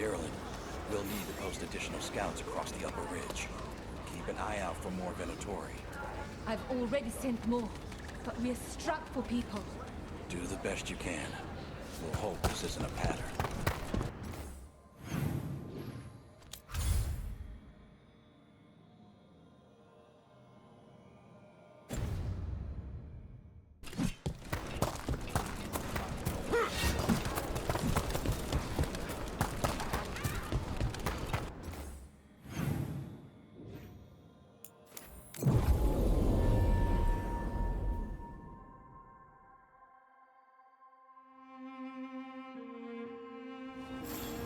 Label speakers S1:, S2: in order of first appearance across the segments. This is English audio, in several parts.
S1: Ireland, we'll need to post additional scouts across the upper ridge. Keep an eye out for more Venatori.
S2: I've already sent more, but we're struck for people.
S1: Do the best you can. We'll hope this isn't a pattern.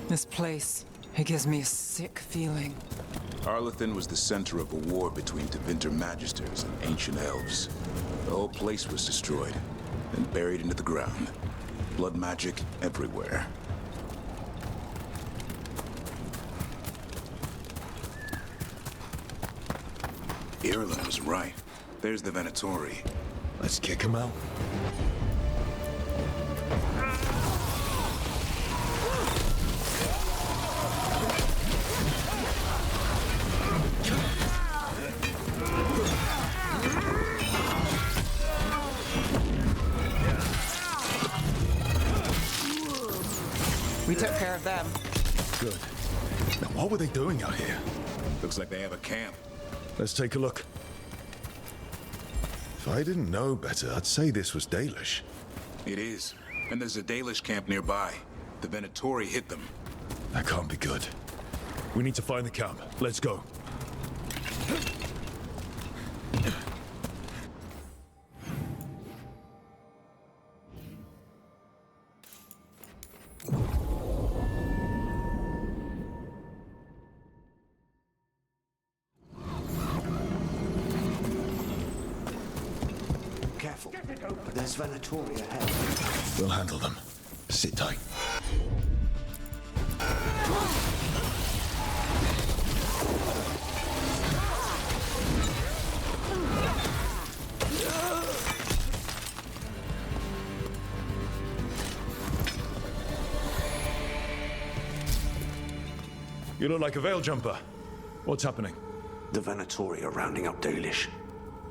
S3: This place, it gives me a sick feeling.
S4: Arlethan was the center of a war between Tevinter Magisters and ancient elves. The whole place was destroyed and buried into the ground. Blood magic everywhere. Ireland was right. There's the Venatori.
S5: Let's kick him out.
S3: We took care of them.
S5: Good. Now, what were they doing out here?
S4: Looks like they have a camp.
S5: Let's take a look. If I didn't know better, I'd say this was Dalish.
S4: It is. And there's a Dalish camp nearby. The Venatori hit them.
S5: That can't be good. We need to find the camp. Let's go.
S6: Careful. There's Venatori ahead.
S5: We'll handle them. Sit tight. You look like a veil jumper. What's happening?
S6: The Venatori are rounding up Dalish.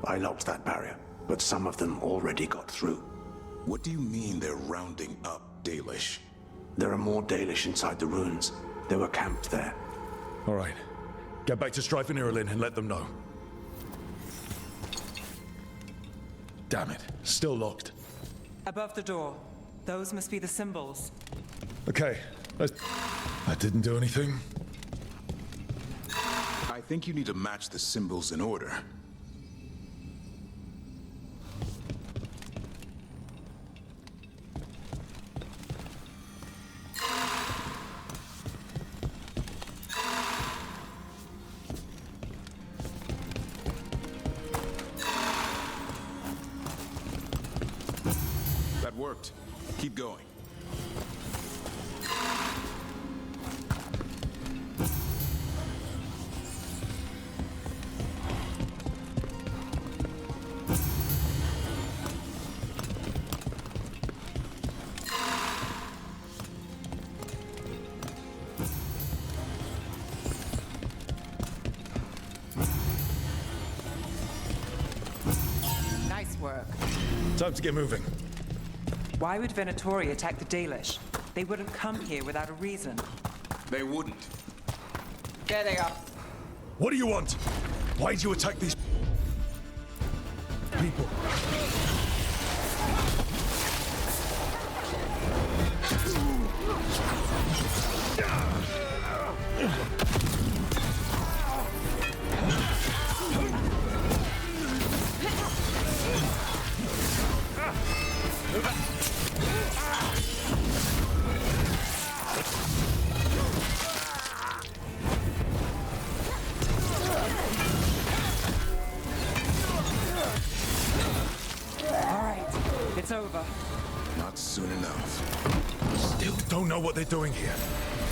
S6: I locked that barrier, but some of them already got through.
S4: What do you mean they're rounding up Dalish?
S6: There are more Dalish inside the ruins. They were camped there.
S5: All right. Get back to Strife and Ireland and let them know. Damn it. Still locked.
S3: Above the door. Those must be the symbols.
S5: Okay. That didn't do anything.
S4: I think you need to match the symbols in order. That worked. Keep going.
S3: Nice work.
S5: Time to get moving.
S3: Why would Venatori attack the Dalish? They wouldn't come here without a reason.
S4: They wouldn't.
S3: There they are.
S5: What do you want? Why'd you attack these people?
S3: It's over.
S4: Not soon enough.
S5: Still don't know what they're doing here.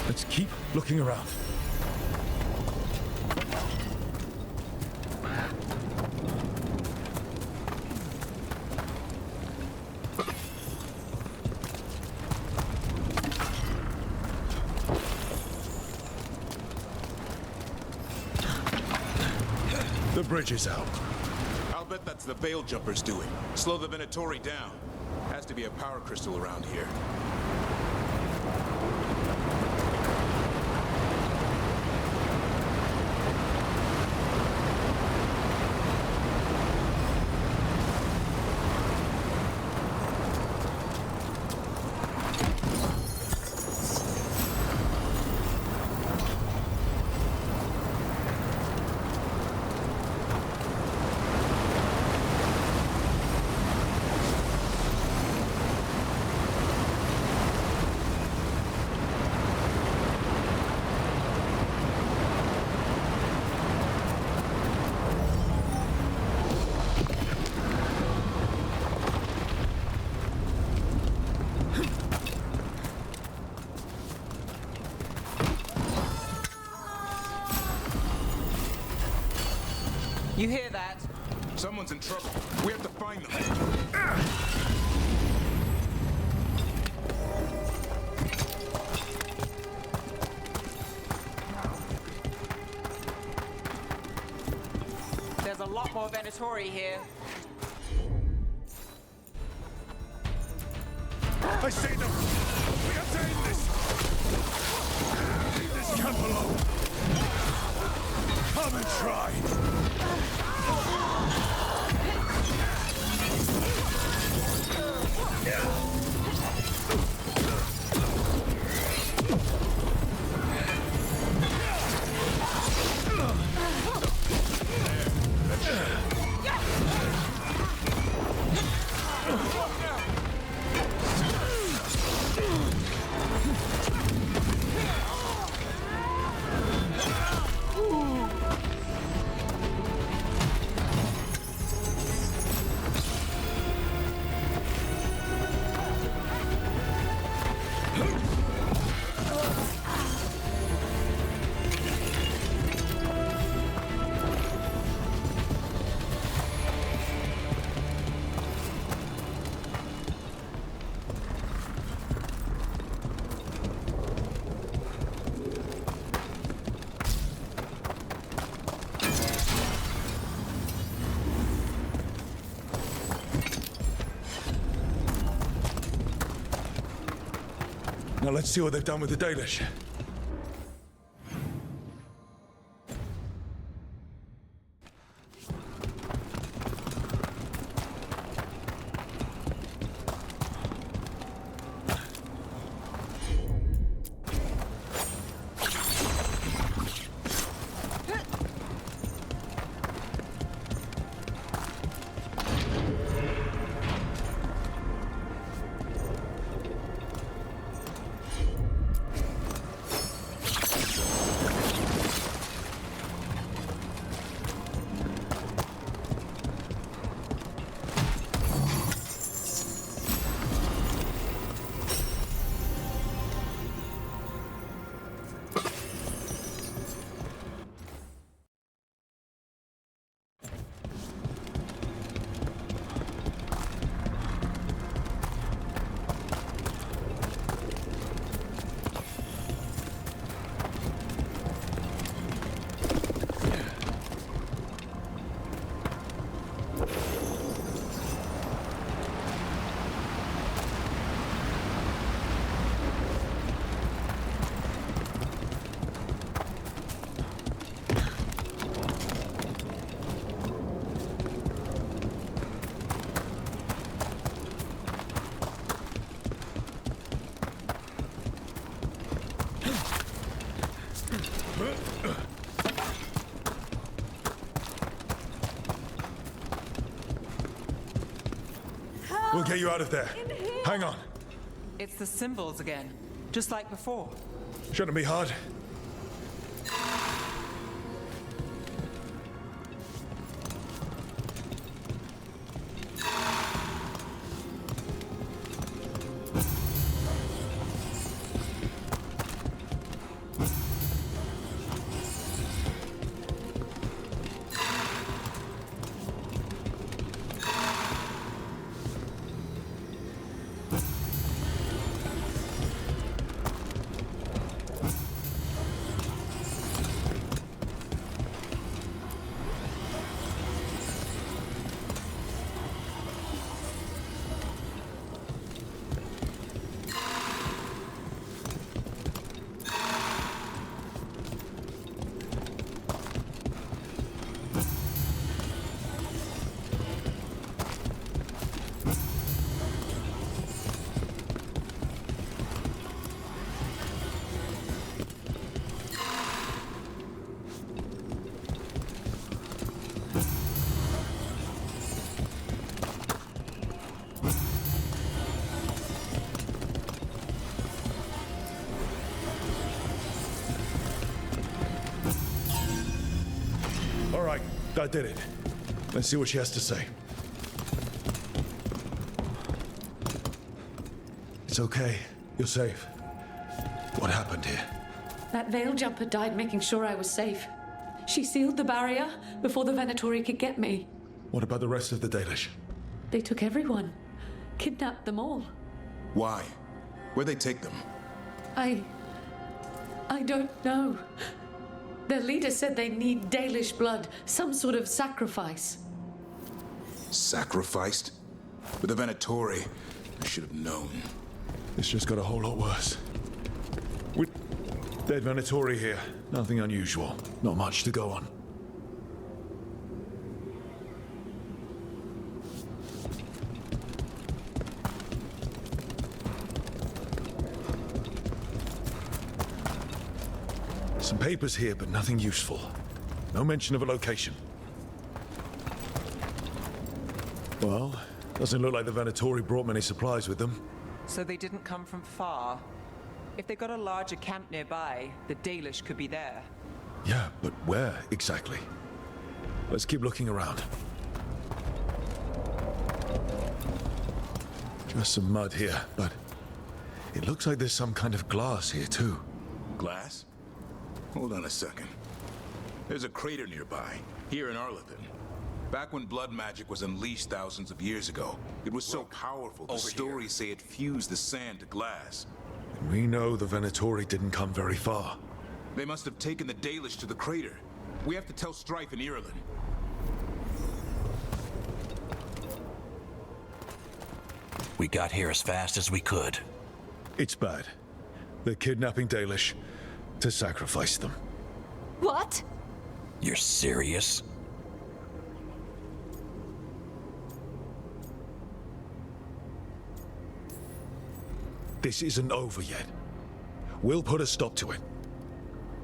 S5: Let's keep looking around. bridge is out.
S4: I'll bet that's the Veil Jumpers doing. Slow the Venatori down. Has to be a power crystal around here.
S3: You hear that?
S4: Someone's in trouble. We have to find them.
S3: There's a lot more Venatori here.
S5: I see them! We have to end this! Leave this camp alone! Come and try! Now let's see what they've done with the Dalish. We'll get you out of there. Hang on.
S3: It's the symbols again, just like before.
S5: Shouldn't be hard. I did it. Let's see what she has to say. It's okay. You're safe. What happened here?
S7: That veil jumper died making sure I was safe. She sealed the barrier before the Venatori could get me.
S5: What about the rest of the Dalish?
S7: They took everyone. Kidnapped them all.
S4: Why? Where'd they take them?
S7: I don't know. Their leader said they need Dalish blood, some sort of sacrifice.
S4: Sacrificed? With the Venatori, I should have known.
S5: This just got a whole lot worse. With dead Venatori here, nothing unusual. Not much to go on. Some papers here, but nothing useful. No mention of a location. Well, doesn't look like the Venatori brought many supplies with them.
S3: So they didn't come from far. If they got a larger camp nearby, the Dalish could be there.
S5: Yeah, but where exactly? Let's keep looking around. Just some mud here, but it looks like there's some kind of glass here too.
S4: Glass? Hold on a second. There's a crater nearby, here in Arlington. Back when blood magic was unleashed thousands of years ago, it was so powerful, the stories say it fused the sand to glass.
S5: We know the Venatori didn't come very far.
S4: They must have taken the Dalish to the crater. We have to tell Strife in Ireland.
S1: We got here as fast as we could.
S5: It's bad. They're kidnapping Dalish to sacrifice them.
S2: What?
S1: You're serious?
S5: This isn't over yet. We'll put a stop to it.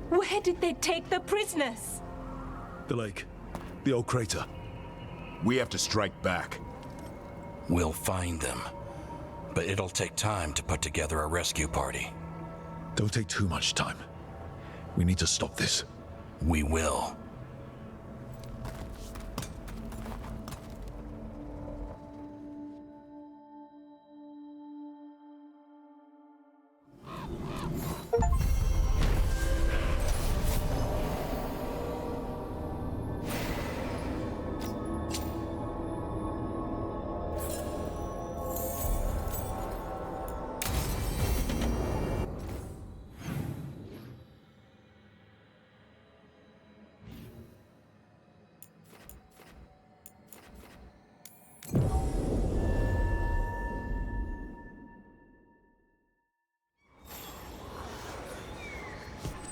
S2: Where did they take the prisoners?
S5: The lake. The old crater.
S4: We have to strike back.
S1: We'll find them. But it'll take time to put together a rescue party.
S5: Don't take too much time. We need to stop this.
S1: We will.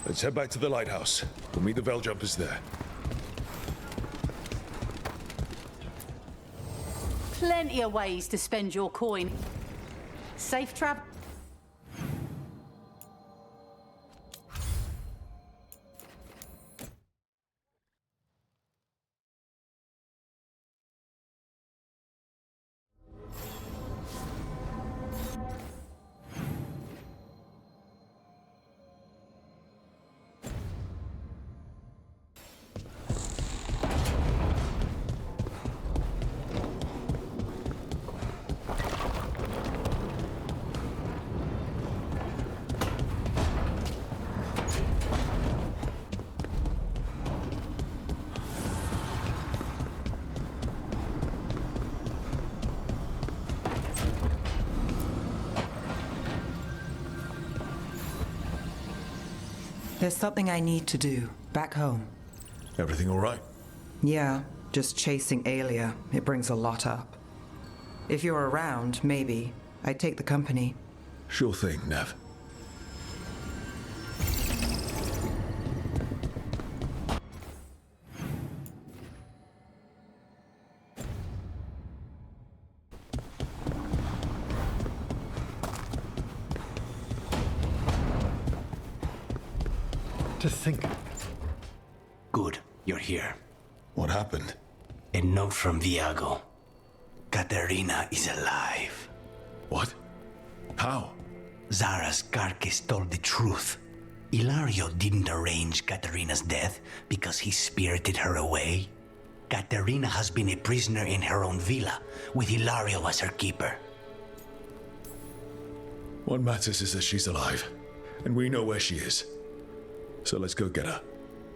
S5: Let's head back to the lighthouse. We'll meet the Veil Jumpers there.
S8: Plenty of ways to spend your coin. Safe travel.
S3: There's something I need to do back home.
S5: Everything all right?
S3: Yeah, just chasing Aelia. It brings a lot up. If you're around, maybe. I'd take the company.
S5: Sure thing, Nev.
S6: To think.
S9: Good, you're here.
S5: What happened?
S9: A note from Viago. Katerina is alive.
S5: What? How?
S9: Zara's carcass told the truth. Ilario didn't arrange Katerina's death because he spirited her away. Katerina has been a prisoner in her own villa, with Ilario as her keeper.
S5: What matters is that she's alive, and we know where she is. So let's go get her.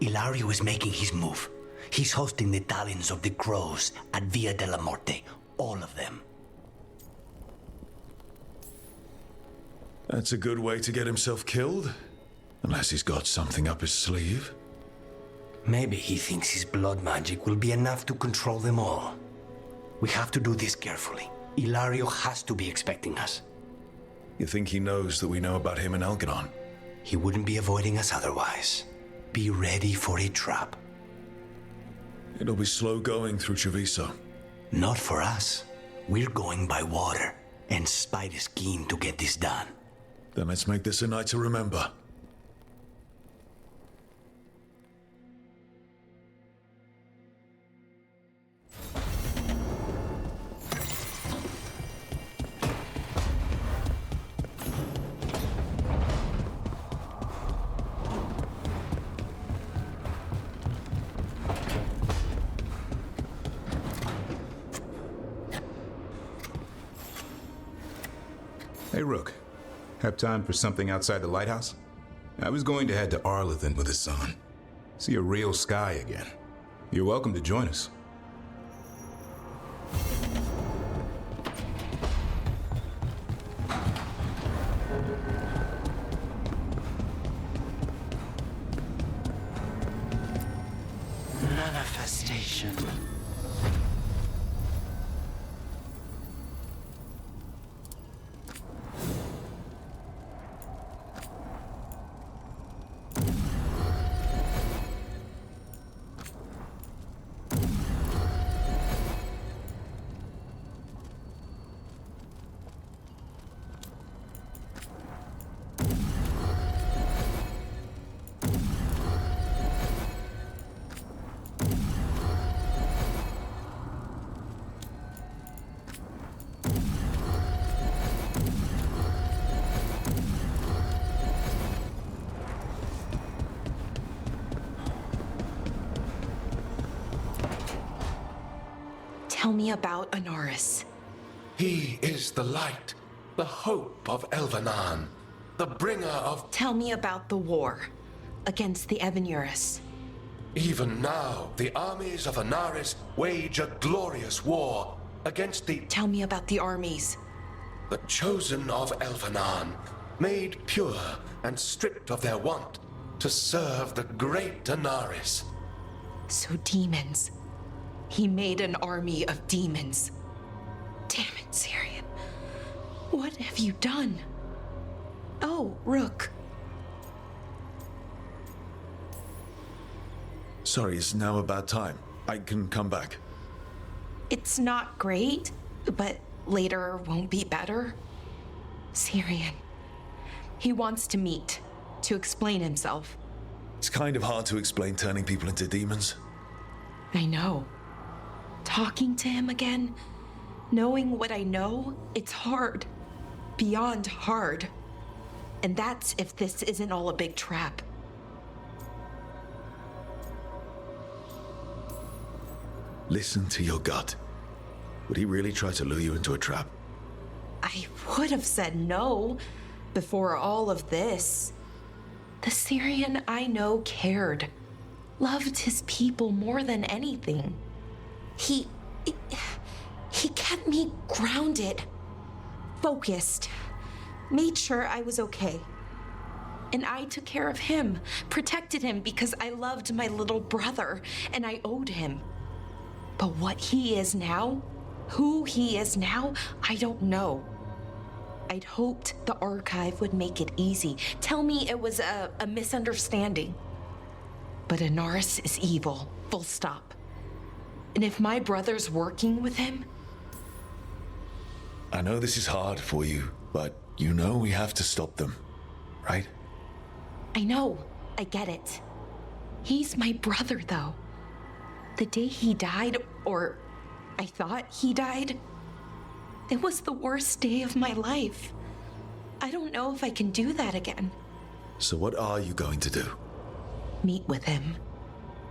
S9: Ilario is making his move. He's hosting the talons of the crows at Via della Morte, all of them.
S5: That's a good way to get himself killed, unless he's got something up his sleeve.
S9: Maybe he thinks his blood magic will be enough to control them all. We have to do this carefully. Ilario has to be expecting us.
S5: You think he knows that we know about him and Algernon?
S9: He wouldn't be avoiding us otherwise. Be ready for a trap.
S5: It'll be slow going through Treviso.
S9: Not for us. We're going by water, and Spite is keen to get this done.
S5: Then let's make this a night to remember.
S4: Hey, Rook. Have time for something outside the lighthouse? I was going to head to Arlington with the sun. See a real sky again. You're welcome to join us.
S9: Manifestation.
S10: Tell me about Anaris.
S11: He is the light, the hope of Elvenan, the bringer of...
S10: Tell me about the war against the Evenuris.
S11: Even now, the armies of Anaris wage a glorious war against the...
S10: Tell me about the armies.
S11: The chosen of Elvenan, made pure and stripped of their want to serve the great Anaris.
S10: So demons. He made an army of demons. Damn it, Syrian. What have you done? Oh, Rook.
S5: Sorry, it's now a bad time. I can come back.
S10: It's not great, but later won't be better. Syrian. He wants to meet, to explain himself.
S5: It's kind of hard to explain turning people into demons.
S10: I know. Talking to him again, knowing what I know, it's hard. Beyond hard. And that's if this isn't all a big trap.
S5: Listen to your gut. Would he really try to lure you into a trap?
S10: I would have said no before all of this. The Syrian I know cared. Loved his people more than anything. He kept me grounded, focused, made sure I was okay. And I took care of him, protected him because I loved my little brother and I owed him. But what he is now, who he is now, I don't know. I'd hoped the archive would make it easy, tell me it was a misunderstanding. But Anaris is evil, full stop. And if my brother's working with him...
S5: I know this is hard for you, but you know we have to stop them, right?
S10: I know. I get it. He's my brother, though. The day he died, or I thought he died, it was the worst day of my life. I don't know if I can do that again.
S5: So what are you going to do?
S10: Meet with him.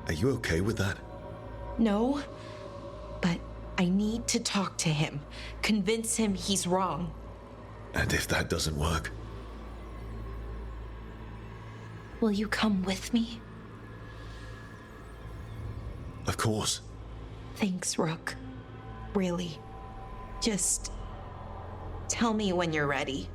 S5: Are you okay with that?
S10: No, but I need to talk to him. Convince him he's wrong.
S5: And if that doesn't work?
S10: Will you come with me?
S5: Of course.
S10: Thanks, Rook. Really. Just tell me when you're ready.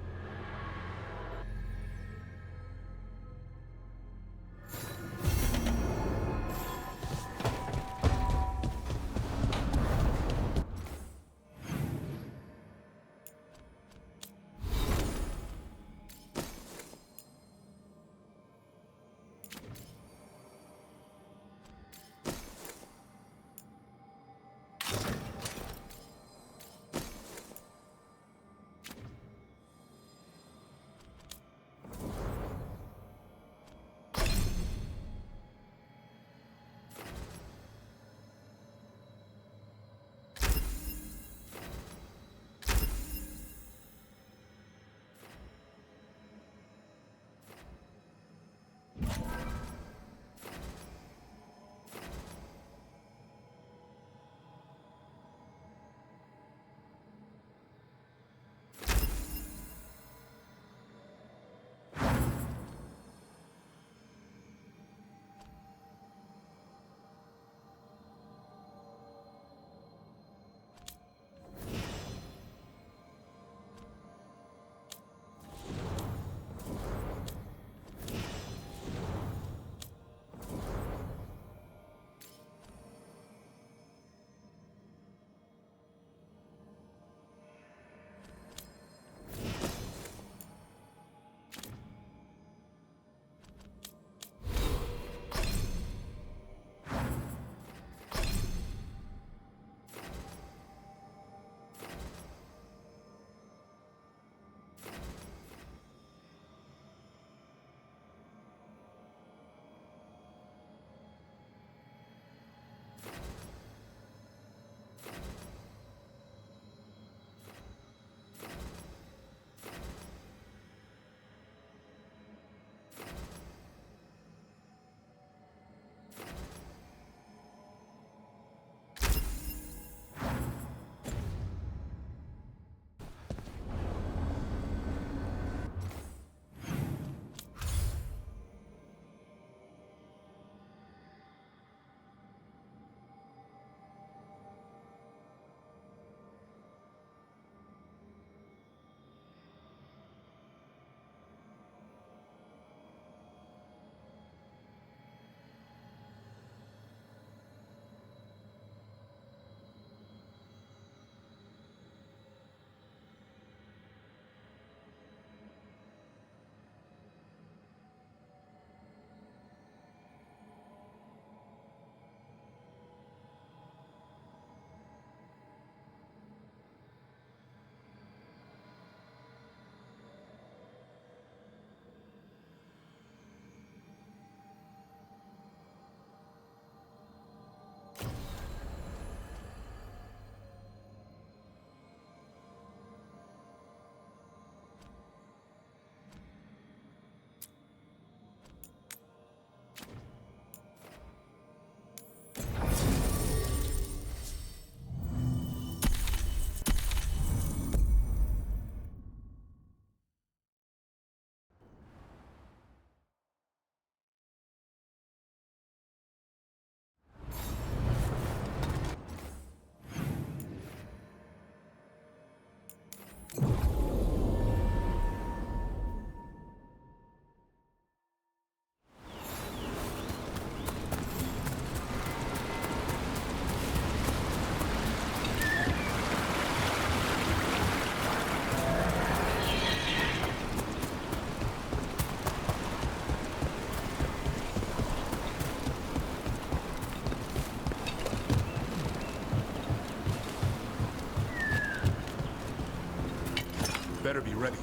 S4: Better be ready.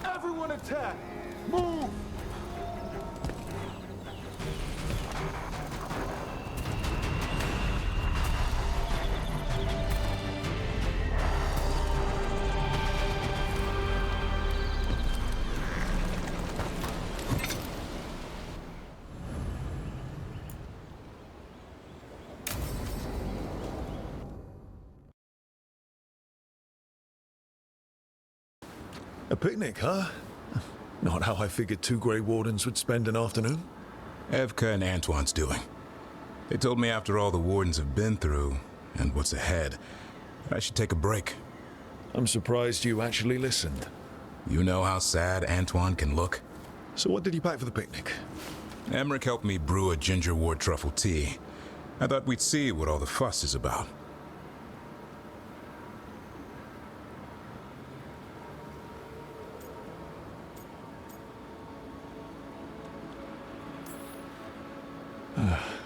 S5: Everyone attack! Move! A picnic, huh? Not how I figured two Grey Wardens would spend an afternoon.
S4: Evka and Antoine's doing. They told me after all the Wardens have been through, and what's ahead, I should take a break.
S5: I'm surprised you actually listened.
S4: You know how sad Antoine can look?
S5: So what did you pack for the picnic?
S4: Emmerich helped me brew a ginger wort truffle tea. I thought we'd see what all the fuss is about.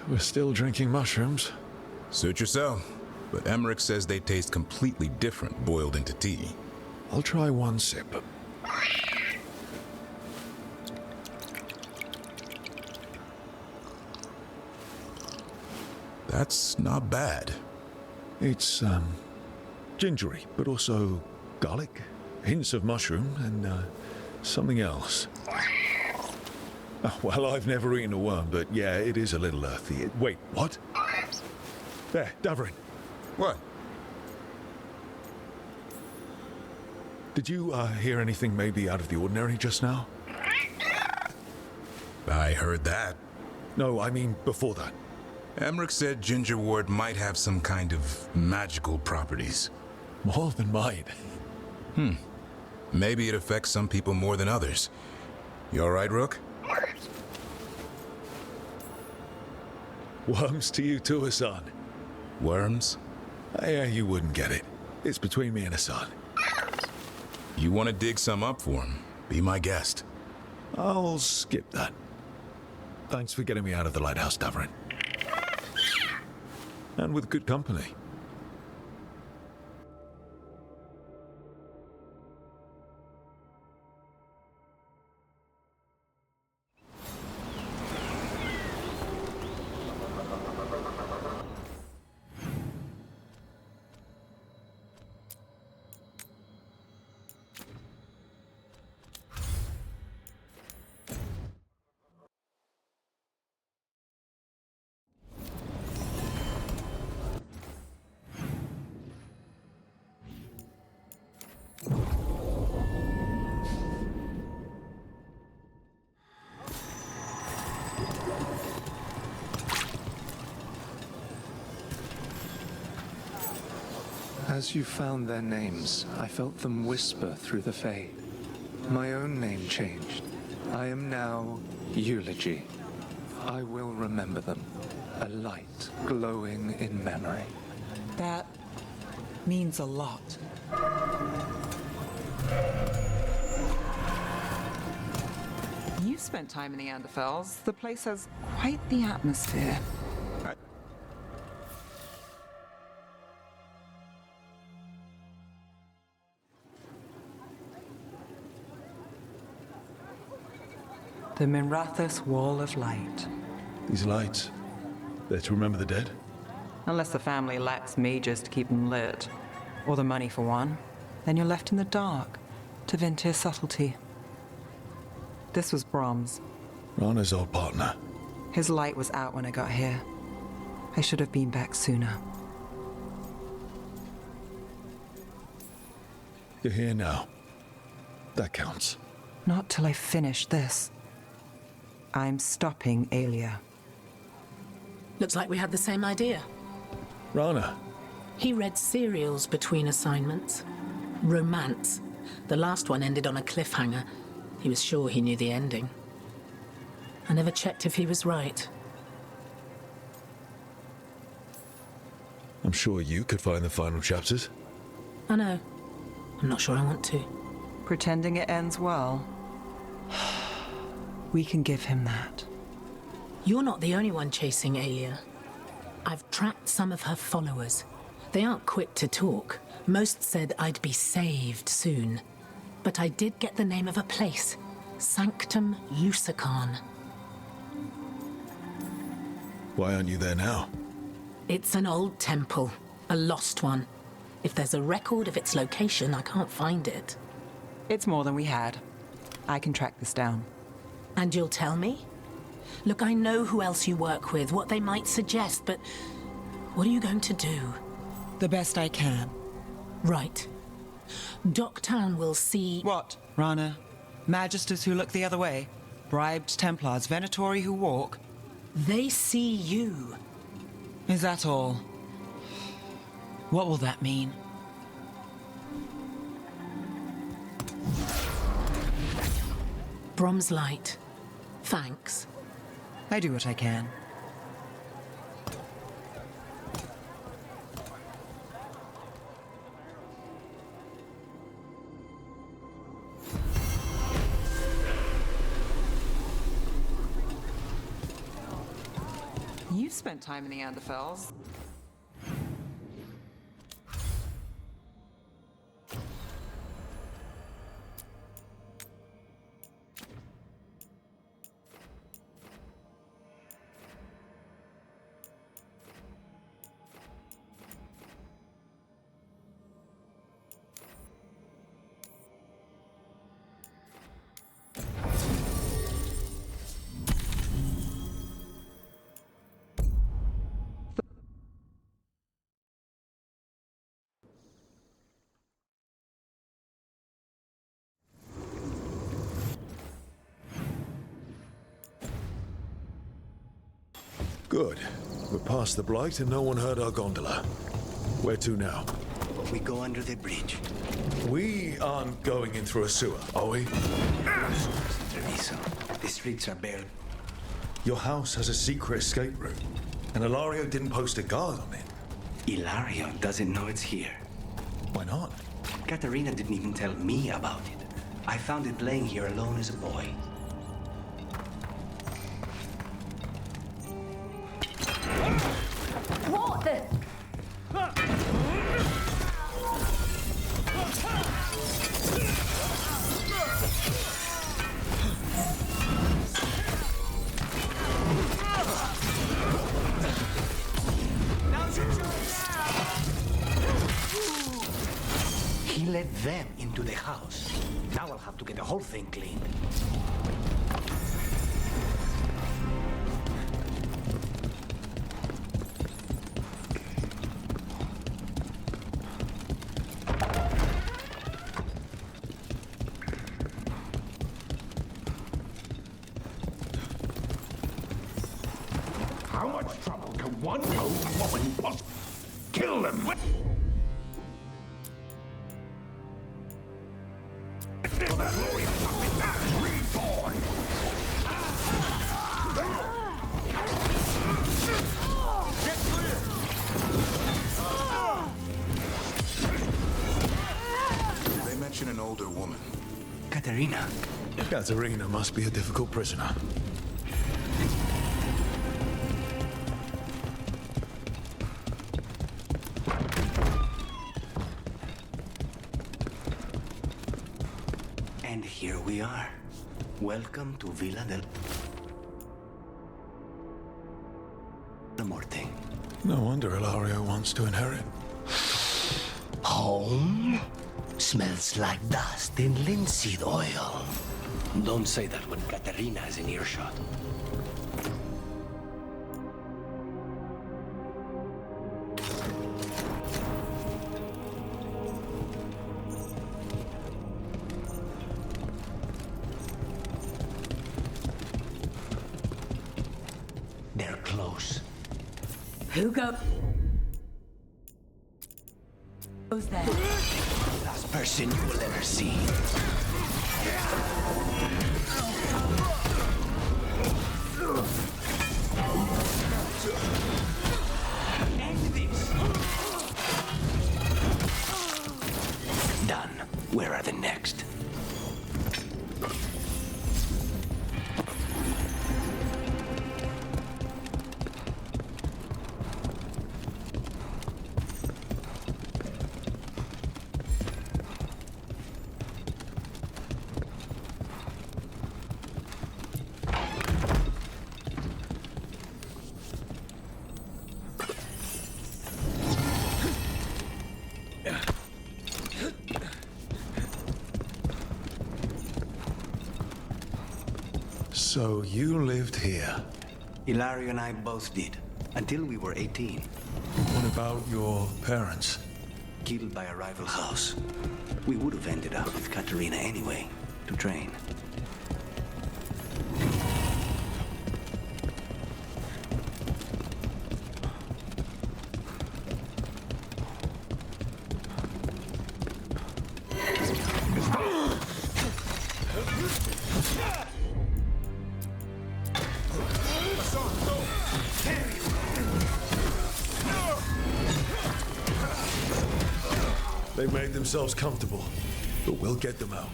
S5: We're still drinking mushrooms.
S4: Suit yourself. But Emmerich says they taste completely different boiled into tea.
S5: I'll try one sip.
S4: That's not bad.
S5: It's, gingery, but also garlic, hints of mushroom, and, something else. Oh, well, I've never eaten a worm, but yeah, it is a little earthy. Wait, what? There, Davorin.
S4: What?
S5: Did you, hear anything maybe out of the ordinary just now?
S4: I heard that.
S5: No, I mean before that.
S4: Emmerich said ginger wort might have some kind of magical properties.
S5: More than mine.
S4: Maybe it affects some people more than others. You all right, Rook?
S5: Worms to you too, Hassan.
S4: Worms?
S5: Yeah, you wouldn't get it. It's between me and Hassan.
S4: You want to dig some up for him? Be my guest.
S5: I'll skip that. Thanks for getting me out of the lighthouse, Davorin. And with good company.
S12: As you found their names, I felt them whisper through the Fae. My own name changed. I am now Eulogy. I will remember them. A light glowing in memory.
S3: That means a lot. You've spent time in the Anderfels. The place has quite the atmosphere. The Minrathous Wall of Light.
S5: These lights, they're to remember the dead?
S3: Unless the family lacks mages to keep them lit, or the money for one, then you're left in the dark to vent your subtlety. This was Brahms.
S5: Rana's old partner.
S3: His light was out when I got here. I should have been back sooner.
S5: You're here now. That counts.
S3: Not till I finish this. I'm stopping Aelia.
S8: Looks like we had the same idea.
S5: Rana.
S8: He read serials between assignments. Romance. The last one ended on a cliffhanger. He was sure he knew the ending. I never checked if he was right.
S5: I'm sure you could find the final chapters.
S8: I know. I'm not sure I want to.
S3: Pretending it ends well. We can give him that.
S8: You're not the only one chasing Aelia. I've tracked some of her followers. They aren't quick to talk. Most said I'd be saved soon. But I did get the name of a place. Sanctum Lusican.
S5: Why aren't you there now?
S8: It's an old temple. A lost one. If there's a record of its location, I can't find it.
S3: It's more than we had. I can track this down.
S8: And you'll tell me? Look, I know who else you work with, what they might suggest, but what are you going to do?
S3: The best I can.
S8: Right. Doctown will see...
S3: What, Rana? Magisters who look the other way? Bribed Templars, Venatori who walk?
S8: They see you.
S3: Is that all? What will that mean?
S8: Brom's light. Thanks.
S3: I do what I can. You spent time in the Neanderthals.
S5: Good. We're past the Blight and no one heard our gondola. Where to now?
S9: We go under the bridge.
S5: We aren't going in through a sewer, are we?
S9: Treviso. The streets are bare.
S5: Your house has a secret escape route, and Ilario didn't post a guard on it.
S9: Ilario doesn't know it's here.
S5: Why not?
S9: Katerina didn't even tell me about it. I found it laying here alone as a boy.
S2: What the?
S9: He let them into the house. Now I'll have to get the whole thing cleaned.
S11: How much trouble can one old woman possibly kill them? For the glory of something that's reborn! Get clear!
S4: They mention an older woman.
S9: Katerina.
S5: Katerina must be a difficult prisoner.
S9: And here we are. Welcome to Villa del Morte.
S5: No wonder Ilario wants to inherit.
S9: Home? Smells like dust and linseed oil. Don't say that when Katerina is in earshot. They're close.
S8: Who goes there?
S9: Last person you will ever see. End this. Done. Where are the next?
S5: So you lived here?
S9: Ilario and I both did, until we were 18.
S5: What about your parents?
S9: Killed by a rival house. We would have ended up with Katerina anyway, to train.
S5: They've made themselves comfortable, but we'll get them out.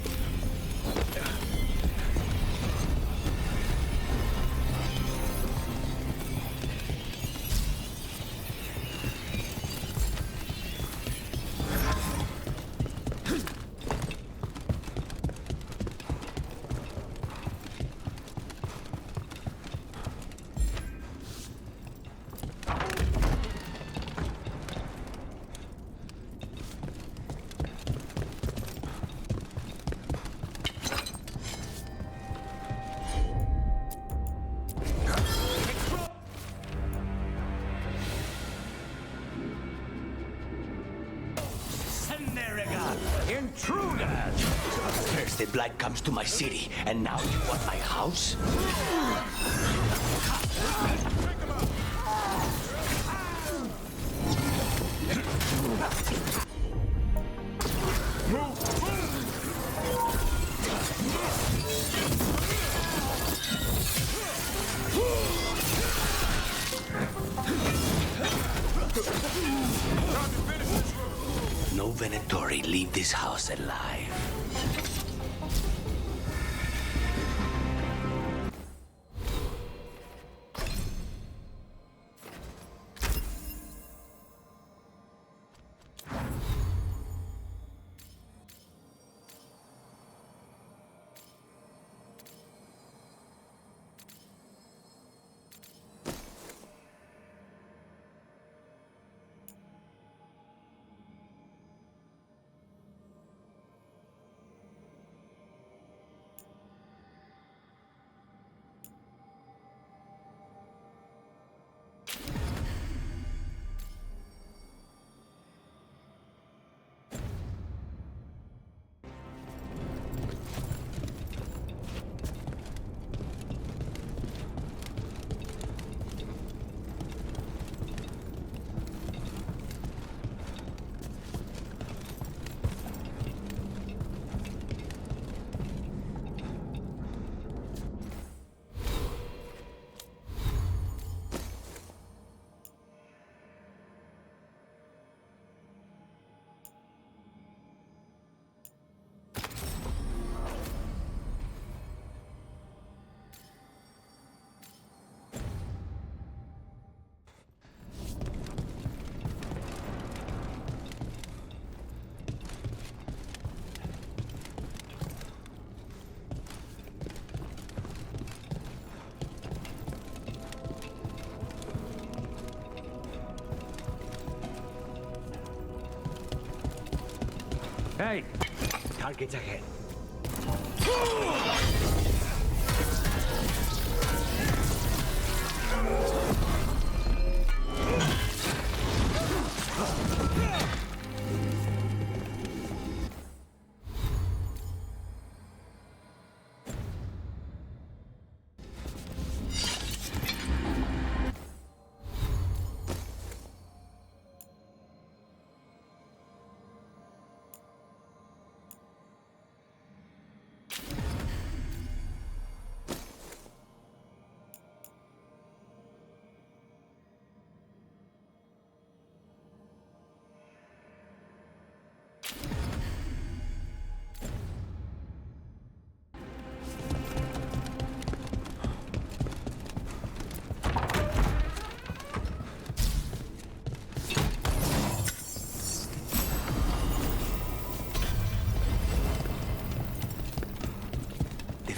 S9: Intruder! First the blood comes to my city, and now you want my house? No Venatori leave this house alive.
S13: Hey! Targets ahead.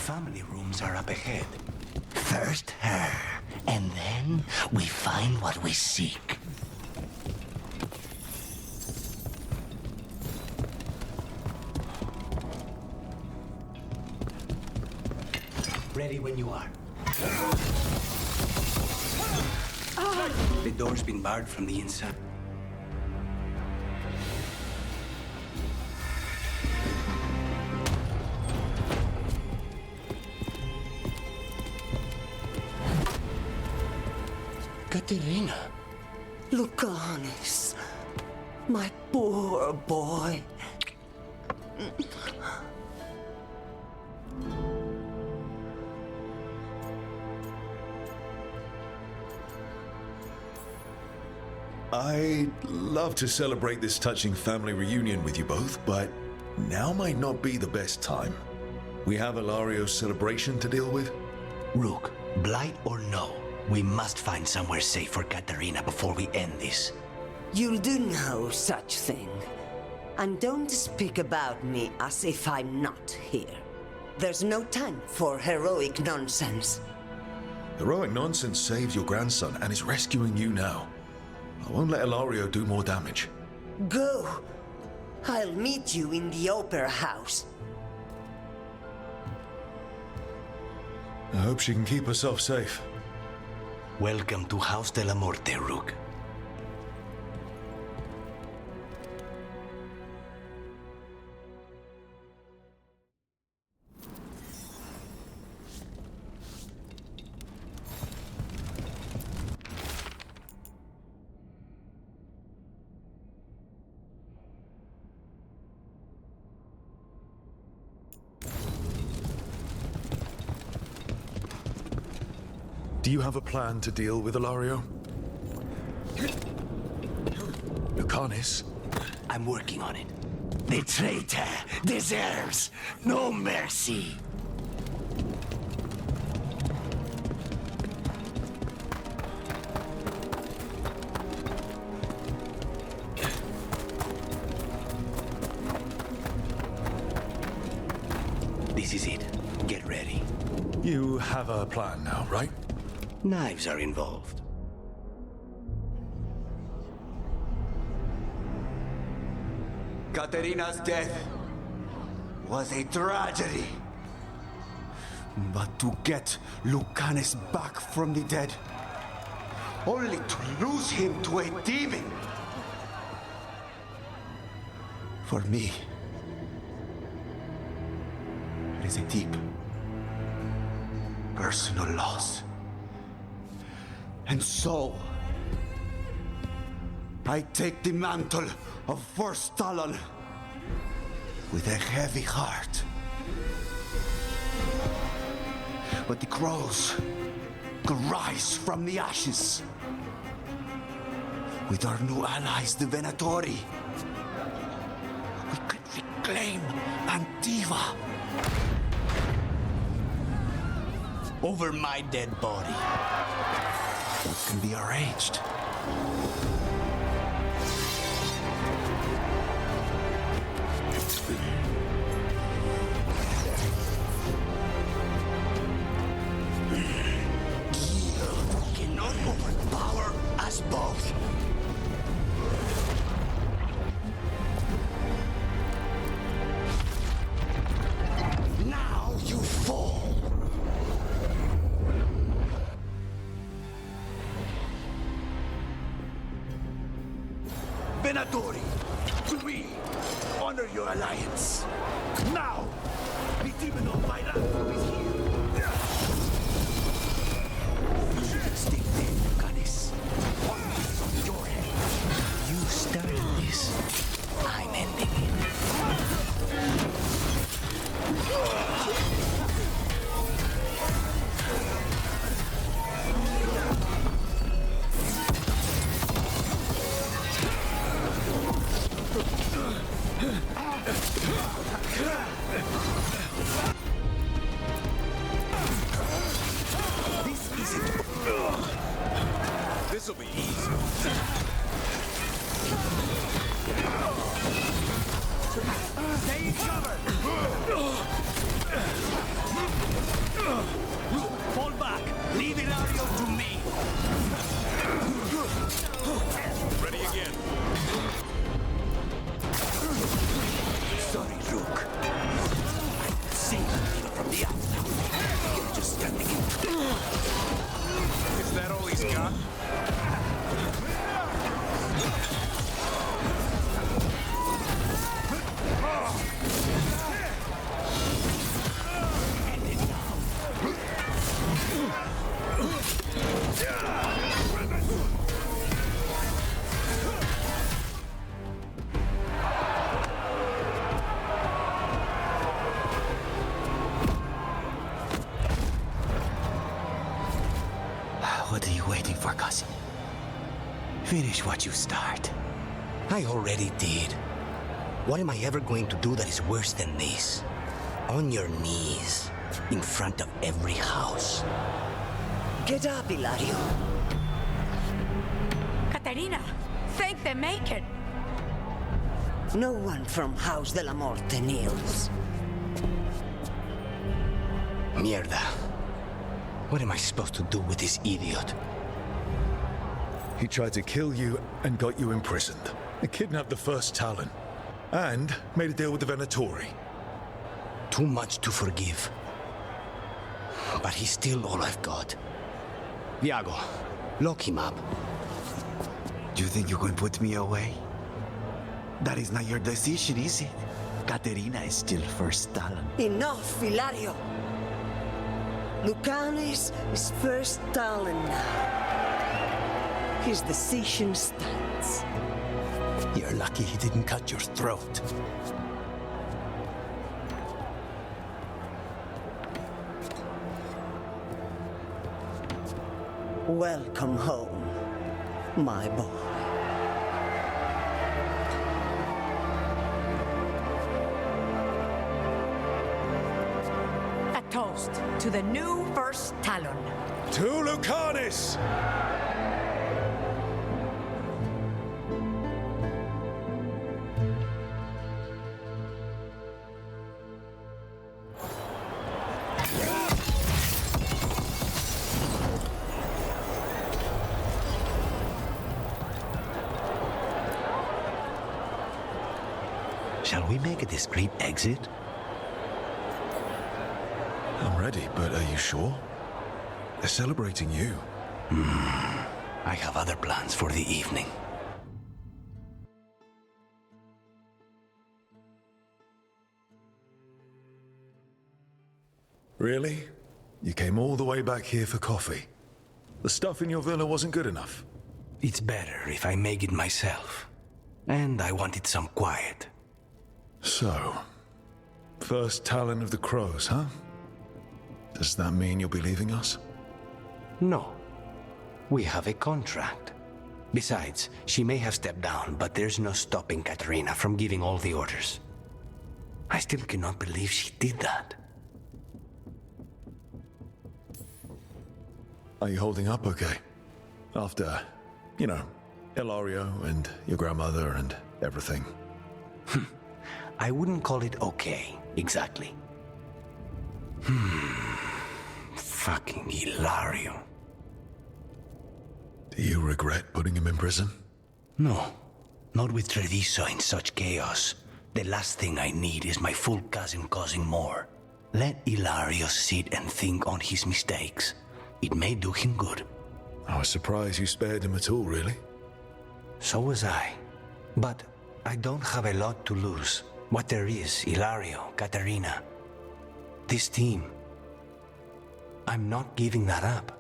S9: Family rooms are up ahead. First her, and then we find what we seek. Ready when you are. The door's been barred from the inside. Katerina.
S14: Lucanus, my poor boy.
S5: I'd love to celebrate this touching family reunion with you both, but now might not be the best time. We have Ilario's celebration to deal with.
S9: Rook, blight or no, we must find somewhere safe for Katerina before we end this.
S14: You'll do no such thing. And don't speak about me as if I'm not here. There's no time for heroic nonsense.
S5: Heroic nonsense saved your grandson and is rescuing you now. I won't let Ilario do more damage.
S14: Go! I'll meet you in the opera house.
S5: I hope she can keep herself safe.
S9: Welcome to House de la Morte, Rook.
S5: Do you have a plan to deal with Ilario? Lucanus?
S9: I'm working on it. The traitor deserves no mercy. This is it. Get ready.
S5: You have a plan now, right?
S9: Knives are involved.
S15: Katerina's death was a tragedy. But to get Lucanus back from the dead, only to lose him to a demon. For me, it is a deep, personal loss. And so, I take the mantle of First Talon with a heavy heart. But the crows could rise from the ashes. With our new allies, the Venatori, we could reclaim Antiva.
S9: Over my dead body.
S15: What can be arranged?
S9: You cannot overpower us both. Now you fall.
S15: Venatori, to me, honor your alliance. Now, the demon of my life is here.
S9: Stay dead, Lucanus. It's on your head. You started this. I'm ending it. for, cousin. Finish what you start. I already did. What am I ever going to do that is worse than this? On your knees, in front of every house.
S14: Get up, Ilario.
S2: Katerina, thank the Maker.
S14: No one from House de la Morte kneels.
S9: Mierda. What am I supposed to do with this idiot?
S5: He tried to kill you and got you imprisoned. And kidnapped the first Talon. And made a deal with the Venatori.
S9: Too much to forgive. But he's still all I've got. Viago, lock him up.
S15: You think you can put me away? That is not your decision, is it? Katerina is still first Talon.
S14: Enough, Ilario. Lucanis is first Talon now. His decision stands.
S9: You're lucky he didn't cut your throat.
S14: Welcome home, my boy.
S2: A toast to the new first Talon.
S5: To Lucanis!
S9: Shall we make a discreet exit?
S5: I'm ready, but are you sure? They're celebrating you.
S9: I have other plans for the evening.
S5: Really? You came all the way back here for coffee? The stuff in your villa wasn't good enough?
S9: It's better if I make it myself. And I wanted some quiet.
S5: So, first Talon of the Crows, huh? Does that mean you'll be leaving us?
S9: No. We have a contract. Besides, she may have stepped down, but there's no stopping Katerina from giving all the orders. I still cannot believe she did that.
S5: Are you holding up okay? After, you know, Ilario and your grandmother and everything.
S9: I wouldn't call it okay, exactly. Fucking Ilario.
S5: Do you regret putting him in prison?
S9: No, not with Treviso in such chaos. The last thing I need is my full cousin causing more. Let Ilario sit and think on his mistakes. It may do him good.
S5: I was surprised you spared him at all, really.
S9: So was I. But I don't have a lot to lose. What there is, Ilario, Katerina. This team. I'm not giving that up.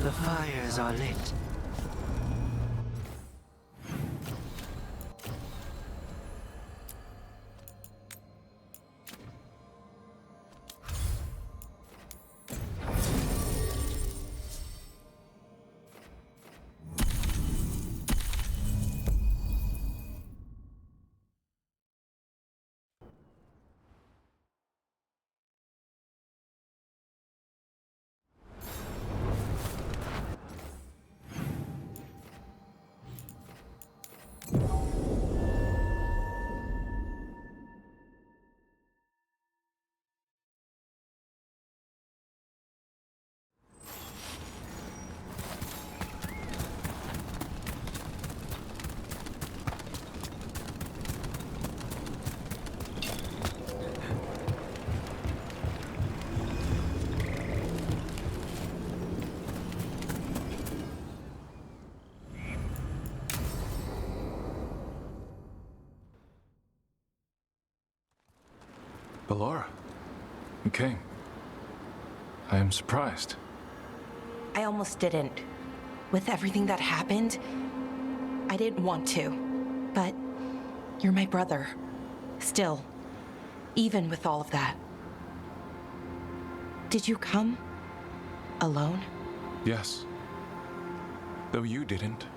S16: The fires are lit.
S17: Ballora, you came. I am surprised.
S10: I almost didn't. With everything that happened, I didn't want to. But you're my brother. Still, even with all of that. Did you come alone?
S17: Yes. Though you didn't.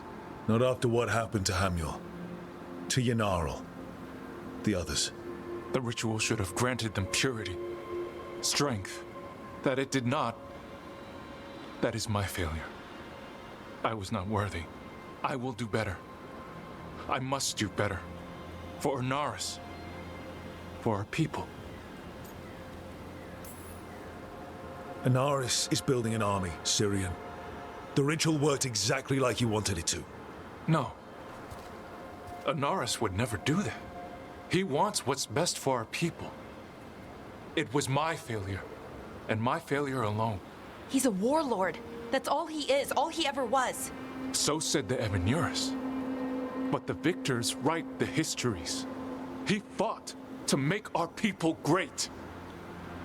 S5: Not after what happened to Hamuel. To Yanarl. The others.
S17: The ritual should have granted them purity, strength. That it did not. That is my failure. I was not worthy. I will do better. I must do better. For Inaris. For our people.
S5: Inaris is building an army, Syrian. The ritual worked exactly like you wanted it to.
S17: No. Inaris would never do that. He wants what's best for our people. It was my failure, and my failure alone.
S10: He's a warlord. That's all he is, all he ever was.
S17: So said the Evenuris. But the victors write the histories. He fought to make our people great.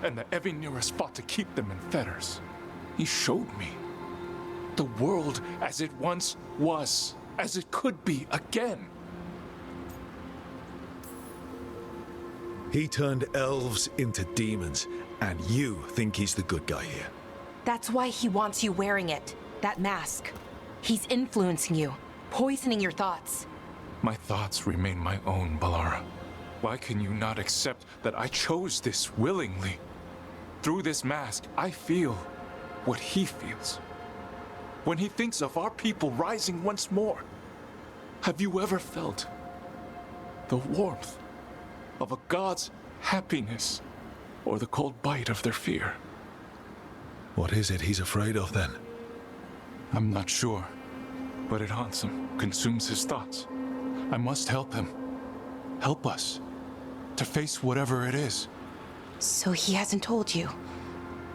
S17: And the Evenuris fought to keep them in fetters. He showed me the world as it once was, as it could be again.
S5: He turned elves into demons, and you think he's the good guy here.
S10: That's why he wants you wearing it, that mask. He's influencing you, poisoning your thoughts.
S17: My thoughts remain my own, Ballora. Why can you not accept that I chose this willingly? Through this mask, I feel what he feels. When he thinks of our people rising once more, have you ever felt the warmth of a god's happiness or the cold bite of their fear?
S5: What is it he's afraid of then?
S17: I'm not sure, but it haunts him, consumes his thoughts. I must help him. Help us to face whatever it is.
S10: So he hasn't told you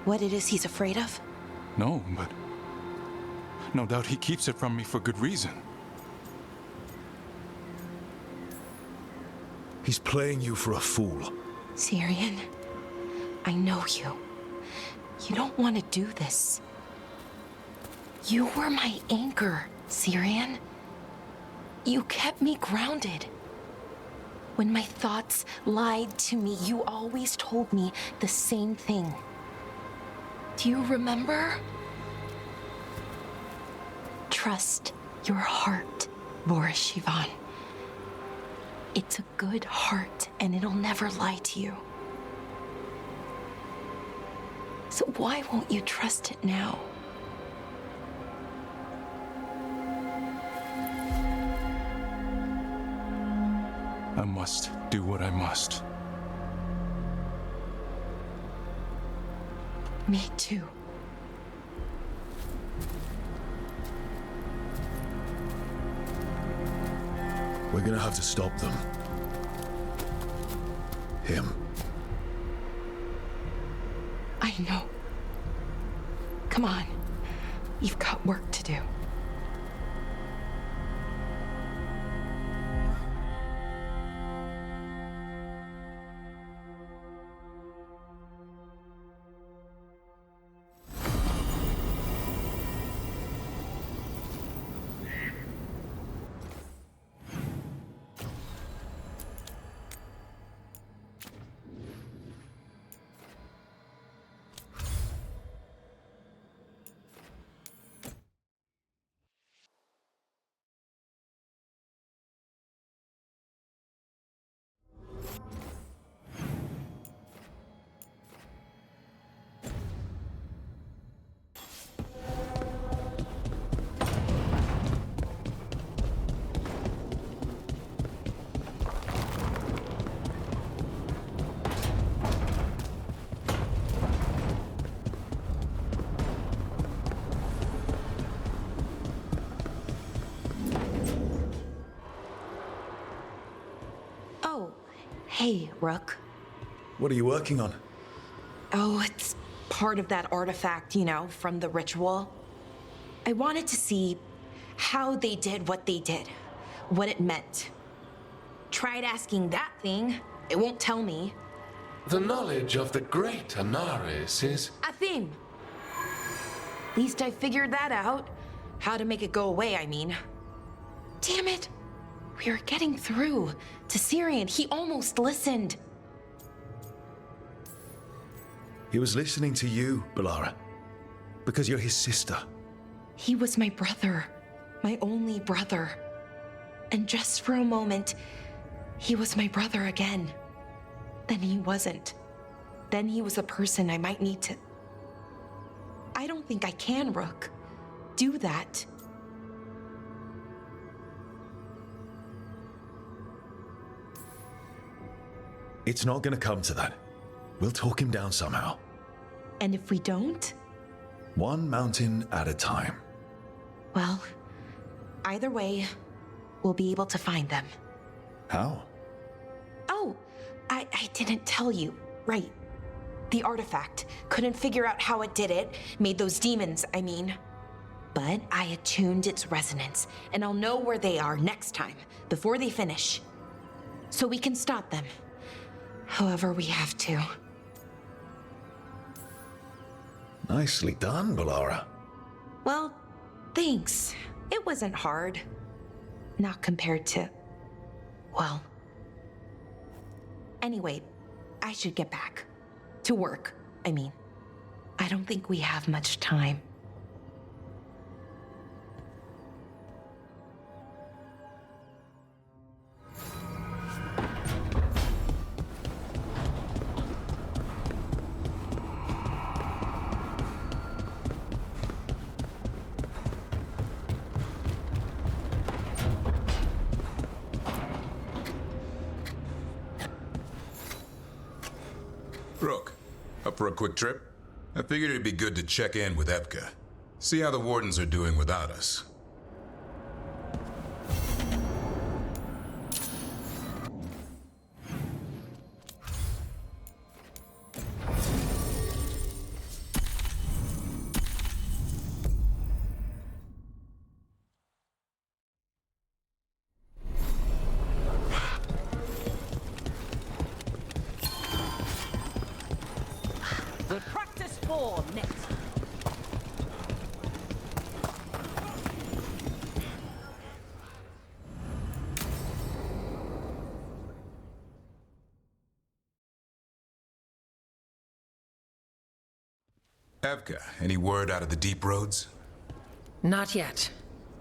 S10: what it is he's afraid of?
S17: No, but no doubt he keeps it from me for good reason.
S5: He's playing you for a fool.
S10: Syrian, I know you. You don't want to do this. You were my anchor, Syrian. You kept me grounded. When my thoughts lied to me, you always told me the same thing. Do you remember? Trust your heart, Boris Shivan. It's a good heart, and it'll never lie to you. So why won't you trust it now?
S17: I must do what I must.
S10: Me too.
S5: We're gonna have to stop them. Him.
S10: I know. Come on. You've got work to do. Hey, Rook.
S5: What are you working on?
S10: Oh, it's part of that artifact, you know, from the ritual. I wanted to see how they did what they did, what it meant. Tried asking that thing, it won't tell me.
S11: The knowledge of the great Anaris is...
S10: A theme. Least I figured that out. How to make it go away, I mean. Damn it. We were getting through. To Syrian, he almost listened.
S5: He was listening to you, Balara. Because you're his sister.
S10: He was my brother. My only brother. And just for a moment, he was my brother again. Then he wasn't. Then he was a person I might need to... I don't think I can, Rook. Do that.
S5: It's not gonna come to that. We'll talk him down somehow.
S10: And if we don't?
S5: One mountain at a time.
S10: Well, either way, we'll be able to find them.
S5: How?
S10: Oh, I didn't tell you. Right. The artifact. Couldn't figure out how it did it. Made those demons, I mean. But I attuned its resonance, and I'll know where they are next time, before they finish. So we can stop them. However we have to.
S5: Nicely done, Balara.
S10: Well, thanks. It wasn't hard. Not compared to... well... Anyway, I should get back. To work, I mean. I don't think we have much time.
S4: Rook, up for a quick trip? I figured it'd be good to check in with Evka. See how the Wardens are doing without us.
S18: The practice form next.
S4: Evka, any word out of the deep roads?
S19: Not yet.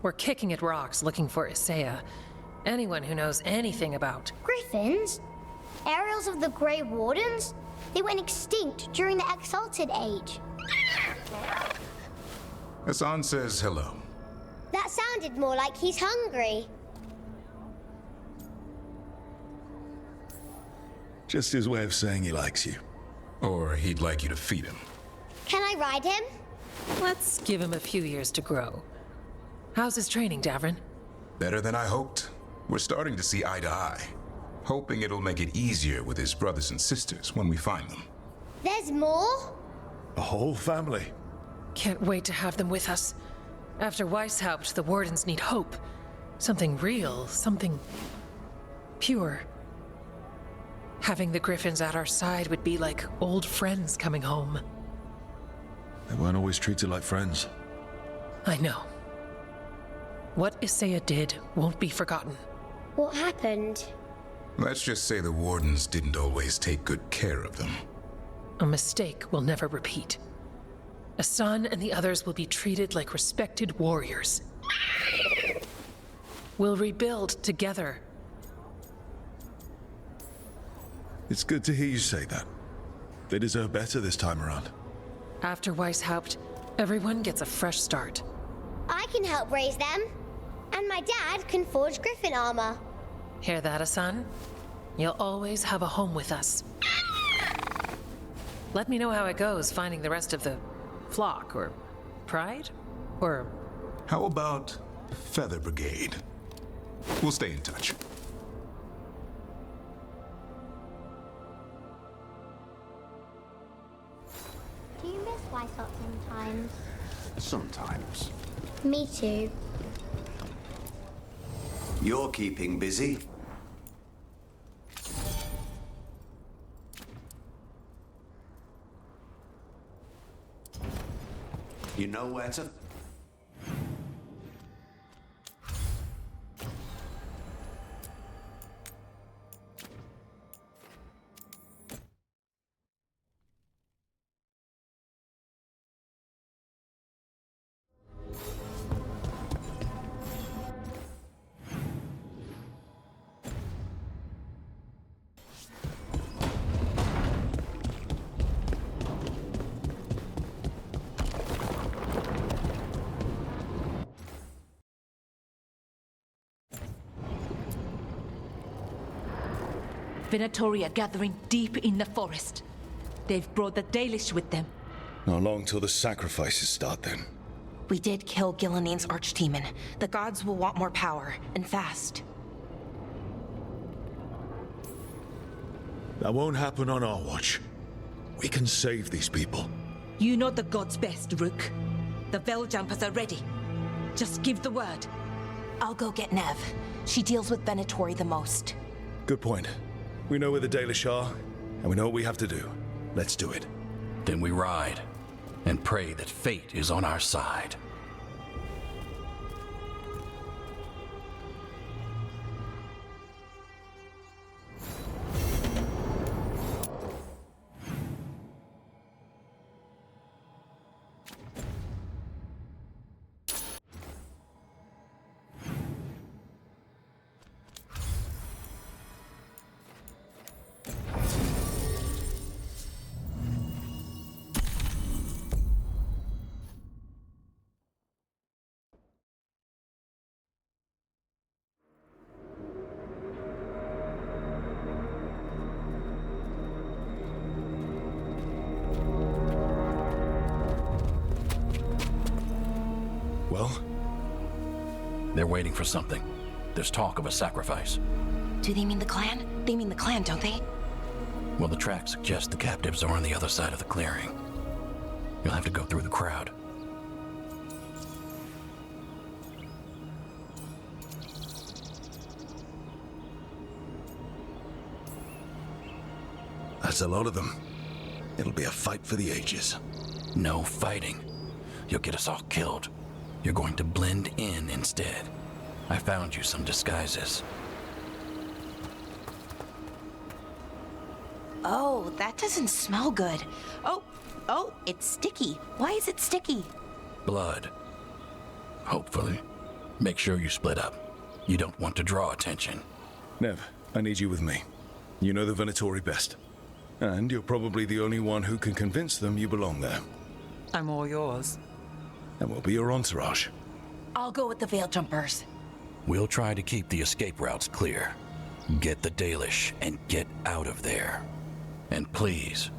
S19: We're kicking at rocks looking for Isaiah. Anyone who knows anything about...
S20: Griffins? Aerials of the Grey Wardens? They went extinct during the Exalted Age.
S4: Hassan says hello.
S20: That sounded more like he's hungry.
S5: Just his way of saying he likes you.
S4: Or he'd like you to feed him.
S20: Can I ride him?
S19: Let's give him a few years to grow. How's his training, Davrin?
S4: Better than I hoped. We're starting to see eye to eye. Hoping it'll make it easier with his brothers and sisters when we find them.
S20: There's more?
S5: A whole family.
S19: Can't wait to have them with us. After Weishaupt, the Wardens need hope. Something real, something... pure. Having the Griffins at our side would be like old friends coming home.
S5: They weren't always treated like friends.
S19: I know. What Isaiah did won't be forgotten.
S20: What happened?
S4: Let's just say the Wardens didn't always take good care of them.
S19: A mistake we'll never repeat. Hassan and the others will be treated like respected warriors. We'll rebuild together.
S5: It's good to hear you say that. They deserve better this time around.
S19: After Weishaupt, everyone gets a fresh start.
S20: I can help raise them. And my dad can forge Griffin armor.
S19: Hear that, Hassan? You'll always have a home with us. Let me know how it goes finding the rest of the flock, or pride, or...
S4: How about Feather Brigade? We'll stay in touch.
S20: Do you miss Weishaupt sometimes?
S6: Sometimes.
S20: Me too.
S6: You're keeping busy. You know where to...
S2: Venatori are gathering deep in the forest. They've brought the Dalish with them.
S5: Not long till the sacrifices start then.
S10: We did kill Gilleneen's archdemon. The gods will want more power, and fast.
S5: That won't happen on our watch. We can save these people.
S2: You know the gods best, Rook. The Veiljumpers are ready. Just give the word.
S10: I'll go get Nev. She deals with Venatori the most.
S5: Good point. We know where the Dalish are, and we know what we have to do. Let's do it.
S1: Then we ride, and pray that fate is on our side.
S5: Well?
S1: They're waiting for something. There's talk of a sacrifice.
S10: Do they mean the clan? They mean the clan, don't they?
S1: Well, the tracks suggest the captives are on the other side of the clearing. You'll have to go through the crowd.
S5: That's a lot of them. It'll be a fight for the ages.
S1: No fighting. You'll get us all killed. You're going to blend in instead. I found you some disguises.
S10: Oh, that doesn't smell good. Oh, it's sticky. Why is it sticky?
S1: Blood. Hopefully. Make sure you split up. You don't want to draw attention.
S5: Nev, I need you with me. You know the Venatori best. And you're probably the only one who can convince them you belong there.
S3: I'm all yours.
S5: And we'll be your entourage.
S10: I'll go with the Veiljumpers.
S1: We'll try to keep the escape routes clear. Get the Dalish and get out of there. And please,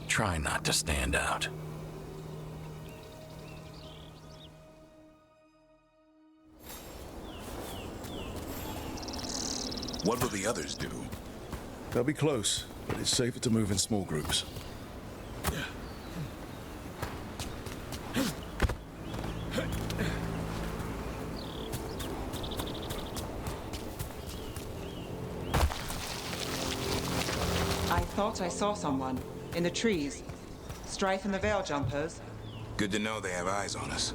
S1: try not to stand out.
S4: What will the others do?
S5: They'll be close, but it's safer to move in small groups.
S3: I thought I saw someone in the trees. Strife and the Veiljumpers.
S4: Good to know they have eyes on us.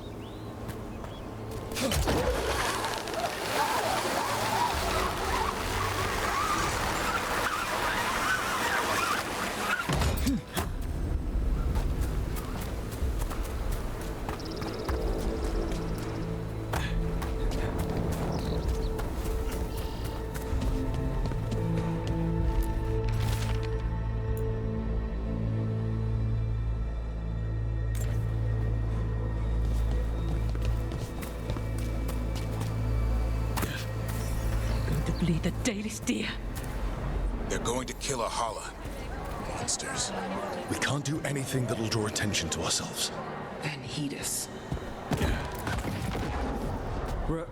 S2: Bleed the Dalish deer.
S4: They're going to kill a holla. Monsters.
S5: We can't do anything that'll draw attention to ourselves.
S3: Then heed us. Rook,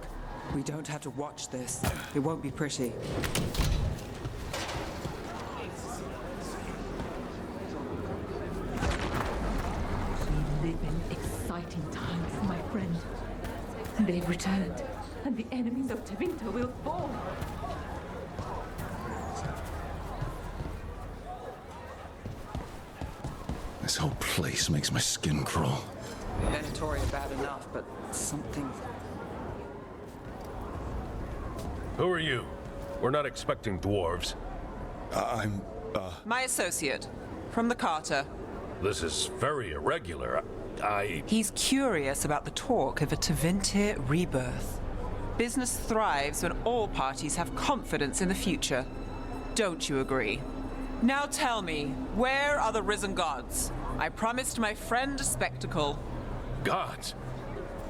S3: we don't have to watch this. It won't be pretty.
S2: We live in exciting times, my friend. They've returned, and the enemies of Tevinter will fall.
S5: This whole place makes my skin crawl.
S3: Venatori are bad enough, but something...
S21: Who are you? We're not expecting dwarves.
S5: I'm,
S3: My associate, from the Carter.
S21: This is very irregular.
S3: He's curious about the talk of a Tevinter rebirth. Business thrives when all parties have confidence in the future. Don't you agree? Now tell me, where are the risen gods? I promised my friend a spectacle.
S21: Gods?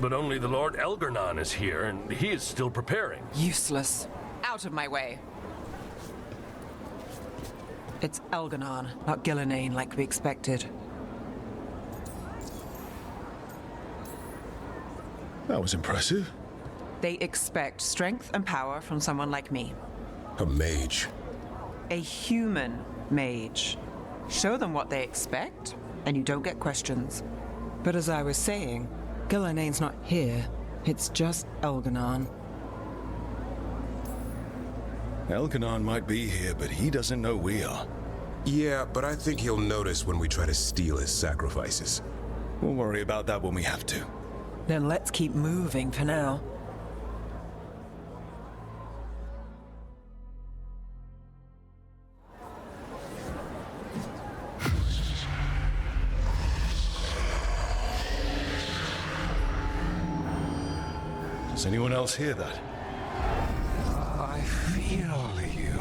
S21: But only the Lord Elgarnon is here, and he is still preparing.
S3: Useless. Out of my way. It's Elgarnon, not Gillenane like we expected.
S5: That was impressive.
S3: They expect strength and power from someone like me.
S22: A mage.
S3: A human mage. Show them what they expect, and you don't get questions. But as I was saying, Gillenane's not here. It's just Elgarnon.
S5: Elgarnon might be here, but he doesn't know we are.
S22: Yeah, but I think he'll notice when we try to steal his sacrifices.
S5: We'll worry about that when we have to.
S3: Then let's keep moving for now.
S5: Does anyone else hear that?
S11: I feel you.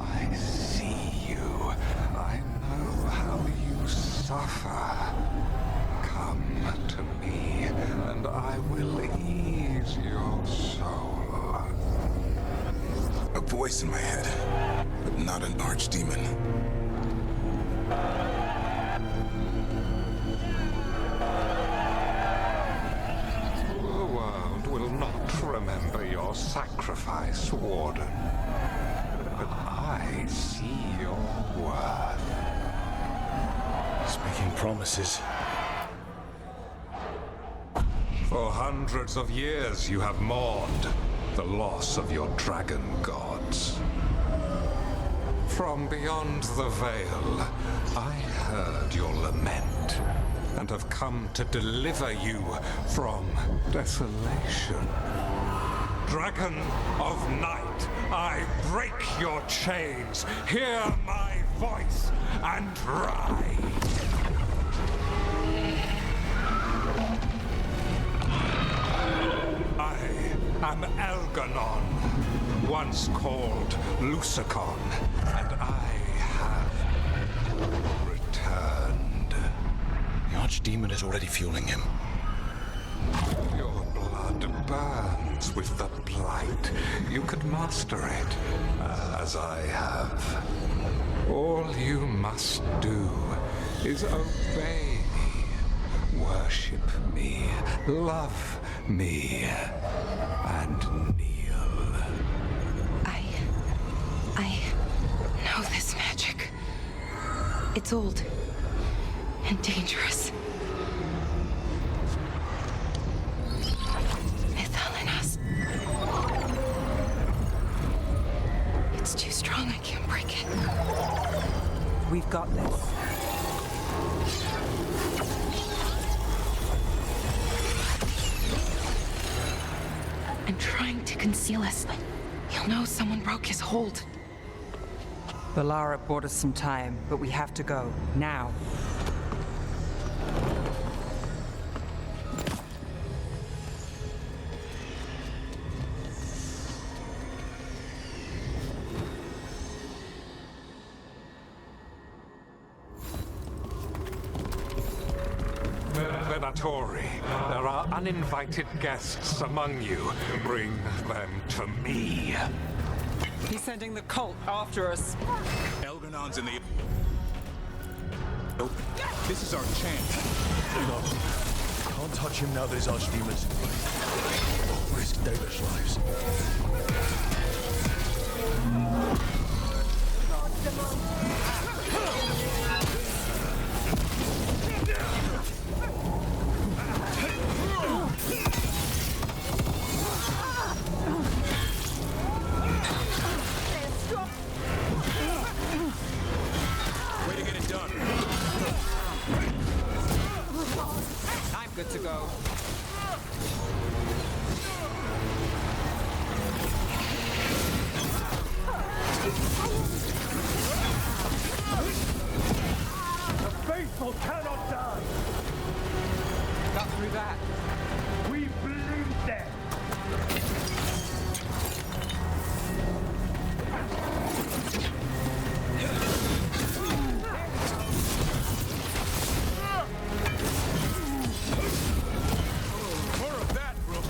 S11: I see you. I know how you suffer. Come to me, and I will ease your soul.
S4: A voice in my head, but not an archdemon.
S11: The world will not remember your sacrifice, Warden. But I see your worth.
S5: He's making promises.
S11: For hundreds of years you have mourned the loss of your dragon gods. From beyond the veil, I heard your lament and have come to deliver you from desolation. Dragon of night, I break your chains. Hear my voice and ride. I am Elgarnon, once called Lucicon, and I have returned.
S5: The archdemon is already fueling him.
S11: Your blood burns with the blight. You could master it, as I have. All you must do is obey me, worship me, love me, and kneel.
S10: I know this magic. It's old and dangerous. Mythalinas. It's too strong, I can't break it.
S3: We've got this.
S10: I'm trying to conceal us. He'll know someone broke his hold.
S3: Valara bought us some time, but we have to go. Now.
S11: Venatori, there are uninvited guests among you. Bring them to me.
S3: He's sending the cult after us.
S4: Elgarnon's in the... Nope. This is our chance.
S5: No. Can't touch him now there's archdemons. Don't risk Dalish lives.
S3: I'm good to go.
S7: vessel cannot die!
S3: Got through that.
S7: We blew them!
S4: More of that, bro.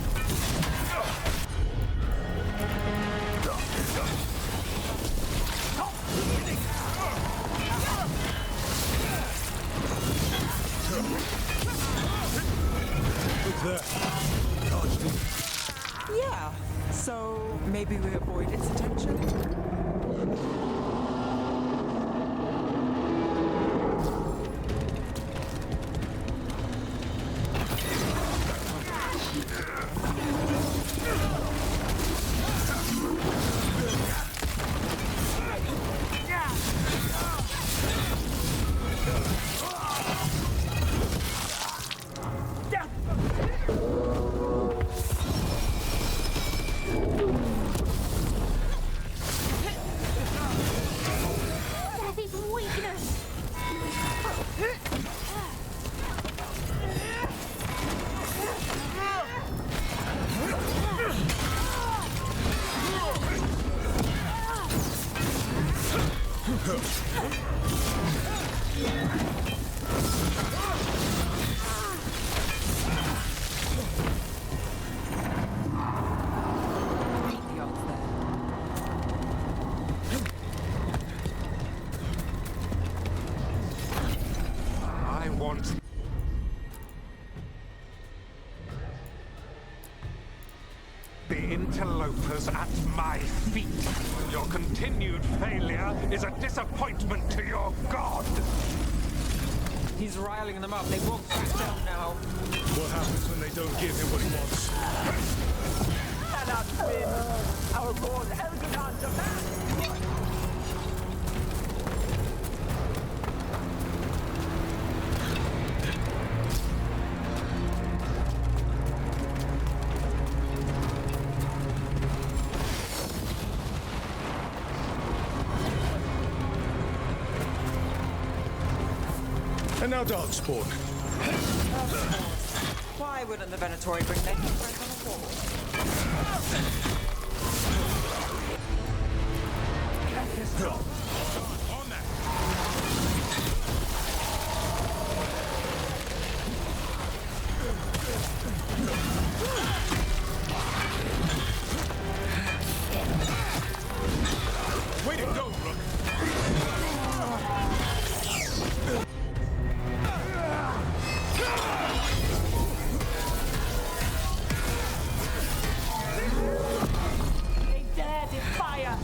S3: Yeah, so maybe we avoid its attention?
S20: Death is weakness!
S11: I want... the interlopers at my feet. Your continued failure is a disappointment to your god.
S3: He's riling them up. They won't back down now.
S5: What happens when they don't give him what he wants?
S7: Cannot win! Our lord Elginon demands!
S5: And now Darkspawn.
S3: Why wouldn't the Venatori bring naked friends on the wall?
S4: On that. Way to go, Rook.
S7: They dare defy us!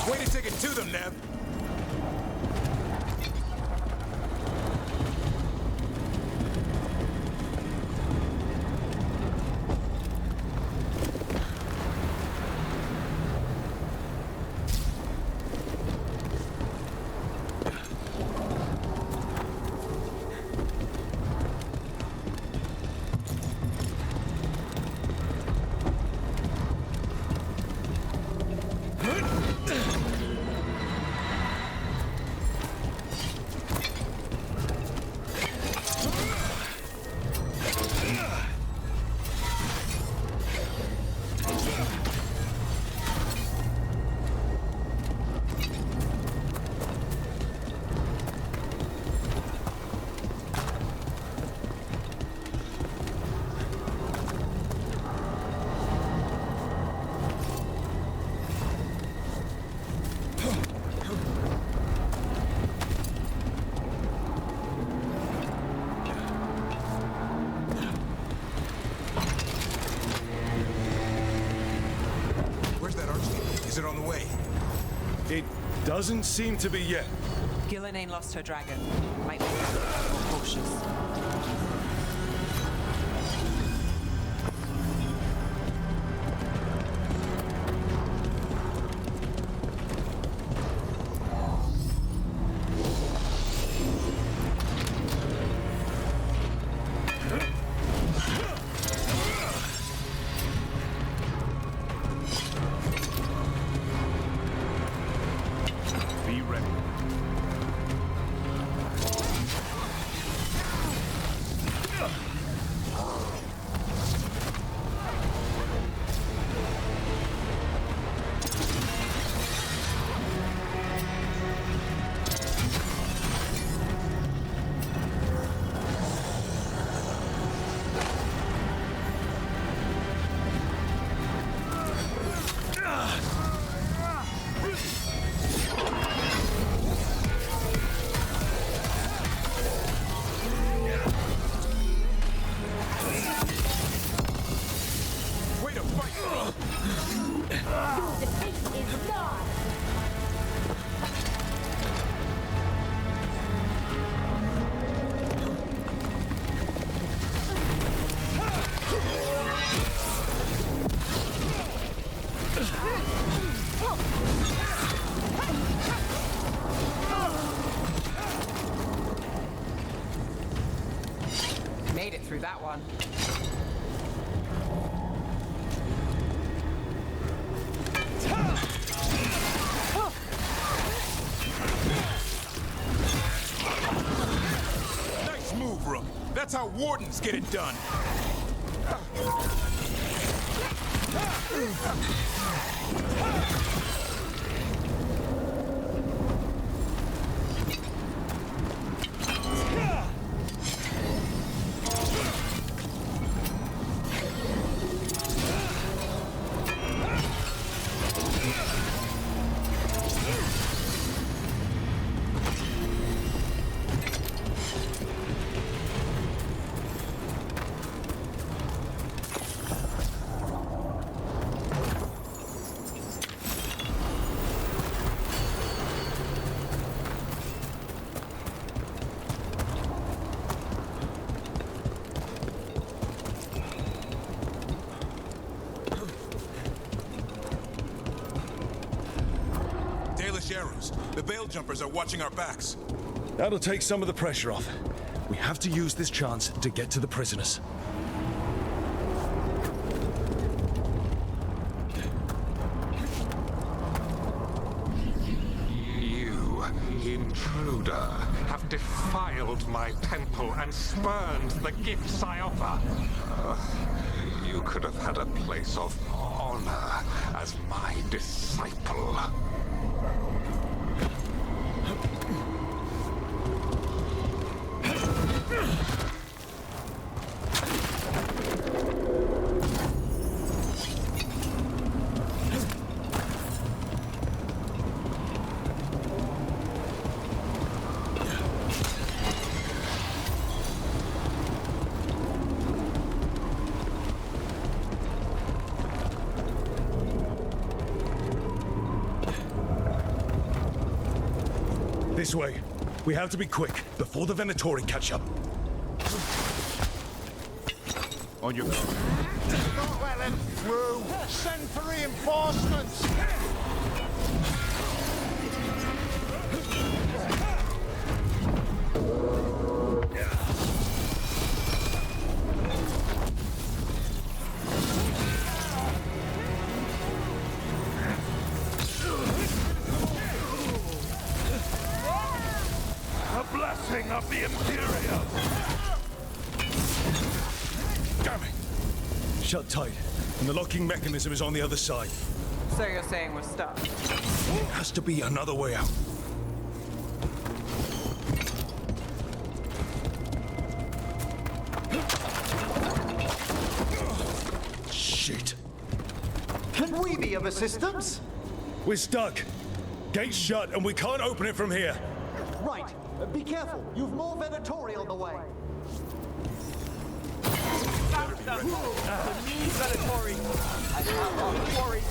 S4: Way to take it to them, Nev. Where's that archdeacon? Is it on the way?
S5: It doesn't seem to be yet.
S3: Gillen ain't lost her dragon. Might be more cautious.
S7: Your defeat is nigh.
S3: Made it through that one.
S4: Nice move, Rook. That's how wardens get it done. Arrows. The Veil Jumpers are watching our backs.
S5: That'll take some of the pressure off. We have to use this chance to get to the prisoners.
S11: You, intruder, have defiled my temple and spurned the gifts I offer. You could have had a place of honor as my disciple.
S5: This way. We have to be quick, before the Venatori catch up.
S4: On your guard.
S7: Not well and through. Send for reinforcements.
S21: A blessing of the Imperium!
S5: Damn it! Shut tight, and the locking mechanism is on the other side.
S3: So you're saying we're stuck?
S5: There has to be another way out. Shit.
S7: Can we be of assistance?
S5: We're stuck. Gate's shut, and we can't open it from here.
S7: Right. Be careful. You've more Venatori on the way. The new Venatori. I have no worry.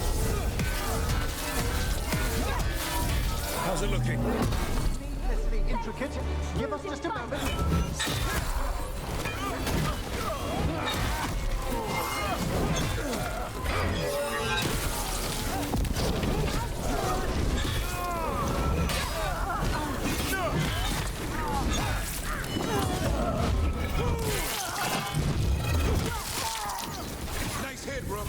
S5: How's it looking?
S7: Needlessly intricate. Give us just a moment.
S4: Nice hit, Rook.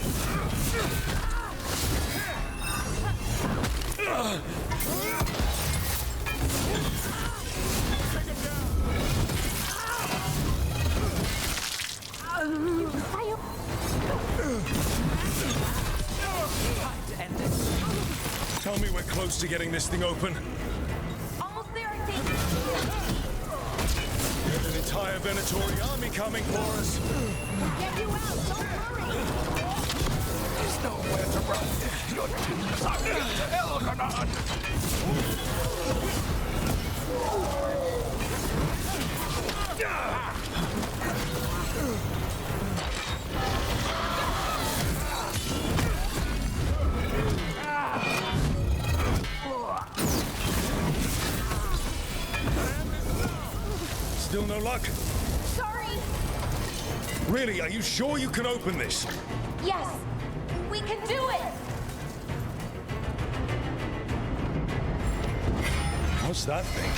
S5: Tell me we're close to getting this thing open.
S2: Almost there, I think.
S5: There's an entire Venatori army coming for us.
S2: We'll get you out. Don't hurry.
S21: There's nowhere to run. You're sucked into Elganon.
S5: no luck?
S20: Sorry.
S5: Really, are you sure you can open this?
S20: Yes, we can do it.
S5: What's that thing?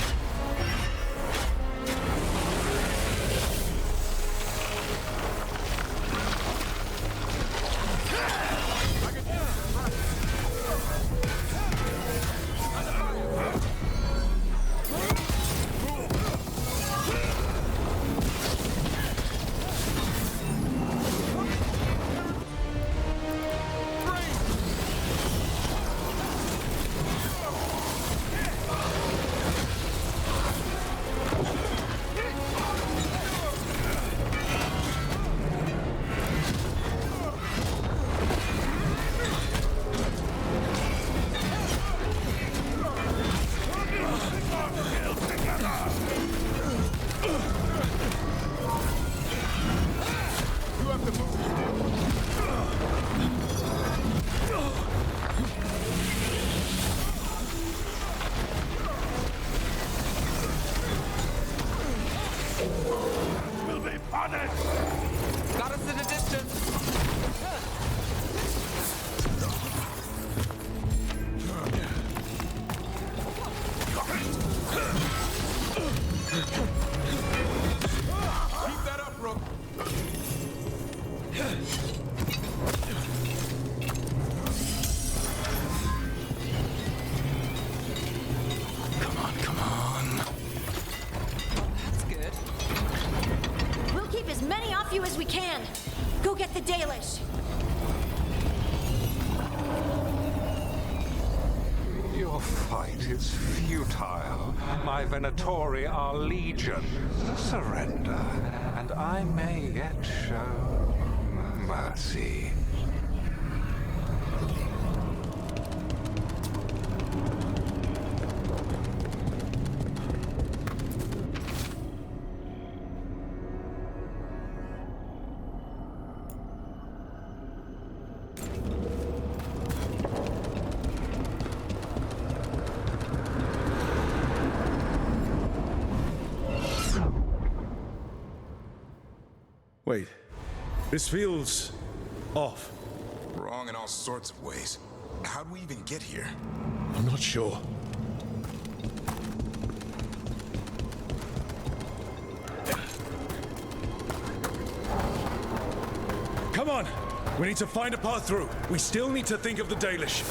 S3: Got us in a distance.
S4: Keep that up, Rook.
S1: Come on.
S3: That's good.
S8: We'll keep as many off you as we can. Go get the Dalish.
S11: Your fight is futile. My Venatori are legion. Surrender, and I may yet show mercy.
S5: Wait, this feels off.
S4: Wrong in all sorts of ways. How'd we even get here?
S5: I'm not sure. Come on! We need to find a path through. We still need to think of the Dalish.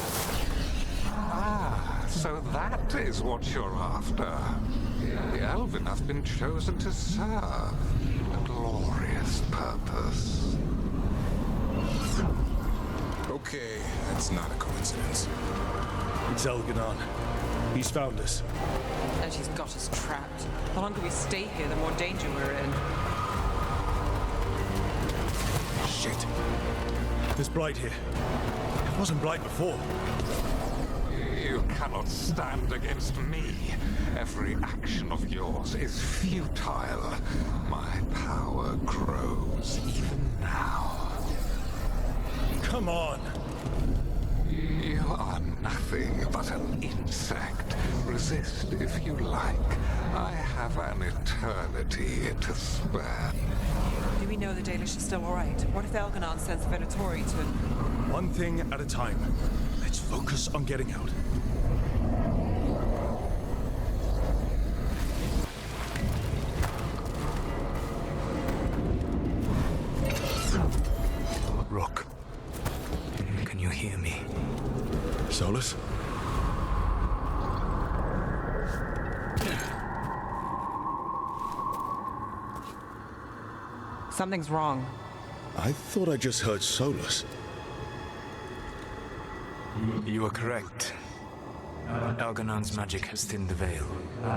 S11: Ah, so that is what you're after. The Elven have been chosen to serve a glorious purpose.
S4: Okay, that's not a coincidence.
S5: It's Elganon. He's found us.
S3: And she's got us trapped. The longer we stay here, the more danger we're in.
S5: Shit. There's blight here. It wasn't blight before.
S11: You cannot stand against me. Every action of yours is futile. My power grows even now.
S5: Come on.
S11: You are nothing but an insect. Resist if you like. I have an eternity to spare.
S3: Do we know the Dalish is still alright? What if Elganon sends Venatori to...
S5: One thing at a time. Let's focus on getting out.
S9: Rook, can you hear me?
S5: Solus?
S3: Something's wrong.
S5: I thought I just heard Solus.
S9: You are correct. Elganon's magic has thinned the veil,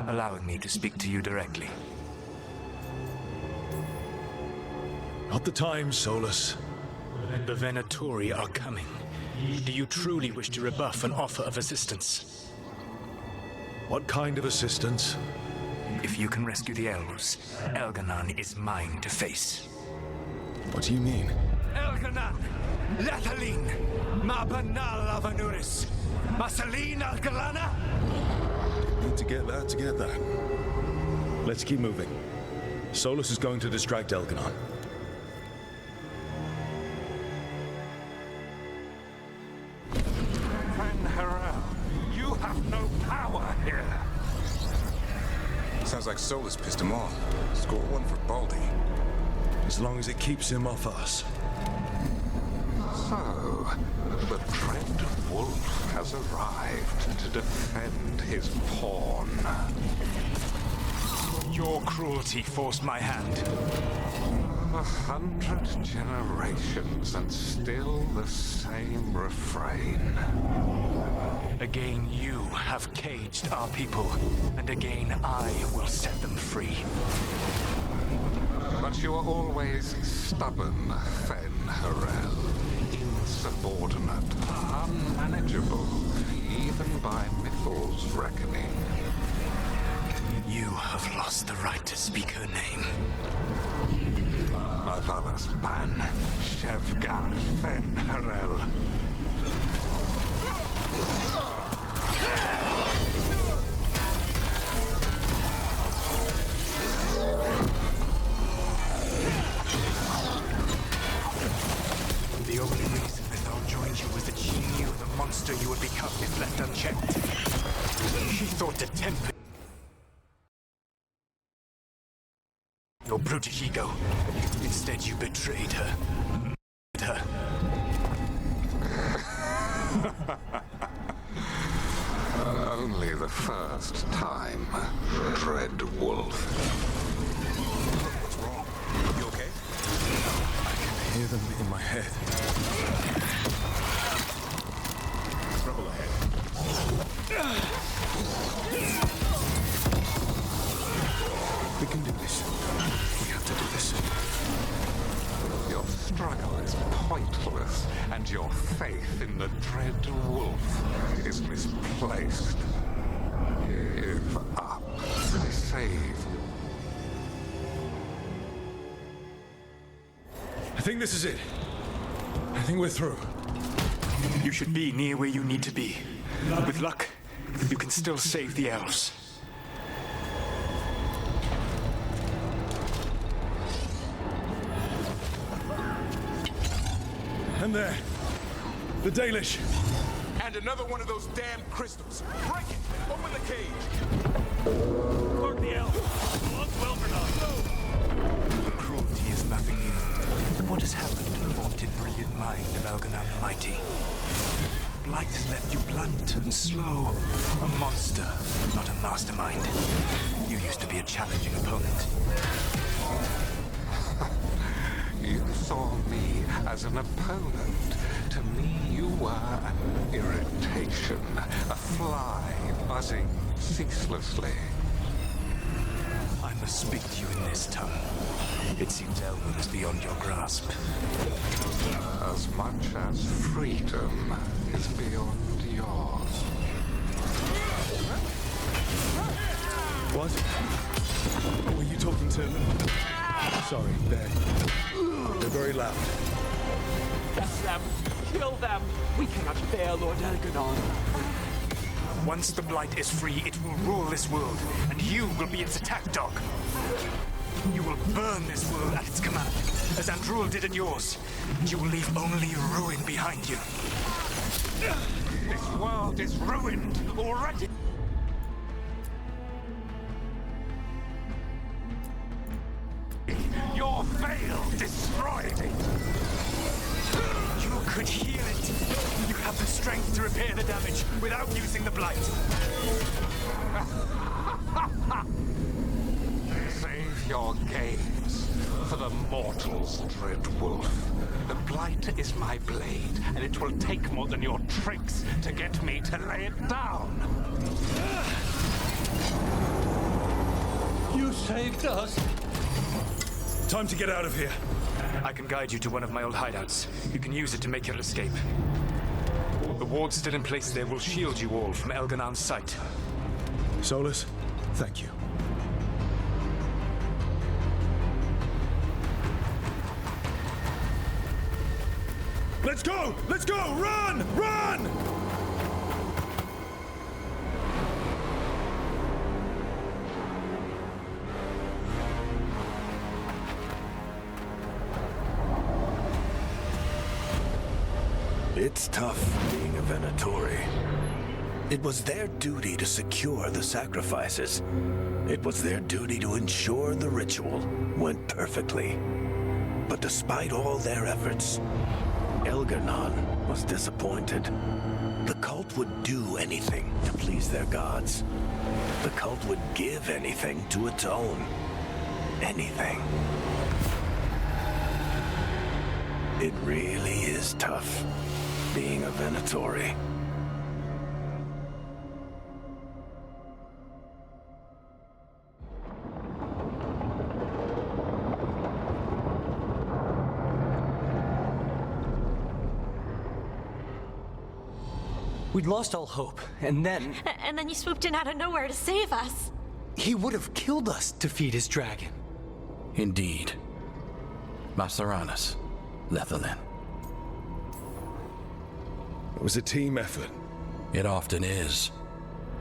S9: allowing me to speak to you directly.
S5: Not the time, Solus.
S9: The Venatori are coming. Do you truly wish to rebuff an offer of assistance?
S5: What kind of assistance?
S9: If you can rescue the elves, Elganon is mine to face.
S5: What do you mean?
S9: Elganon! Lathalin! Mabanal Avanuris! Masalin Algalana!
S5: Need to get that. Let's keep moving. Solus is going to distract Elganon.
S11: Van Harel, you have no power here.
S4: Sounds like Solus pissed him off. Score one for Baldy.
S5: As long as it keeps him off us.
S11: So, the Dread Wolf has arrived to defend his pawn.
S12: Your cruelty forced my hand.
S11: 100 generations and still the same refrain.
S12: Again, you have caged our people, and again I will set them free.
S11: But you are always stubborn, Fen Harel. Insubordinate, unmanageable, even by Mythal's reckoning.
S12: You have lost the right to speak her name.
S11: Motherless man, Shevgar Fen Harel.
S12: The only reason Mythal joined you was that she knew the monster you would become if left unchecked. She thought to temper your brutish ego. Instead, you betrayed her. Murdered her.
S11: Only the first time, Dread Wolf.
S4: What's wrong? You okay?
S5: I can hear them in my head.
S4: Trouble ahead.
S5: We can do this. We have to do this.
S11: Your struggle is pointless, and your faith in the Dread Wolf is misplaced. Give up. Save.
S5: I think this is it. I think we're through.
S12: You should be near where you need to be. With luck, you can still save the elves.
S5: And there. The Dalish.
S4: And another one of those damn crystals. Break it! Open the cage!
S12: Mark the elf! Belongs to Elganon! Cruelty is nothing new. What has happened to the vaunted brilliant mind of Elganon the Mighty? Blight has left you blunt and slow. A monster, not a mastermind. You used to be a challenging opponent.
S11: You saw me as an opponent. To me, you were an irritation, a fly buzzing ceaselessly.
S12: I must speak to you in this tongue. It seems Elwood is beyond your grasp.
S11: As much as freedom is beyond yours.
S5: What? Were you talking to? Sorry, they're very loud.
S13: Press them! Kill them! We cannot bear Lord Elganon.
S12: Once the Blight is free, it will rule this world, and you will be its attack dog. You will burn this world at its command, as Andrul did at yours, and you will leave only ruin behind you.
S11: This world is ruined already! Your veil destroyed it!
S12: You could heal it. You have the strength to repair the damage without using the Blight.
S11: Save your games for the mortals, Dread Wolf. The Blight is my blade, and it will take more than your tricks to get me to lay it down.
S12: You saved us.
S5: Time to get out of here.
S12: I can guide you to one of my old hideouts. You can use it to make your escape. The wards still in place there will shield you all from Elganon's sight.
S5: Solus, thank you. Let's go! Let's go! Run! Run!
S14: It's tough being a Venatori. It was their duty to secure the sacrifices. It was their duty to ensure the ritual went perfectly. But despite all their efforts, Elgar'nan was disappointed. The cult would do anything to please their gods. The cult would give anything to atone. Anything. It really is tough being a Venatori.
S15: We'd lost all hope, and then...
S8: And then you swooped in out of nowhere to save us.
S15: He would have killed us to feed his dragon.
S1: Indeed. Masaranas, Lethalin.
S5: It was a team effort.
S1: It often is.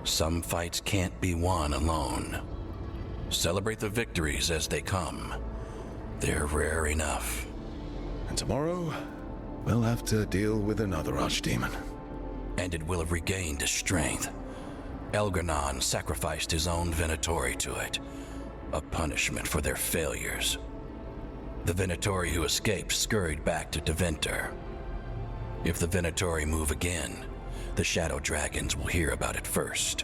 S1: Some fights can't be won alone. Celebrate the victories as they come. They're rare enough.
S5: And tomorrow, we'll have to deal with another archdemon.
S1: And it will have regained its strength. Elgar'nan sacrificed his own Venatori to it, a punishment for their failures. The Venatori who escaped scurried back to Deventer. If the Venatori move again, the Shadow Dragons will hear about it first.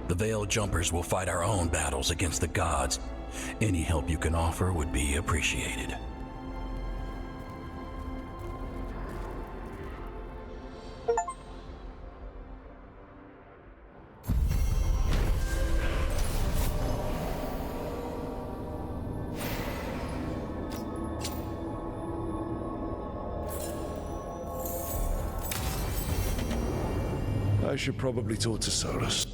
S1: The Veil Jumpers will fight our own battles against the gods. Any help you can offer would be appreciated.
S5: I should probably talk to Solus.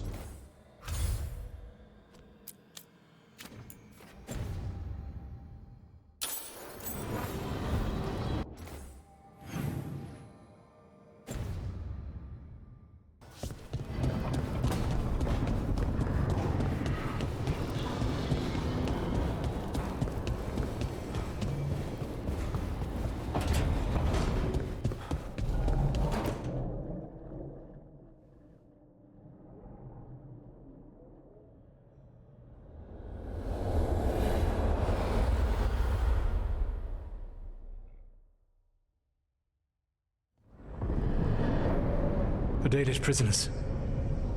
S12: The Dalish prisoners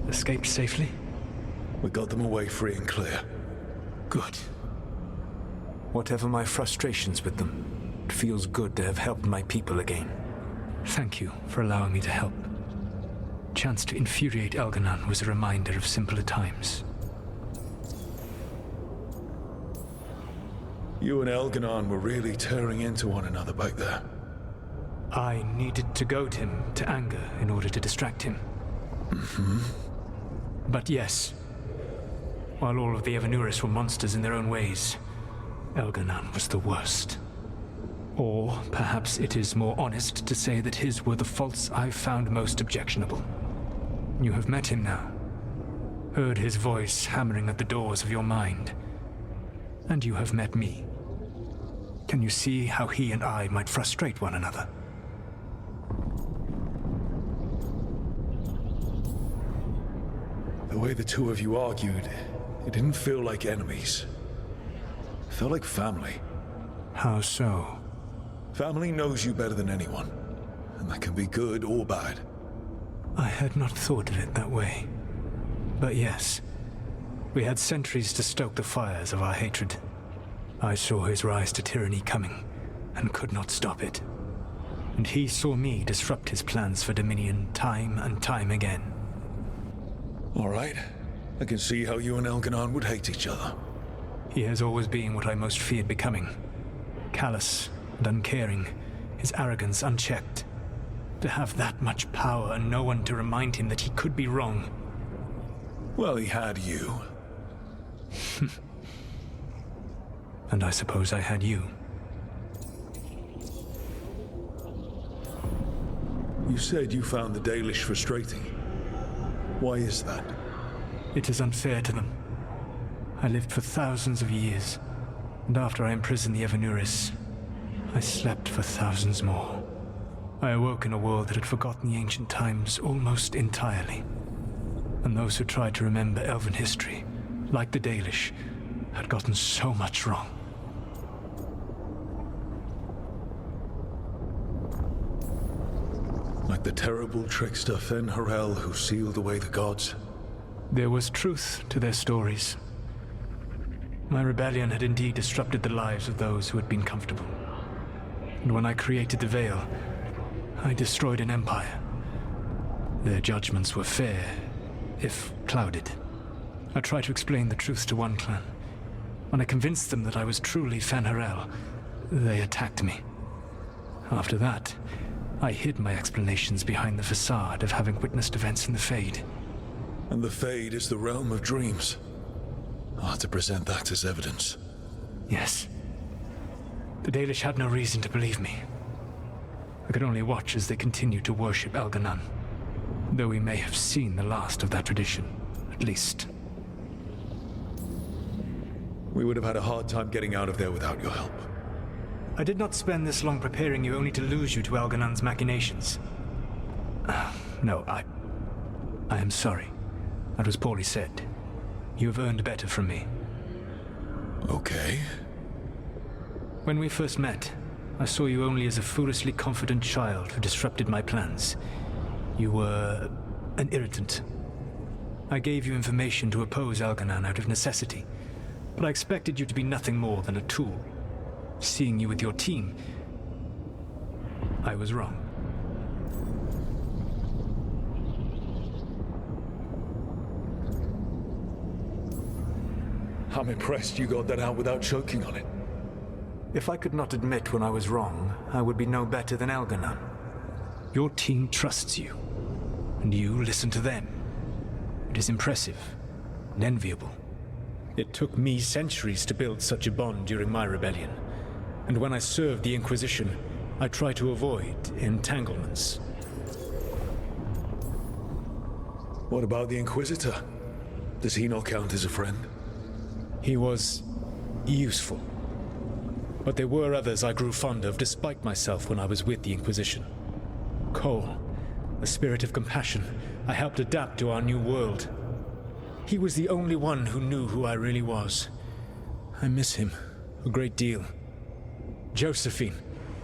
S12: escaped safely?
S5: We got them away free and clear.
S12: Good. Whatever my frustrations with them, it feels good to have helped my people again. Thank you for allowing me to help. Chance to infuriate Elgar'nan was a reminder of simpler times.
S5: You and Elgar'nan were really tearing into one another back there.
S12: I needed to goad him to anger in order to distract him.
S5: Mm-hmm.
S12: But yes, while all of the Evanuris were monsters in their own ways, Elgar'nan was the worst. Or perhaps it is more honest to say that his were the faults I found most objectionable. You have met him now, heard his voice hammering at the doors of your mind, and you have met me. Can you see how he and I might frustrate one another?
S5: The way the two of you argued, it didn't feel like enemies. It felt like family.
S12: How so?
S5: Family knows you better than anyone, and that can be good or bad.
S12: I had not thought of it that way. But yes, we had centuries to stoke the fires of our hatred. I saw his rise to tyranny coming, and could not stop it. And he saw me disrupt his plans for dominion time and time again.
S5: All right. I can see how you and Elgar'nan would hate each other.
S12: He has always been what I most feared becoming. Callous and uncaring, his arrogance unchecked. To have that much power and no one to remind him that he could be wrong.
S5: Well, he had you.
S12: And I suppose I had you.
S5: You said you found the Dalish frustrating. Why is that?
S12: It is unfair to them. I lived for thousands of years, and after I imprisoned the Evanuris, I slept for thousands more. I awoke in a world that had forgotten the ancient times almost entirely. And those who tried to remember elven history, like the Dalish, had gotten so much wrong.
S5: Like the terrible trickster Fen-Harel who sealed away the gods.
S12: There was truth to their stories. My rebellion had indeed disrupted the lives of those who had been comfortable. And when I created the Veil, I destroyed an empire. Their judgments were fair, if clouded. I tried to explain the truth to one clan. When I convinced them that I was truly Fen-Harel, they attacked me. After that, I hid my explanations behind the facade of having witnessed events in the Fade.
S5: And the Fade is the realm of dreams. I'll have to present that as evidence.
S12: Yes. The Dalish had no reason to believe me. I could only watch as they continued to worship Elganon, though we may have seen the last of that tradition, at least.
S5: We would have had a hard time getting out of there without your help.
S12: I did not spend this long preparing you only to lose you to Elganon's machinations. No, I am sorry. That was poorly said. You have earned better from me.
S5: Okay.
S12: When we first met, I saw you only as a foolishly confident child who disrupted my plans. You were an irritant. I gave you information to oppose Elganon out of necessity, but I expected you to be nothing more than a tool. Seeing you with your team, I was wrong.
S5: I'm impressed you got that out without choking on it.
S12: If I could not admit when I was wrong, I would be no better than Elganon. Your team trusts you, and you listen to them. It is impressive and enviable. It took me centuries to build such a bond during my rebellion, and when I served the Inquisition, I tried to avoid entanglements.
S5: What about the Inquisitor? Does he not count as a friend?
S12: He was useful. But there were others I grew fond of despite myself when I was with the Inquisition. Cole, a spirit of compassion, I helped adapt to our new world. He was the only one who knew who I really was. I miss him a great deal. Josephine,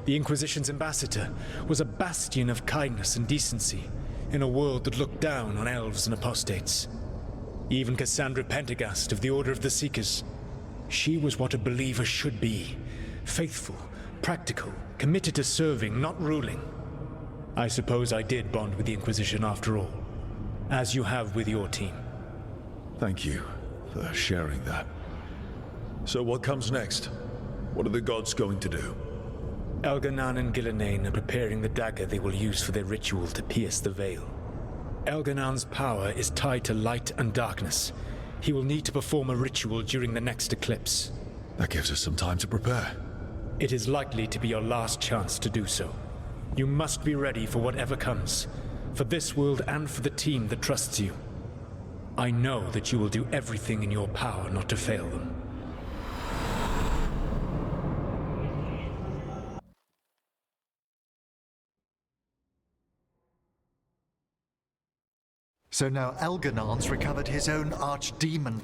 S12: the Inquisition's ambassador, was a bastion of kindness and decency in a world that looked down on elves and apostates. Even Cassandra Pendergast of the Order of the Seekers. She was what a believer should be. Faithful, practical, committed to serving, not ruling. I suppose I did bond with the Inquisition after all, as you have with your team.
S5: Thank you for sharing that. So what comes next? What are the gods going to do?
S12: Elganon and Gillenane are preparing the dagger they will use for their ritual to pierce the veil. Elganon's power is tied to light and darkness. He will need to perform a ritual during the next eclipse.
S5: That gives us some time to prepare.
S12: It is likely to be your last chance to do so. You must be ready for whatever comes, for this world and for the team that trusts you. I know that you will do everything in your power not to fail them.
S16: So now Elganon's recovered his own archdemon,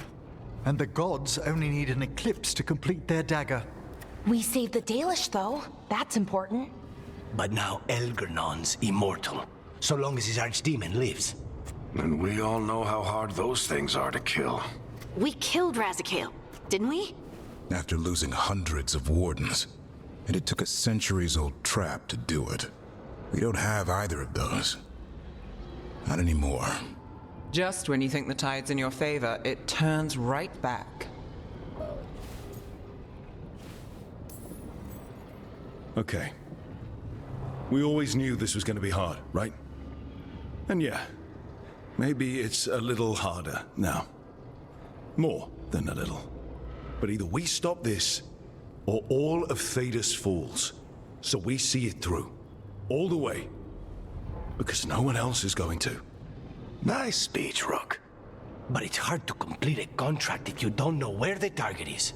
S16: and the gods only need an eclipse to complete their dagger.
S10: We saved the Dalish, though. That's important.
S9: But now Elganon's immortal, so long as his archdemon lives.
S14: And we all know how hard those things are to kill.
S8: We killed Razikale, didn't we?
S4: After losing hundreds of wardens. And it took a centuries-old trap to do it. We don't have either of those. Not anymore.
S3: Just when you think the tide's in your favor, it turns right back.
S5: Okay. We always knew this was going to be hard, right? And yeah, maybe it's a little harder now. More than a little. But either we stop this, or all of Thedas falls. So we see it through. All the way. Because no one else is going to.
S9: Nice speech, Rook. But it's hard to complete a contract if you don't know where the target is.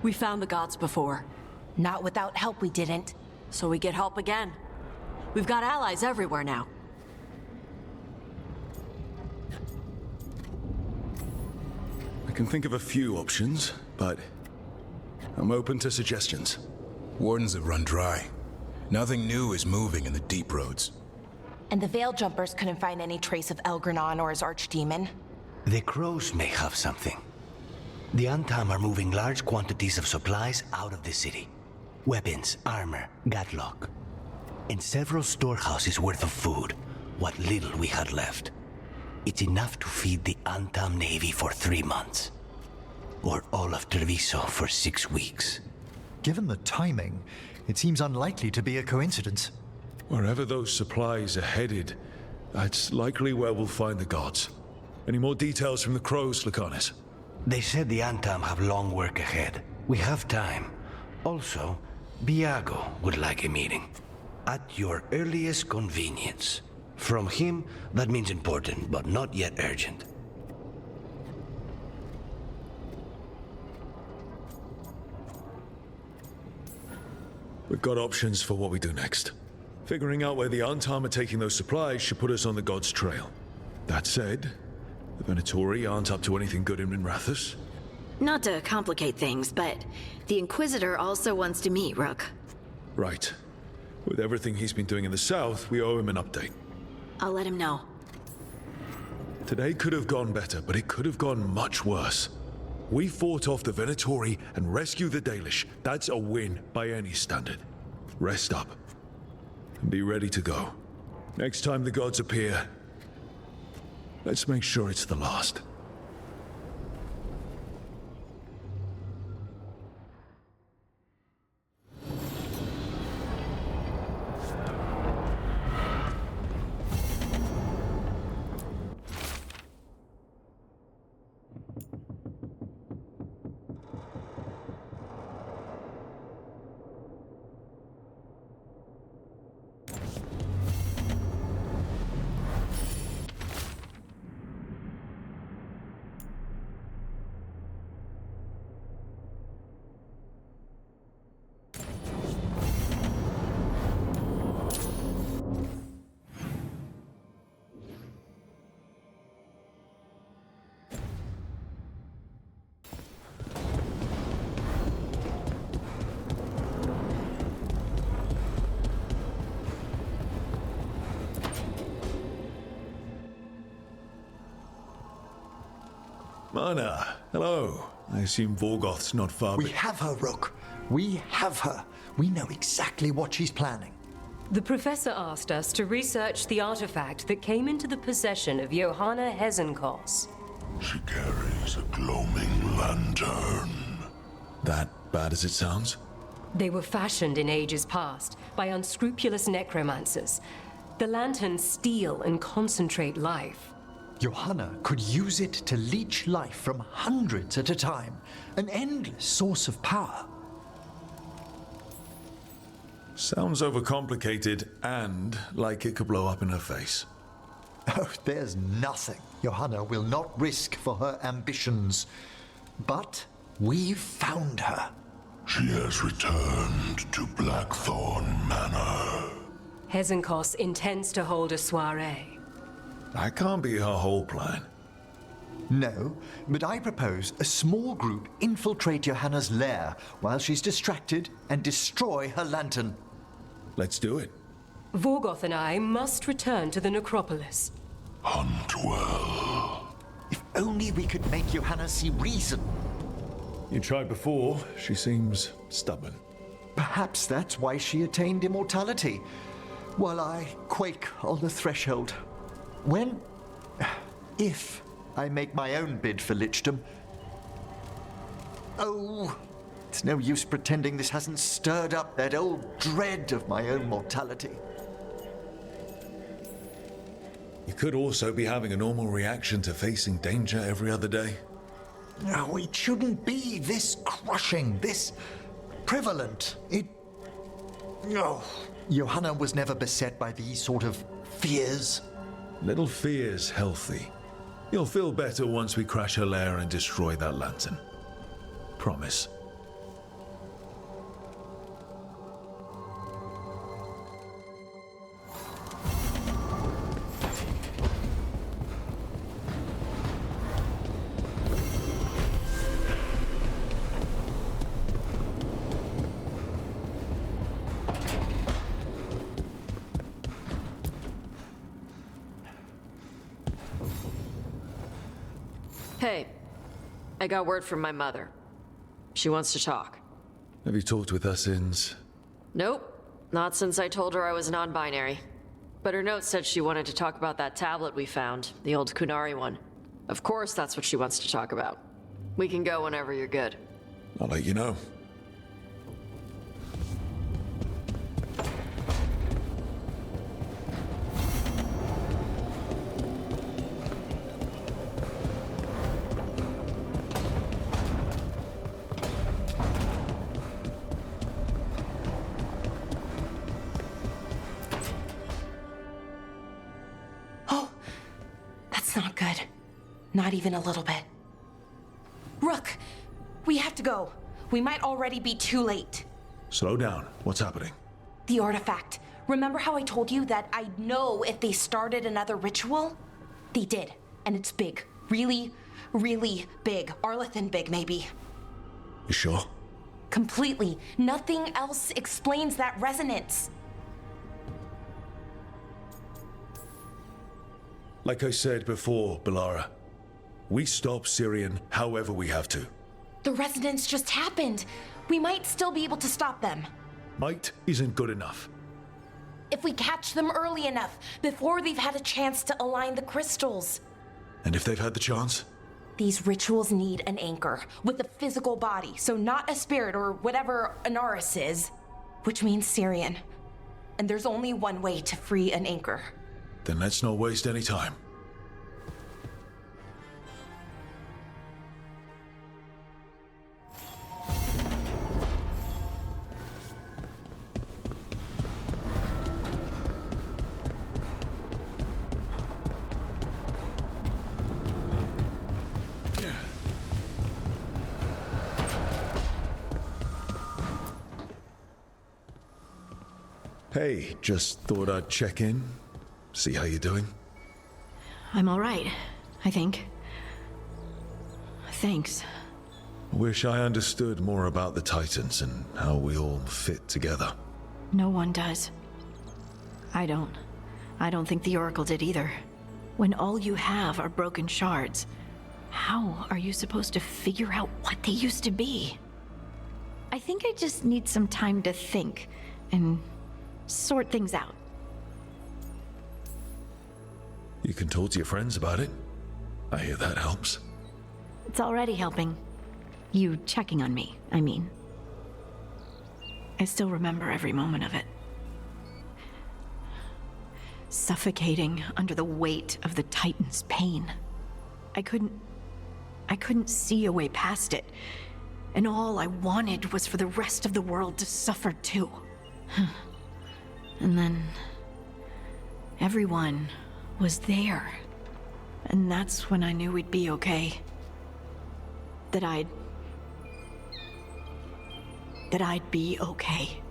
S8: We found the gods before.
S10: Not without help, we didn't.
S8: So we get help again.
S17: We've got allies everywhere now.
S5: I can think of a few options, but I'm open to suggestions.
S4: Wardens have run dry. Nothing new is moving in the deep roads.
S10: And the Veil Jumpers couldn't find any trace of Elgranon or his archdemon.
S9: The crows may have something. The Antam are moving large quantities of supplies out of the city. Weapons, armor, gatlock. And several storehouses worth of food, what little we had left. It's enough to feed the Antam Navy for 3 months. Or all of Treviso for 6 weeks.
S16: Given the timing, it seems unlikely to be a coincidence.
S5: Wherever those supplies are headed, that's likely where we'll find the gods. Any more details from the crows, Lucanus?
S9: They said the Antam have long work ahead. We have time. Also, Biago would like a meeting. At your earliest convenience. From him, that means important, but not yet urgent.
S5: We've got options for what we do next. Figuring out where the Antam are taking those supplies should put us on the gods' trail. That said, the Venatori aren't up to anything good in Minrathous.
S17: Not to complicate things, but the Inquisitor also wants to meet Rook.
S5: Right. With everything he's been doing in the south, we owe him an update.
S17: I'll let him know.
S5: Today could have gone better, but it could have gone much worse. We fought off the Venatori and rescued the Dalish. That's a win by any standard. Rest up. And be ready to go. Next time the gods appear, let's make sure it's the last. Mana, hello. I assume Vorgoth's not far.
S16: We have her, Rook. We have her. We know exactly what she's planning.
S18: The professor asked us to research the artifact that came into the possession of Johanna Hezenkos.
S23: She carries a gloaming lantern.
S5: That bad as it sounds?
S18: They were fashioned in ages past by unscrupulous necromancers. The lanterns steal and concentrate life.
S16: Johanna could use it to leech life from hundreds at a time. An endless source of power.
S5: Sounds overcomplicated and like it could blow up in her face.
S16: Oh, there's nothing Johanna will not risk for her ambitions. But we've found her.
S23: She has returned to Blackthorn Manor.
S18: Hezenkos intends to hold a soiree.
S5: That can't be her whole plan.
S16: No, but I propose a small group infiltrate Johanna's lair while she's distracted and destroy her lantern.
S5: Let's do it.
S18: Vorgoth and I must return to the necropolis.
S23: Hunt well.
S16: If only we could make Johanna see reason.
S5: You tried before. She seems stubborn.
S16: Perhaps that's why she attained immortality, while I quake on the threshold. If I make my own bid for lichdom. Oh, it's no use pretending this hasn't stirred up that old dread of my own mortality.
S5: You could also be having a normal reaction to facing danger every other day.
S16: No, it shouldn't be this crushing, this prevalent. No. Johanna was never beset by these sort of fears.
S5: Little fear's healthy. You'll feel better once we crash her lair and destroy that lantern. Promise.
S6: Hey, I got word from my mother. She wants to talk.
S5: Have you talked with her since?
S6: Nope, not since I told her I was non-binary. But her note said she wanted to talk about that tablet we found, the old Kunari one. Of course that's what she wants to talk about. We can go whenever you're good.
S5: I'll let you know.
S10: Not good. Not even a little bit. Rook, we have to go. We might already be too late.
S5: Slow down. What's happening?
S10: The artifact. Remember how I told you that I'd know if they started another ritual? They did, and it's big. Really, really big. Arlethan big, maybe.
S5: You sure?
S10: Completely. Nothing else explains that resonance.
S5: Like I said before, Balara, we stop Syrian however we have to.
S10: The resonance just happened. We might still be able to stop them.
S5: Might isn't good enough.
S10: If we catch them early enough, before they've had a chance to align the crystals.
S5: And if they've had the chance?
S10: These rituals need an anchor, with a physical body, so not a spirit or whatever Anaris is, which means Syrian. And there's only one way to free an anchor.
S5: Then let's not waste any time. Hey, just thought I'd check in. See how you're doing?
S17: I'm all right, I think. Thanks.
S5: Wish I understood more about the Titans and how we all fit together.
S17: No one does. I don't. I don't think the Oracle did either. When all you have are broken shards, how are you supposed to figure out what they used to be? I think I just need some time to think and sort things out.
S5: You can talk to your friends about it. I hear that helps.
S17: It's already helping. You checking on me, I mean. I still remember every moment of it. Suffocating under the weight of the Titan's pain. I couldn't see a way past it. And all I wanted was for the rest of the world to suffer too. And then everyone was there. And that's when I knew we'd be okay. That I'd be okay.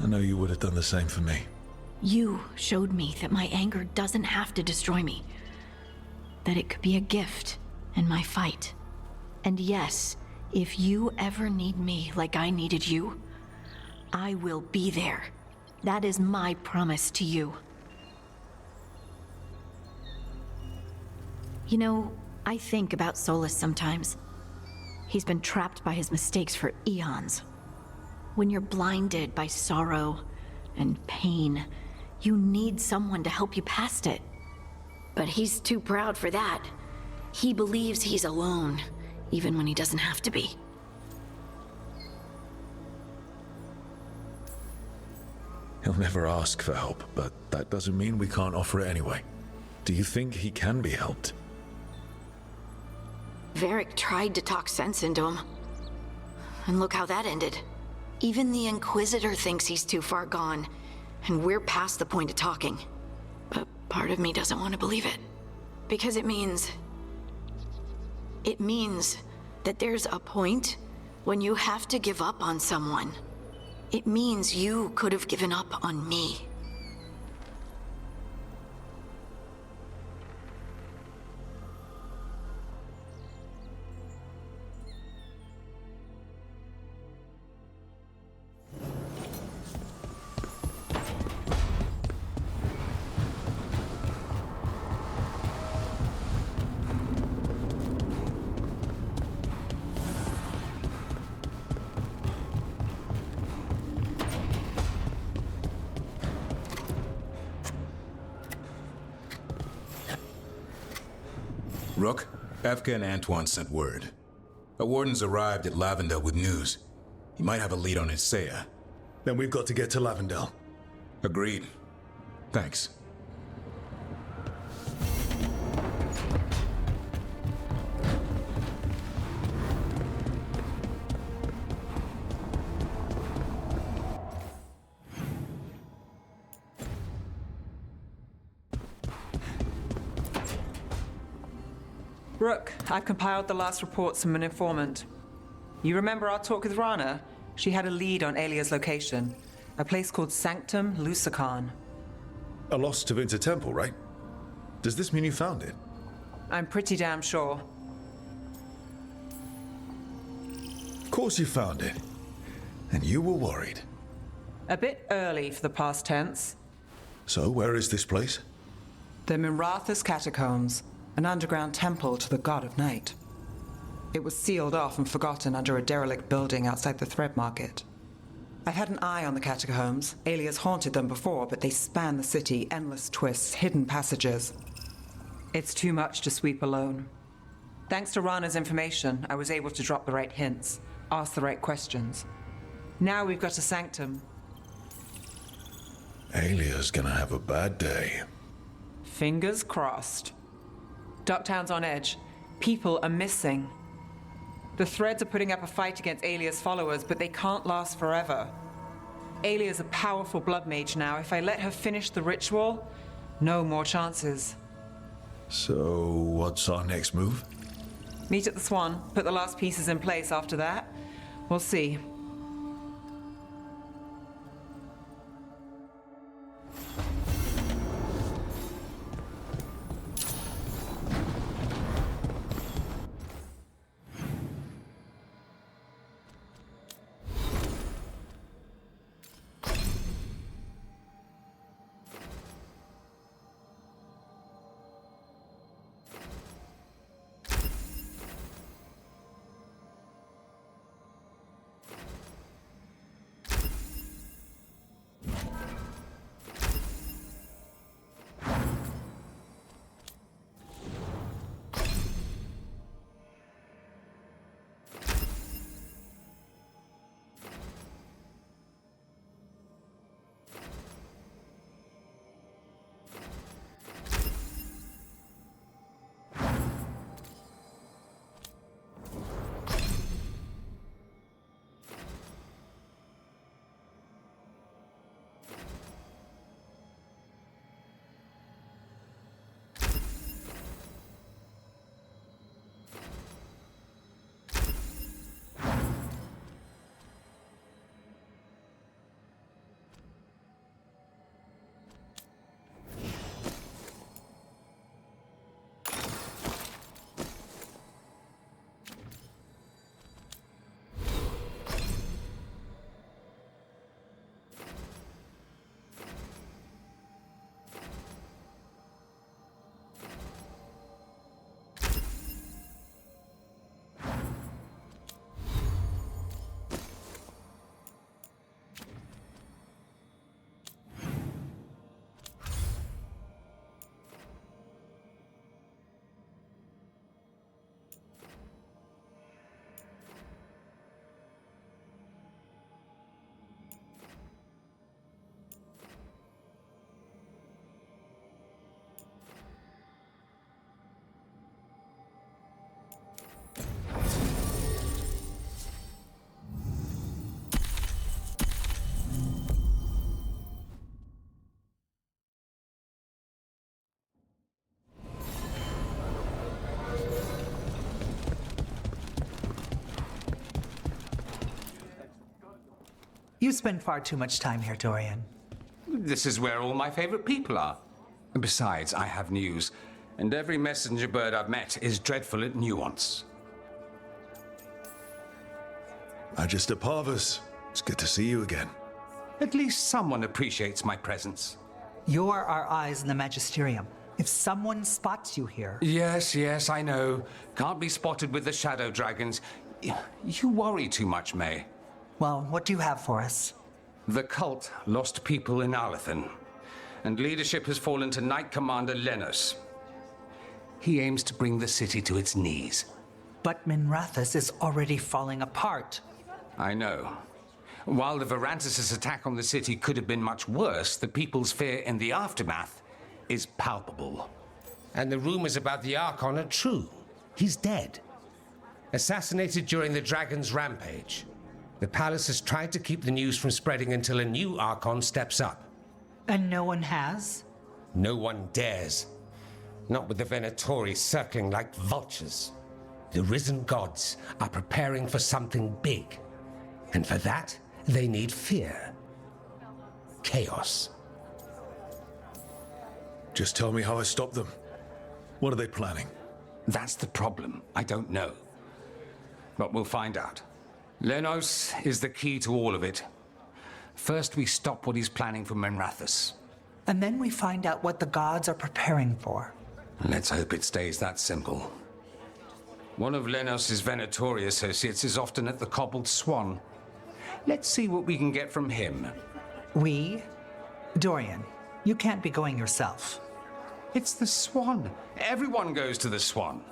S5: I know you would have done the same for me.
S17: You showed me that my anger doesn't have to destroy me. That it could be a gift in my fight. And yes, if you ever need me like I needed you, I will be there. That is my promise to you. You know, I think about Solus sometimes. He's been trapped by his mistakes for eons. When you're blinded by sorrow and pain, you need someone to help you past it. But he's too proud for that. He believes he's alone, even when he doesn't have to be.
S5: He'll never ask for help, but that doesn't mean we can't offer it anyway. Do you think he can be helped?
S17: Varric tried to talk sense into him. And look how that ended. Even the Inquisitor thinks he's too far gone, and we're past the point of talking. But part of me doesn't want to believe it. Because it means that there's a point when you have to give up on someone. It means you could have given up on me.
S4: Rook, Evka and Antoine sent word. A warden's arrived at Lavendel with news. He might have a lead on Isaiah.
S5: Then we've got to get to Lavendel.
S4: Agreed. Thanks.
S3: Rook, I've compiled the last reports from an informant. You remember our talk with Rana? She had a lead on Alia's location. A place called Sanctum Lucican.
S5: A lost Tevinter temple, right? Does this mean you found it?
S3: I'm pretty damn sure.
S5: Of course you found it. And you were worried.
S3: A bit early for the past tense.
S5: So, where is this place?
S3: The Mirathas Catacombs, an underground temple to the god of night. It was sealed off and forgotten under a derelict building outside the Thread Market. I've had an eye on the catacombs. Alias haunted them before, but they span the city, endless twists, hidden passages. It's too much to sweep alone. Thanks to Rana's information, I was able to drop the right hints, ask the right questions. Now we've got a sanctum.
S5: Alia's gonna have a bad day.
S3: Fingers crossed. Ducktown's on edge. People are missing. The Threads are putting up a fight against Alia's followers, but they can't last forever. Alia's a powerful blood mage now. If I let her finish the ritual, no more chances.
S5: So, what's our next move?
S3: Meet at the Swan, put the last pieces in place after that. We'll see.
S7: You spend far too much time here, Dorian.
S11: This is where all my favorite people are. Besides, I have news, and every messenger bird I've met is dreadful at nuance.
S5: Magister Parvus, it's good to see you again.
S11: At least someone appreciates my presence.
S7: You're our eyes in the Magisterium. If someone spots you here...
S11: Yes, I know. Can't be spotted with the shadow dragons. You worry too much, May.
S7: Well, what do you have for us?
S11: The cult lost people in Arlethan, and leadership has fallen to Knight Commander Lennos.
S2: he aims to bring the city to its knees.
S7: But Minrathous is already falling apart.
S2: I know. While the Varantis' attack on the city could have been much worse, the people's fear in the aftermath is palpable. And the rumors about the Archon are true. He's dead. Assassinated during the Dragon's rampage. The palace has tried to keep the news from spreading until a new Archon steps up.
S7: And no one has?
S2: No one dares. Not with the Venatori circling like vultures. The risen gods are preparing for something big. And for that, they need fear. Chaos.
S5: Just tell me how I stop them. What are they planning?
S2: That's the problem. I don't know. But we'll find out. Lenos is the key to all of it. First, we stop what he's planning for Minrathous.
S7: And then we find out what the gods are preparing for.
S2: Let's hope it stays that simple. One of Lenos' Venatori associates is often at the Cobbled Swan. Let's see what we can get from him.
S7: We? Dorian, you can't be going yourself.
S2: It's the Swan. Everyone goes to the Swan.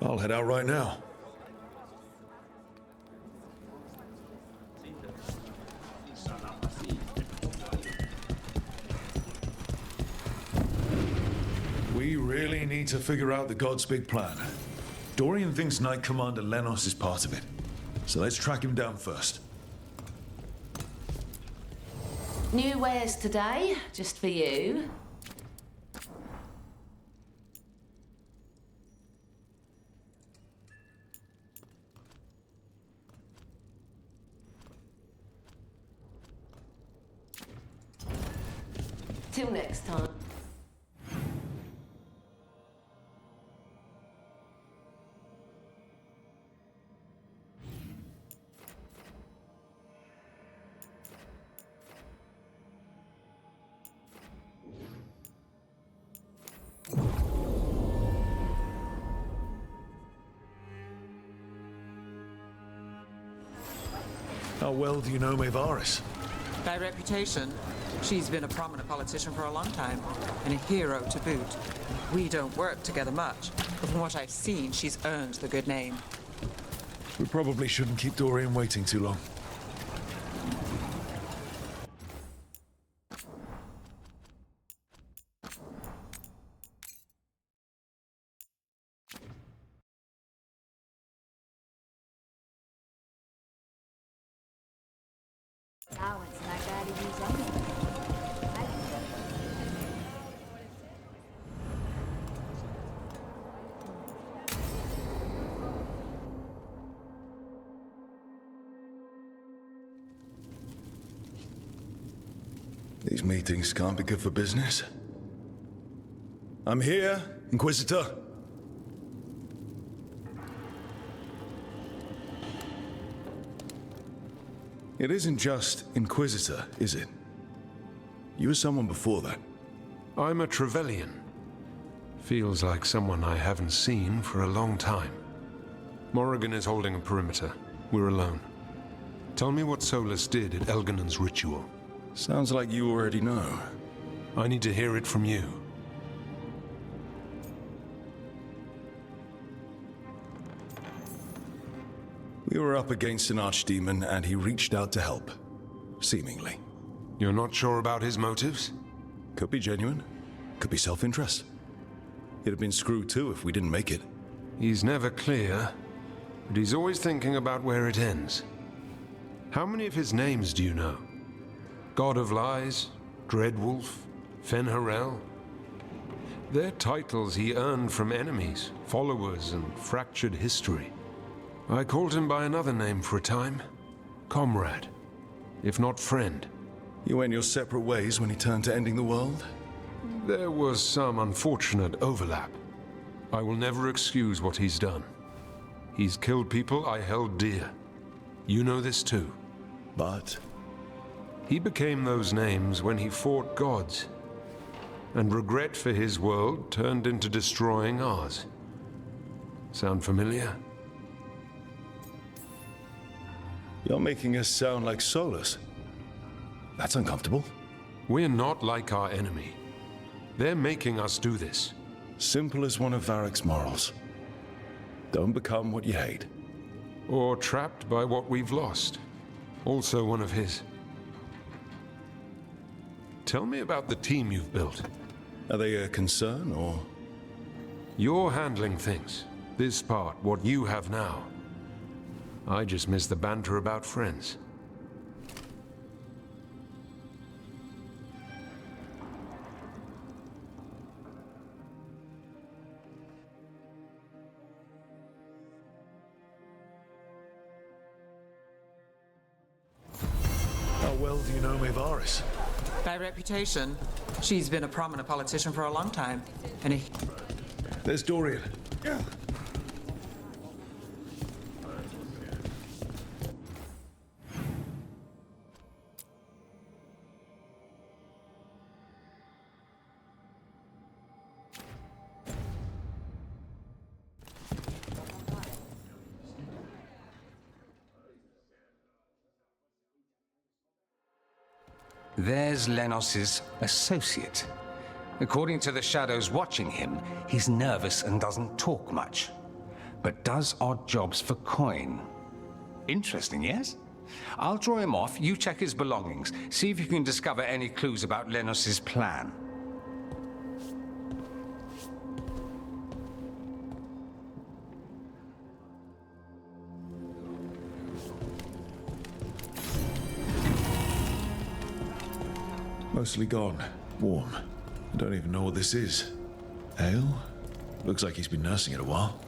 S5: I'll head out right now. We really need to figure out the God's big plan. Dorian thinks Knight Commander Lenos is part of it. So let's track him down first.
S19: New wares today, just for you. Till next time.
S5: How well do you know Maevaris?
S3: By reputation, she's been a prominent politician for a long time, and a hero to boot. We don't work together much, but from what I've seen, she's earned the good name.
S5: We probably shouldn't keep Dorian waiting too long.
S20: Now it's not gotta use anything.
S5: These meetings can't be good for business. I'm here, Inquisitor. It isn't just Inquisitor, is it? You were someone before that.
S11: I'm a Trevelyan. Feels like someone I haven't seen for a long time. Morrigan is holding a perimeter. We're alone. Tell me what Solus did at Elganon's ritual.
S5: Sounds like you already know.
S11: I need to hear it from you.
S5: We were up against an archdemon and he reached out to help. Seemingly.
S11: You're not sure about his motives?
S5: Could be genuine. Could be self-interest. It'd have been screwed too if we didn't make it.
S11: He's never clear, but he's always thinking about where it ends. How many of his names do you know? God of Lies, Dreadwolf, Fenharel? They're titles he earned from enemies, followers, and fractured history. I called him by another name for a time. Comrade, if not friend.
S5: You went your separate ways when he turned to ending the world?
S11: There was some unfortunate overlap. I will never excuse what he's done. He's killed people I held dear. You know this too.
S5: But?
S11: He became those names when he fought gods. And regret for his world turned into destroying ours. Sound familiar?
S5: You're making us sound like Solus. That's uncomfortable.
S11: We're not like our enemy. They're making us do this.
S13: Simple as one of Varric's morals. Don't become what you hate.
S11: Or trapped by what we've lost. Also one of his. Tell me about the team you've built.
S13: Are they a concern, or...?
S11: You're handling things. This part, what you have now. I just miss the banter about friends.
S5: How well do you know Maevaris?
S3: By reputation. She's been a prominent politician for a long time. And he...
S5: There's Dorian.
S2: There's Lenos's associate. According to the shadows watching him, he's nervous and doesn't talk much, but does odd jobs for coin. Interesting, yes? I'll draw him off, you check his belongings, see if you can discover any clues about Lenos's plan.
S5: Mostly gone. Warm. I don't even know what this is. Ale? Looks like he's been nursing it a while.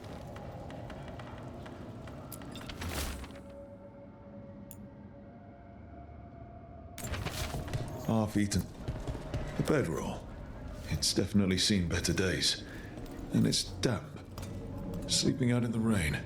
S5: Half-eaten. A bedroll. It's definitely seen better days. And it's damp. Sleeping out in the rain.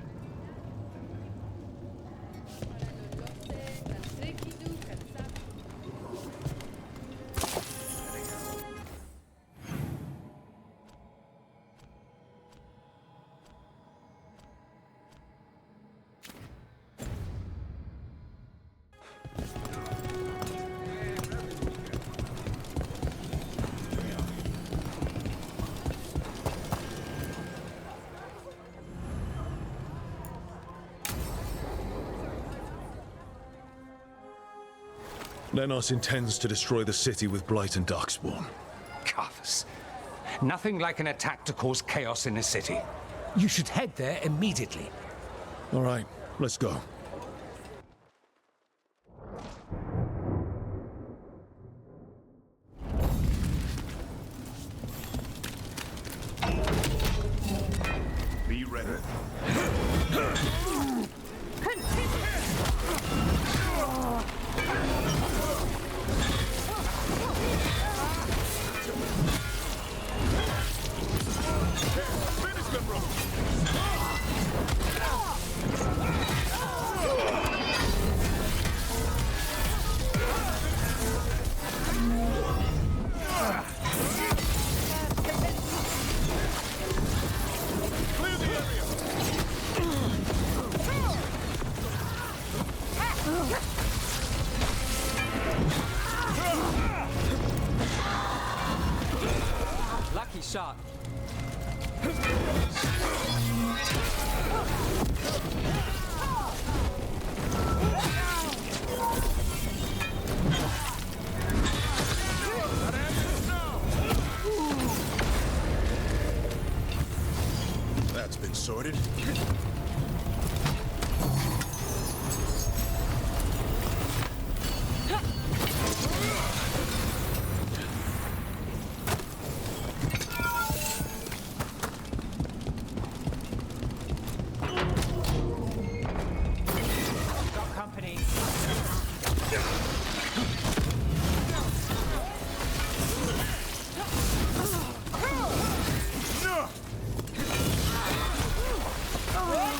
S5: Lenos intends to destroy the city with Blight and Darkspawn.
S2: Carthus. Nothing like an attack to cause chaos in a city. You should head there immediately.
S5: All right, let's go.
S4: Be ready.
S3: Lucky shot.
S4: That's been sorted.
S3: Oh!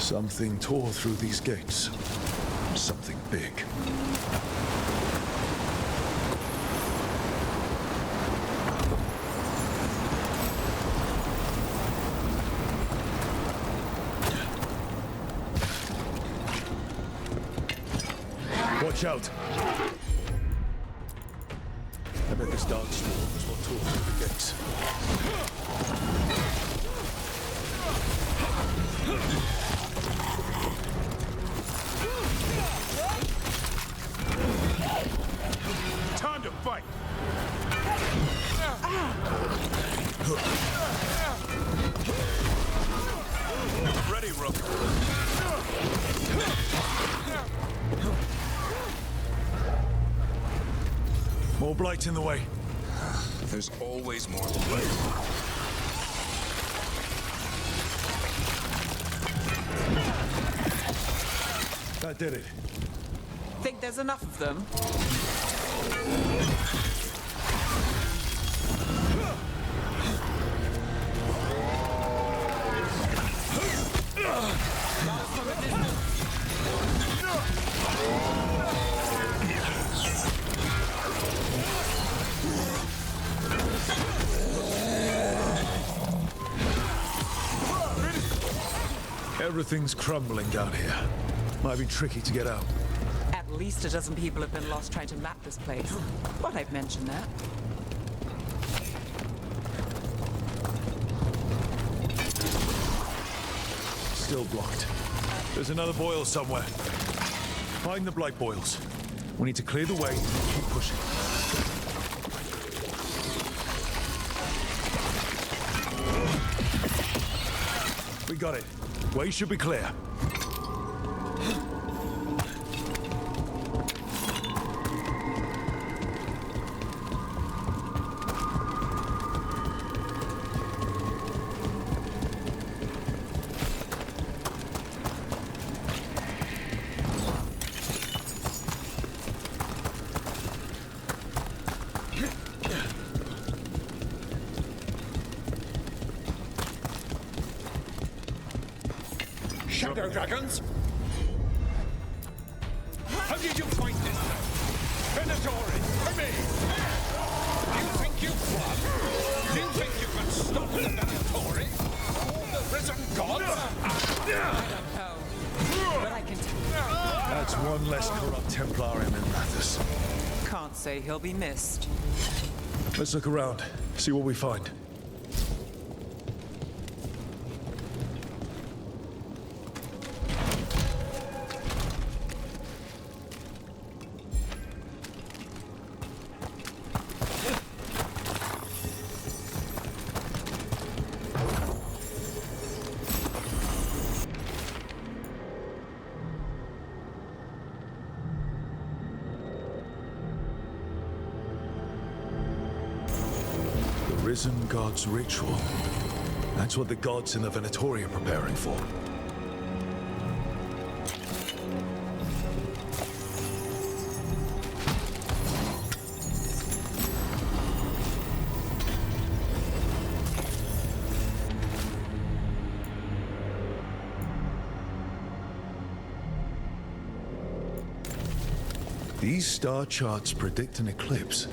S5: Something tore through these gates. Something big. Watch out! I bet this dark storm is what tore through the gates.
S4: Time to fight! Ready, Rook.
S5: More blight in the way.
S4: There's always more blight.
S5: That did it.
S3: Think there's enough of them?
S5: Everything's crumbling down here. Might be tricky to get out.
S3: At least a dozen people have been lost trying to map this place. Thought I'd mention that.
S5: Still blocked. There's another boil somewhere. Find the blight boils. We need to clear the way and keep pushing. We got it. Way should be clear.
S12: Shadow dragons? How did you find this thing? Venatori, for me! Do you think you've won? Do you think you can stop the Venatori? All the risen gods?
S3: I don't know, but I can tell.
S5: That's one less corrupt Templarian in Mathis.
S3: Can't say he'll be missed.
S5: Let's look around, see what we find. Risen God's ritual. That's what the gods in the Venatori are preparing for. These star charts predict an eclipse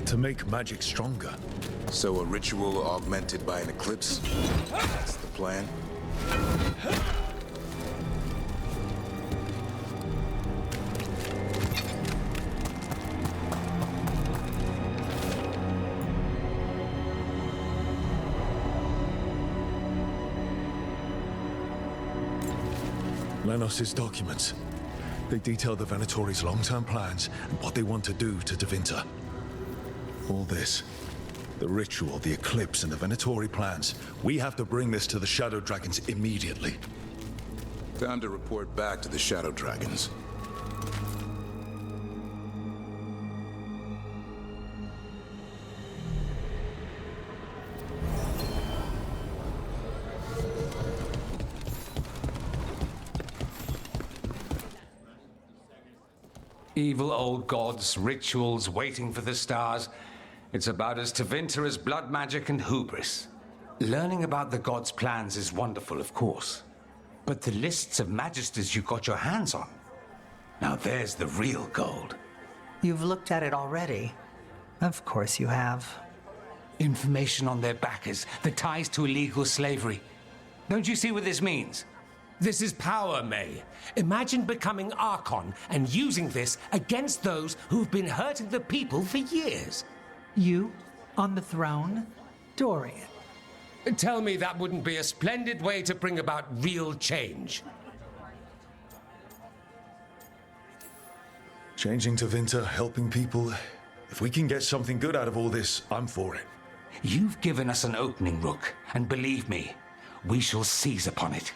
S5: to make magic stronger.
S4: So a ritual augmented by an eclipse? That's the plan?
S5: Lenos's documents. They detail the Venatori's long-term plans and what they want to do to Tevinter. All this, the ritual, the eclipse, and the Venatori plans. We have to bring this to the Shadow Dragons immediately.
S4: Time to report back to the Shadow Dragons.
S2: Evil old gods, rituals, waiting for the stars. It's about as Tevinter as blood magic and hubris. Learning about the gods' plans is wonderful, of course. But the lists of magisters you got your hands on, now there's the real gold.
S7: You've looked at it already. Of course you have.
S2: Information on their backers, the ties to illegal slavery. Don't you see what this means? This is power, May. Imagine becoming Archon and using this against those who've been hurting the people for years.
S7: You, on the throne, Dorian.
S2: Tell me that wouldn't be a splendid way to bring about real change.
S5: Changing to Winter, helping people. If we can get something good out of all this, I'm for it.
S2: You've given us an opening, Rook, and believe me, we shall seize upon it.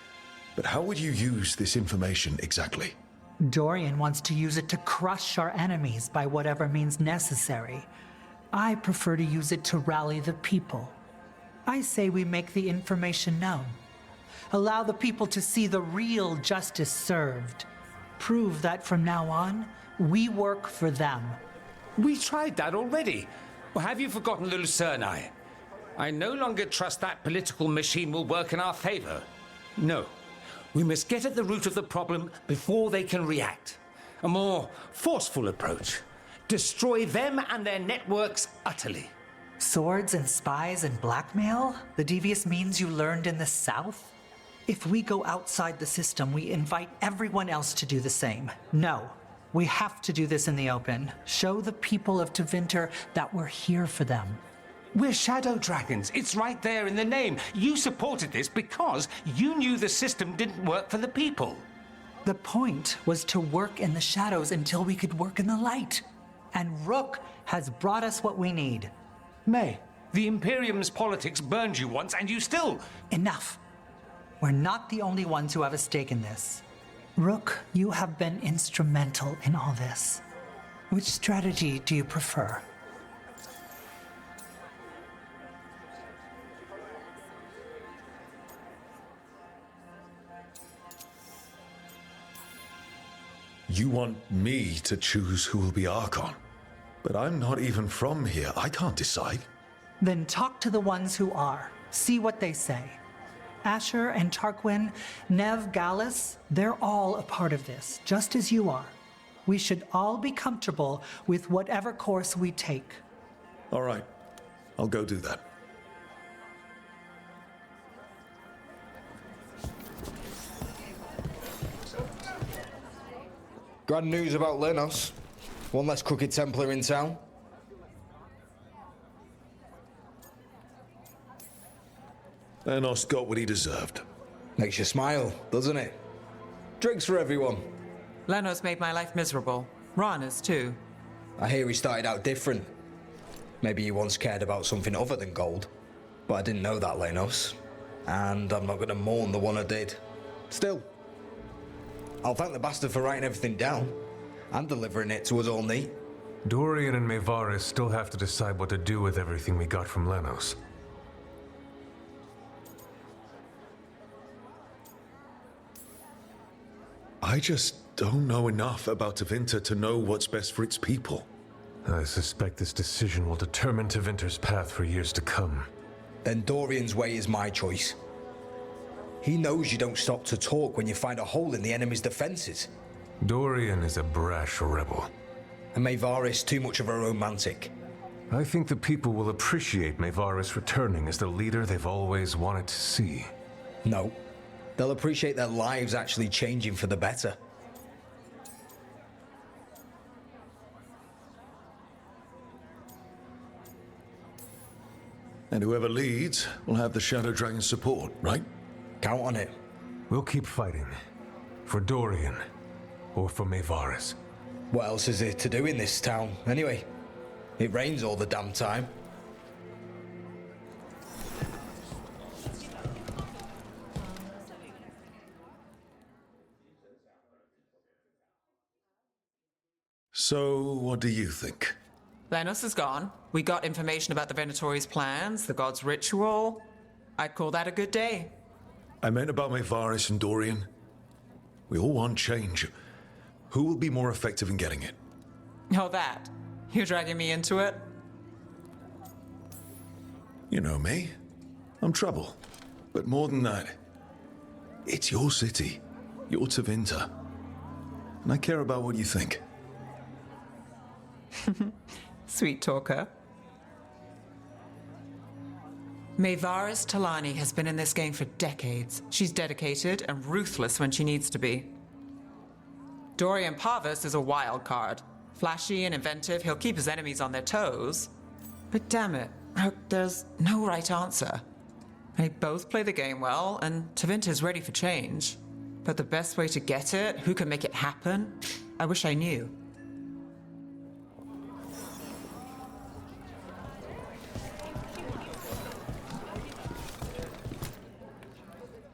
S5: But how would you use this information exactly?
S7: Dorian wants to use it to crush our enemies by whatever means necessary. I prefer to use it to rally the people. I say we make the information known. Allow the people to see the real justice served. Prove that from now on, we work for them.
S2: We tried that already. Or have you forgotten the Lucerni? I no longer trust that political machine will work in our favor. No. We must get at the root of the problem before they can react. A more forceful approach. Destroy them and their networks utterly.
S7: Swords and spies and blackmail? The devious means you learned in the South? If we go outside the system, we invite everyone else to do the same. No. We have to do this in the open. Show the people of Tevinter that we're here for them.
S2: We're shadow dragons. It's right there in the name. You supported this because you knew the system didn't work for the people.
S7: The point was to work in the shadows until we could work in the light. And Rook has brought us what we need.
S2: May, the Imperium's politics burned you once and you still...
S7: Enough. We're not the only ones who have a stake in this. Rook, you have been instrumental in all this. Which strategy do you prefer?
S5: You want me to choose who will be Archon? But I'm not even from here. I can't decide.
S7: Then talk to the ones who are. See what they say. Asher and Tarquin, Nev, Gallus, they're all a part of this, just as you are. We should all be comfortable with whatever course we take.
S5: All right. I'll go do that.
S15: Grand news about Lenos. One less crooked Templar in town.
S5: Lenos got what he deserved.
S15: Makes you smile, doesn't it? Drinks for everyone.
S3: Lenos made my life miserable. Rana's too.
S15: I hear he started out different. Maybe he once cared about something other than gold. But I didn't know that, Lenos. And I'm not going to mourn the one I did. Still, I'll thank the bastard for writing everything down. And delivering it to us all neat.
S11: Dorian and Maevaris still have to decide what to do with everything we got from Lenos.
S5: I just don't know enough about Tevinter to know what's best for its people.
S11: I suspect this decision will determine Tevinter's path for years to come.
S15: Then Dorian's way is my choice. He knows you don't stop to talk when you find a hole in the enemy's defenses.
S11: Dorian is a brash rebel.
S15: And Maevaris too much of a romantic.
S11: I think the people will appreciate Maevaris returning as the leader they've always wanted to see.
S15: No. They'll appreciate their lives actually changing for the better.
S5: And whoever leads will have the Shadow Dragon's support, right?
S15: Count on it.
S11: We'll keep fighting. For Dorian. Or for Maevaris.
S15: What else is there to do in this town, anyway? It rains all the damn time.
S5: So, what do you think?
S3: Lenos is gone. We got information about the Venatori's plans, the god's ritual. I'd call that a good day.
S5: I meant about Maevaris and Dorian. We all want change. Who will be more effective in getting it?
S3: Oh, that. You're dragging me into it?
S5: You know me. I'm trouble. But more than that, It's your city. You're Tevinter. And I care about what you think.
S3: Sweet talker. Maevaris Talani has been in this game for decades. She's dedicated and ruthless when she needs to be. Dorian Parvis is a wild card. Flashy and inventive, he'll keep his enemies on their toes. But damn it, there's no right answer. They both play the game well, and Tevinter's ready for change. But the best way to get it, who can make it happen, I wish I knew.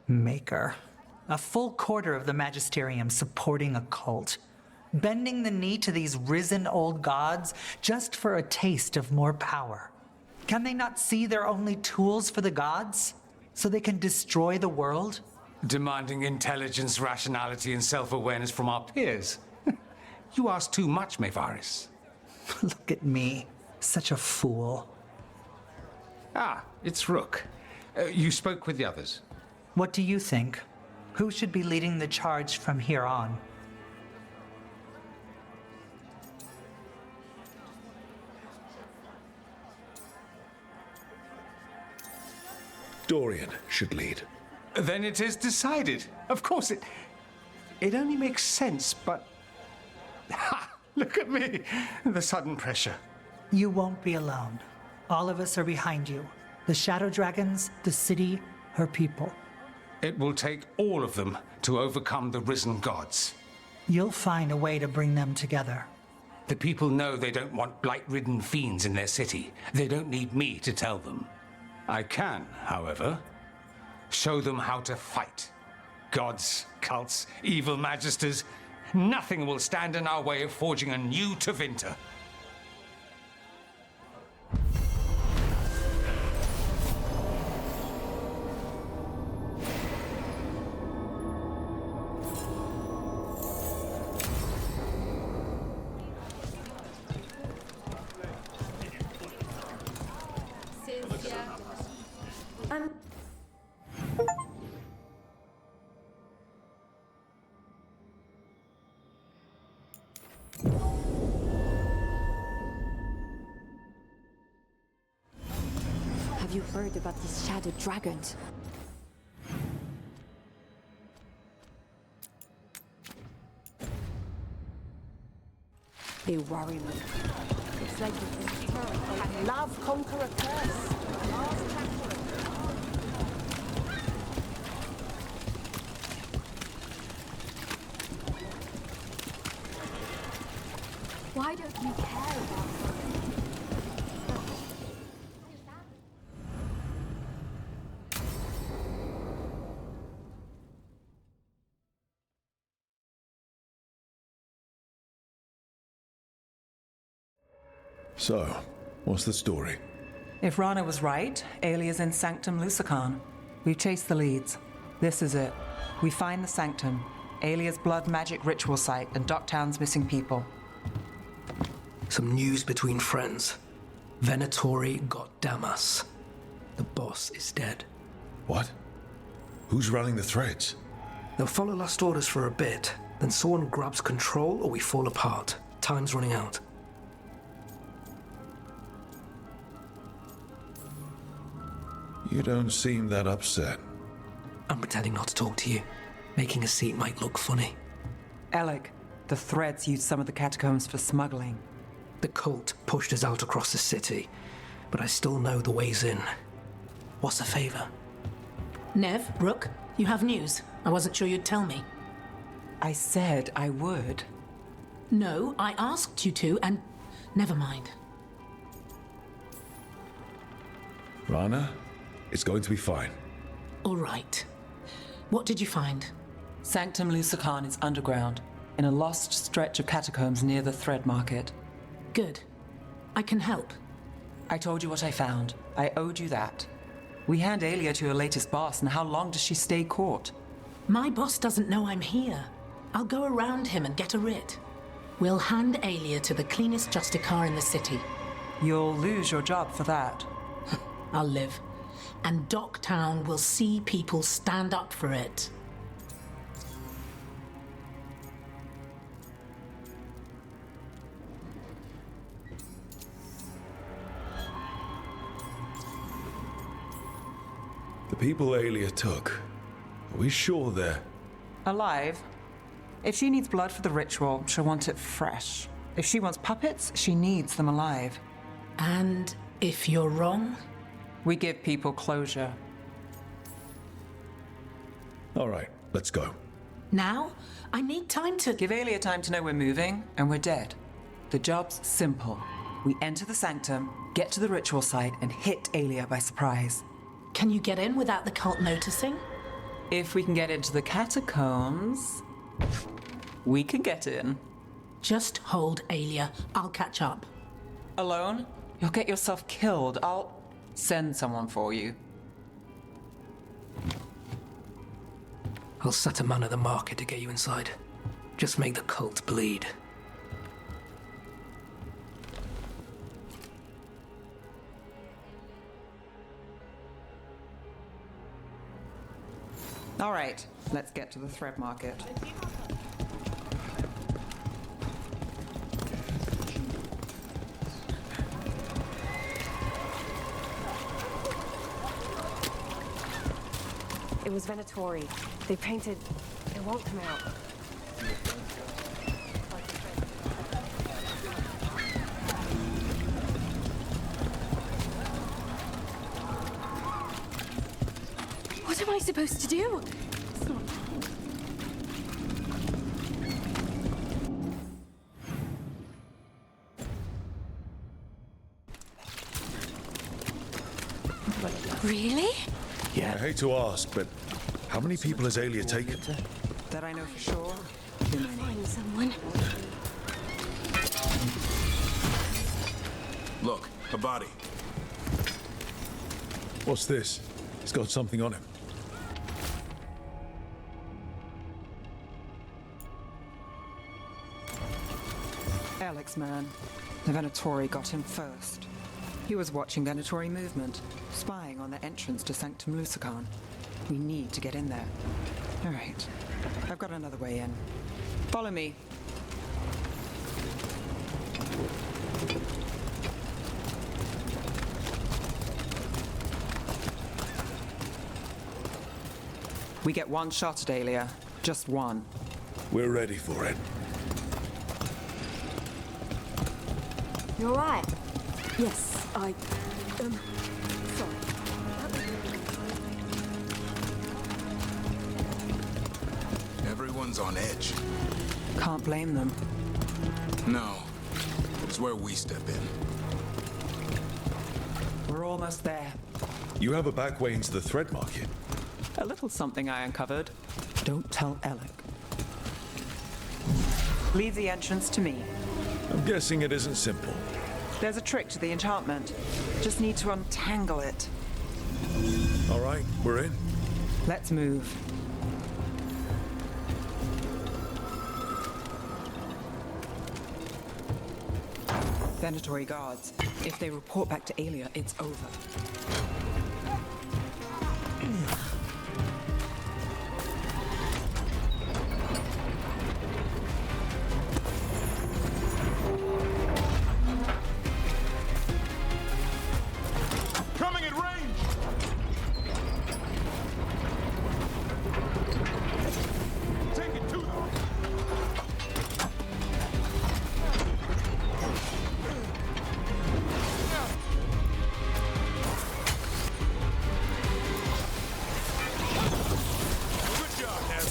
S7: Maker. A full quarter of the Magisterium supporting a cult. Bending the knee to these risen old gods just for a taste of more power. Can they not see they're only tools for the gods? So they can destroy the world?
S2: Demanding intelligence, rationality, and self-awareness from our peers. You ask too much, Maevaris.
S7: Look at me. Such a fool.
S2: Ah, it's Rook. You spoke with the others.
S7: What do you think? Who should be leading the charge from here on?
S5: Dorian should lead.
S2: Then it is decided. Of course, it only makes sense, but... Ha! Look at me! The sudden pressure.
S7: You won't be alone. All of us are behind you. The Shadow Dragons, the city, her people.
S2: It will take all of them to overcome the risen gods.
S7: You'll find a way to bring them together.
S2: The people know they don't want blight-ridden fiends in their city. They don't need me to tell them. I can, however, show them how to fight. Gods, cults, evil magisters, nothing will stand in our way of forging a new Tevinter.
S8: Have you heard about these shadow dragons? They worry me. It's like this can love conquer a curse. Why don't you care about them?
S5: So, what's the story?
S3: If Rana was right, Alia's in Sanctum Lucican. We've chased the leads. This is it. We find the Sanctum, Alia's blood magic ritual site, and Docktown's missing people.
S12: Some news between friends. Venatori got Damas. The boss is dead.
S5: What? Who's running the threads?
S12: They'll follow last orders for a bit, then someone grabs control or we fall apart. Time's running out.
S5: You don't seem that upset.
S12: I'm pretending not to talk to you. Making a seat might look funny.
S3: Alec, the threads used some of the catacombs for smuggling.
S12: The cult pushed us out across the city, but I still know the ways in. What's a favor?
S1: Nev, Rook, you have news. I wasn't sure you'd tell me.
S3: I said I would.
S1: No, I asked you to, and never mind.
S5: Rana, it's going to be fine.
S1: All right. What did you find?
S3: Sanctum Lucican is underground, in a lost stretch of catacombs near the Thread Market.
S1: Good. I can help.
S3: I told you what I found. I owed you that. We hand Alia to her latest boss, and how long does she stay caught?
S1: My boss doesn't know I'm here. I'll go around him and get a writ. We'll hand Alia to the cleanest Justicar in the city.
S3: You'll lose your job for that.
S1: I'll live. And Docktown will see people stand up for it.
S5: The people Aelia took, are we sure they're...
S3: Alive? If she needs blood for the ritual, she'll want it fresh. If she wants puppets, she needs them alive.
S1: And if you're wrong?
S3: We give people closure.
S5: All right, let's go.
S1: Now? I need time to...
S3: Give Aelia time to know we're moving, and we're dead. The job's simple. We enter the sanctum, get to the ritual site, and hit Aelia by surprise.
S1: Can you get in without the cult noticing?
S3: If we can get into the catacombs, we can get in.
S1: Just hold Aelia. I'll catch up.
S3: Alone? You'll get yourself killed. I'll send someone for you.
S14: I'll set a man at the market to get you inside. Just make the cult bleed.
S3: All right, let's get to the thread market.
S21: It was Venatori. They painted... It won't come out. What am I supposed to do?
S20: Really?
S5: Yeah. I hate to ask, but how many people has Aelia taken?
S3: That I know for sure.
S20: Find someone.
S4: Look, a body.
S5: What's this? He's got something on him.
S3: Alex, man. The Venatori got him first. He was watching Venatori movement, spying on the entrance to Sanctum Lusican. We need to get in there. All right. I've got another way in. Follow me. We get one shot at Aelia. Just one.
S5: We're ready for it.
S21: You're right. Yes, sorry.
S4: Everyone's on edge.
S3: Can't blame them.
S4: No. It's where we step in.
S3: We're almost there.
S5: You have a back way into the thread market.
S3: A little something I uncovered. Don't tell Alec. Leave the entrance to me.
S5: I'm guessing it isn't simple.
S3: There's a trick to the enchantment. Just need to untangle it.
S5: All right, we're in.
S3: Let's move. Venatori guards. If they report back to Aelia, it's over.
S4: Coming at range! Take it to them! Good job, Ned.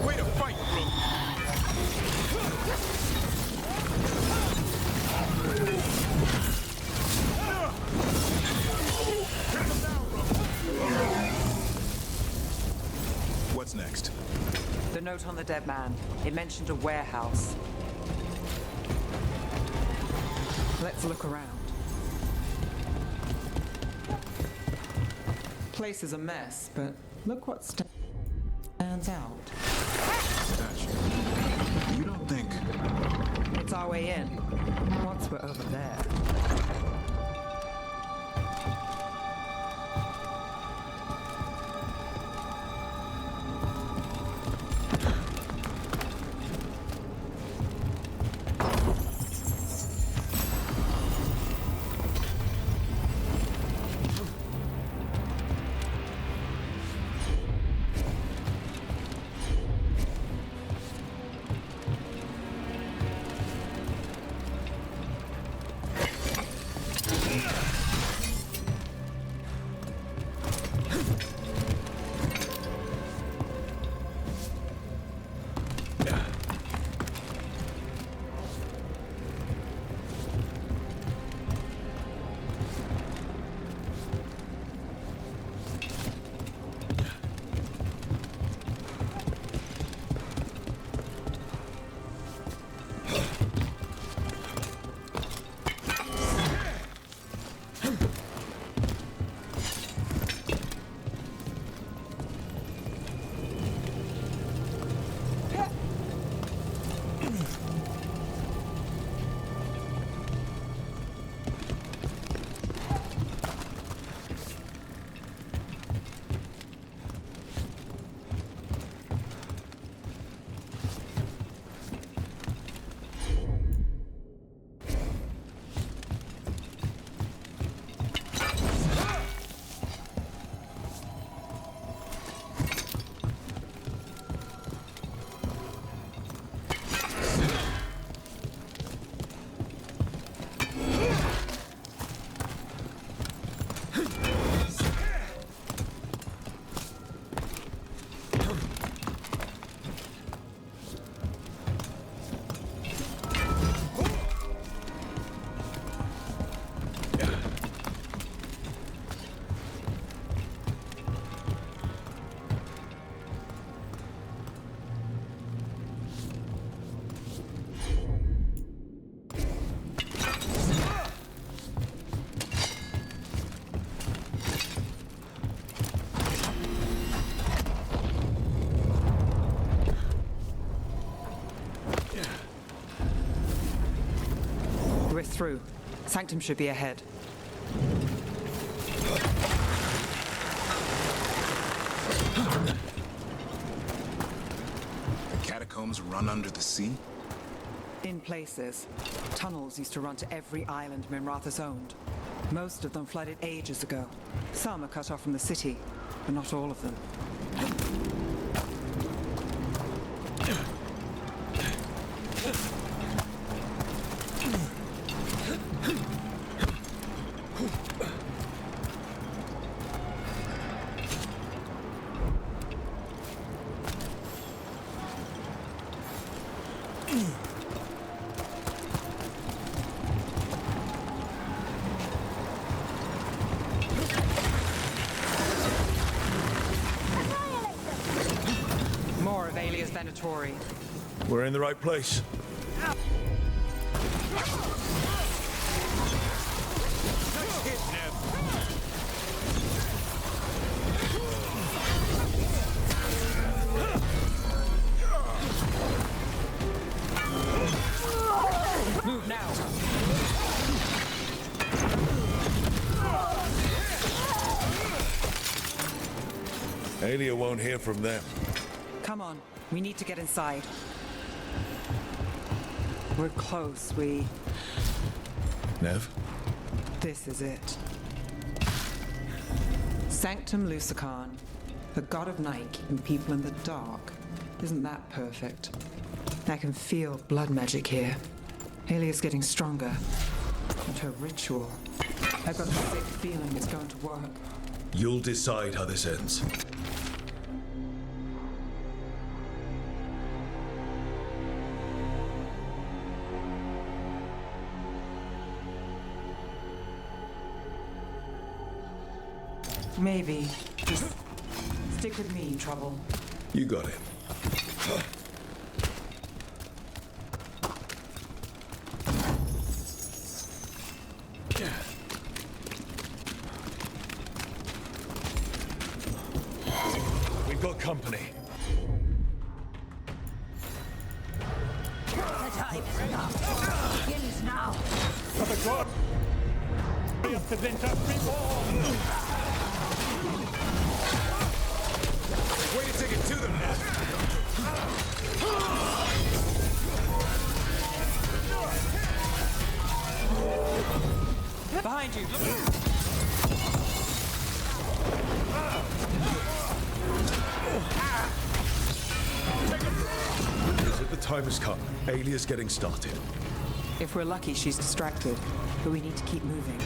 S4: Way to fight, Brooke. What's next?
S3: The note on the dead man. It mentioned a warehouse. Let's look around. Place is a mess, but Look what stands out.
S4: Statue. You don't think...
S3: It's our way in. Once we're over there. We're through. Sanctum should be ahead.
S4: The catacombs run under the sea?
S3: In places. Tunnels used to run to every island Minrathous owned. Most of them flooded ages ago. Some are cut off from the city, but not all of them. More of Alia's Venatori.
S5: We're in the right place.
S3: Move now.
S5: Alia won't hear from them.
S3: Come on, we need to get inside. We're close,
S5: Nev?
S3: This is it. Sanctum Lucican, the god of night keeping people in the dark. Isn't that perfect? I can feel blood magic here. Alia's getting stronger. And her ritual. I've got a sick feeling it's going to work.
S5: You'll decide how this ends.
S3: Maybe. Just stick with me, Trouble.
S5: You got it. company.
S8: The time is now. Begins now.
S12: For the god of the winter reborn!
S4: Way to take it to them, Ned.
S3: Behind you!
S5: The time has come. Alia's getting started.
S3: If we're lucky, she's distracted. But we need to keep moving.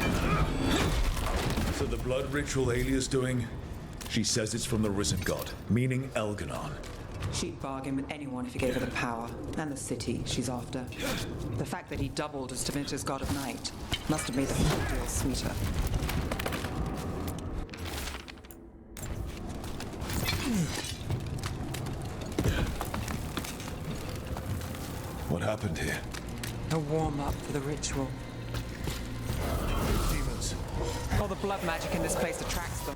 S5: So the blood ritual Alia's doing, she says it's from the risen god, meaning Elganon.
S3: She'd bargain with anyone if he gave her the power, and the city she's after. The fact that he doubled as Tevinter's god of night must have made the whole deal sweeter.
S5: What happened here?
S3: A warm-up for the ritual.
S5: Demons.
S3: All the blood magic in this place attracts them.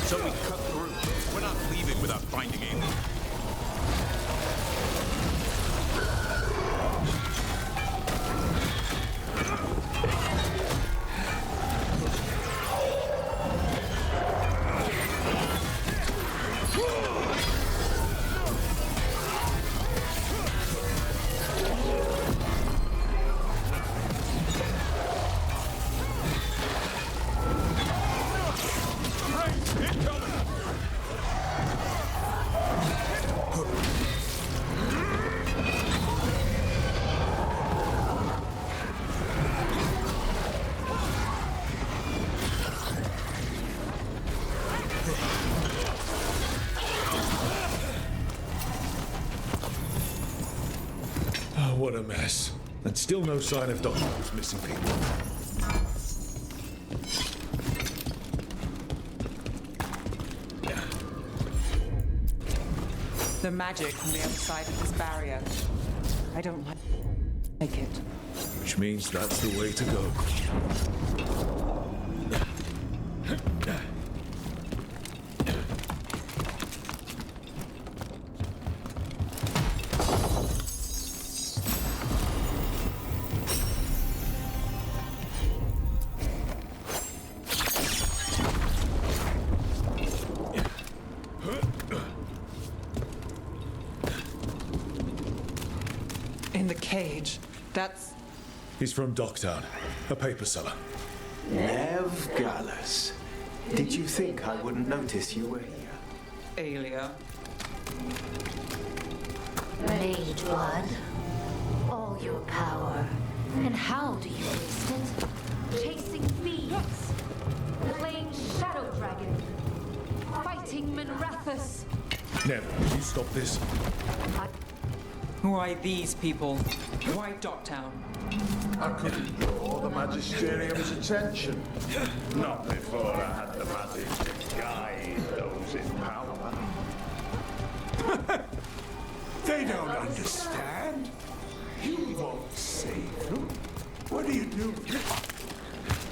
S4: So we cut through. We're not leaving without finding Amy.
S5: What a mess. And still no sign of Doctor's missing people.
S3: The magic from the other side of this barrier. I don't like it.
S5: Which means that's the way to go.
S3: In the cage. That's...
S5: He's from Docktown, a paper seller.
S9: Nev Gallus. Did you think I wouldn't notice you were here?
S3: Aelia.
S18: Mage blood. All your power. And how do you waste it? Chasing beasts. Playing Shadow Dragon. Fighting Minrathus.
S5: Nev, can you stop this?
S3: Who are these people? Why Docktown?
S23: I couldn't draw the Magisterium's attention. Not before I had the magic to guide those in power.
S12: They don't understand. You won't save them. What do you do?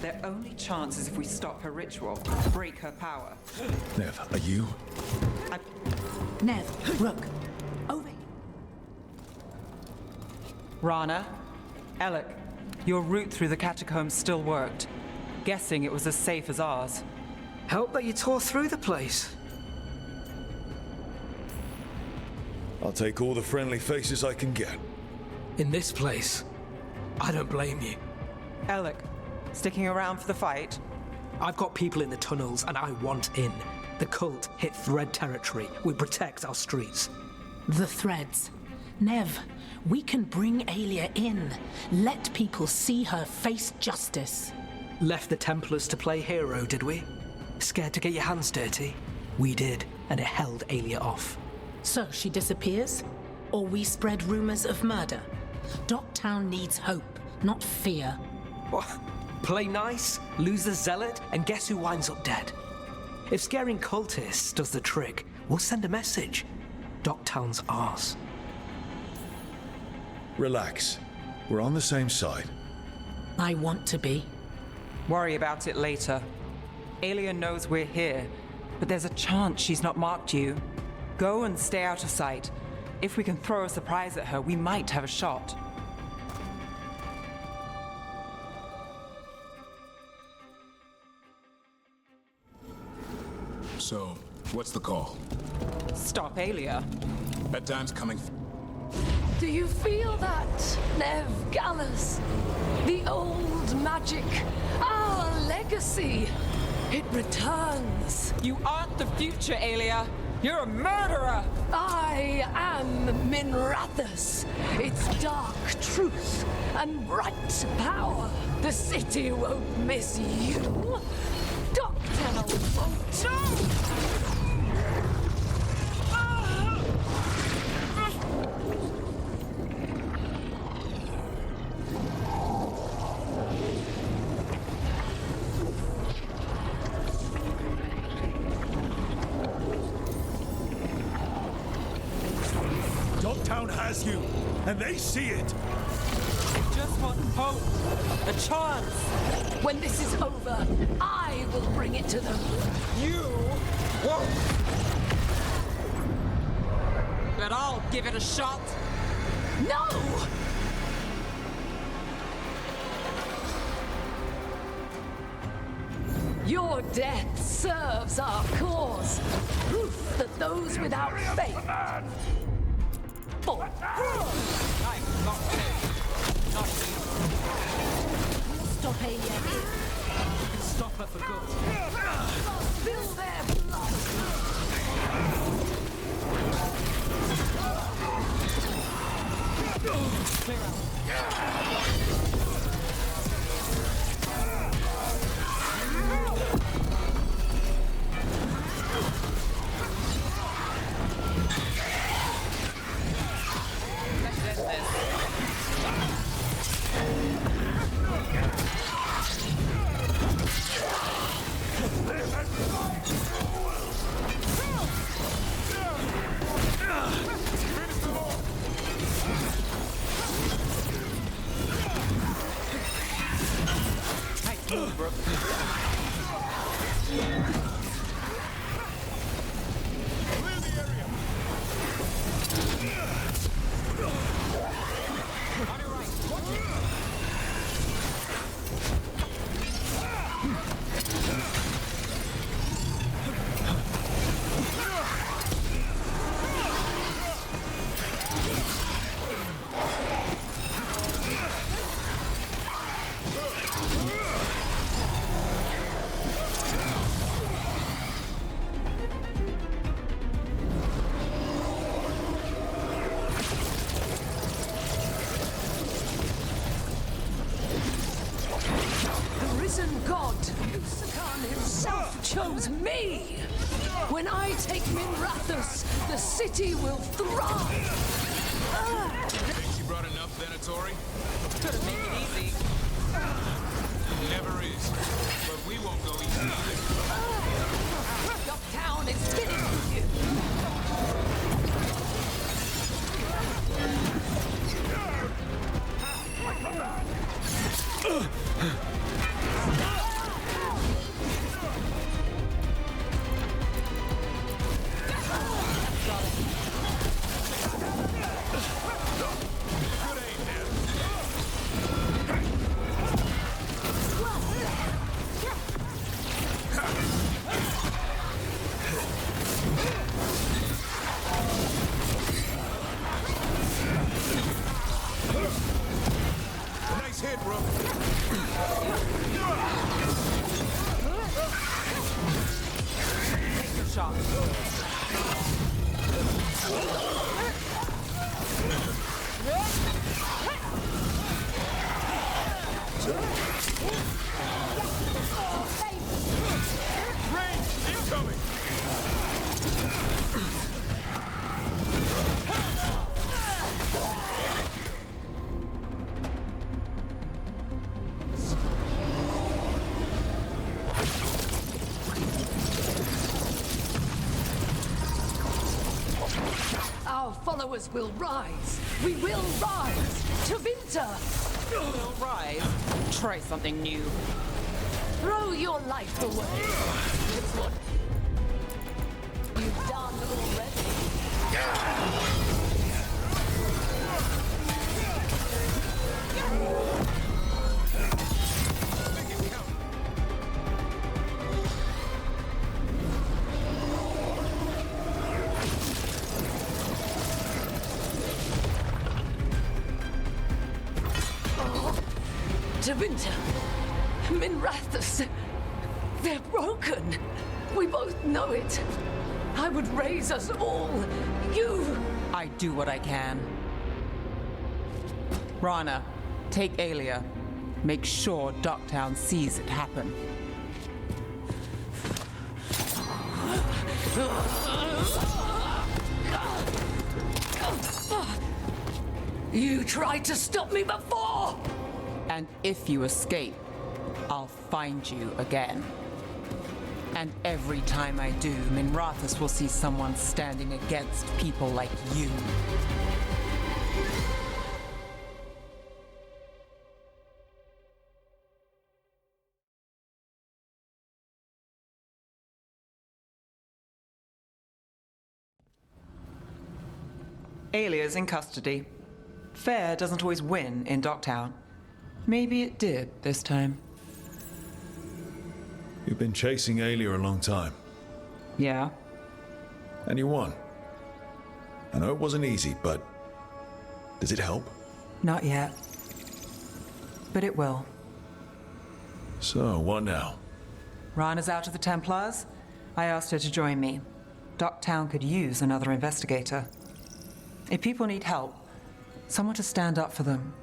S3: Their only chance is if we stop her ritual, break her power.
S5: Nev, are you?
S1: Nev, Rook, over.
S3: Rana, Alec, your route through the catacombs still worked. Guessing it was as safe as ours.
S14: Help that you tore through the place.
S5: I'll take all the friendly faces I can get.
S14: In this place, I don't blame you.
S3: Alec, sticking around for the fight?
S14: I've got people in the tunnels and I want in. The cult hit Thread territory. We protect our streets.
S1: The Threads. Nev, we can bring Aelia in. Let people see her face justice.
S14: Left the Templars to play hero, did we? Scared to get your hands dirty? We did, and it held Aelia off.
S1: So she disappears? Or we spread rumors of murder? Docktown needs hope, not fear.
S14: What? Play nice, lose the zealot, and guess who winds up dead? If scaring cultists does the trick, we'll send a message. Docktown's ours.
S5: Relax. We're on the same side.
S1: I want to be.
S3: Worry about it later. Aelia knows we're here, but there's a chance she's not marked you. Go and stay out of sight. If we can throw a surprise at her, we might have a shot.
S4: So, what's the call?
S3: Stop Aelia.
S4: Bedtime's coming.
S6: Do you feel that, Nev Gallus? The old magic, our legacy. It returns.
S3: You aren't the future, Aelia. You're a murderer!
S6: I am Minrathus. Its dark truth and bright power. The city won't miss you. Dogtown won't.
S12: Dogtown has you, and they see it.
S3: Just want hope. A chance.
S6: When this is over, I will bring it to them.
S3: You won't. But I'll give it a shot.
S6: No! Your death serves our cause. Proof that those without faith fall.
S3: I'm not dead. Not you.
S6: We'll stop Aelia here.
S14: You can stop her for good.
S6: Spill their blood.
S14: Clear out.
S6: Chose me! When I take Minrathus, the city will thrive!
S4: Think you brought enough, Venatori?
S3: Could have made it easy.
S4: Never is. But we won't go easy either.
S6: Your town is spinning with you!
S4: Nice hit, bro.
S3: Take your shot.
S4: Range incoming.
S6: Our followers will rise. We will rise to Vinter.
S3: We'll rise. Try something new.
S6: Throw your life away. It's what Tevinter, Minrathus, they're broken. We both know it. I would raise us all. You...
S3: I do what I can. Rana, take Aelia. Make sure Docktown sees it happen.
S6: You tried to stop me before!
S3: And if you escape, I'll find you again. And every time I do, Minrathus will see someone standing against people like you. Aelia's in custody. Fair doesn't always win in Docktown. Maybe it did this time.
S5: You've been chasing Aelia a long time.
S3: Yeah?
S5: And you won. I know it wasn't easy, but does it help?
S3: Not yet. But it will.
S5: So, what now?
S3: Rana's out of the Templars. I asked her to join me. Docktown could use another investigator. If people need help, someone to stand up for them.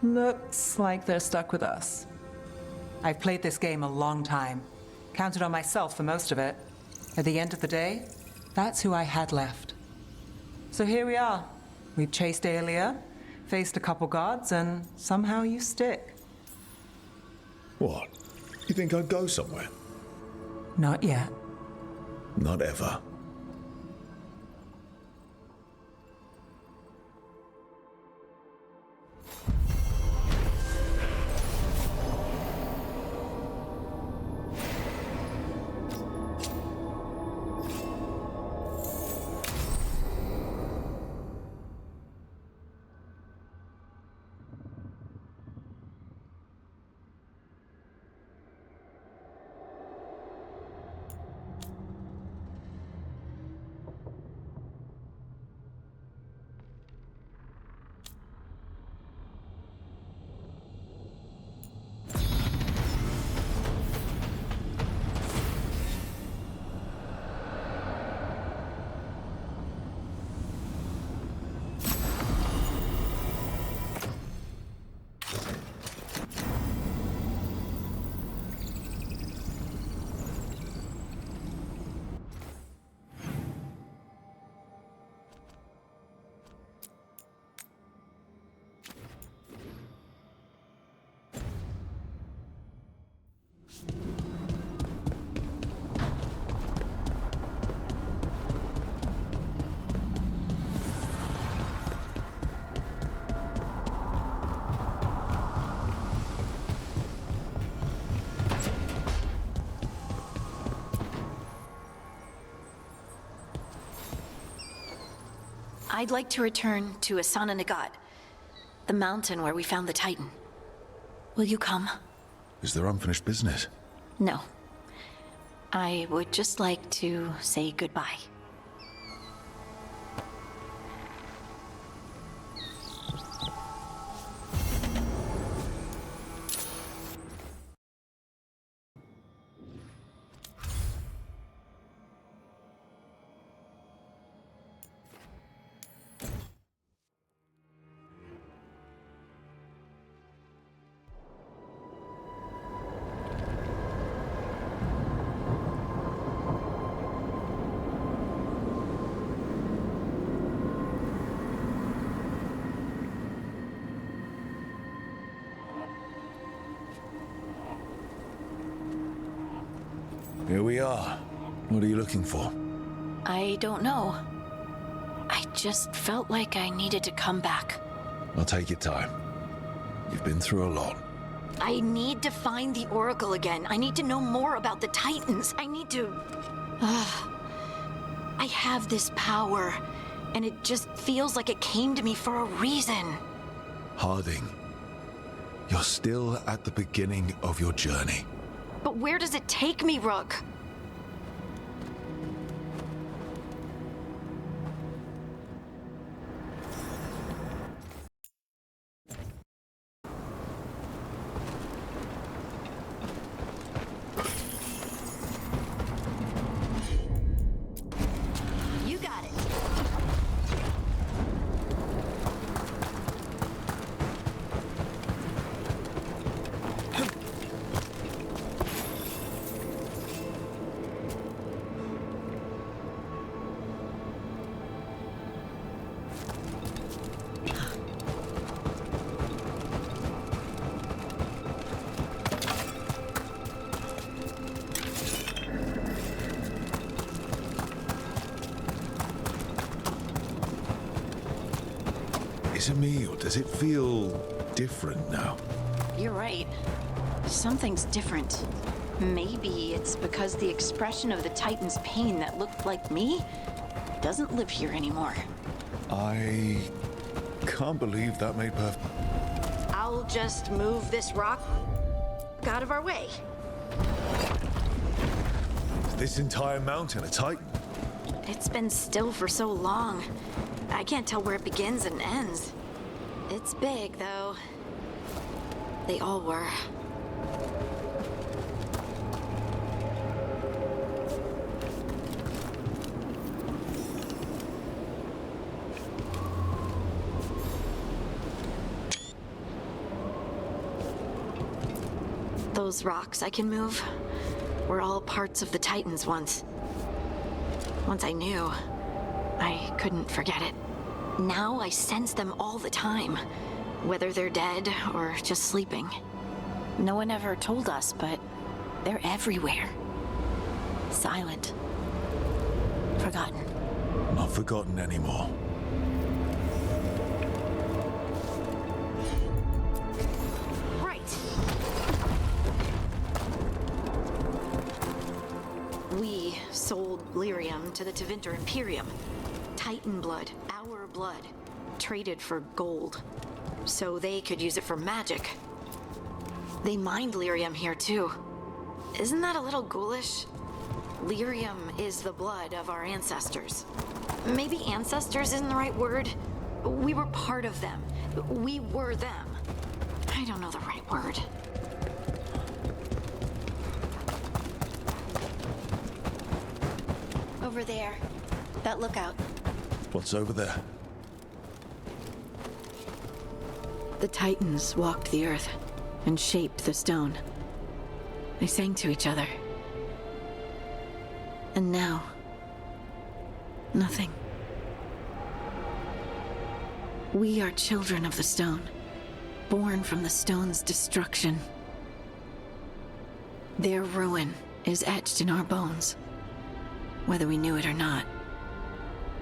S3: Looks like they're stuck with us. I've played this game a long time. Counted on myself for most of it. At the end of the day, that's who I had left. So here we are. We've chased Aelia, faced a couple guards, and somehow you stick.
S5: What? You think I'd go somewhere?
S3: Not yet.
S5: Not ever.
S17: I'd like to return to Asana Nagat, the mountain where we found the Titan. Will you come?
S5: Is there unfinished business?
S17: No. I would just like to say goodbye.
S5: Here we are. What are you looking for?
S17: I don't know. I just felt like I needed to come back.
S5: I'll take your time. You've been through a lot.
S17: I need to find the Oracle again. I need to know more about the Titans. I need to... I have this power, and it just feels like it came to me for a reason.
S5: Harding, you're still at the beginning of your journey.
S17: But where does it take me, Rook?
S5: Is it me, or does it feel different now?
S17: You're right. Something's different. Maybe it's because the expression of the Titan's pain that looked like me doesn't live here anymore.
S5: I can't believe that made perfect.
S17: I'll just move this rock out of our way.
S5: Is this entire mountain a Titan?
S17: It's been still for so long. I can't tell where it begins and ends. It's big, though. They all were. Those rocks I can move were all parts of the Titans once. Once I knew, I couldn't forget it. Now I sense them all the time, whether they're dead or just sleeping. No one ever told us, but they're everywhere. Silent. Forgotten.
S5: Not forgotten anymore.
S17: Right. We sold lyrium to the Tevinter Imperium. Titan blood, our blood, traded for gold, so they could use it for magic. They mined lyrium here too. Isn't that a little ghoulish? Lyrium is the blood of our ancestors. Maybe ancestors isn't the right word. We were part of them. We were them. I don't know the right word. Over there. That lookout.
S5: What's over there?
S17: The Titans walked the earth and shaped the stone. They sang to each other. And now, nothing. We are children of the stone, born from the stone's destruction. Their ruin is etched in our bones, whether we knew it or not.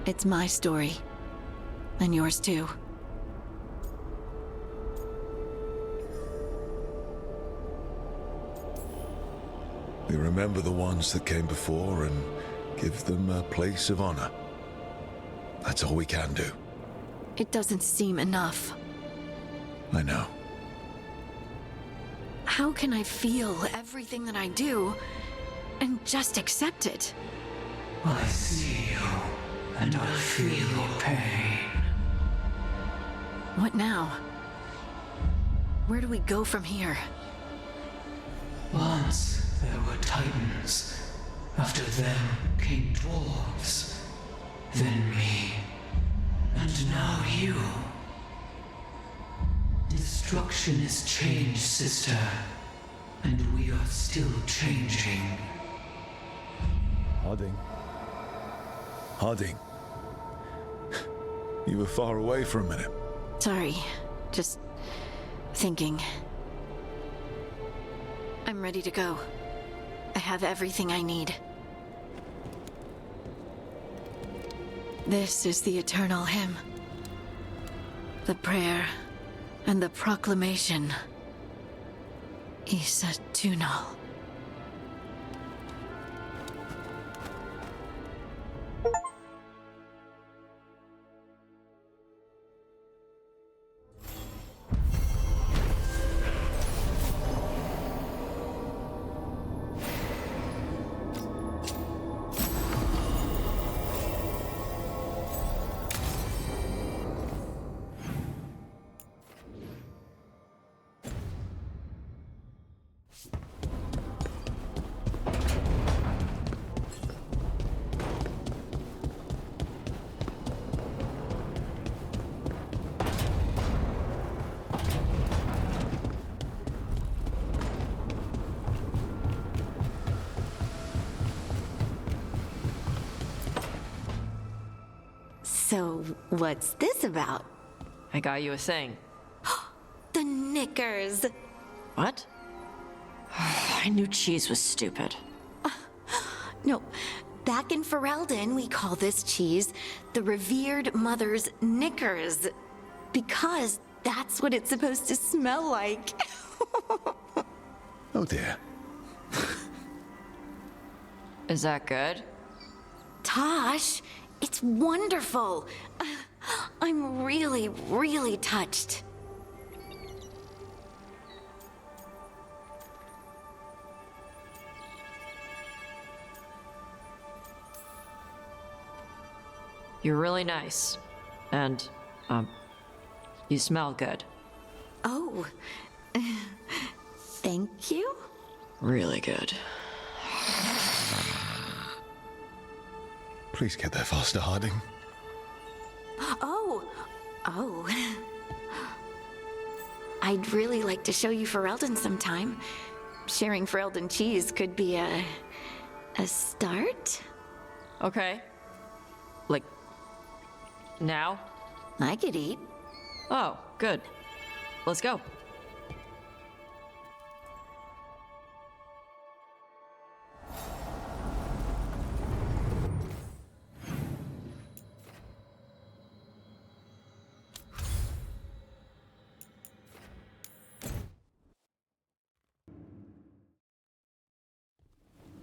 S17: It's my story, and yours too.
S5: We remember the ones that came before and give them a place of honor. That's all we can do.
S17: It doesn't seem enough.
S5: I know.
S17: How can I feel everything that I do and just accept it?
S10: I see you, and I feel your pain.
S17: What now? Where do we go from here?
S10: Once there were Titans. After them came dwarves. Then me. And now you. Destruction is change, sister. And we are still changing.
S5: Harding. Harding. You were far away for a minute.
S17: Sorry, just thinking. I'm ready to go. I have everything I need. This is the eternal hymn. The prayer and the proclamation. Isa Tunal. So, what's this about?
S16: I got you a thing.
S17: The knickers!
S16: What? I knew cheese was stupid.
S17: No, back in Ferelden, we call this cheese the revered mother's knickers. Because that's what it's supposed to smell like.
S5: Oh dear.
S16: Is that good?
S17: Tosh, it's wonderful. I'm really, really touched.
S16: You're really nice. And, you smell good.
S17: Oh, thank you.
S16: Really good.
S5: Please get there faster, Harding.
S17: Oh. I'd really like to show you Ferelden sometime. Sharing Ferelden cheese could be a start.
S16: Okay. Like, now?
S17: I could eat.
S16: Oh, good. Let's go.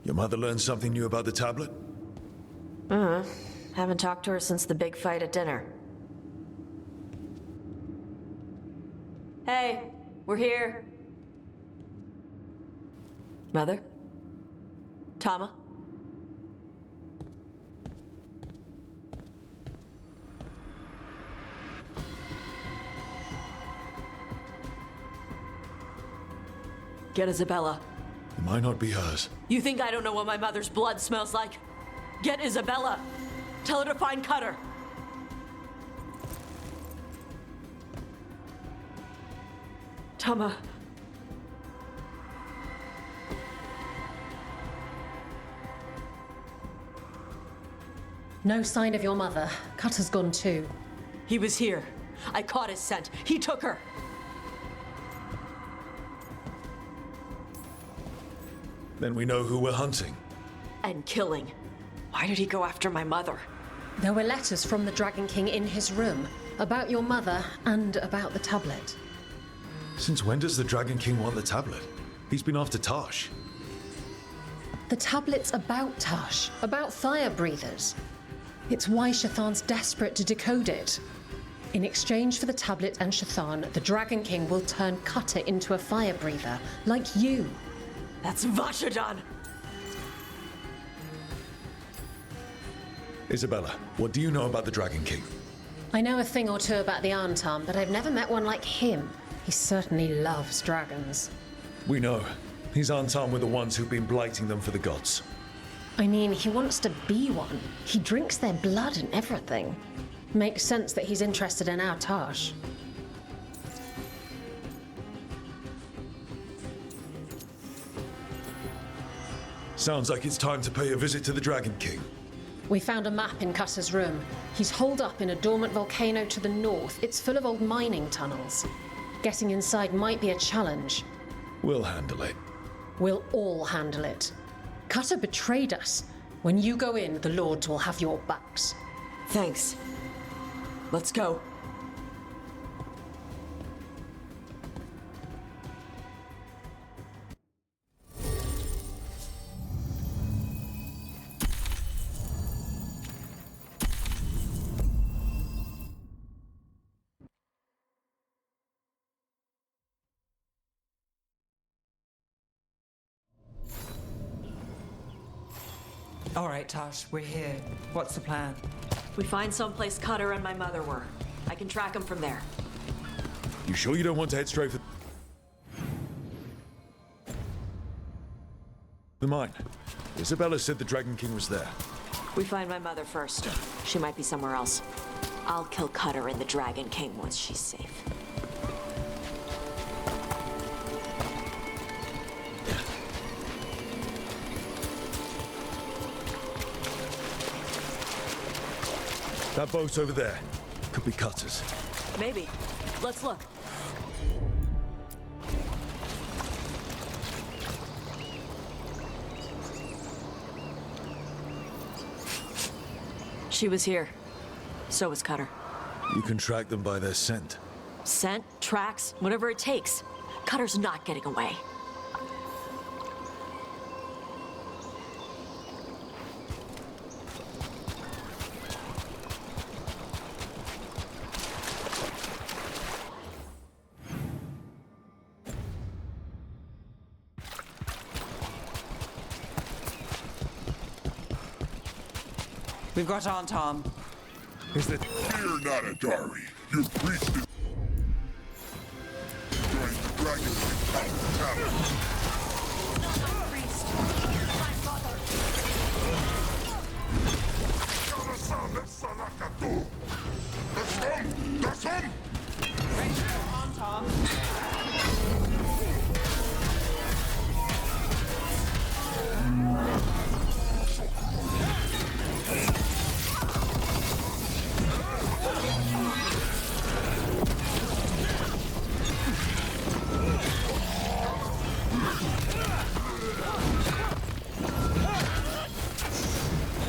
S5: Your mother learned something new about the tablet?
S16: Haven't talked to her since the big fight at dinner. Hey, we're here. Mother? Tama? Get Isabella.
S5: It might not be hers.
S16: You think I don't know what my mother's blood smells like? Get Isabella. Tell her to find Cutter. Tama.
S13: No sign of your mother. Cutter's gone too.
S16: He was here. I caught his scent. He took her.
S5: Then we know who we're hunting.
S16: And killing. Why did he go after my mother?
S13: There were letters from the Dragon King in his room about your mother and about the tablet.
S5: Since when does the Dragon King want the tablet? He's been after Tosh.
S13: The tablet's about Tosh, about fire breathers. It's why Shathan's desperate to decode it. In exchange for the tablet and Shathan, the Dragon King will turn Cutter into a fire breather, like you.
S16: That's Vashadan!
S5: Isabella, what do you know about the Dragon King?
S13: I know a thing or two about the Arntam, but I've never met one like him. He certainly loves dragons.
S5: We know. His Arntam were the ones who've been blighting them for the gods.
S13: I mean, he wants to be one. He drinks their blood and everything. Makes sense that he's interested in our Tosh.
S5: Sounds like it's time to pay a visit to the Dragon King.
S13: We found a map in Cutter's room. He's holed up in a dormant volcano to the north. It's full of old mining tunnels. Getting inside might be a challenge.
S5: We'll handle it.
S13: We'll all handle it. Cutter betrayed us. When you go in, the Lords will have your backs.
S16: Thanks. Let's go.
S3: All right, Tosh, we're here. What's the plan?
S16: We find someplace Cutter and my mother were. I can track them from there.
S5: You sure you don't want to head straight for the mine? Isabella said the Dragon King was there.
S16: We find my mother first. She might be somewhere else. I'll kill Cutter and the Dragon King once she's safe.
S5: That boat's over there. Could be Cutter's.
S16: Maybe. Let's look. She was here. So was Cutter.
S5: You can track them by their scent.
S16: Scent, tracks, whatever it takes. Cutter's not getting away.
S3: We've got Aunt Tom.
S5: Is that...
S23: Fear not, Adari. Your priest is... join the dragon talent.
S6: Priest, my father.
S23: That's him!
S3: Aunt Tom.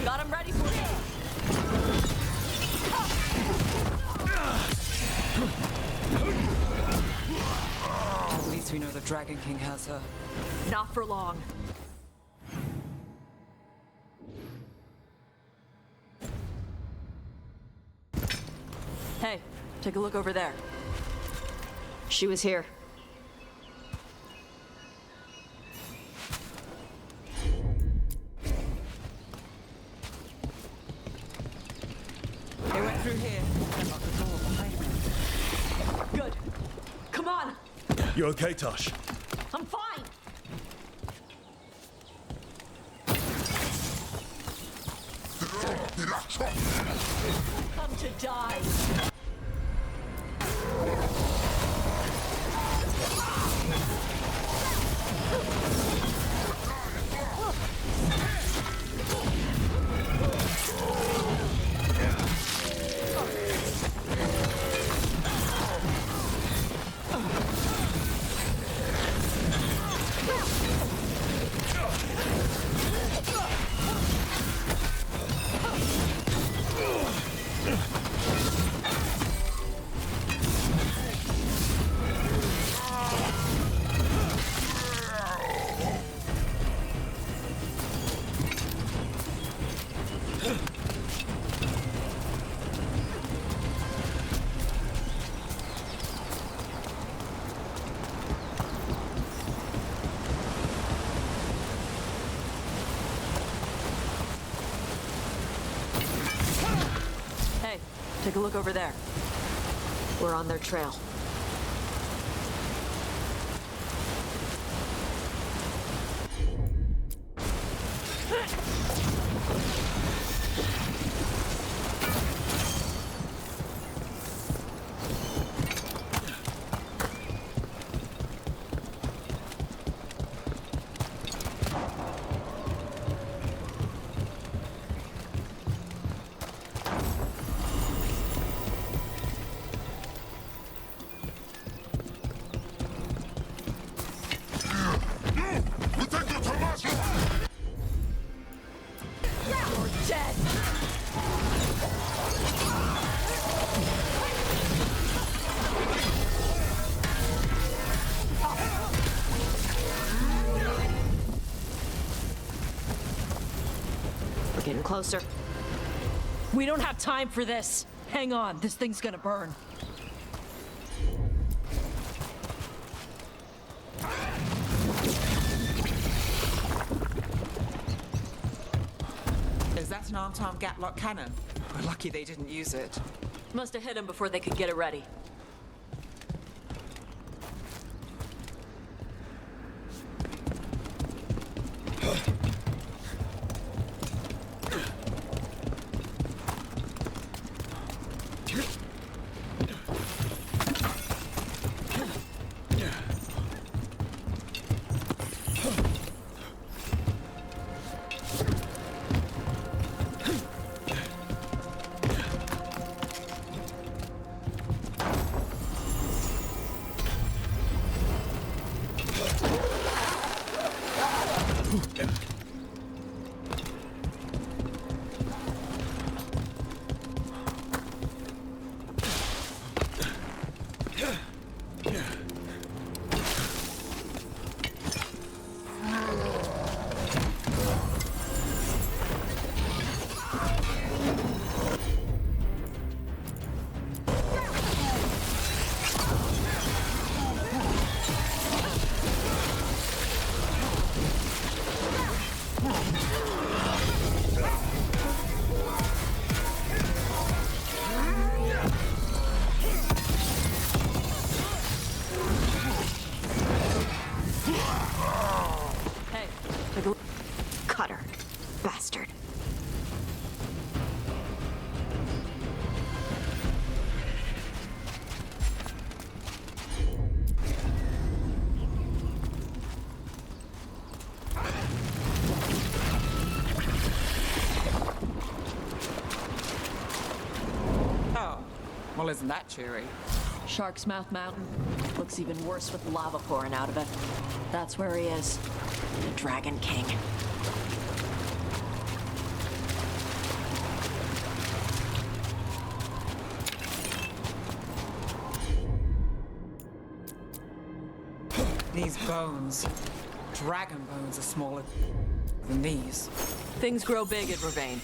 S16: Got him ready for you.
S3: At least we know the Dragon King has her.
S16: Not for long. Hey, take a look over there. She was here.
S3: They went through here and locked the door behind me.
S16: Good. Come on.
S5: You okay, Tosh?
S16: I'm fine. Come to die. Hey, take a look over there. We're on their trail. Getting closer.
S6: We don't have time for this. Hang on, this thing's gonna burn.
S3: Is that an Aunt Tom Gatlock cannon? We're lucky they didn't use it.
S16: Must have hit him before they could get it ready.
S3: Well, isn't that cheery?
S16: Shark's Mouth Mountain. Looks even worse with lava pouring out of it. That's where he is. The Dragon King.
S3: These bones. Dragon bones are smaller than these.
S16: Things grow big at Ravane.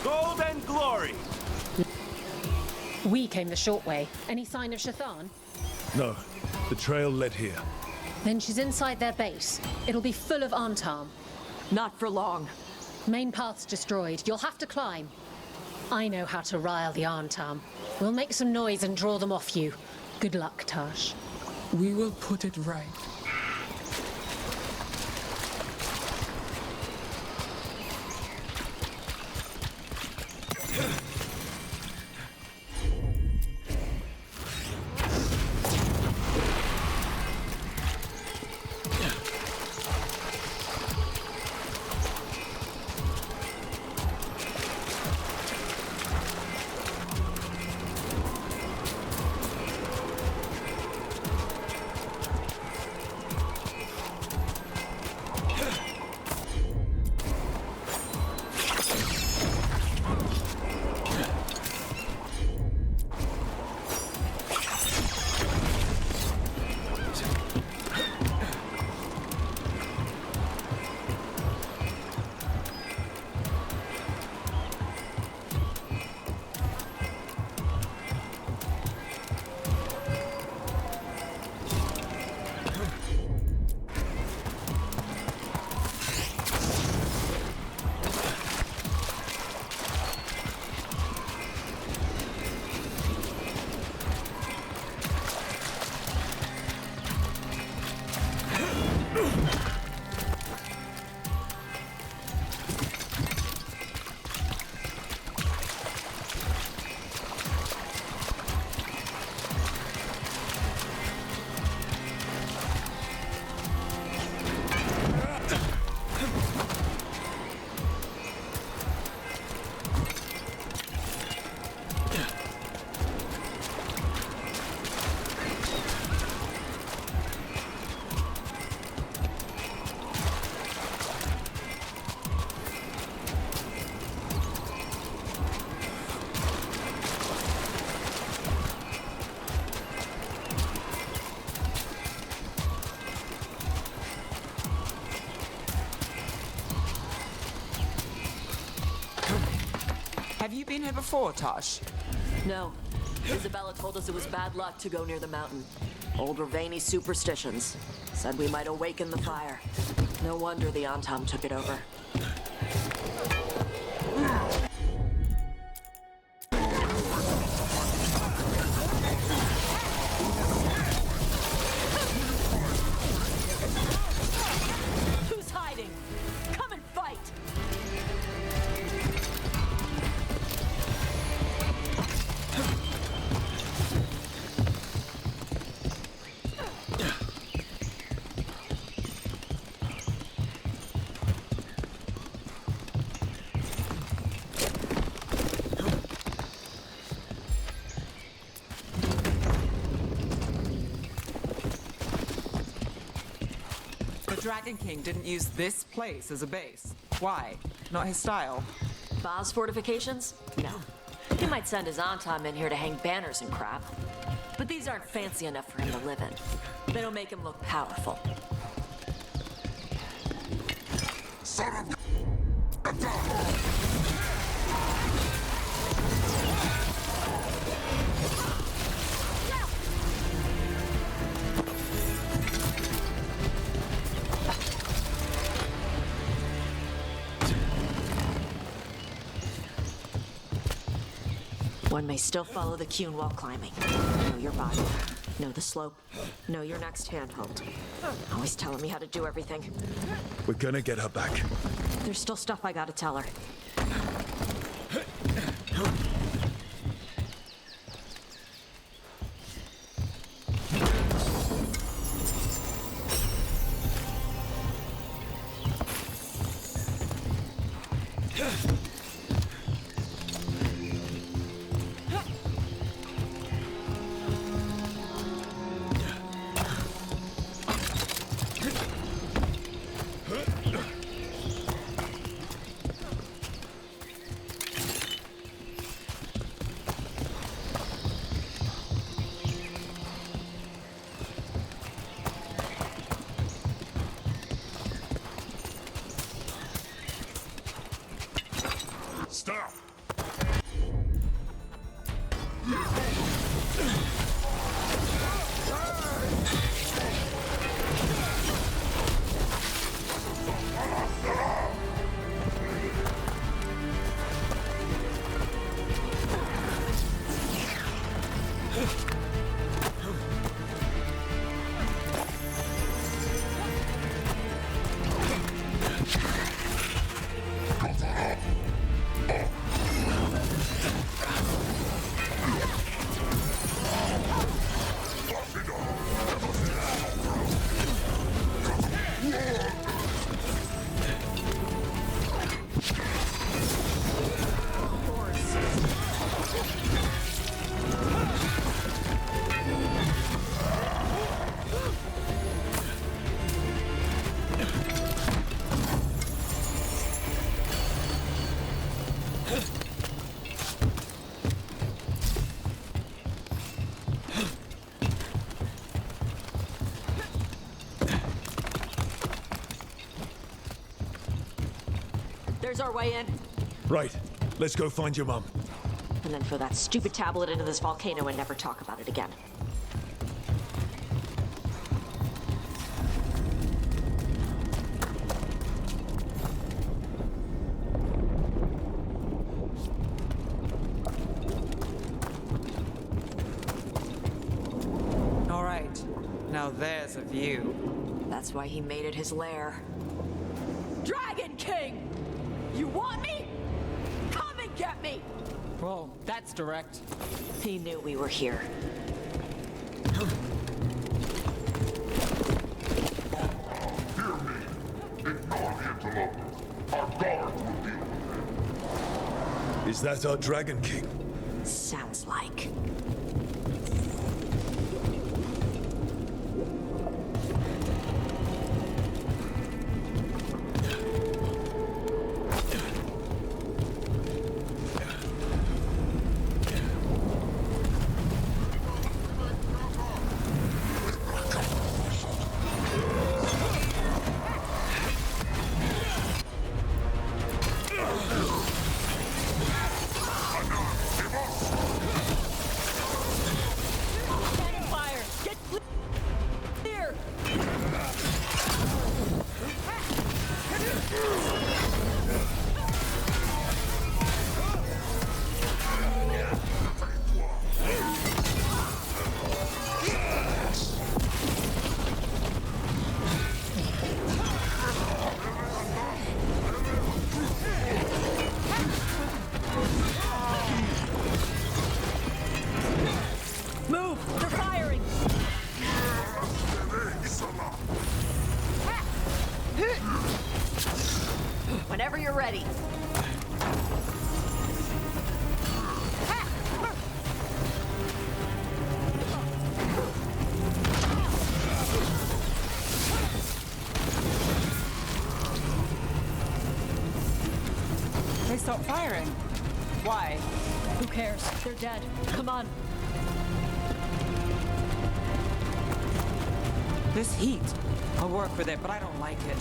S11: Gold and glory!
S13: We came the short way. Any sign of Shathan?
S5: No, the trail led here.
S13: Then she's inside their base. It'll be full of Antam.
S16: Not for long.
S13: Main path's destroyed. You'll have to climb. I know how to rile the Antam. We'll make some noise and draw them off you. Good luck, Tash.
S3: We will put it right. Have you been here before, Tosh?
S16: No. Isabella told us it was bad luck to go near the mountain. Old Ravani superstitions. Said we might awaken the fire. No wonder the Antam took it over. Who's hiding? Come and fight!
S3: The Dragon King didn't use this place as a base. Why? Not his style.
S16: Boss fortifications? No. He might send his Antam in here to hang banners and crap. But these aren't fancy enough for him to live in. They don't make him look powerful. One may still follow the Cune while climbing. Know your body. Know the slope. Know your next handhold. Always telling me how to do everything.
S5: We're gonna get her back.
S16: There's still stuff I gotta tell her.
S23: Stop!
S16: There's our way in.
S5: Right. Let's go find your mum.
S16: And then throw that stupid tablet into this volcano and never talk about it again.
S3: All right. Now there's a view.
S16: That's why he made it his lair. Dragon King! You want me? Come and get me!
S3: Well, that's direct.
S16: He knew we were here.
S5: Is that our Dragon King?
S16: Sounds like. Whenever you're ready.
S3: They stopped firing. Why?
S16: Who cares? They're dead. Come on.
S3: This heat. I'll work with it, but I don't like it.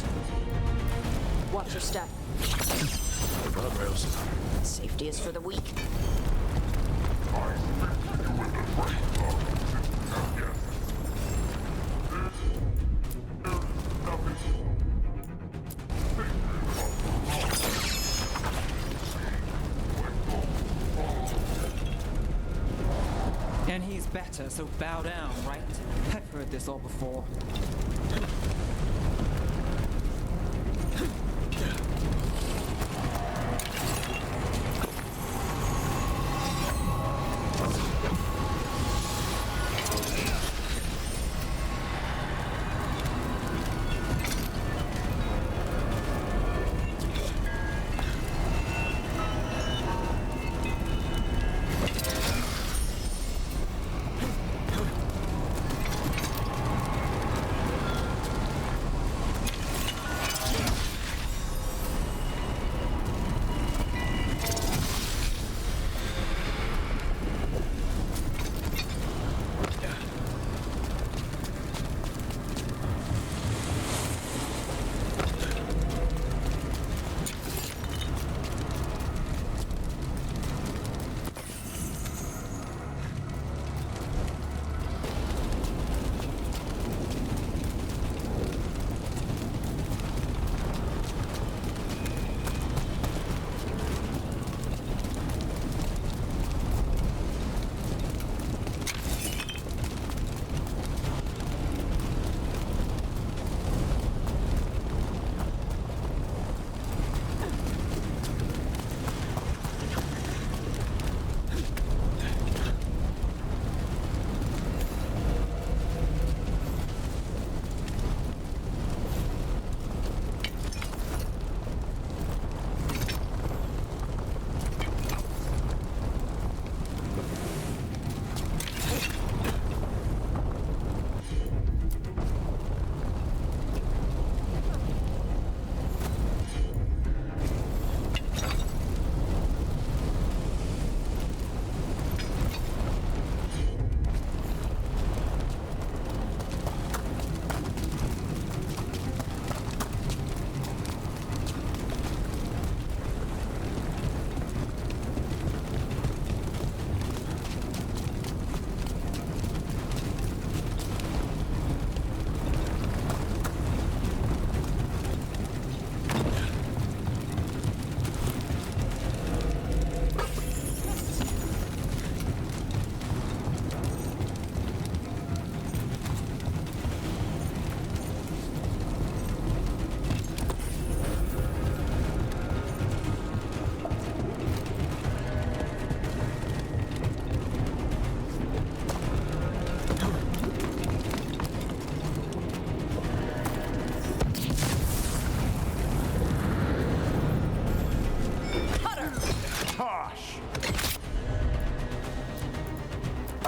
S16: Watch your step.
S5: Guardrails.
S16: Safety is for the weak.
S3: And he's better, so bow down, right? I've heard this all before.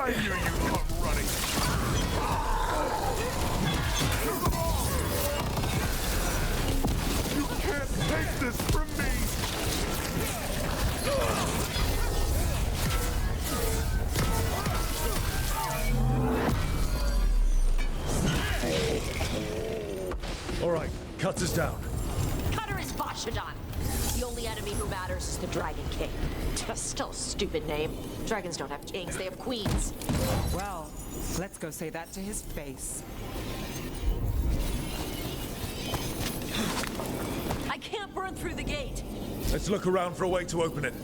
S23: I knew you'd come running. You can't take this from me!
S5: All right, cut us down.
S16: Cutter is Bashadon. The only enemy who matters is the Dragon King. Still a stupid name. Dragons don't have kings, they have queens.
S3: Well, let's go say that to his face.
S16: I can't burn through the gate.
S5: Let's look around for a way to open it.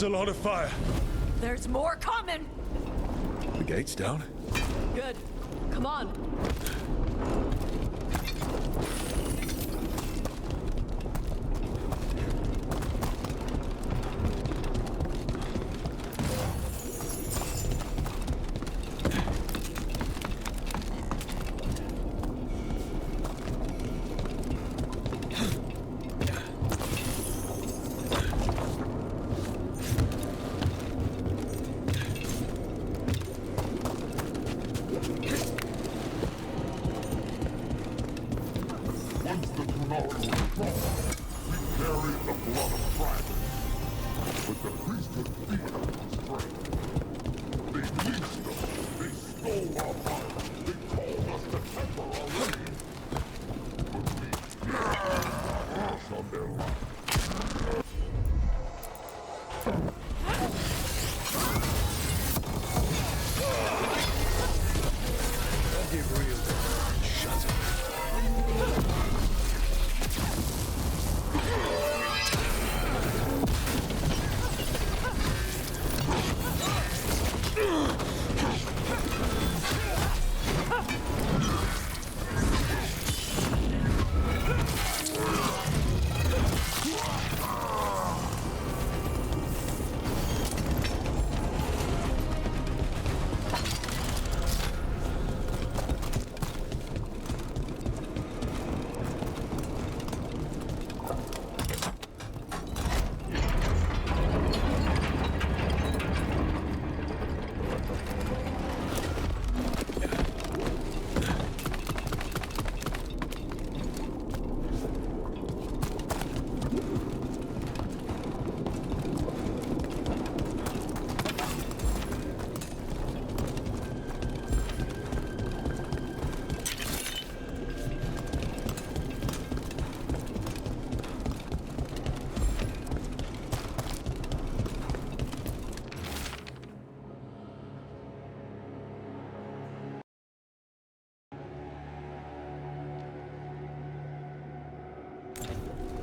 S5: That's a lot of fire.
S16: There's more coming!
S5: The gate's down.
S16: Good. Come on.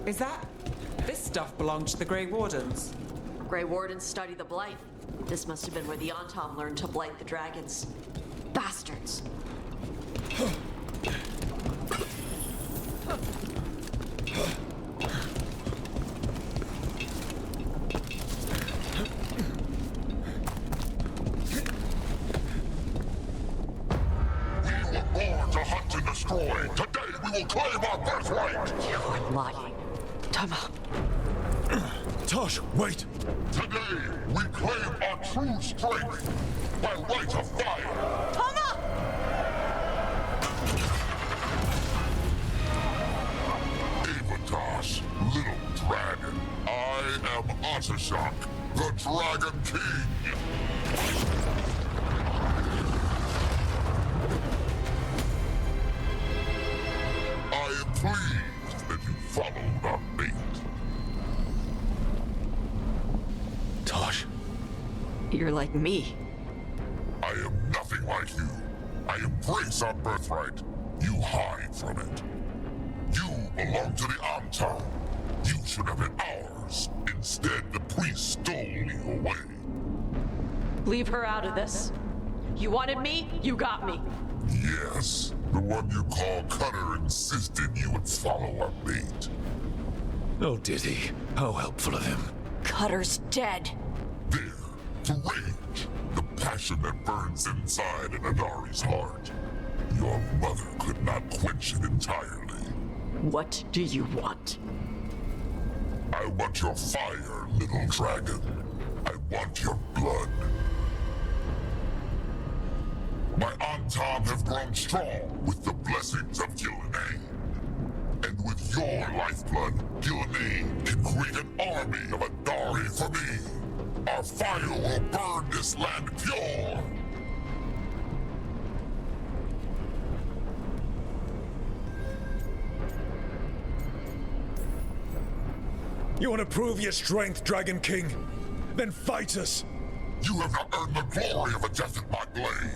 S3: Is that... This stuff belonged to the Grey Wardens.
S16: Grey Wardens study the Blight. This must have been where the Antom learned to blight the dragons. Bastards!
S23: Today we will claim our birthright!
S16: You are lying. Tama.
S5: Tosh, wait!
S23: Today we claim our true strength by right of fire!
S16: Tama!
S23: Avatosh, little dragon. I am Atashak, the Dragon King! I am pleased that you followed our mate.
S5: Tosh.
S16: You're like me.
S23: I am nothing like you. I embrace our birthright. You hide from it. You belong to the Antom. You should have been ours. Instead, the priest stole you away.
S16: Leave her out of this. You wanted me, you got me.
S23: Yes, the one you call Cutter insisted you would follow our mate.
S5: Oh, did he? How helpful of him.
S16: Cutter's dead.
S23: There, the rage, the passion that burns inside an Adari's heart. Your mother could not quench it entirely.
S16: What do you want?
S23: I want your fire, little dragon. I want your blood. My Antom have grown strong with the blessings of Gillenane. And with your lifeblood, Gillenane can create an army of Adari for me. Our fire will burn this land pure.
S5: You want to prove your strength, Dragon King? Then fight us!
S23: You have not earned the glory of a death at my blade.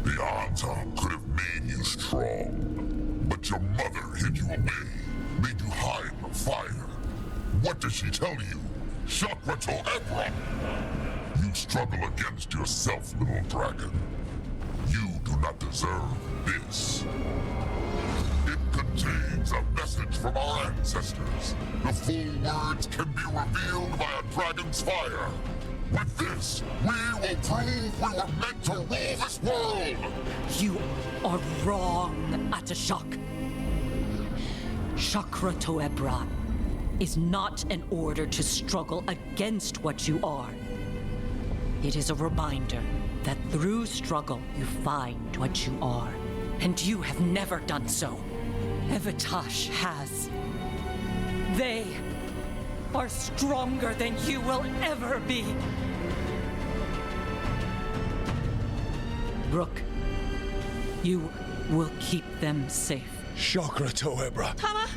S23: The Antom could have made you strong, but your mother hid you away, made you hide in the fire. did she tell you? Chakra to Ebra! You struggle against yourself, little dragon. You do not deserve this. It contains a message from our ancestors. The full words can be revealed by a dragon's fire. With this, we will prove we were meant to rule this world!
S15: You are wrong, Atashak. Chakra to Ebra is not an order to struggle against what you are. It is a reminder that through struggle you find what you are. And you have never done so. Evatash has. They are stronger than you will ever be. Brooke, you will keep them safe.
S5: Chakra to Ebra.
S15: Tama!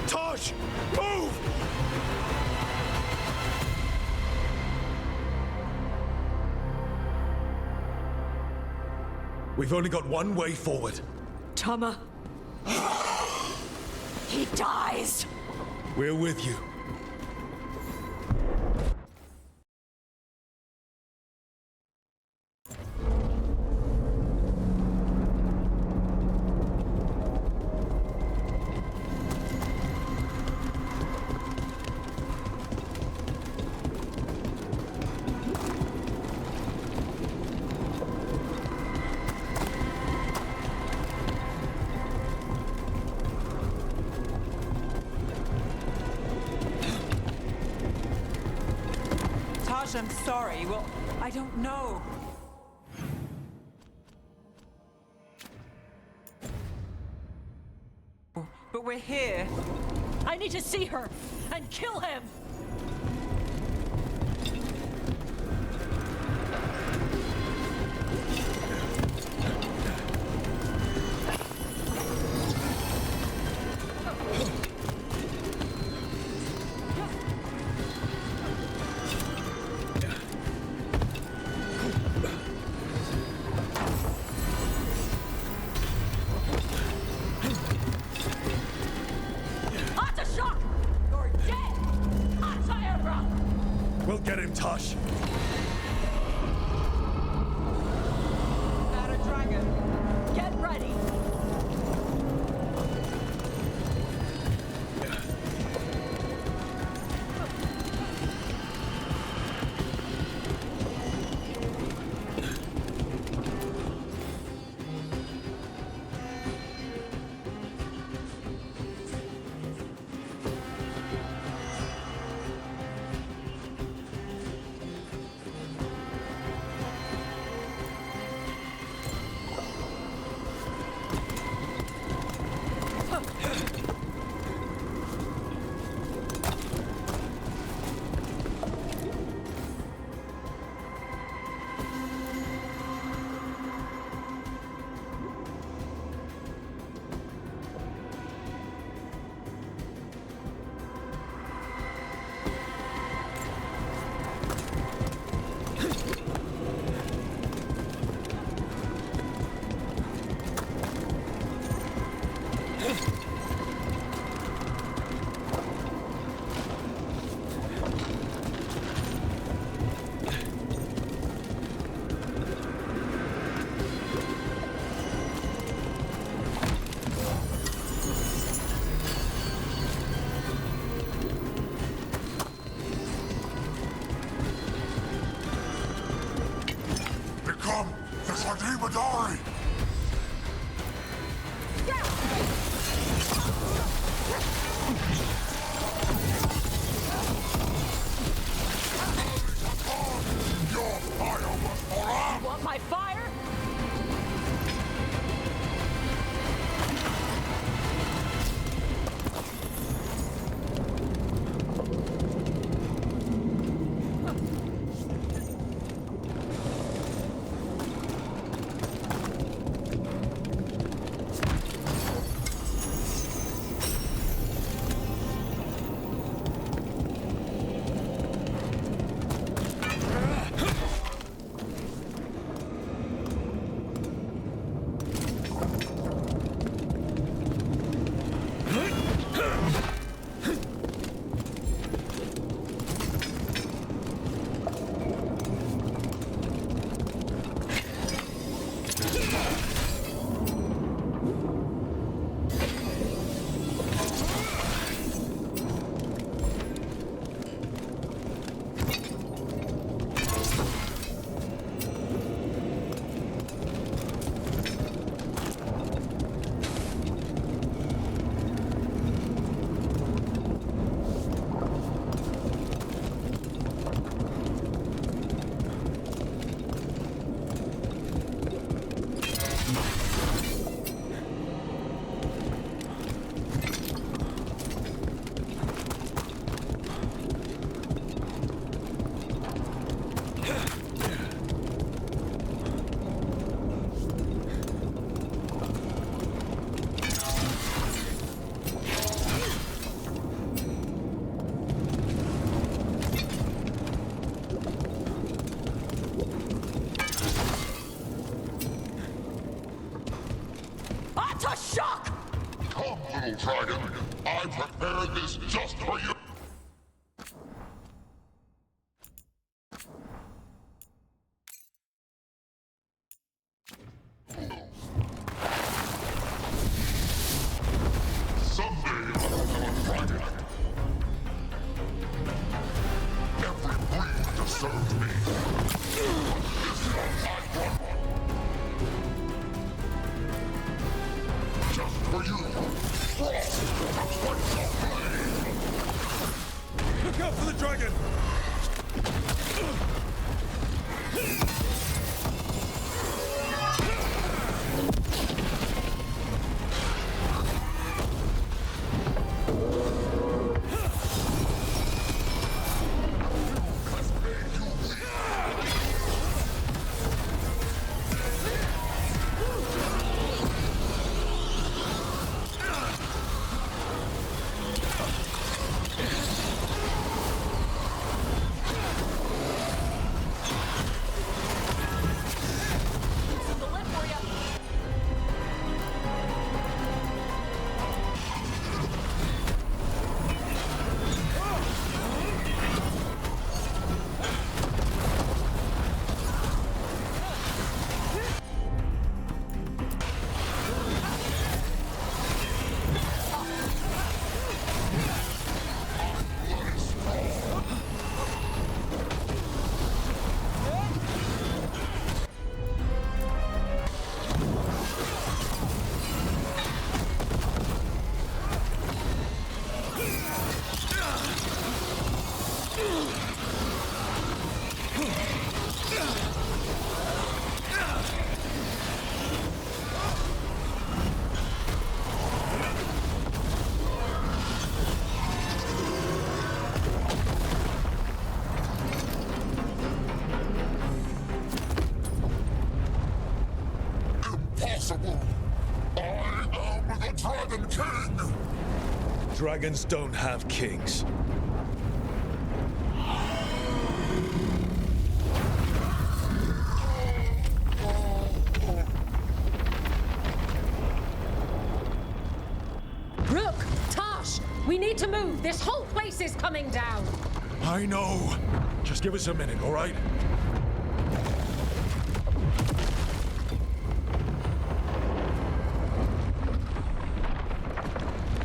S5: Tosh! Move! We've only got one way forward.
S15: Tama. He dies.
S5: We're with you.
S3: I'm sorry. Well, I don't know. But we're here.
S15: I need to see her and kill him.
S5: We'll get him, Tosh.
S3: Not a dragon.
S15: Get ready.
S23: Badari!
S15: You want my fire?
S6: What a shock!
S23: Come, little dragon. I prepared this just for you. Someday I will become a dragon. Every breed deserves me. This one I brought one. Just for you. Frost, the Prince of Flame.
S5: Look out for the dragon!
S23: Impossible! I am the Dragon King!
S5: Dragons don't have kings.
S13: Rook! Tosh! We need to move! This whole place is coming down!
S5: I know. Just give us a minute, all right?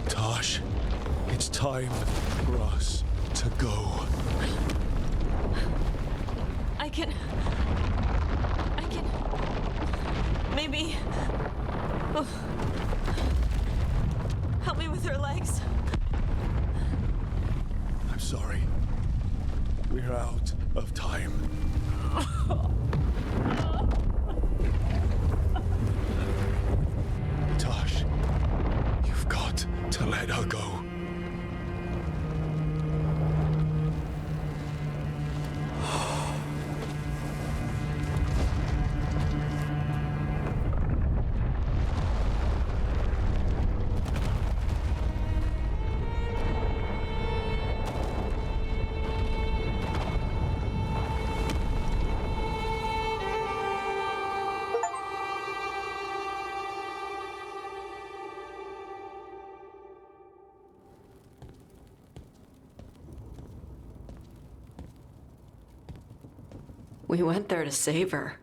S5: Tosh, it's time for us to go.
S16: I can... Maybe... Oh. Help me with her legs.
S5: I'm sorry. We're out of time. Tosh, you've got to let her go.
S16: We went there to save her.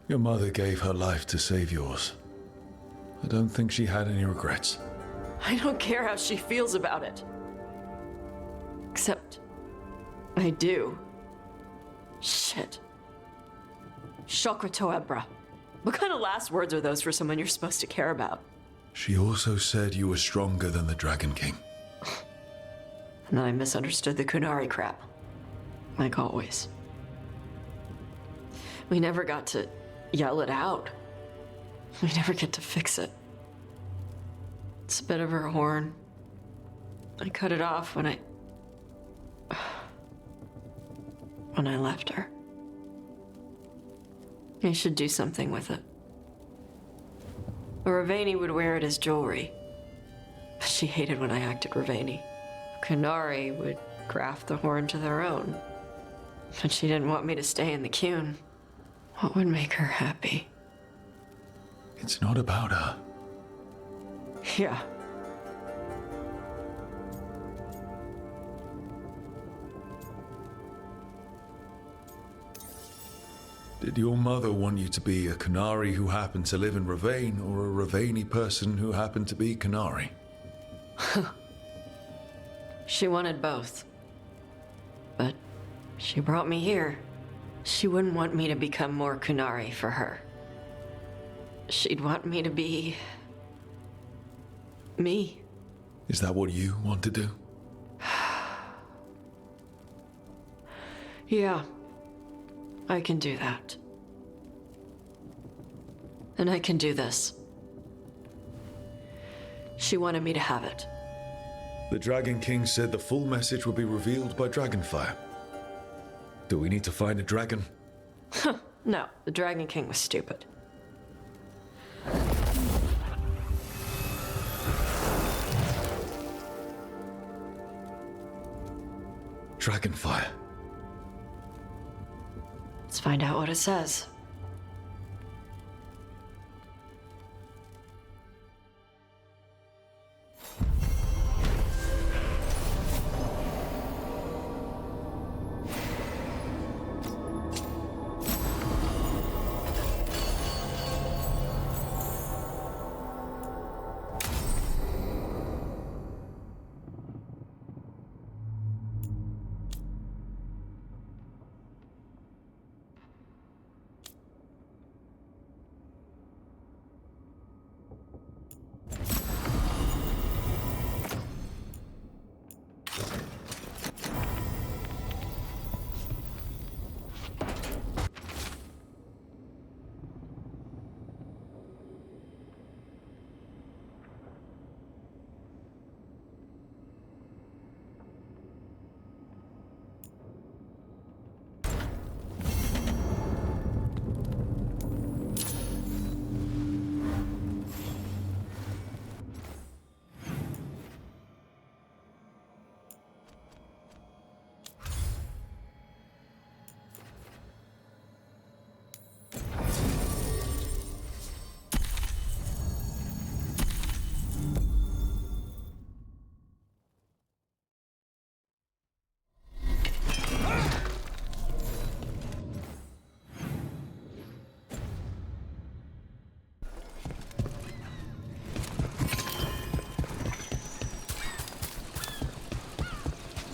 S5: Your mother gave her life to save yours. I don't think she had any regrets.
S16: I don't care how she feels about it. Except, I do. Shit. Shokratoebra. What kind of last words are those for someone you're supposed to care about?
S5: She also said you were stronger than the Dragon King.
S16: And then I misunderstood the Kunari crap. Like always. We never got to yell it out. We never get to fix it. It's a bit of her horn. I cut it off when I left her. I should do something with it. Ravani would wear it as jewelry. But she hated when I acted Ravani. Kunari would graft the horn to their own. But she didn't want me to stay in the queue. What would make her happy?
S5: It's not about her.
S16: Yeah.
S5: Did your mother want you to be a Qunari who happened to live in Ravane, or a Ravani person who happened to be Qunari?
S16: She wanted both. But she brought me here. She wouldn't want me to become more Qunari for her. She'd want me to be... me.
S5: Is that what you want to do?
S16: Yeah. I can do that. And I can do this. She wanted me to have it.
S5: The Dragon King said the full message would be revealed by Dragonfire. Do we need to find a dragon?
S16: No, the Dragon King was stupid.
S5: Dragonfire.
S16: Let's find out what it says.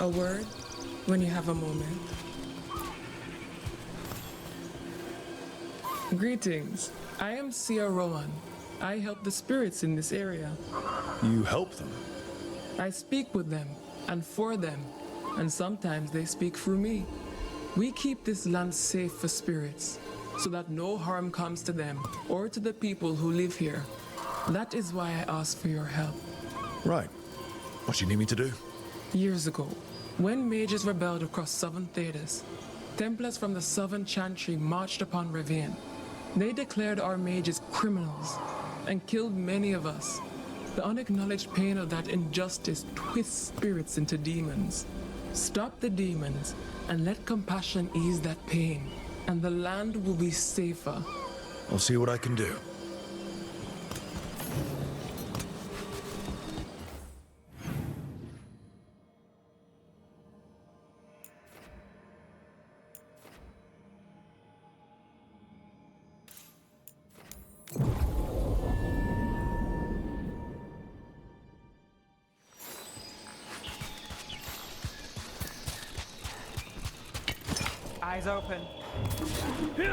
S7: A word when you have a moment. Greetings. I am Sia Rowan. I help the spirits in this area.
S5: You help them?
S7: I speak with them and for them, and sometimes they speak through me. We keep this land safe for spirits, so that no harm comes to them or to the people who live here. That is why I ask for your help.
S5: Right. What do you need me to do?
S7: Years ago, when mages rebelled across southern Thedas, Templars from the southern Chantry marched upon Ravane. They declared our mages criminals and killed many of us. The unacknowledged pain of that injustice twists spirits into demons. Stop the demons and let compassion ease that pain, and the land will be safer.
S5: I'll see what I can do.
S3: Eyes open.
S15: Hit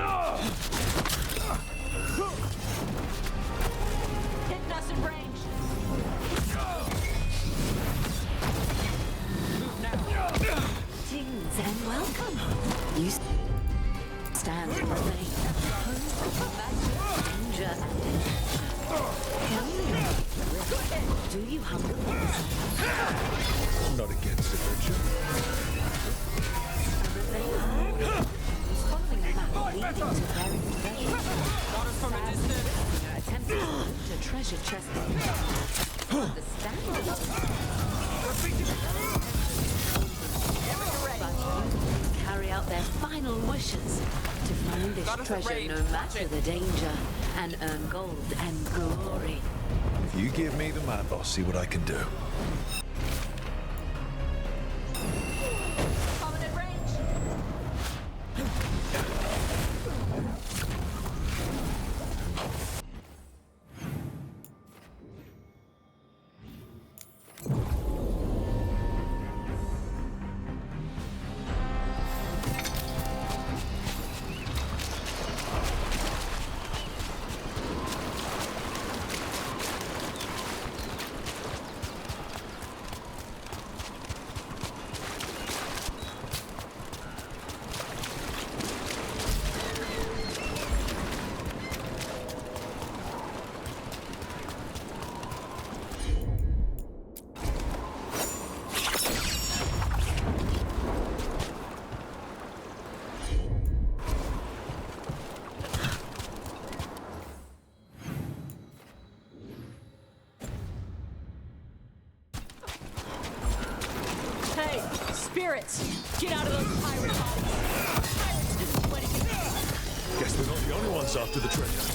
S15: us in range.
S3: Move now.
S17: Greetings and welcome. You stand for the danger. Do you hunger?
S5: I'm not against adventure.
S17: Following a map leading to buried treasure. Attempting to loot a treasure chest. Understandable.
S2: carry out their final wishes to find this treasure no matter the danger and earn gold and glory.
S5: If you give me the map, I'll see what I can do.
S2: Prominent range.
S15: Hey, spirits! Get out of those pirate bodies! Pirates didn't do anything.
S5: Guess we're not the only ones after the treasure.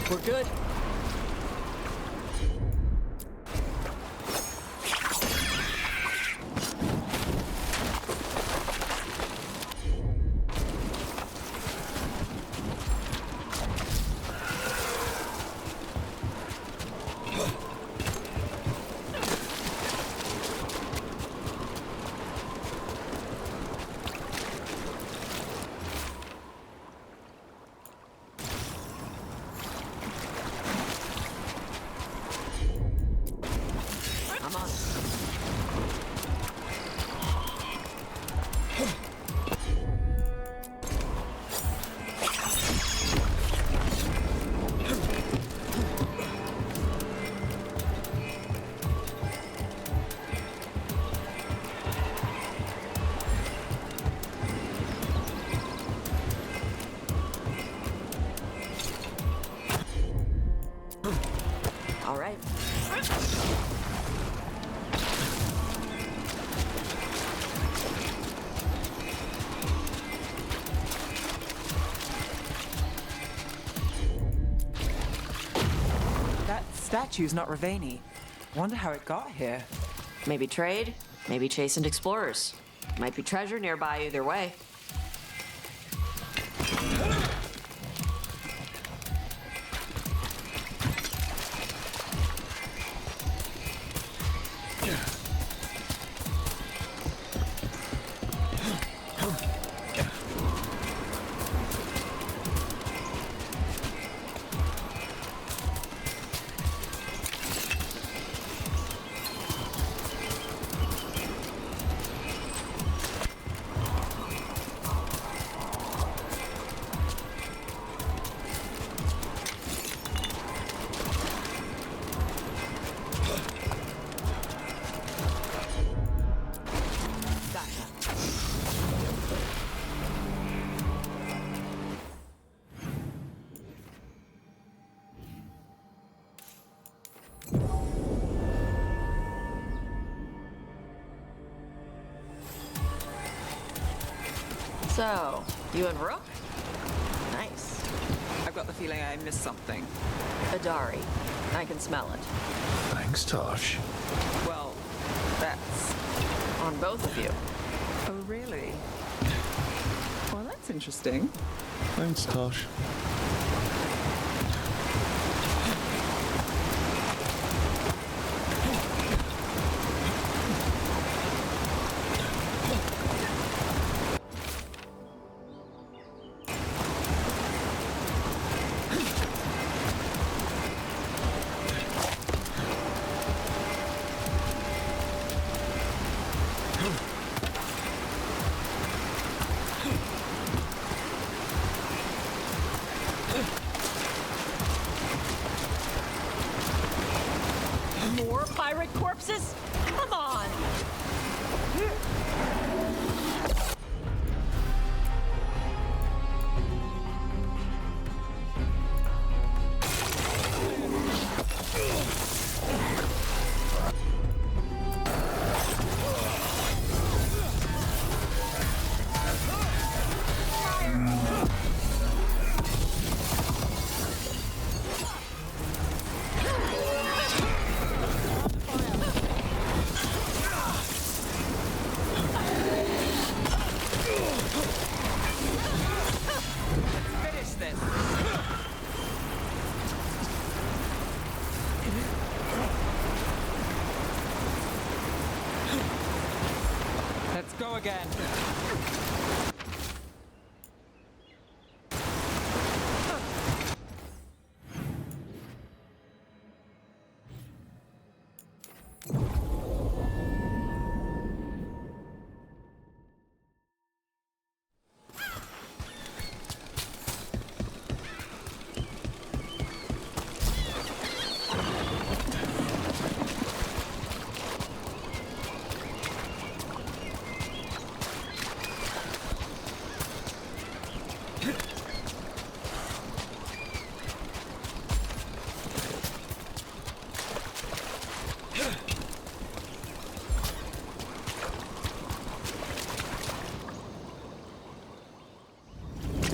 S15: We're good.
S16: All right.
S3: That statue's not Ravani. Wonder how it got here.
S16: Maybe trade, maybe chastened explorers. Might be treasure nearby either way. So, you and Rook? Nice.
S3: I've got the feeling I missed something.
S16: Adari. I can smell it.
S5: Thanks, Tosh.
S3: Well, that's...
S16: on both of you.
S3: Oh, really? Well, that's interesting.
S5: Thanks, Tosh.
S3: Let's go again.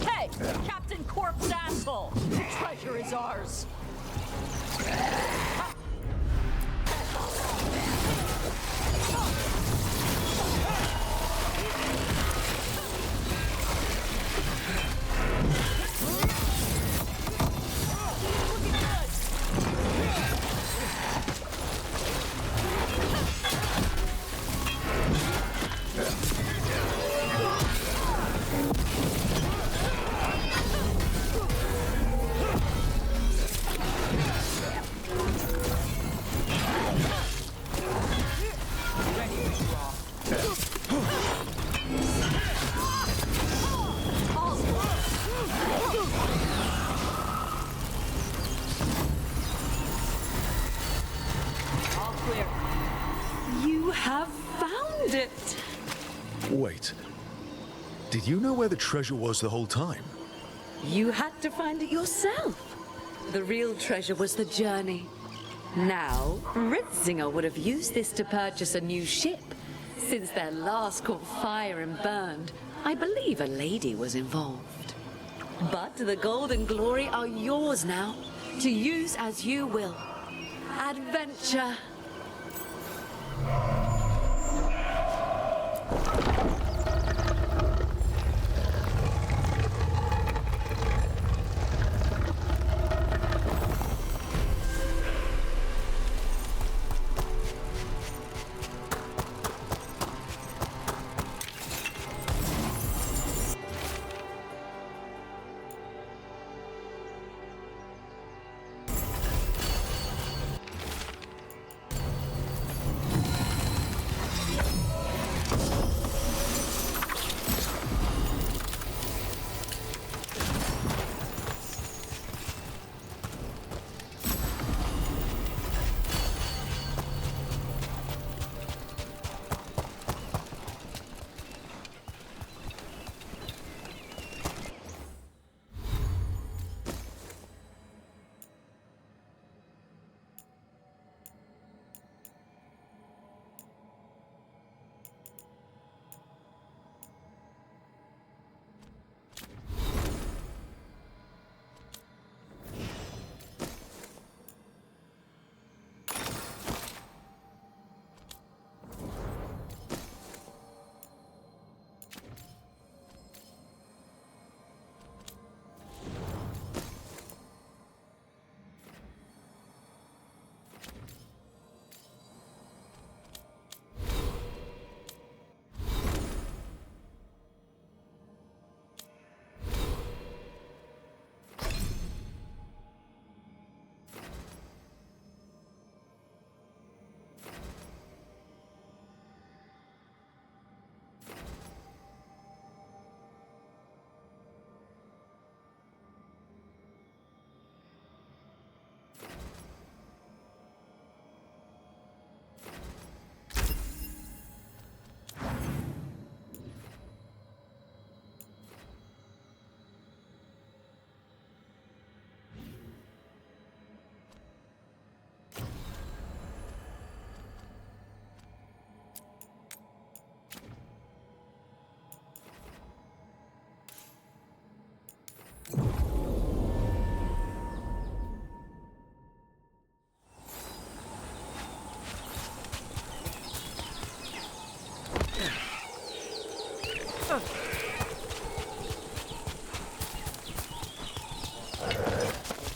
S15: Hey, Captain Corpse asshole! The treasure is ours. All clear. You have found it.
S5: Wait. Did you know where the treasure was the whole time?
S2: You had to find it yourself. The real treasure was the journey. Now, Ritzinger would have used this to purchase a new ship. Since their last caught fire and burned, I believe a lady was involved. But the gold and glory are yours now, to use as you will. Adventure.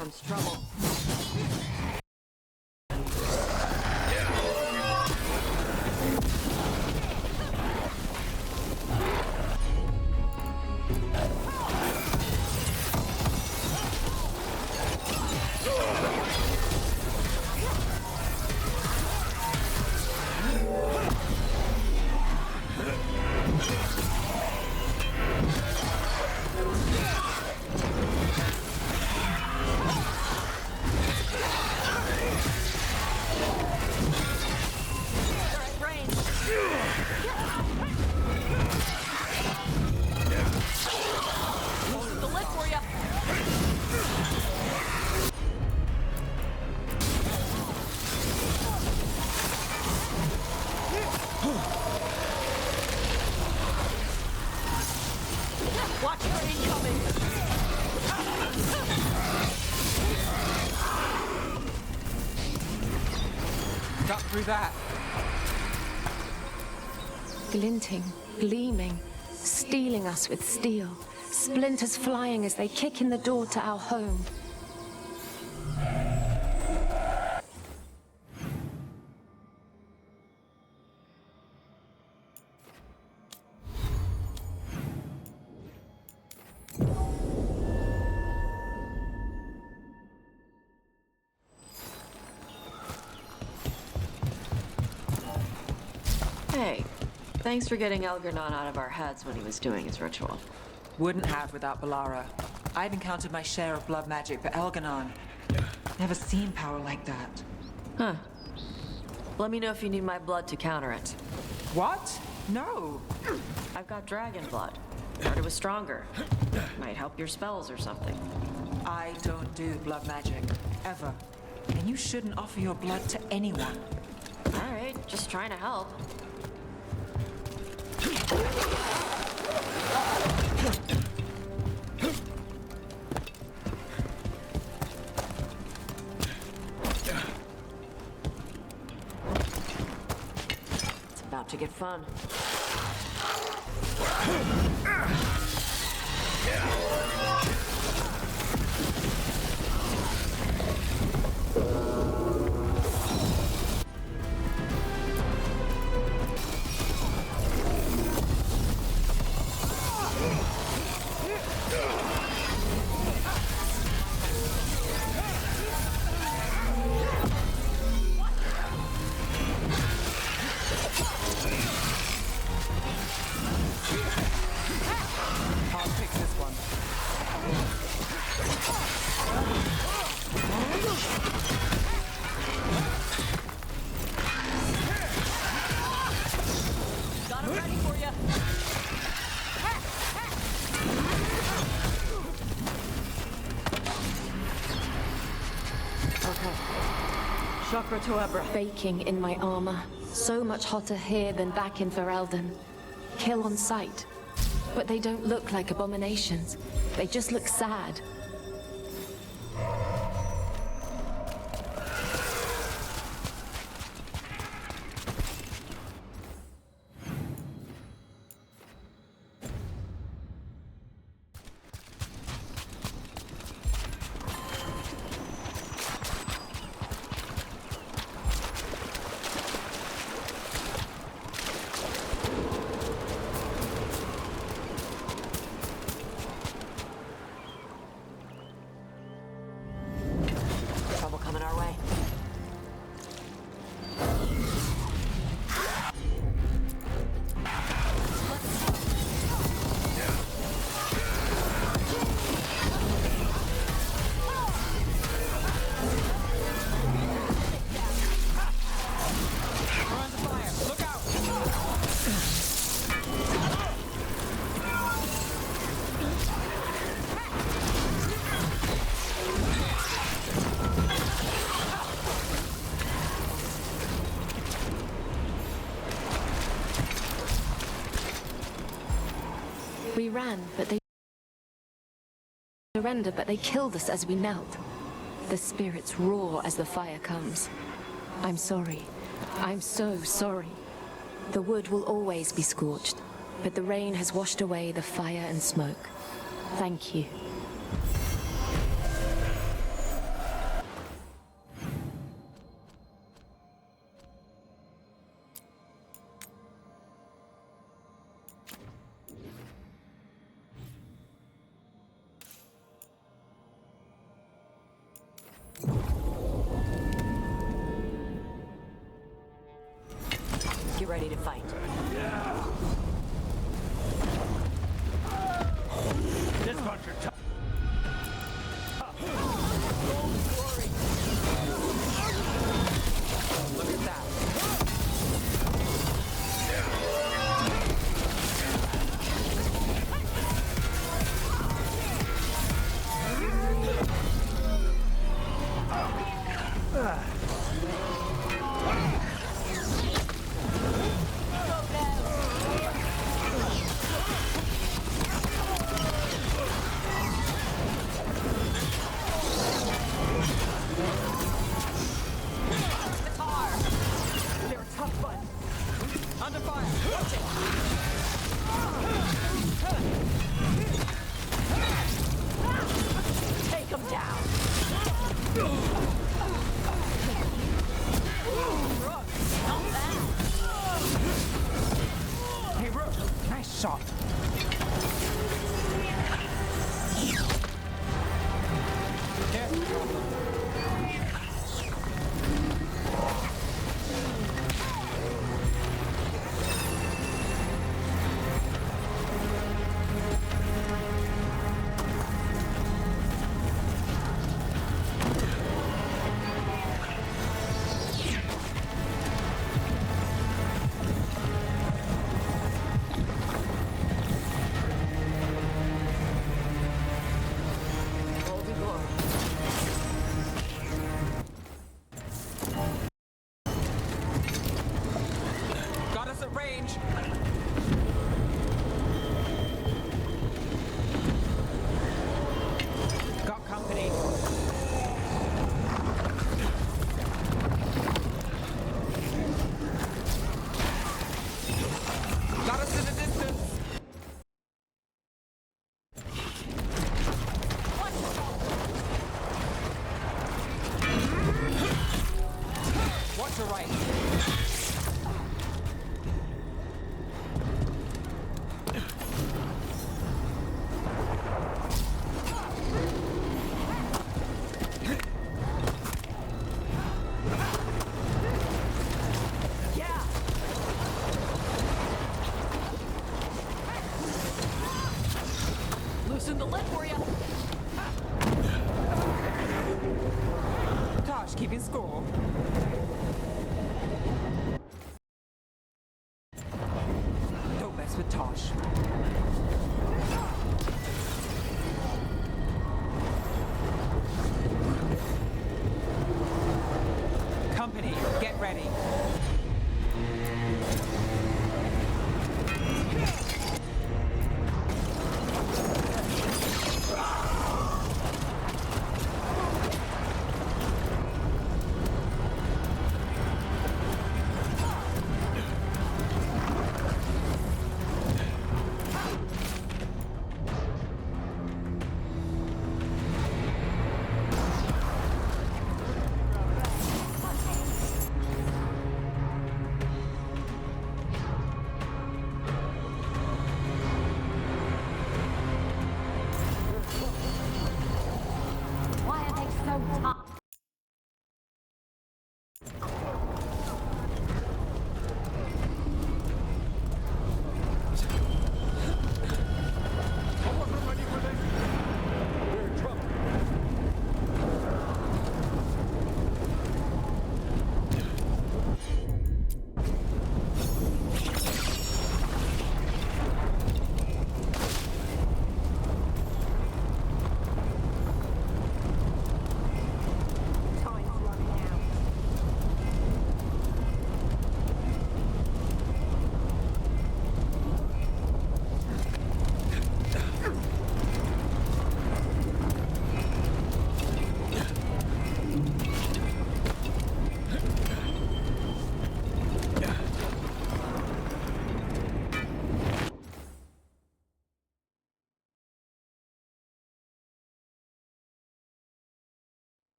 S16: comes trouble.
S6: Watch for incoming!
S3: Got through that.
S8: Glinting, gleaming, stealing us with steel. Splinters flying as they kick in the door to our home.
S16: Hey, thanks for getting Elgarnon out of our heads when he was doing his ritual.
S3: Wouldn't have without Balara. I've encountered my share of blood magic, but Elgarnon, never seen power like that.
S16: Huh. Let me know if you need my blood to counter it.
S3: What? No.
S16: I've got dragon blood. Heard it was stronger. Might help your spells or something.
S3: I don't do blood magic, ever. And you shouldn't offer your blood to anyone.
S16: All right, just trying to help. It's about to get fun.
S6: Got him ready for you.
S16: Okay. Chakra to Abra.
S8: Baking in my armor. So much hotter here than back in Ferelden. Kill on sight. But they don't look like abominations. They just look sad.
S16: Trouble coming our way.
S8: We ran, but they surrendered, but they killed us as we knelt. The spirits roar as the fire comes. I'm sorry. I'm so sorry. The wood will always be scorched. but the rain has washed away the fire and smoke. Thank you.
S15: Get ready to fight.
S11: This bunch are tough.
S3: Look at that.
S15: They're a tough bunch. Under fire. Watch it. Take them down. Not bad.
S3: Hey, Rook, nice shot. Got us at range. Got company. Got us in the distance. Watch your right.
S15: Yeah. Loosen the lid for you.
S3: Tosh, keeping score. Don't mess with Tosh. Company, get ready.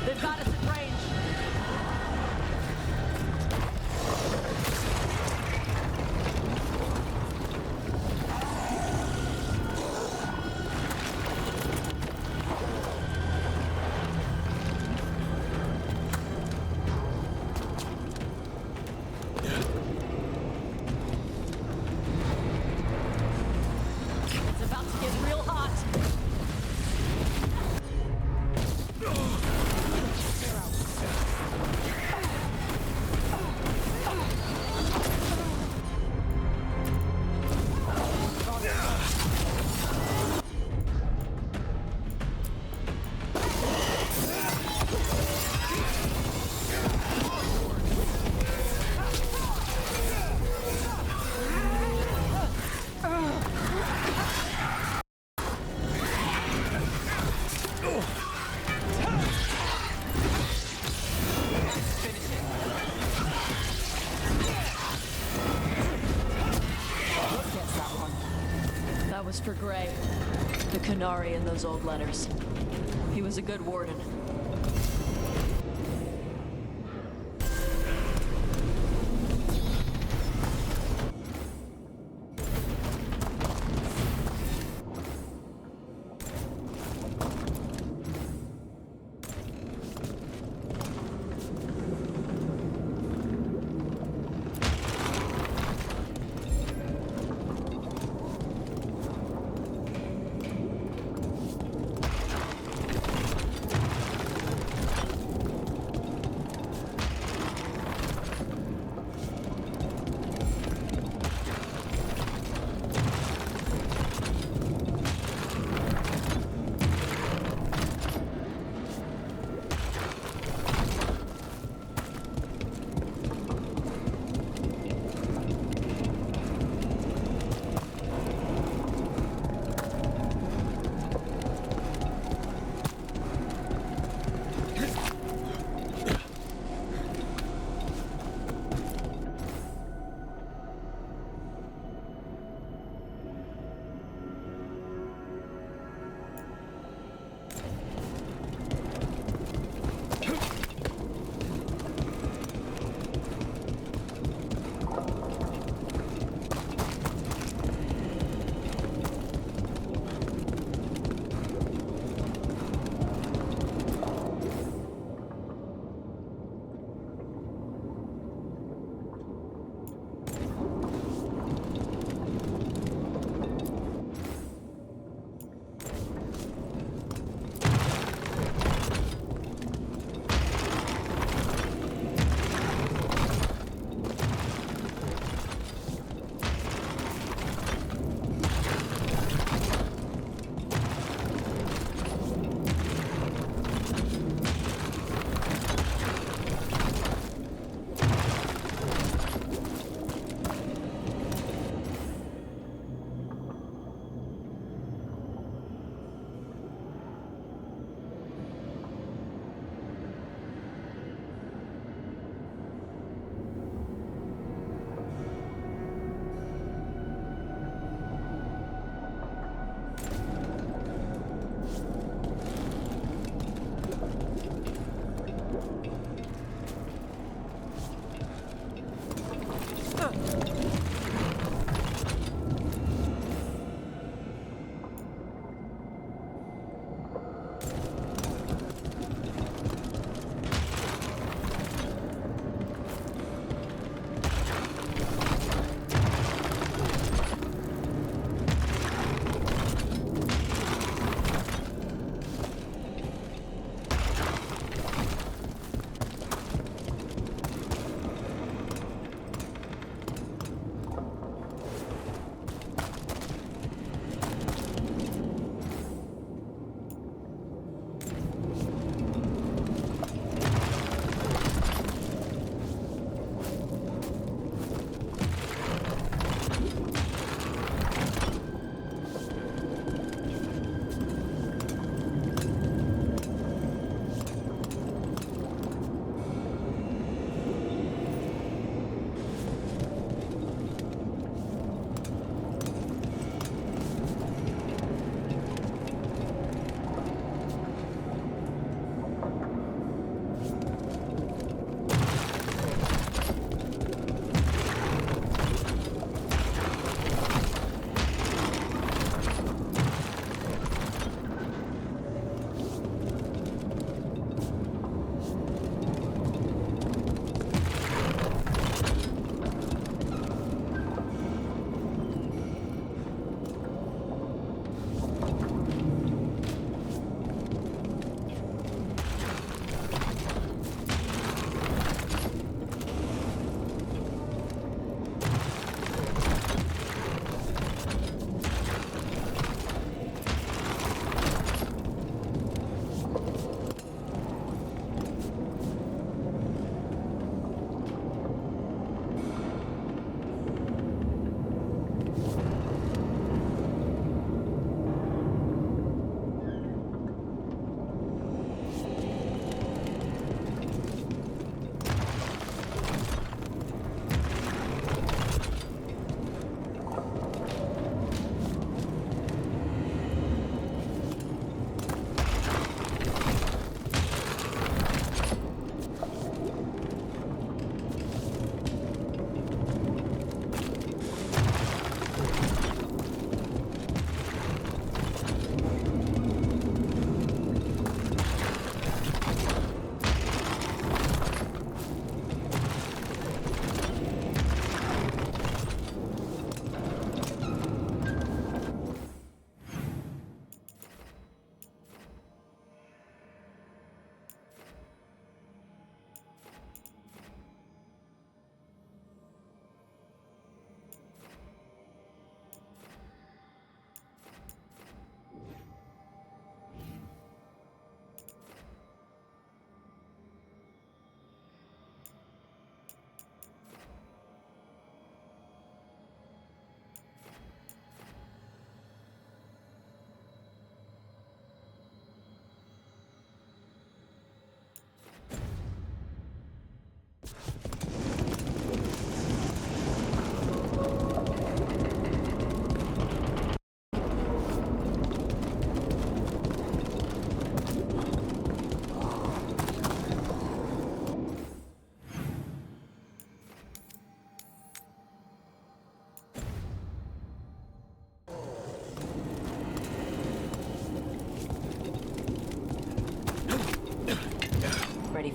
S15: They've got us at range. It's about to get real hot. That was for Gray, the Canary in those old letters. He was a good warden.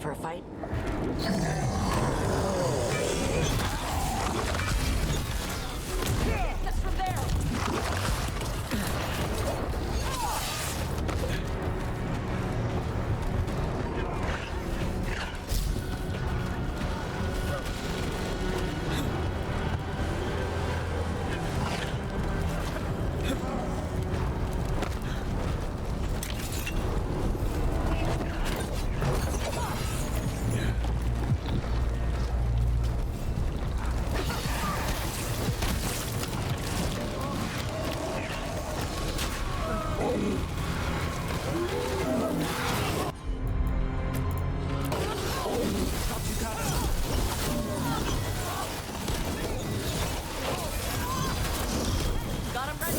S16: for a fight?
S6: That's from there! Got him right.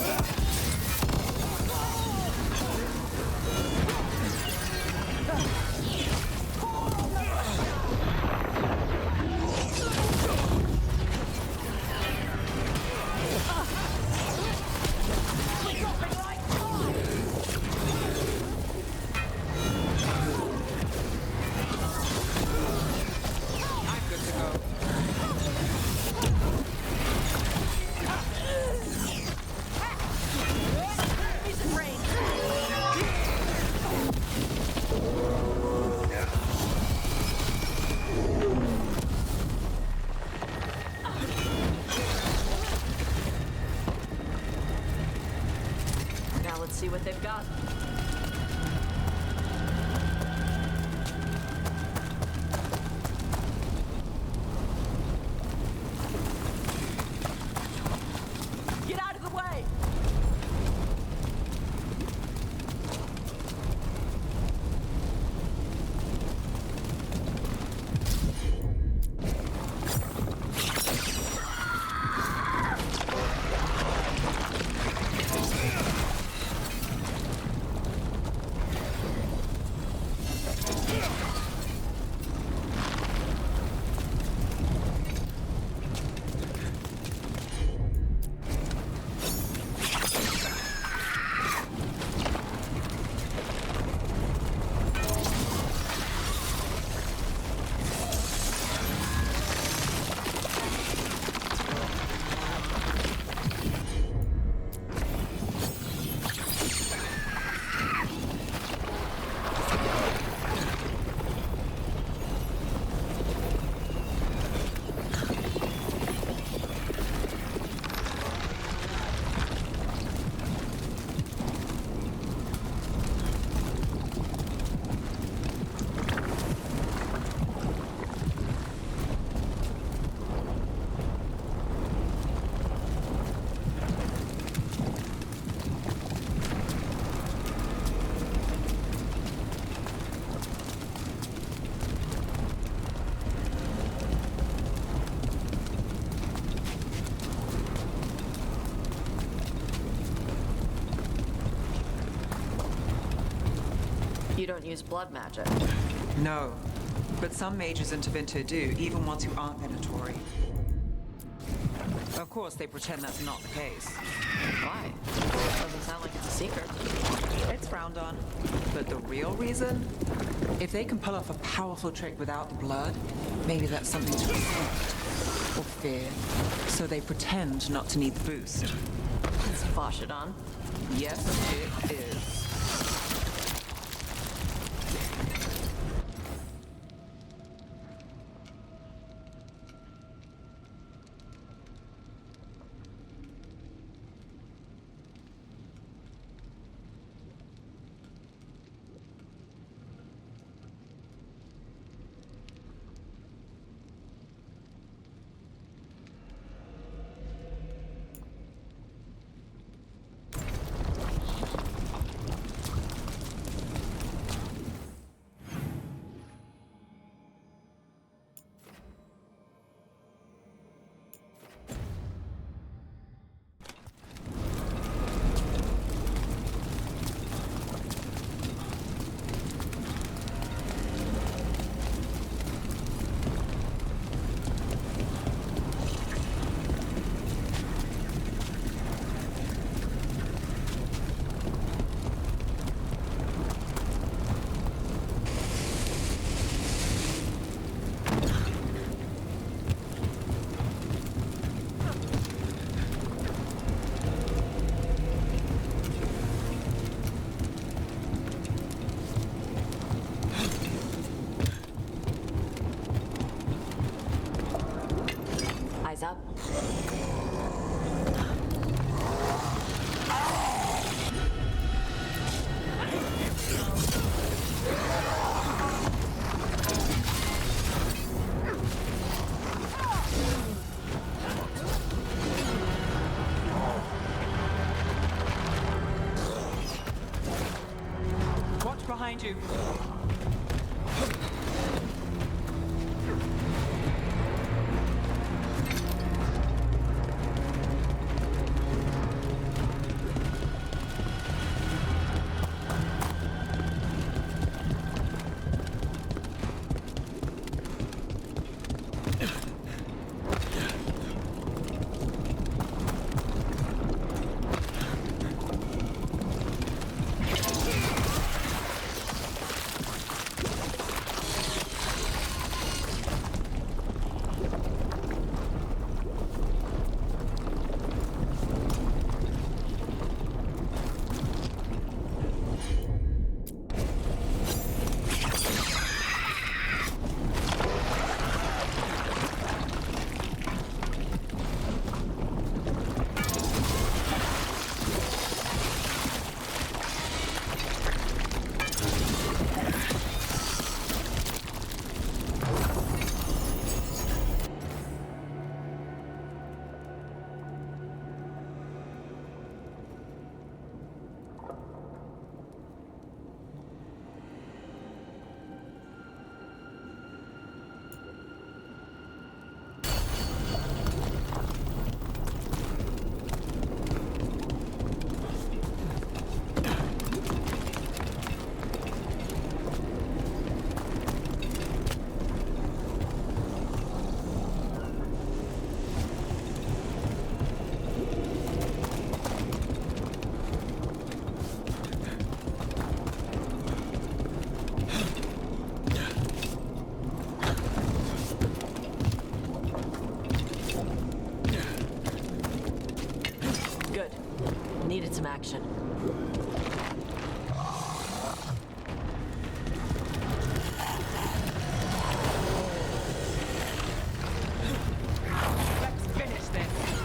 S6: Now let's see what they've got. Get out of the way! You don't use blood magic.
S3: No, but some mages in Tevinter do, even ones who aren't Venatori. Of course, they pretend that's not the case.
S16: Why? Doesn't sound like it's a secret.
S3: It's frowned on. But the real reason? If they can pull off a powerful trick without the blood, maybe that's something to respect or fear. So they pretend not to need the boost.
S16: It's Foshidon.
S3: Yes, it is. Behind you.
S19: Needed some action.
S3: Let's finish this.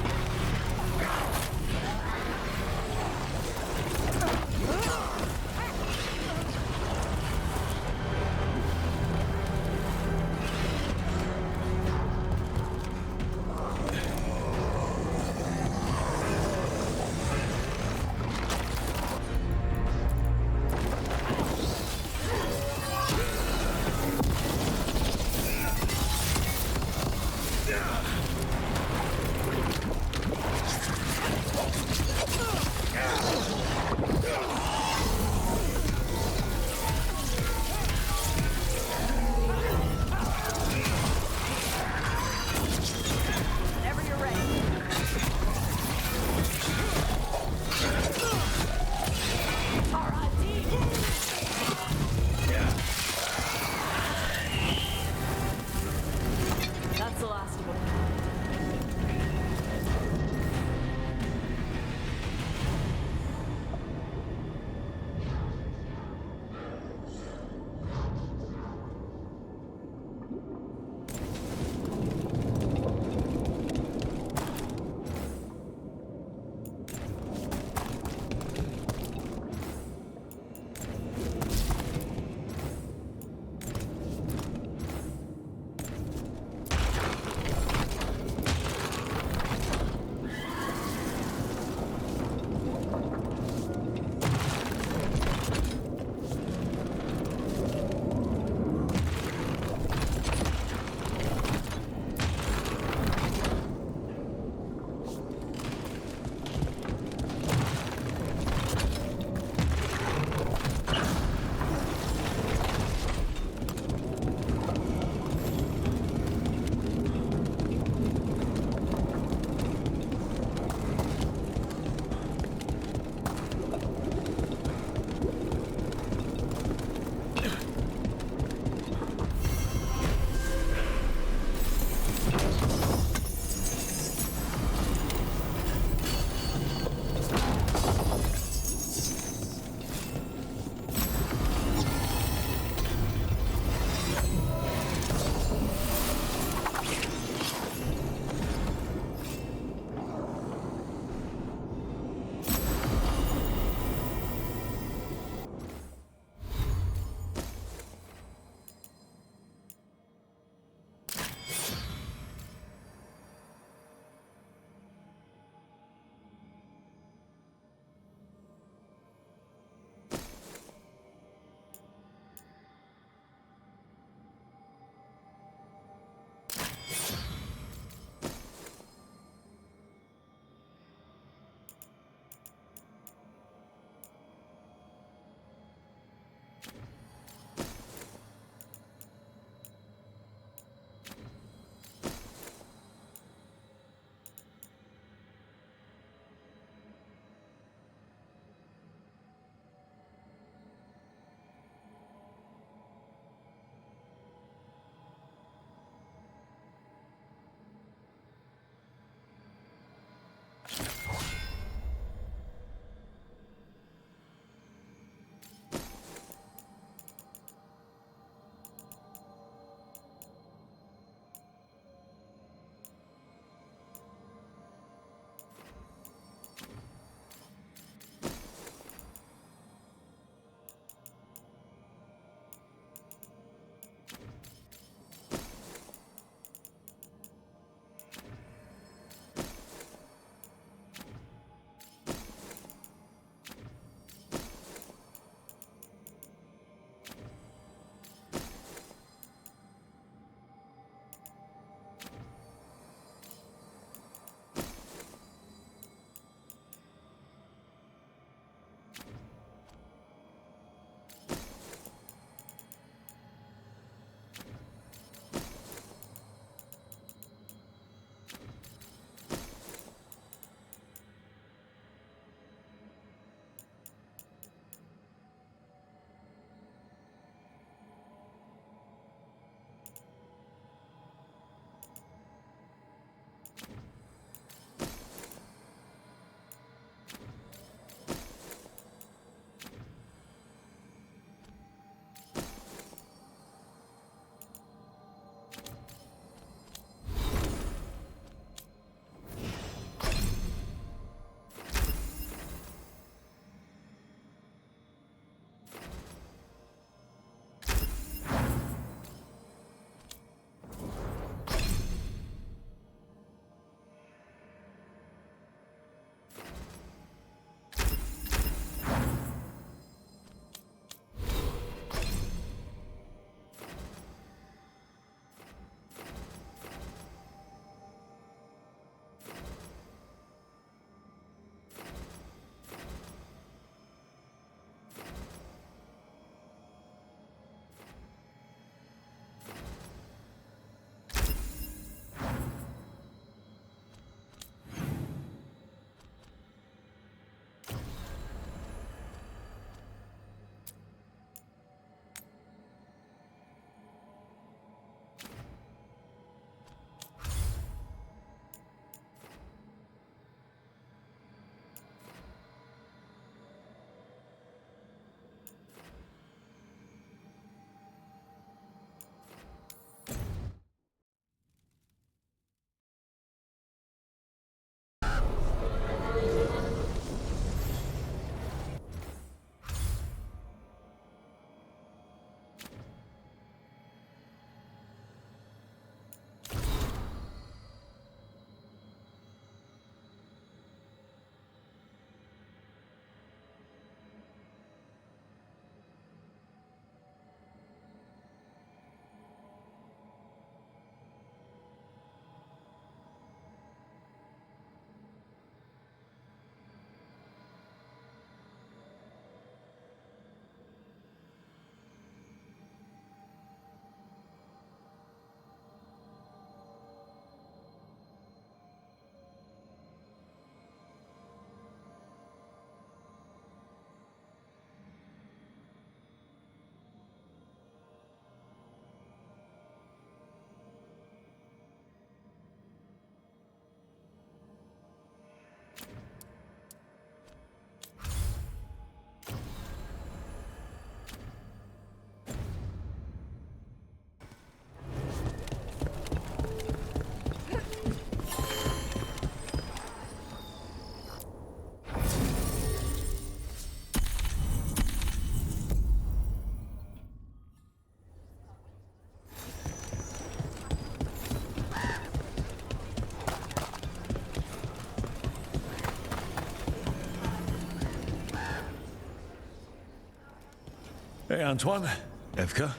S5: Hey, Antoine. Evka.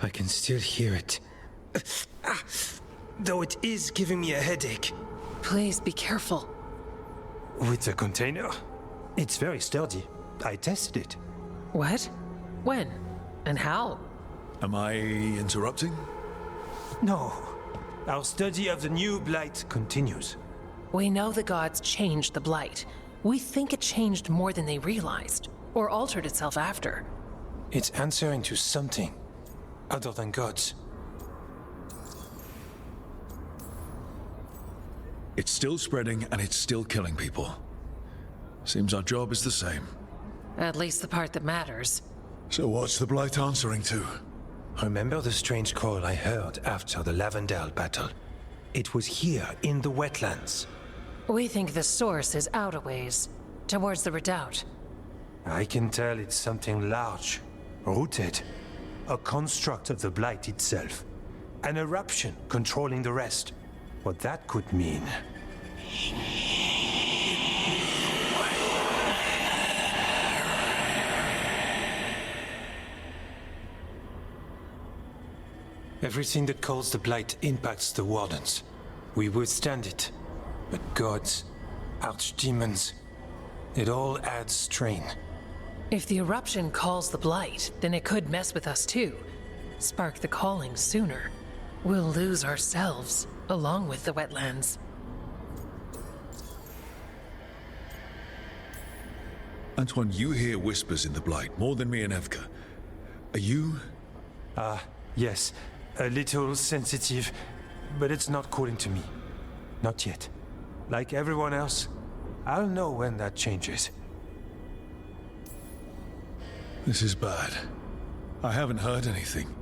S14: I can still hear it. Though it is giving me a headache.
S13: Please be careful.
S14: With the container? It's very sturdy. I tested it.
S13: What? When? And how?
S5: Am I interrupting?
S14: No. Our study of the new blight continues.
S13: We know the gods changed the blight. We think it changed more than they realized, or altered itself after.
S14: It's answering to something other than gods.
S5: It's still spreading and it's still killing people. Seems our job is the same.
S13: At least the part that matters.
S5: So what's the blight answering to?
S14: Remember the strange call I heard after the Lavendale battle? It was here, in the wetlands.
S13: We think the source is out a ways, towards the redoubt.
S14: I can tell it's something large, rooted. A construct of the blight itself. An eruption controlling the rest. What that could mean. Everything that calls the blight impacts the wardens. We withstand it. But gods, archdemons, it all adds strain.
S13: If the eruption calls the blight, then it could mess with us too. Spark the calling sooner. We'll lose ourselves, along with the wetlands.
S5: Antoine, you hear whispers in the blight, more than me and Evka. Are you?
S14: Yes. A little sensitive, but it's not calling to me. Not yet. Like everyone else, I'll know when that changes.
S5: This is bad. I haven't heard anything.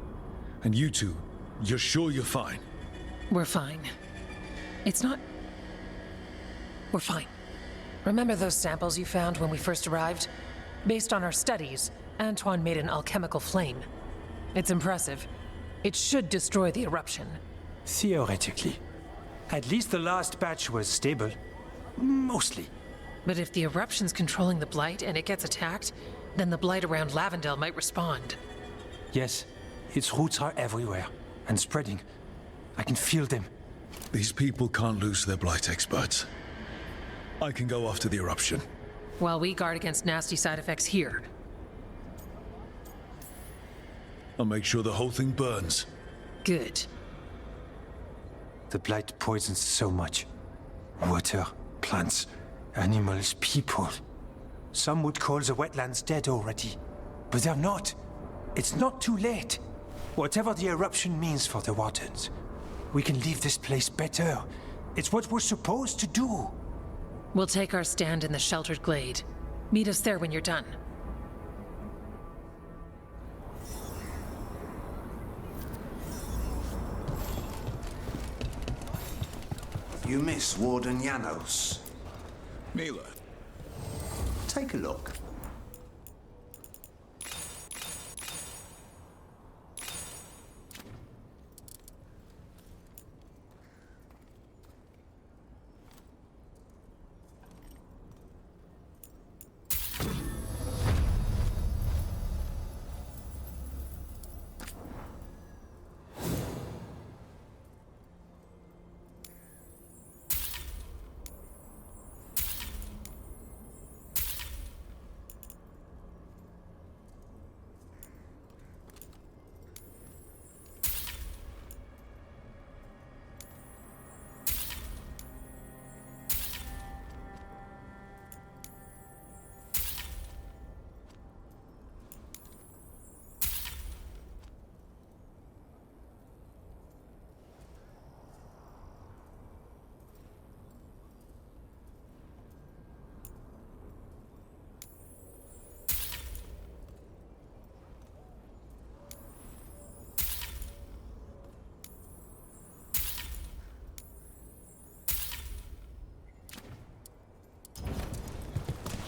S5: And you two, you're sure you're fine?
S13: We're fine. It's not... We're fine. Remember those samples you found when we first arrived? Based on our studies, Antoine made an alchemical flame. It's impressive. It should destroy the eruption.
S14: Theoretically. At least the last batch was stable. Mostly.
S13: But if the eruption's controlling the blight and it gets attacked, then the blight around Lavendale might respond.
S14: Yes. Its roots are everywhere. And spreading. I can feel them.
S5: These people can't lose their blight experts. I can go after the eruption.
S13: While we guard against nasty side effects here.
S5: I'll make sure the whole thing burns.
S13: Good.
S14: The blight poisons so much. Water, plants, animals, people. Some would call the wetlands dead already. But they're not. It's not too late. Whatever the eruption means for the wardens, we can leave this place better. It's what we're supposed to do.
S13: We'll take our stand in the sheltered glade. Meet us there when you're done.
S9: You miss Warden Janos.
S4: Mila.
S9: Take a look.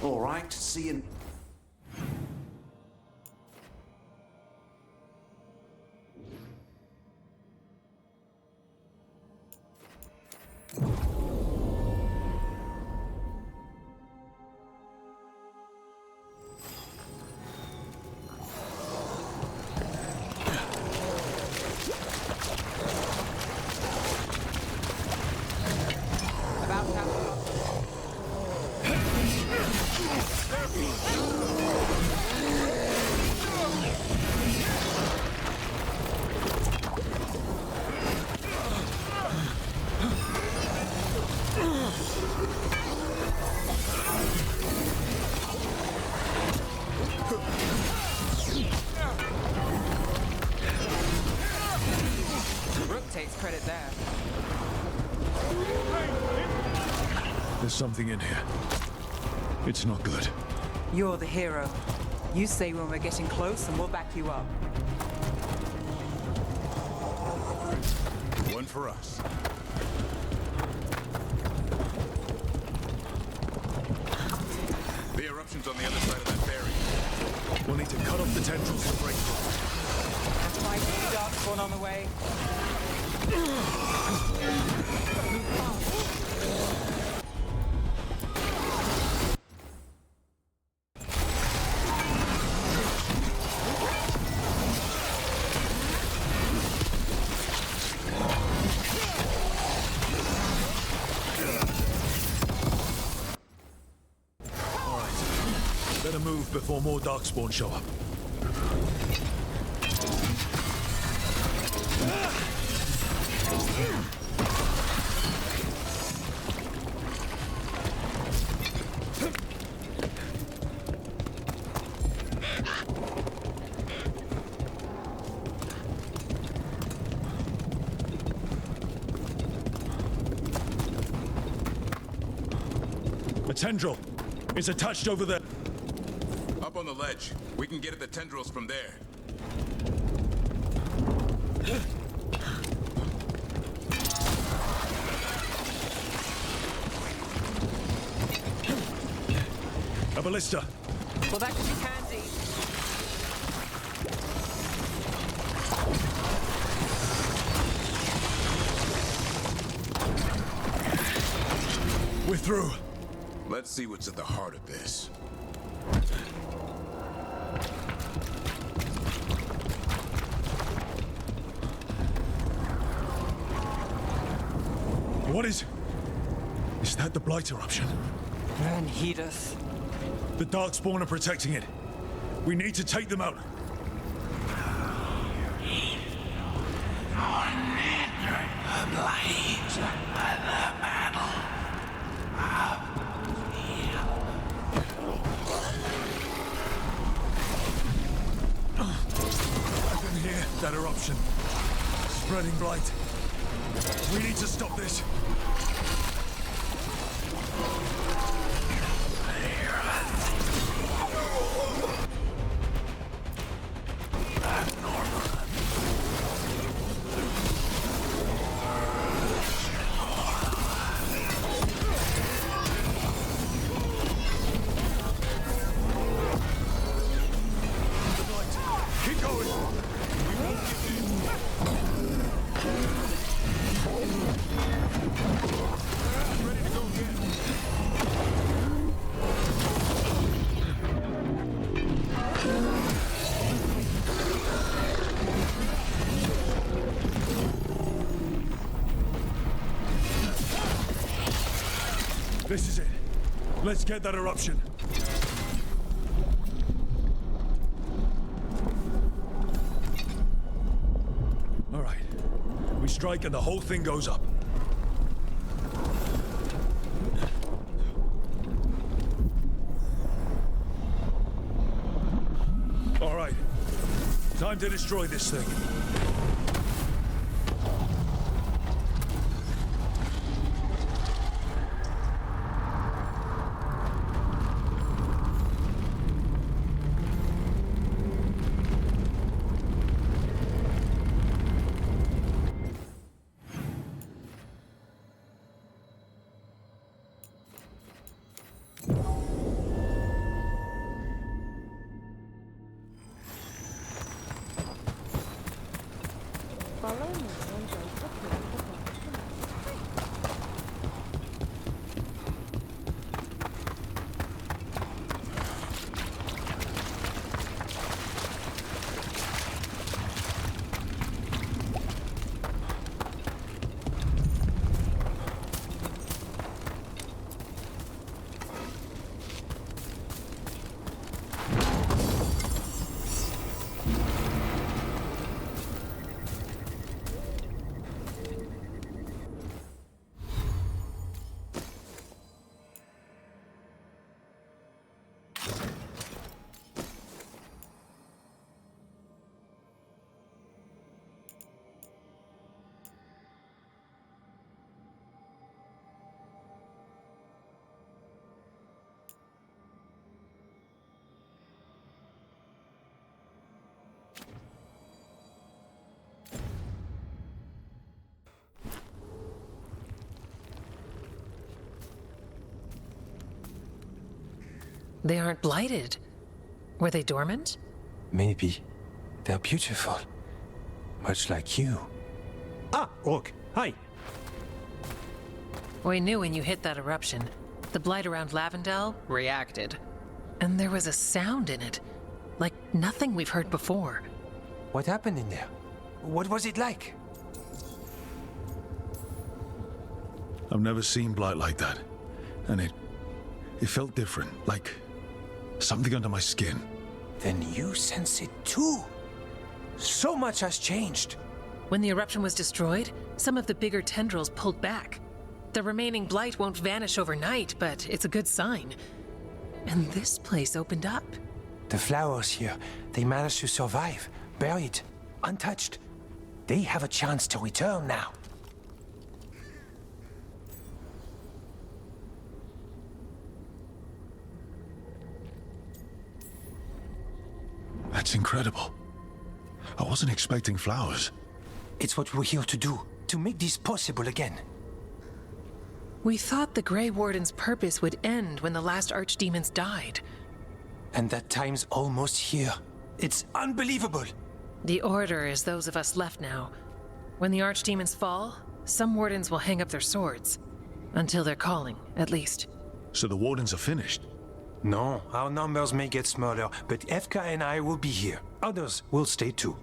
S9: All right, see you.
S3: takes credit there.
S5: There's something in here. It's not good.
S3: You're the hero. You say when we're getting close and we'll back you up.
S4: One for us. The eruption's on the other side of that barrier.
S5: We'll need to cut off the tendrils to break through.
S3: Might be darkspawn on the way.
S5: Better move before more darkspawn show up. A tendril. It's attached over there.
S4: Up on the ledge. We can get at the tendrils from there.
S5: A ballista.
S3: Well, that could be handy.
S5: We're through.
S4: Let's see what's at the heart of this.
S5: What is... Is that the Blight eruption?
S3: Man, heedeth.
S5: The Darkspawn are protecting it. We need to take them out. I can hear that eruption. Spreading blight. We need to stop this. Keep going. This is it. Let's get that eruption. All right. We strike and the whole thing goes up. All right. Time to destroy this thing.
S20: They aren't blighted. Were they dormant?
S14: Maybe. They're beautiful. Much like you. Ah, Rook, hi.
S20: We knew when you hit that eruption. The blight around Lavendel reacted. And there was a sound in it. Like nothing we've heard before.
S14: What happened in there? What was it like?
S5: I've never seen blight like that. And it felt different, like something under my skin.
S14: Then you sense it too. So much has changed.
S20: When the eruption was destroyed, some of the bigger tendrils pulled back. The remaining blight won't vanish overnight, but it's a good sign. And this place opened up.
S14: The flowers here, they managed to survive, buried, untouched. They have a chance to return now.
S5: That's incredible. I wasn't expecting flowers.
S14: It's what we're here to do, to make this possible again.
S20: We thought the Grey Warden's purpose would end when the last archdemons died.
S14: And that time's almost here. It's unbelievable.
S20: The Order is those of us left now. When the archdemons fall, some wardens will hang up their swords. Until their calling, at least.
S5: So the wardens are finished?
S14: No, our numbers may get smaller, but Efka and I will be here. Others will stay too.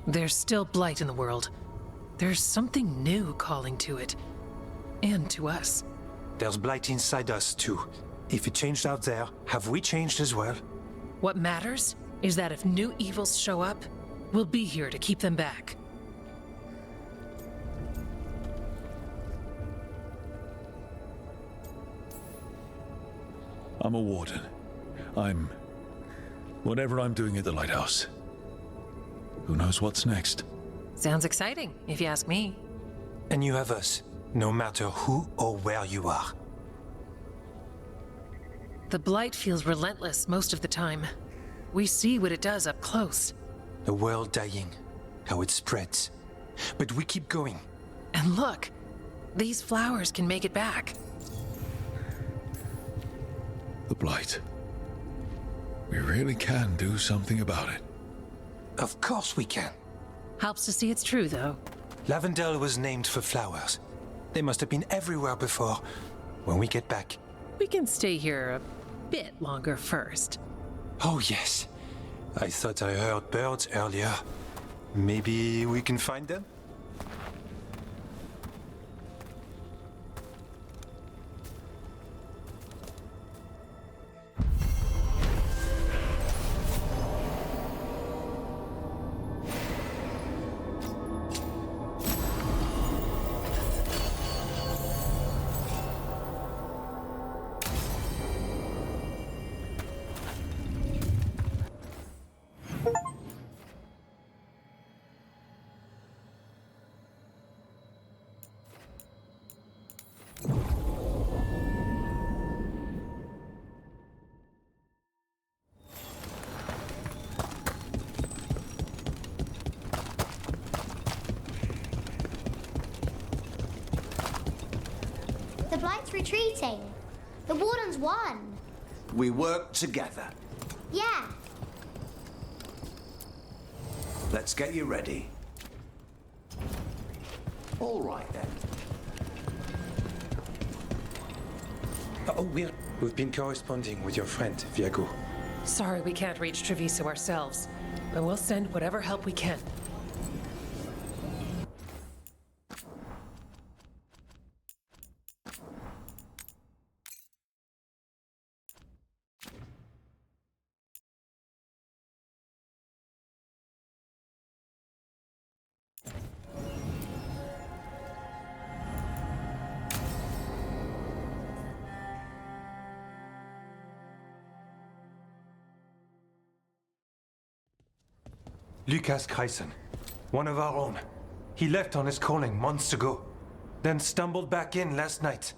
S20: There's still blight in the world. There's something new calling to it. And to us.
S14: There's blight inside us too. If it changed out there, have we changed as well?
S20: What matters is that if new evils show up, we'll be here to keep them back.
S5: I'm a warden. I'm... whatever I'm doing at the lighthouse. Who knows what's next?
S20: Sounds exciting, if you ask me.
S14: And you have us, no matter who or where you are.
S20: The blight feels relentless most of the time. We see what it does up close.
S14: The world dying, how it spreads. But we keep going.
S20: And look, these flowers can make it back.
S5: The blight. We really can do something about it.
S14: Of course we can.
S20: Helps to see it's true, though.
S14: Lavendel was named for flowers. They must have been everywhere before. When we get back...
S20: We can stay here a bit longer first.
S14: Oh, yes. I thought I heard birds earlier. Maybe we can find them?
S21: The Blight's retreating. The Warden's won.
S22: We work together.
S21: Yeah.
S22: Let's get you ready. All right, then.
S14: Oh, we've been corresponding with your friend, Viago.
S20: Sorry we can't reach Treviso ourselves, but we'll send whatever help we can.
S14: Lucas Kreisen, one of our own. He left on his calling months ago, then stumbled back in last night.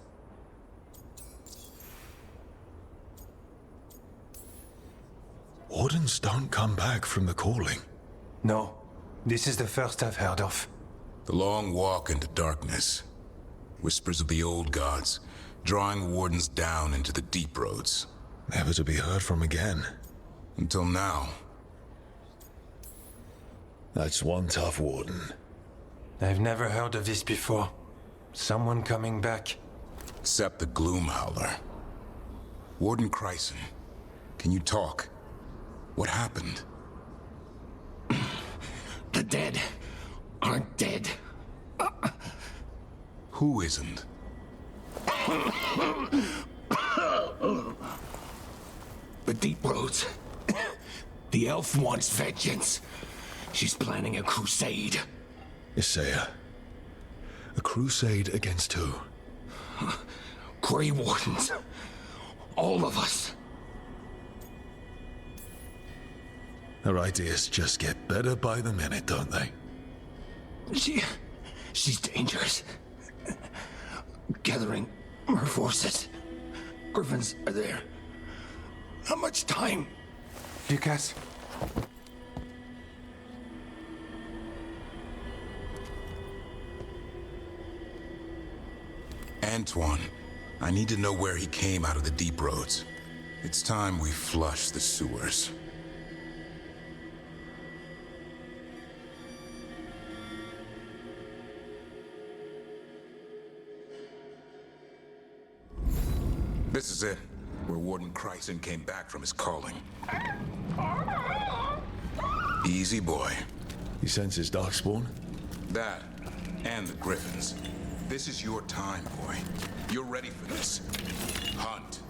S5: Wardens don't come back from the calling.
S14: No, this is the first I've heard of.
S4: The long walk into darkness. Whispers of the old gods, drawing wardens down into the deep roads.
S5: Never to be heard from again.
S4: Until now.
S5: That's one tough warden.
S14: I've never heard of this before. Someone coming back.
S4: Except the Gloom Howler. Warden Chryson, can you talk? What happened?
S1: The dead aren't dead.
S4: Who isn't?
S1: The Deep Roads. The elf wants vengeance. She's planning a crusade.
S5: Isaiah. A crusade against who?
S1: Grey Wardens. All of us.
S5: Her ideas just get better by the minute, don't they?
S1: She's dangerous. Gathering her forces. Griffins are there. How much time?
S14: Lucas.
S4: Antoine, I need to know where he came out of the Deep Roads. It's time we flush the sewers. This is it, where Warden Chryson came back from his calling. Easy, boy.
S5: He sends his darkspawn?
S4: That, and the Griffins. This is your time, boy. You're ready for this. Hunt.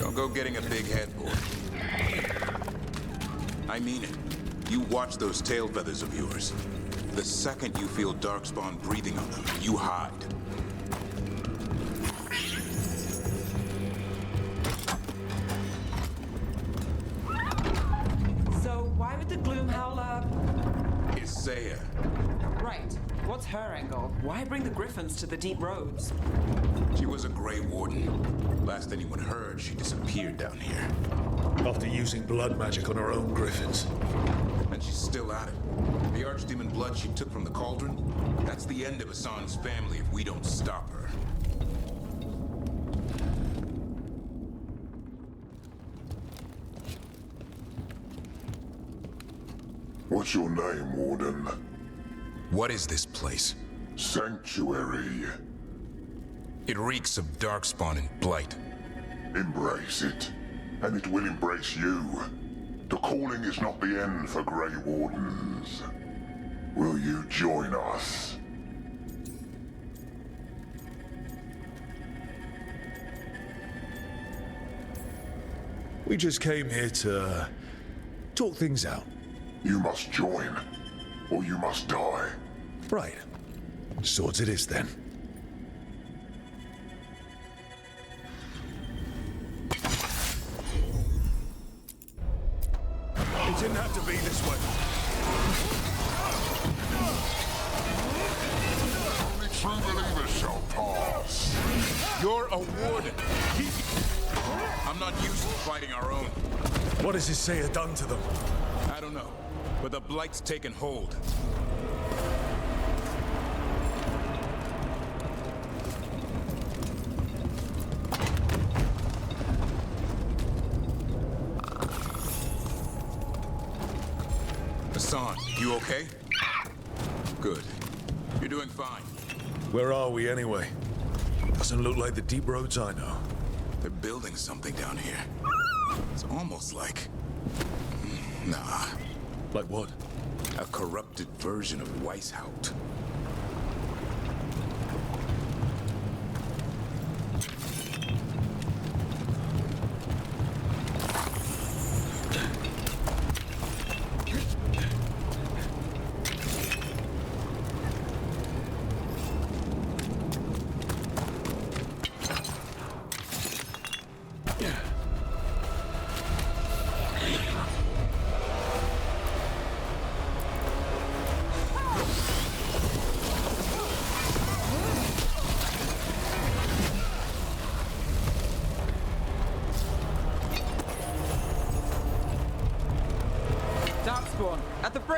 S4: Don't go getting a big head, boy. I mean it. You watch those tail feathers of yours. The second you feel Darkspawn breathing on them, you hide.
S3: So, why would the Gloom Howler...
S4: Isaiah.
S3: Right. What's her angle? Why bring the Griffins to the Deep Roads?
S4: She was a Grey Warden. Last anyone heard, she disappeared down here.
S5: After using blood magic on her own Griffins.
S4: And she's still at it. The Archdemon blood she took from the cauldron, that's the end of Hassan's family if we don't stop her.
S23: What's your name, Warden?
S4: What is this place?
S23: Sanctuary.
S4: It reeks of Darkspawn and Blight.
S23: Embrace it, and it will embrace you. The calling is not the end for Grey Wardens. Will you join us?
S5: We just came here to talk things out.
S23: You must join, or you must die.
S5: Right. Swords it is then.
S4: It didn't have to be this way.
S23: Only true believers shall pass.
S4: You're a warden. I'm not used to fighting our own.
S5: What has Isaiah done to them?
S4: I don't know, but the Blight's taken hold. Hassan, you okay? Good. You're doing fine.
S5: Where are we anyway? Doesn't look like the Deep Roads I know.
S4: They're building something down here. It's almost like... Nah.
S5: Like what?
S4: A corrupted version of Weishaupt.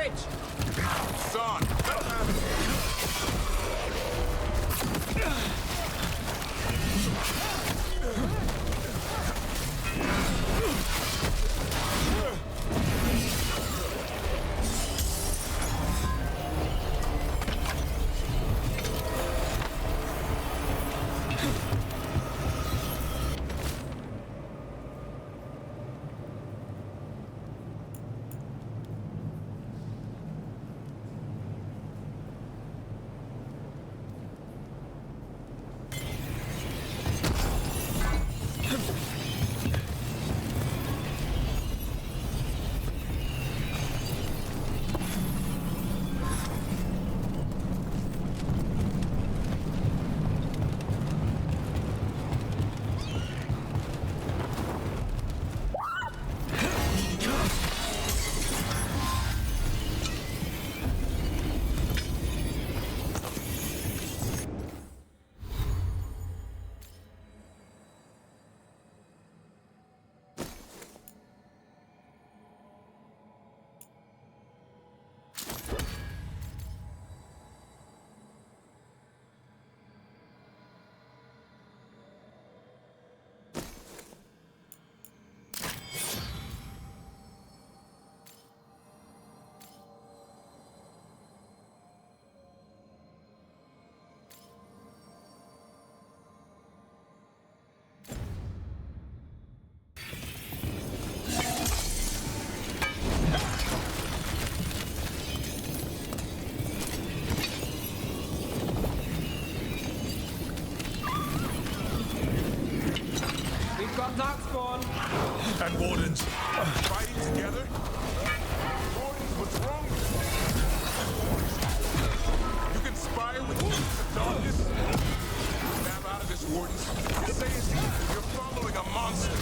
S11: witch!
S4: Son!
S11: Darkspawn!
S5: And wardens.
S4: Fighting together? Wardens, what's wrong with you? You conspire with the darkness? Snap out of this, wardens. You're saying you're following a monster.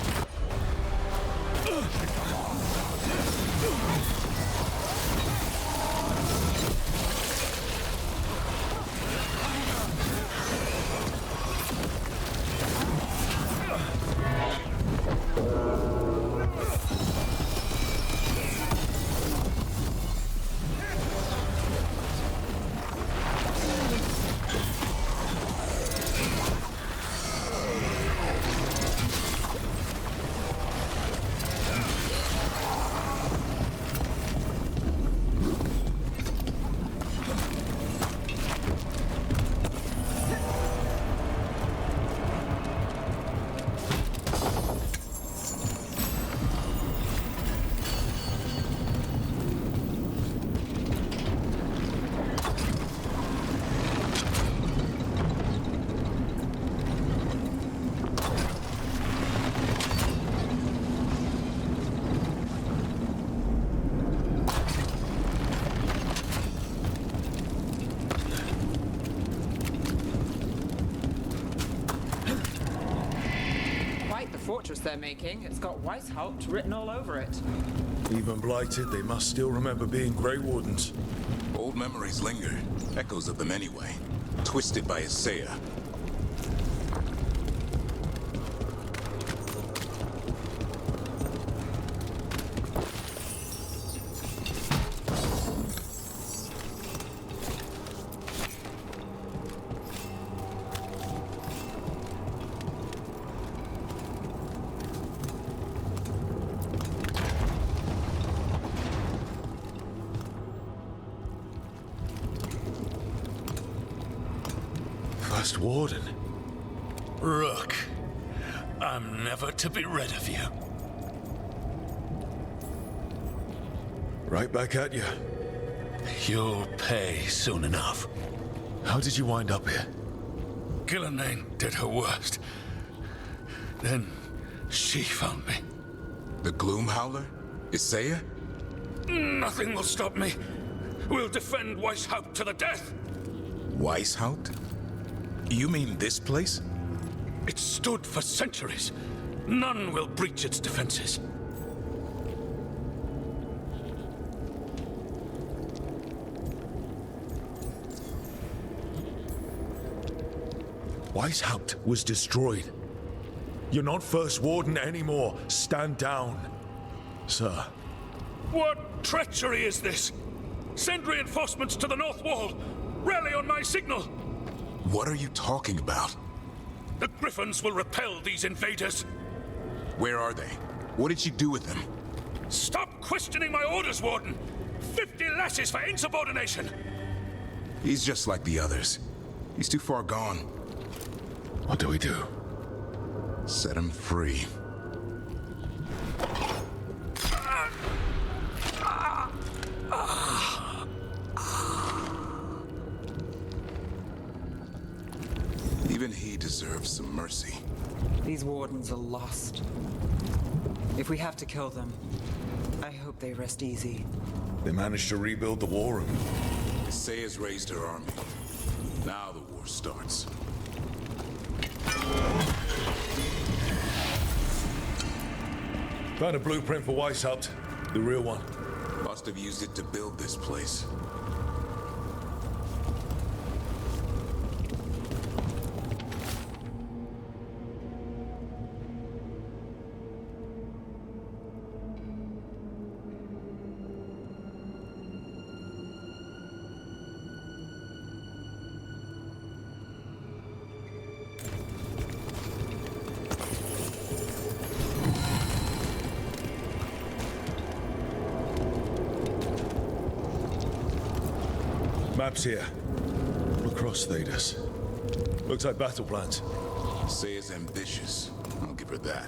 S3: Fortress they're making. It's got Weishaupt written all over it.
S5: Even blighted, they must still remember being Grey Wardens.
S4: Old memories linger. Echoes of them anyway. Twisted by Isaiah.
S5: First Warden.
S1: Rook, I'm never to be rid of you.
S5: Right back at you.
S1: You'll pay soon enough.
S5: How did you wind up here?
S1: Gillenane did her worst. Then she found me.
S4: The Gloom Howler? Isaiah?
S1: Nothing will stop me. We'll defend Weishaupt to the death.
S4: Weishaupt? You mean this place?
S1: It stood for centuries. None will breach its defenses.
S5: Weishaupt was destroyed. You're not First Warden anymore. Stand down, sir.
S1: What treachery is this?
S10: Send reinforcements to the north wall! Rally on my signal!
S4: What are you talking about?
S10: The Griffins will repel these invaders.
S4: Where are they? What did she do with them?
S10: Stop questioning my orders, Warden! 50 lashes for insubordination!
S4: He's just like the others. He's too far gone.
S5: What do we do?
S4: Set him free. Even he deserves some mercy.
S3: These wardens are lost. If we have to kill them, I hope they rest easy.
S5: They managed to rebuild the war room.
S4: Isaya's raised her army. Now the war starts.
S5: Found a blueprint for Weishaupt. The real one.
S4: Must have used it to build this place.
S5: Maps here. All across Thedas. Looks like battle plans.
S4: Isaya's ambitious. I'll give her that.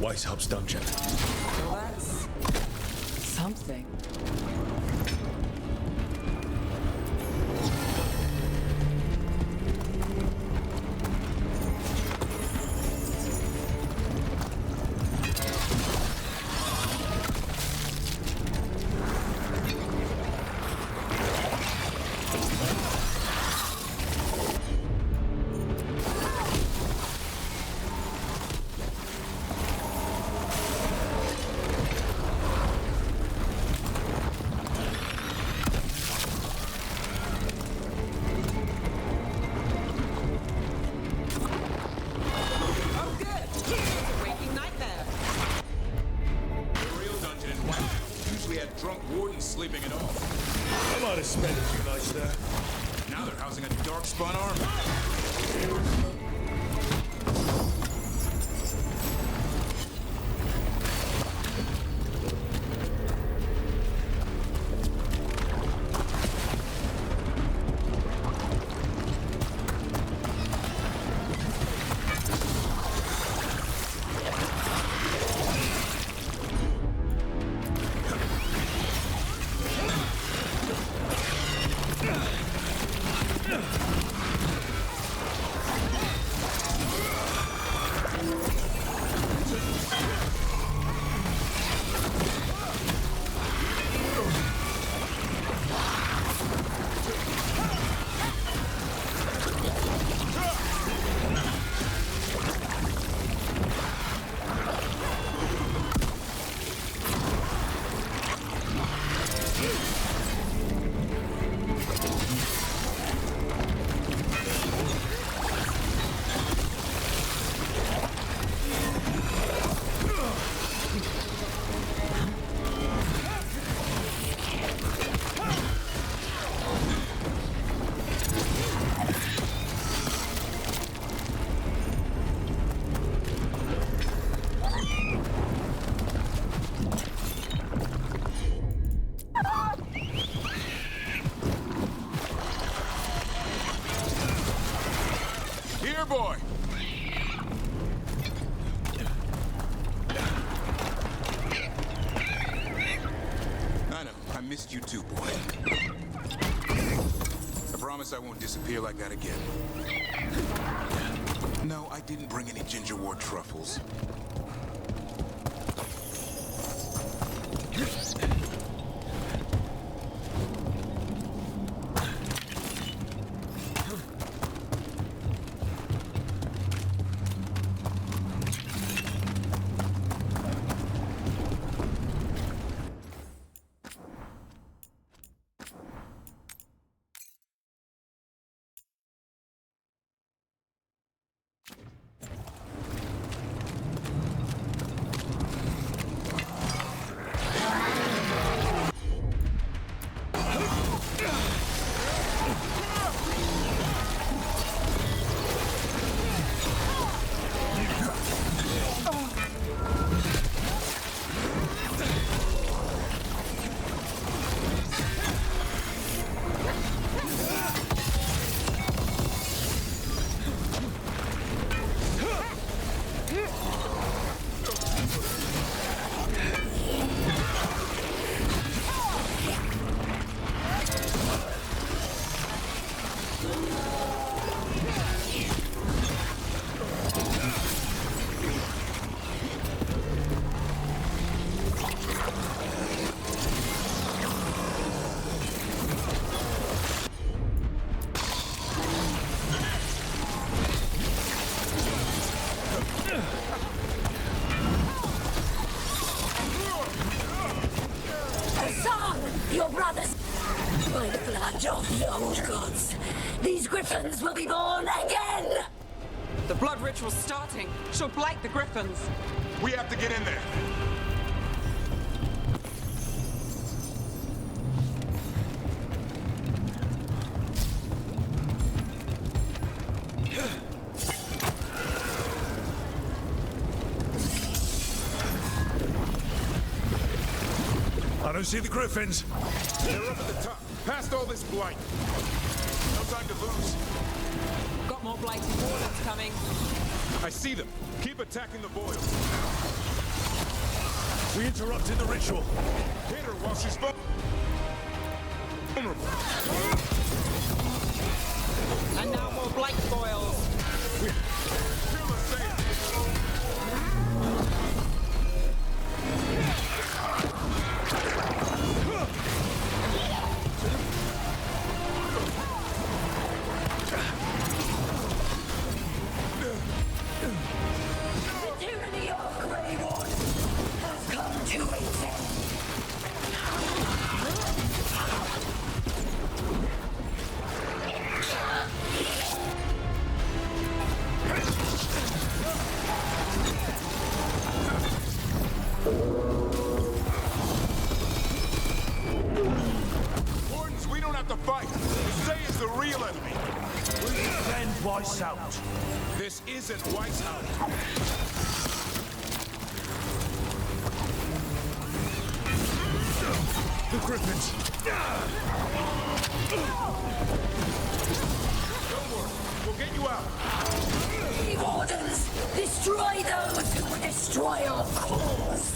S5: Weishaupt's dungeon.
S3: Well, that's something.
S4: Here, boy! missed you too, boy. I promise I won't disappear like that again. No, I didn't bring any ginger wort truffles.
S6: Your brothers! By the blood of the old gods, these griffins will be born again!
S3: The blood ritual's starting. She'll blight the griffins.
S4: We have to get in there.
S10: I don't see the griffins.
S4: They're up at the top, past all this blight. No time to lose.
S3: Got more blighted wardens coming.
S4: I see them. Keep attacking the boils.
S10: We interrupted the ritual.
S4: Hit her while she's vulnerable.
S3: And now more blight boils.
S4: Feel the same. Wardens, we don't have to fight. Say is the real enemy.
S10: We defend Weiss out.
S4: This isn't Weiss out.
S10: The griffins.
S4: Don't worry, we'll get you out.
S6: Wardens, destroy those who would destroy our cause.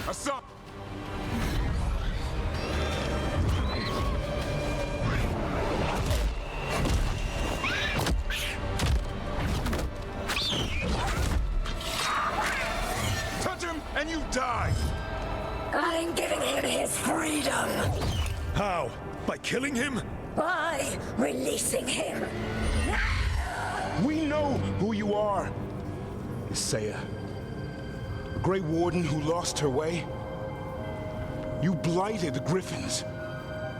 S4: Assault! Touch him and you die!
S6: I'm giving him his freedom
S10: How? By killing him?
S6: by releasing him.
S7: We know who you are. Isaiah. A Grey Warden who lost her way. You blighted the Griffins.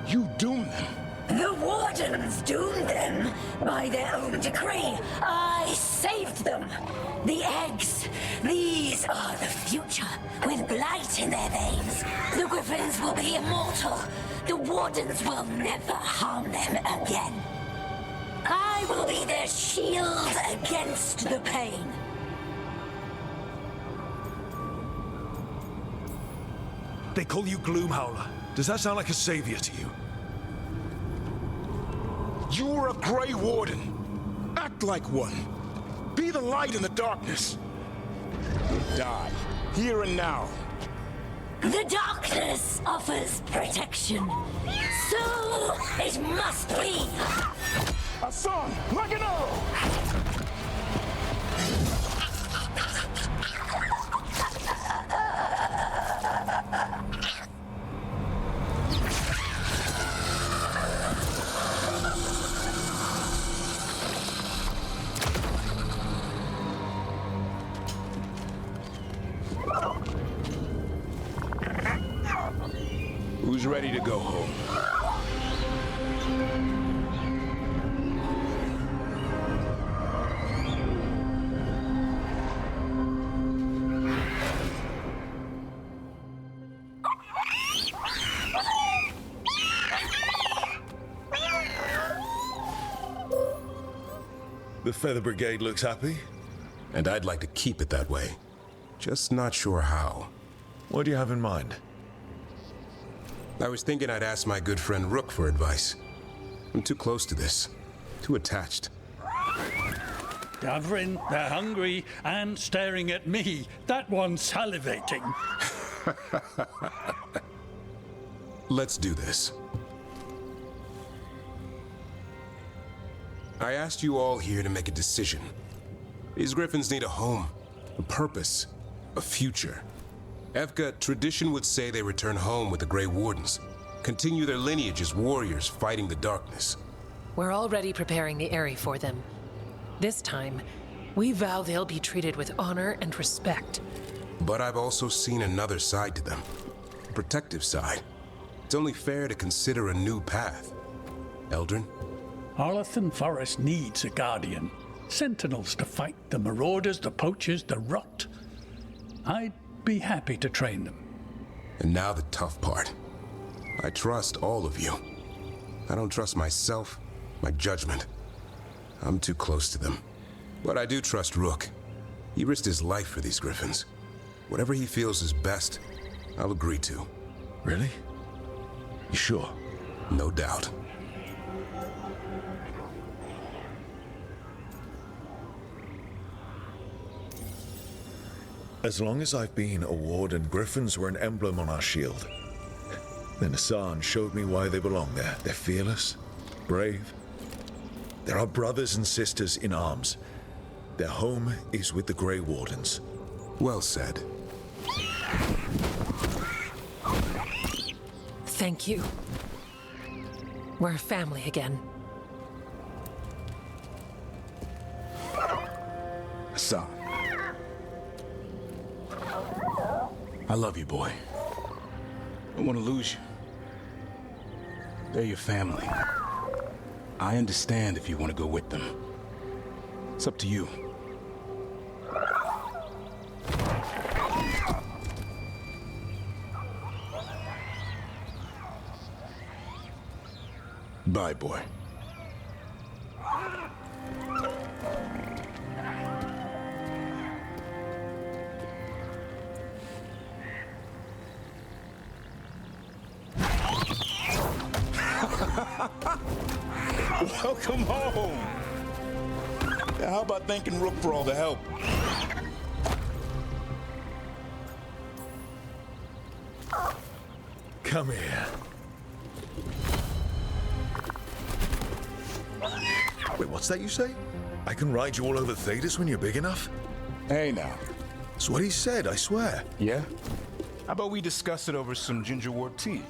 S7: You doomed them.
S6: The Wardens doomed them by their own decree. I saved them. The eggs. These are the future, with blight in their veins. The Griffins will be immortal. The Wardens will never harm them again. I I will be their shield against the pain.
S5: They call you Gloomhowler. Does that sound like a savior to you?
S7: You're a Grey Warden. Act like one. Be the light in the darkness. Die, here and now.
S6: The darkness offers protection. So it must be.
S7: A song, like an arrow. Who's ready to go home?
S5: The Feather Brigade looks happy.
S12: And I'd like to keep it that way. Just not sure how.
S5: What do you have in mind?
S12: I was thinking I'd ask my good friend Rook for advice. I'm too close to this. Too attached.
S10: Davrin, they're hungry and staring at me. That one's salivating.
S12: Let's do this. I asked you all here to make a decision. These griffins need a home, a purpose, a future. Evka, tradition would say they return home with the Grey Wardens, continue their lineage as warriors fighting the darkness.
S20: We're already preparing the Eyrie for them. This time, we vow they'll be treated with honor and respect.
S12: But I've also seen another side to them, a protective side. It's only fair to consider a new path. Eldrin?
S10: Arlathan Forest needs a guardian. Sentinels to fight the marauders, the poachers, the rot. I'd be happy to train them.
S12: And now the tough part. I trust all of you. I don't trust myself, my judgment. I'm too close to them. But I do trust Rook. He risked his life for these griffins. Whatever he feels is best, I'll agree to.
S5: Really? You sure?
S12: No doubt.
S5: As long as I've been a warden, griffins were an emblem on our shield. Then Hassan showed me why they belong there. They're fearless, brave. They're our brothers and sisters in arms. Their home is with the Grey Wardens.
S12: Well said.
S20: Thank you. We're a family again.
S7: Hassan. I love you, boy. I don't want to lose you. They're your family. I understand if you want to go with them. It's up to you. Bye, boy. Welcome home. Yeah, how about thanking Rook for all the help?
S5: Come here. Wait, what's that you say? I can ride you all over Thedas when you're big enough?
S7: Hey, now.
S5: That's what he said, I swear.
S7: Yeah? How about we discuss it over some gingerwort tea?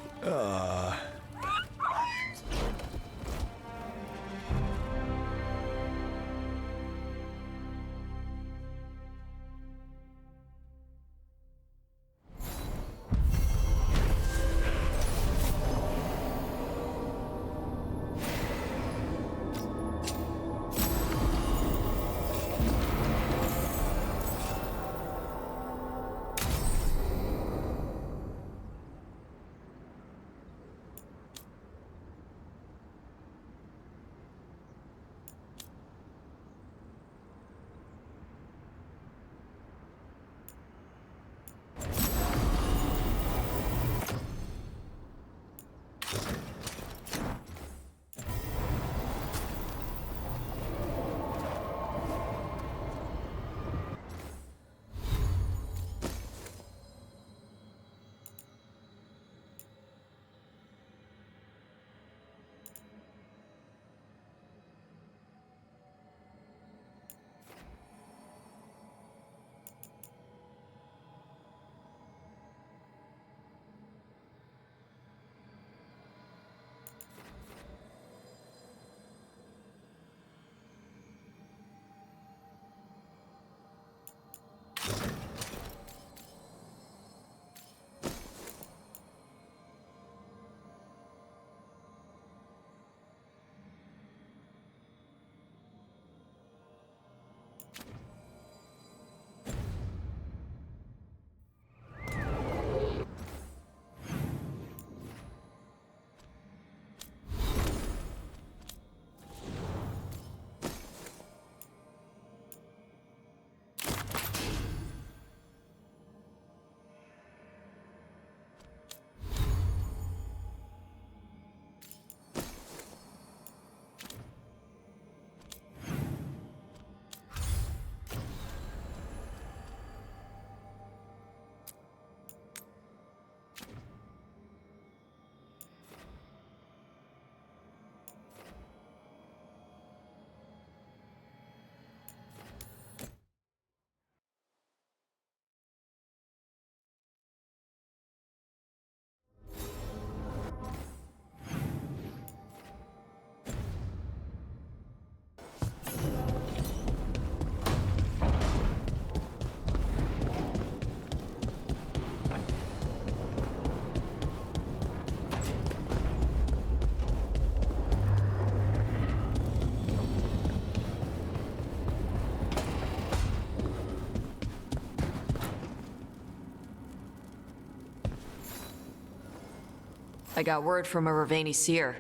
S16: I got word from a Ravani seer.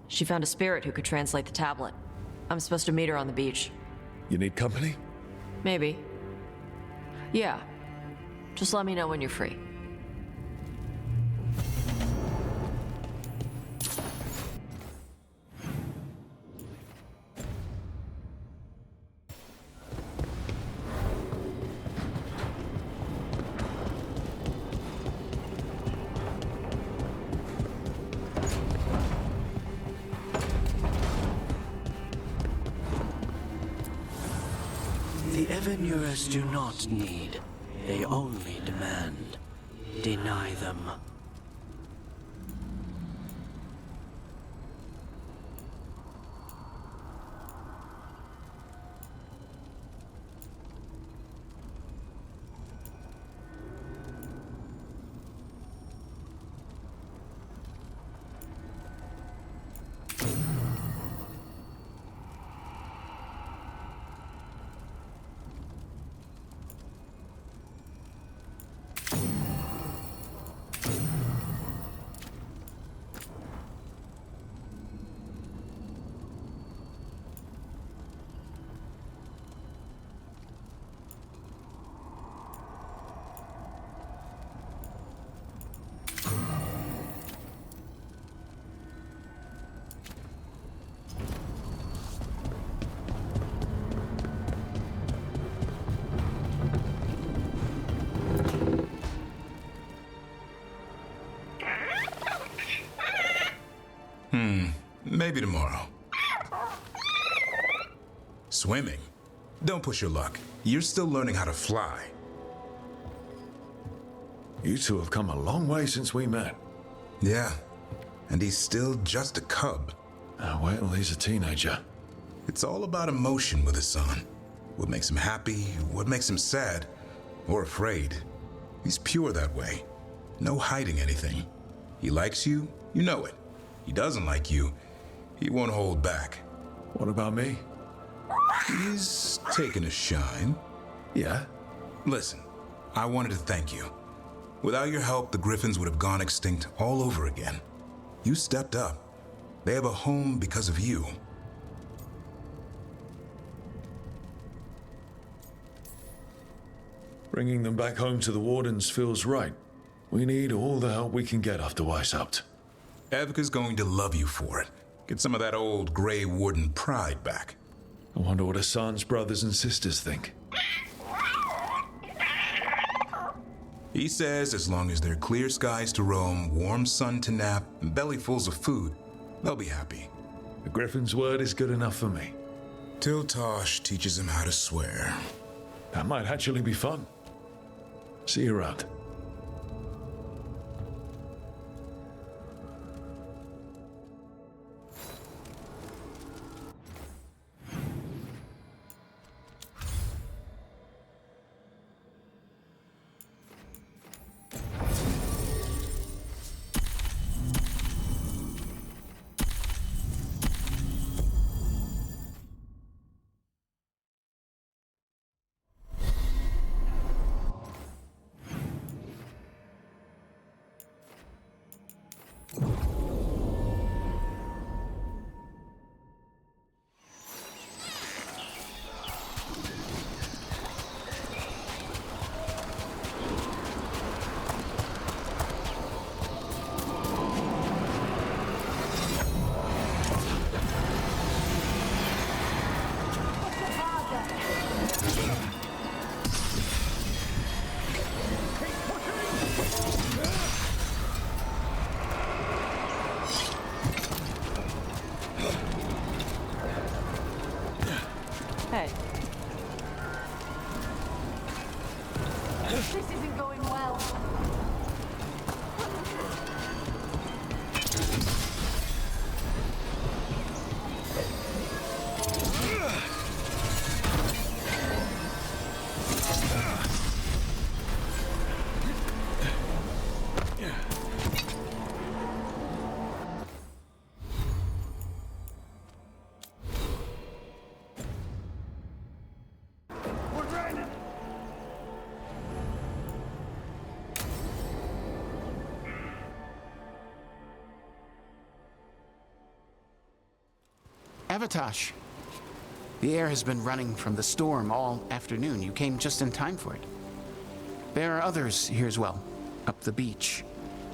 S16: She found a spirit who could translate the tablet. I'm supposed to meet her on the beach.
S5: You need company?
S16: Maybe. Yeah. Just let me know when you're free.
S2: The Evenures do not need. They only demand. Deny them.
S4: Maybe tomorrow. Swimming? Don't push your luck. You're still learning how to fly.
S5: You two have come a long way since we met.
S4: Yeah, and he's still just a cub.
S5: Wait till he's a teenager.
S4: It's all about emotion with his son. What makes him happy, what makes him sad, or afraid. He's pure that way. No hiding anything. He likes you, you know it. He doesn't like you, he won't hold back.
S5: What about me?
S4: He's taken a shine.
S5: Yeah?
S4: Listen, I wanted to thank you. Without your help, the Griffins would have gone extinct all over again. You stepped up. They have a home because of you.
S5: Bringing them back home to the Wardens feels right. We need all the help we can get after Weishaupt.
S4: Evka's going to love you for it. Get some of that old Grey Warden pride back.
S5: I wonder what Hassan's brothers and sisters think.
S4: He says as long as there are clear skies to roam, warm sun to nap, and bellyfuls of food, they'll be happy.
S5: The Griffin's word is good enough for me.
S4: Till Tosh teaches him how to swear.
S5: That might actually be fun. See you around.
S19: Hey. This isn't going well.
S8: Avatosh. The air has been running from the storm all afternoon. You came just in time for it. There are others here as well, up the beach.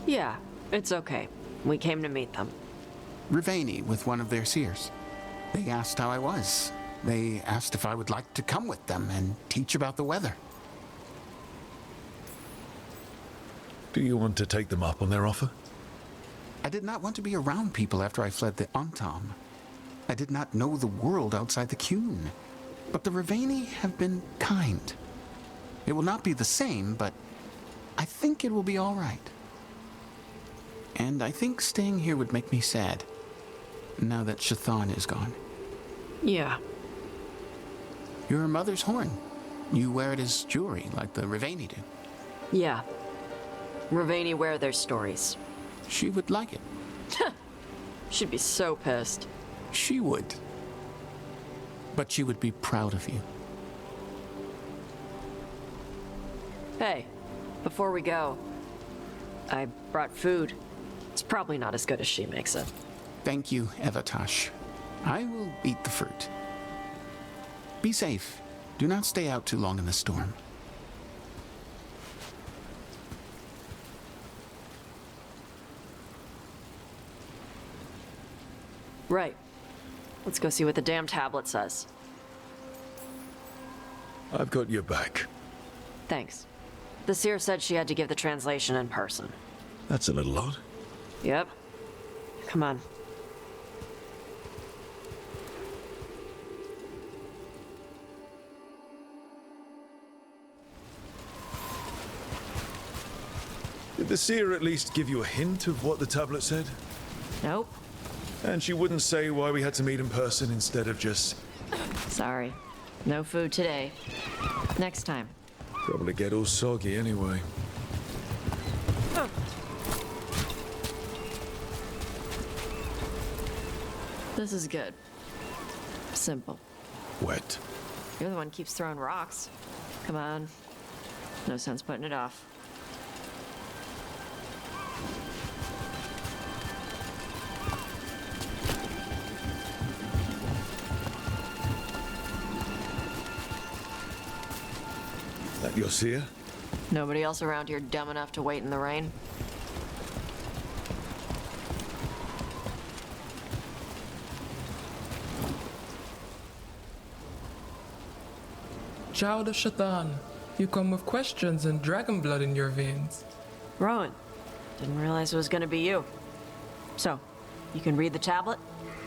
S16: Yeah, it's okay. We came to meet them.
S8: Rivani with one of their seers. They asked how I was. They asked if I would like to come with them and teach about the weather.
S5: Do you want to take them up on their offer?
S8: I did not want to be around people after I fled the Antam. I did not know the world outside the Qun. But the Rivani have been kind. It will not be the same, but I think it will be all right. And I think staying here would make me sad, now that Shathan is gone.
S16: Yeah.
S8: Your mother's horn. You wear it as jewelry, like the Rivani do.
S16: Yeah. Rivani wear their stories.
S8: She would like it.
S16: She'd be so pissed.
S8: She would. But she would be proud of you.
S16: Hey, before we go, I brought food. It's probably not as good as she makes it.
S8: Thank you, Avatosh. I will eat the fruit. Be safe. Do not stay out too long in the storm.
S16: Right. Let's go see what the damn tablet says.
S5: I've got your back.
S16: Thanks. The seer said she had to give the translation in person.
S5: That's a little odd.
S16: Yep. Come on.
S5: Did the seer at least give you a hint of what the tablet said?
S16: Nope.
S5: And she wouldn't say why we had to meet in person instead of just...
S16: Sorry. No food today. Next time.
S5: Probably get all soggy anyway.
S16: This is good. Simple.
S5: Wet.
S16: You're the one who keeps throwing rocks. Come on. No sense putting it off.
S5: That your seer?
S16: Nobody else around here dumb enough to wait in the rain?
S17: Child of Shathan, you come with questions and dragon blood in your veins.
S16: Rowan, didn't realize it was gonna be you. So, you can read the tablet?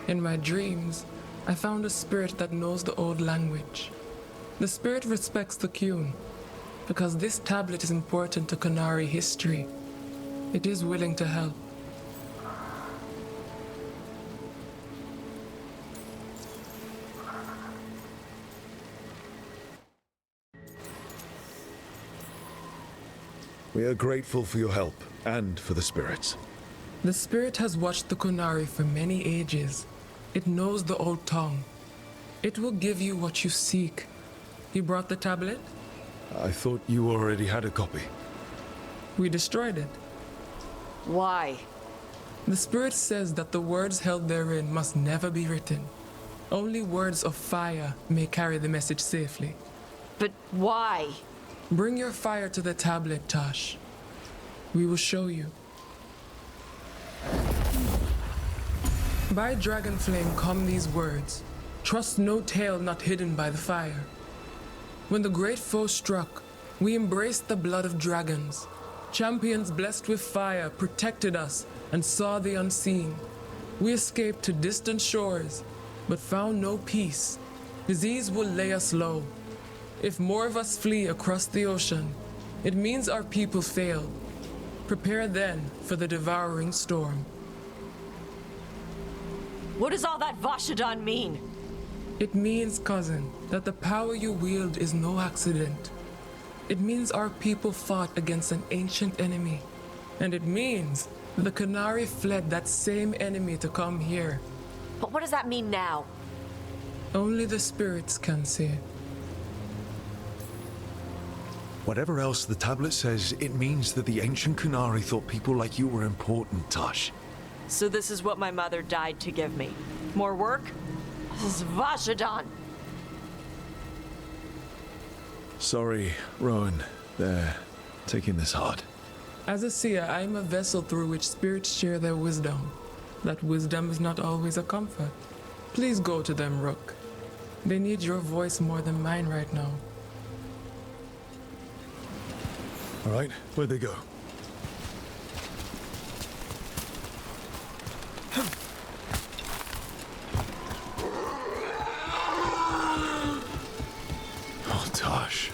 S17: In my dreams, I found a spirit that knows the old language. The spirit respects the Qun, because this tablet is important to Qunari history. It is willing to help.
S5: We are grateful for your help and for the spirits.
S17: The spirit has watched the Qunari for many ages. It knows the old tongue. It will give you what you seek. You brought the tablet?
S5: I thought you already had a copy.
S17: We destroyed it.
S16: Why?
S17: The spirit says that the words held therein must never be written. Only words of fire may carry the message safely.
S16: But why?
S17: Bring your fire to the tablet, Tosh. We will show you. By dragon flame come these words. Trust no tale not hidden by the fire. When the great foe struck, we embraced the blood of dragons. Champions blessed with fire protected us and saw the unseen. We escaped to distant shores, but found no peace. Disease will lay us low. If more of us flee across the ocean, it means our people failed. Prepare then for the devouring storm.
S16: What does all that Vashadan mean?
S17: It means, cousin, that the power you wield is no accident. It means our people fought against an ancient enemy. And it means the Qunari fled that same enemy to come here.
S16: But what does that mean now?
S17: Only the spirits can see.
S5: Whatever else the tablet says, it means that the ancient Qunari thought people like you were important, Tosh.
S16: So this is what my mother died to give me. More work? Svashadan!
S5: Sorry, Rowan. They're taking this hard.
S17: As a seer, I am a vessel through which spirits share their wisdom. That wisdom is not always a comfort. Please go to them, Rook. They need your voice more than mine right now.
S5: All right, where'd they go? Oh, Tosh.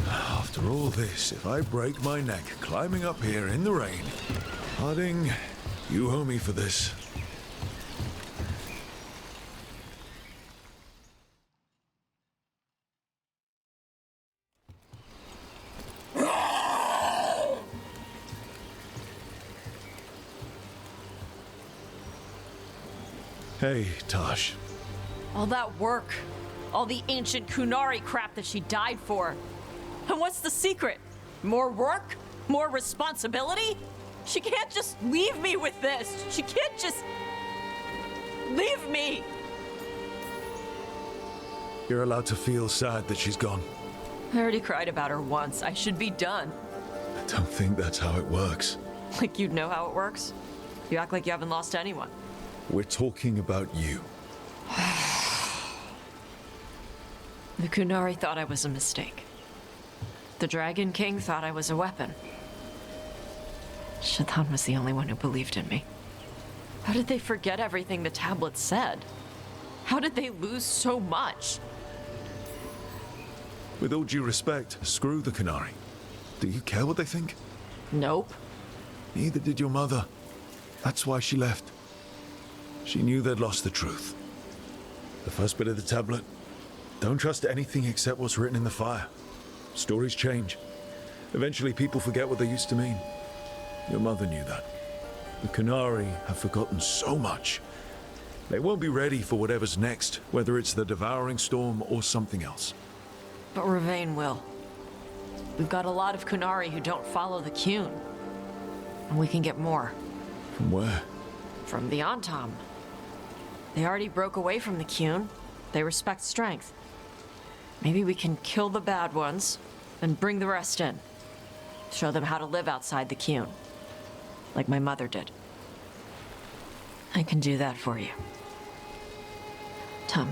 S5: After all this, if I break my neck climbing up here in the rain, Harding, you owe me for this. Hey, Tosh.
S16: All that work, all the ancient Kunari crap that she died for. And what's the secret? More work? More responsibility? She can't just leave me with this. She can't just leave me.
S5: You're allowed to feel sad that she's gone.
S16: I already cried about her once. I should be done.
S5: I don't think that's how it works.
S16: Like you'd know how it works? You act like you haven't lost anyone.
S5: We're talking about you.
S16: The Kunari thought I was a mistake. The Dragon King thought I was a weapon. Shathan was the only one who believed in me. How did they forget everything the tablets said? How did they lose so much?
S5: With all due respect, screw the Kunari. Do you care what they think?
S16: Nope.
S5: Neither did your mother. That's why she left. She knew they'd lost the truth. The first bit of the tablet. Don't trust anything except what's written in the fire. Stories change. Eventually people forget what they used to mean. Your mother knew that. The Kunari have forgotten so much. They won't be ready for whatever's next, whether it's the devouring storm or something else.
S16: But Ravain will. We've got a lot of Kunari who don't follow the Qun. And we can get more.
S5: From where?
S16: From the Antam. They already broke away from the Qun. They respect strength. Maybe we can kill the bad ones and bring the rest in. Show them how to live outside the Qun. Like my mother did. I can do that for you. Tom.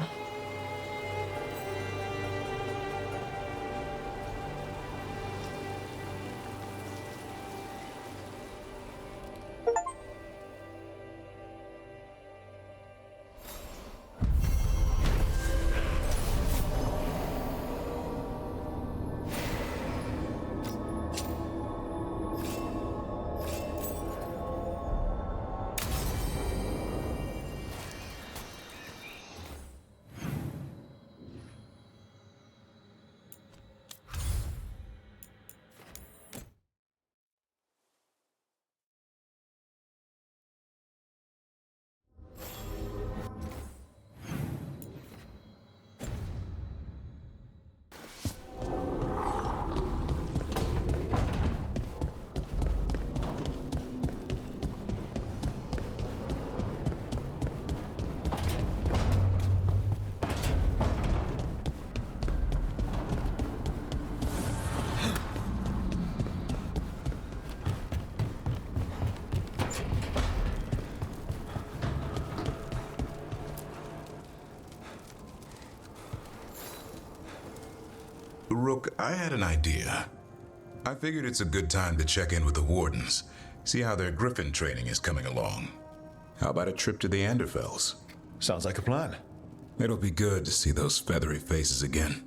S4: Rook, I had an idea. I figured it's a good time to check in with the Wardens, see how their Griffin training is coming along. How about a trip to the Anderfells?
S5: Sounds like a plan.
S4: It'll be good to see those feathery faces again.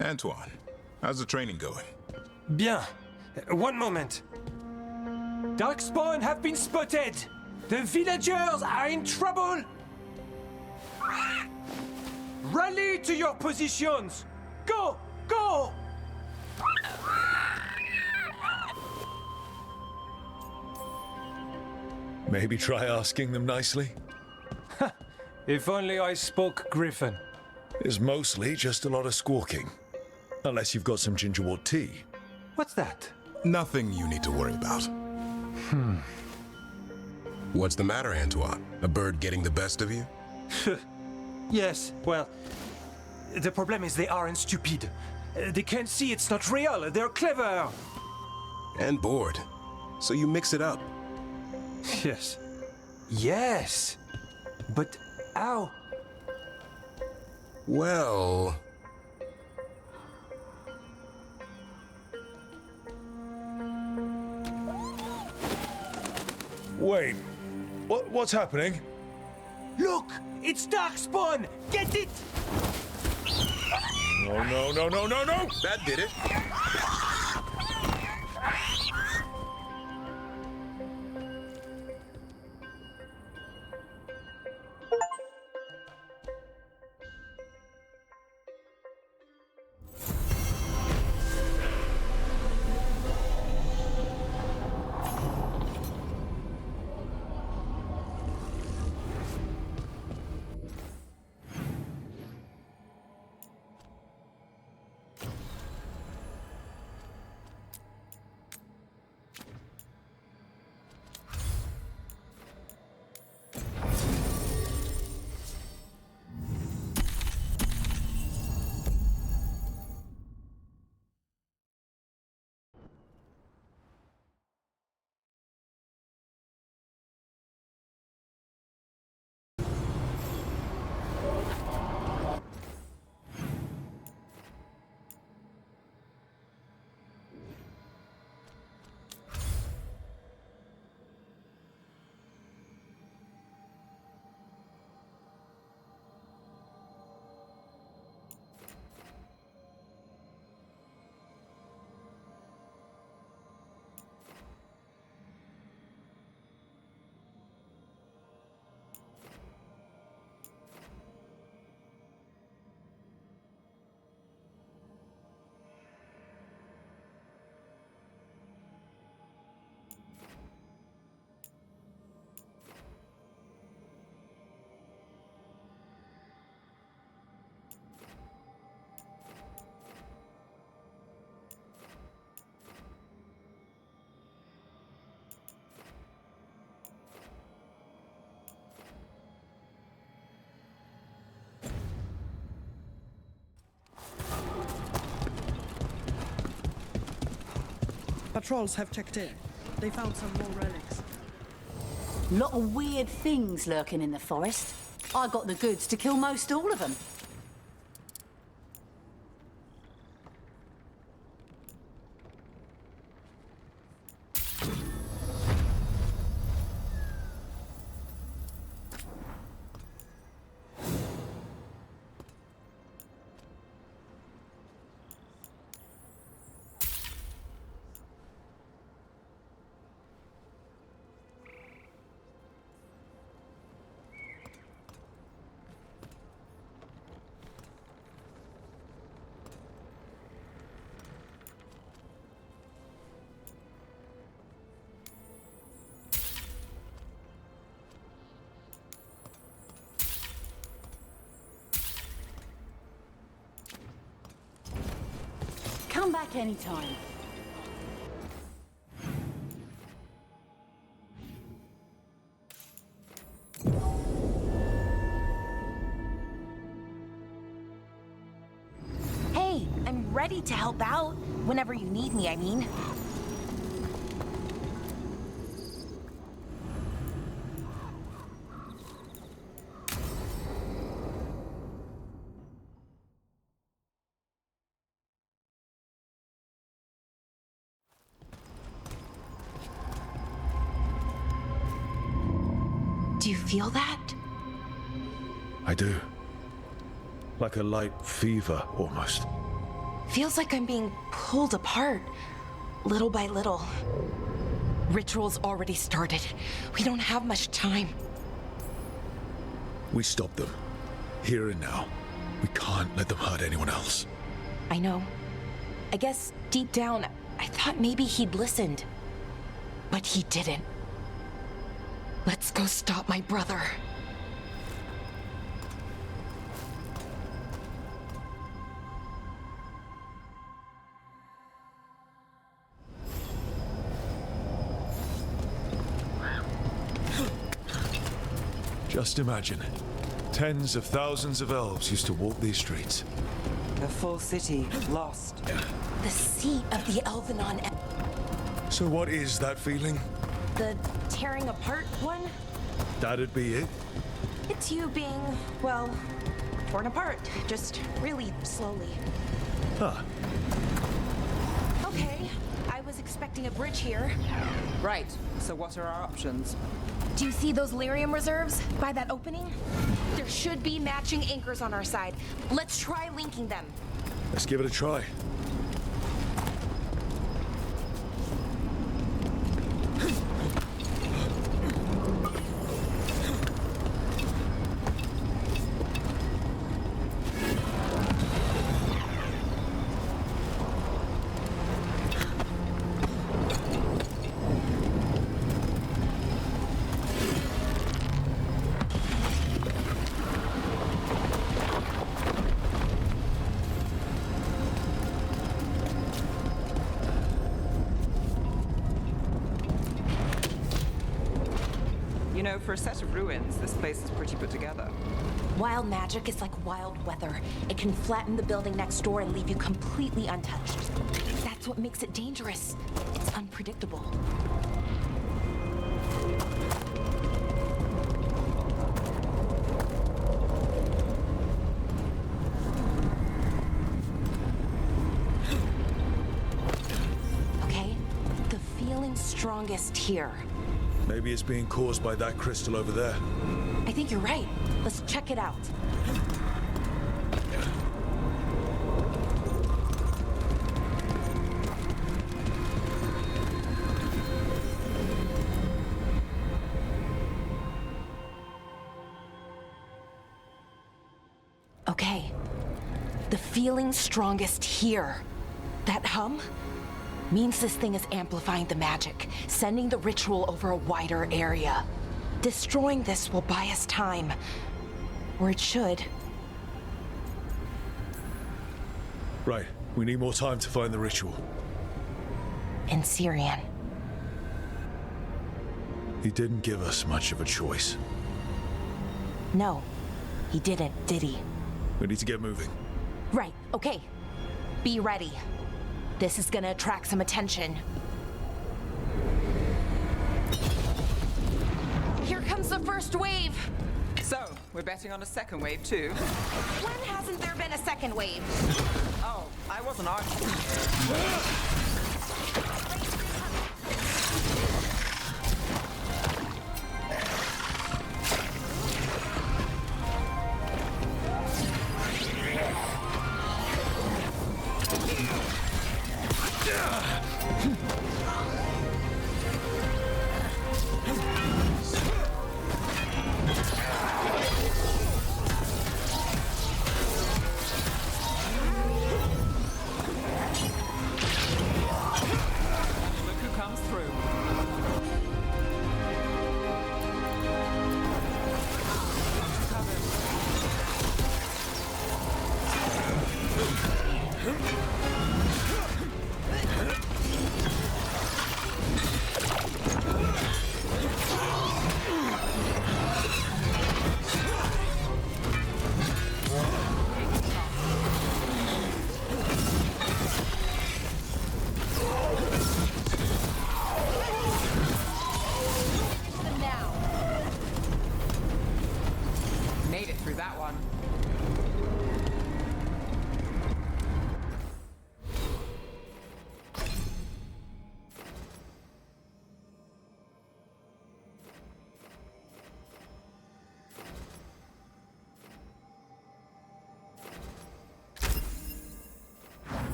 S4: Antoine, how's the training going?
S14: Bien. One moment. Darkspawn have been spotted! The villagers are in trouble! Rally to your positions! Go! Go!
S5: Maybe try asking them nicely?
S14: If only I spoke Griffin.
S5: It's mostly just a lot of squawking. Unless you've got some gingerwort tea.
S14: What's that?
S4: Nothing you need to worry about.
S12: What's the matter, Antoine? A bird getting the best of you?
S14: Yes, well, the problem is they aren't stupid. They can't see it's not real. They're clever.
S12: And bored. So you mix it up.
S14: Yes. Yes! But how?
S12: Well...
S5: Wait, what's happening?
S14: Look! It's Darkspawn! Get it!
S5: No, no, no, no, no, no!
S12: That did it.
S13: Patrols have checked in. They found some more relics.
S6: Lot of weird things lurking in the forest. I got the goods to kill most all of them. Come back anytime.
S15: Hey, I'm ready to help out. Whenever you need me, I mean. Do you feel that?
S5: I do. Like a light fever, almost.
S15: Feels like I'm being pulled apart, little by little. Ritual's already started. We don't have much time.
S5: We stop them. Here and now. We can't let them hurt anyone else.
S15: I know. I guess deep down, I thought maybe he'd listened. But he didn't. Let's go stop my brother.
S5: Just imagine. Tens of thousands of elves used to walk these streets.
S3: The full city lost.
S15: The seat of the Elvenon.
S5: So what is that feeling?
S15: The tearing apart one?
S5: That'd be it?
S15: It's you being, well, torn apart. Just really slowly.
S5: Huh.
S15: Okay, I was expecting a bridge here.
S3: Right, so what are our options?
S15: Do you see those lyrium reserves by that opening? There should be matching anchors on our side. Let's try linking them.
S5: Let's give it a try.
S3: You know, for a set of ruins, this place is pretty put together.
S15: Wild magic is like wild weather. It can flatten the building next door and leave you completely untouched. That's what makes it dangerous. It's unpredictable. Okay, the feeling's strongest here.
S5: Maybe it's being caused by that crystal over there.
S15: I think you're right. Let's check it out. Okay. The feeling's strongest here. That hum means this thing is amplifying the magic, sending the ritual over a wider area. Destroying this will buy us time. Or it should.
S5: Right. We need more time to find the ritual.
S15: In Syrian.
S5: He didn't give us much of a choice.
S15: No, he didn't, did he?
S5: We need to get moving.
S15: Right, okay. Be ready. This is gonna attract some attention. Here comes the first wave!
S3: So, we're betting on a second wave too?
S15: When hasn't there been a second wave?
S3: Oh, I wasn't arguing.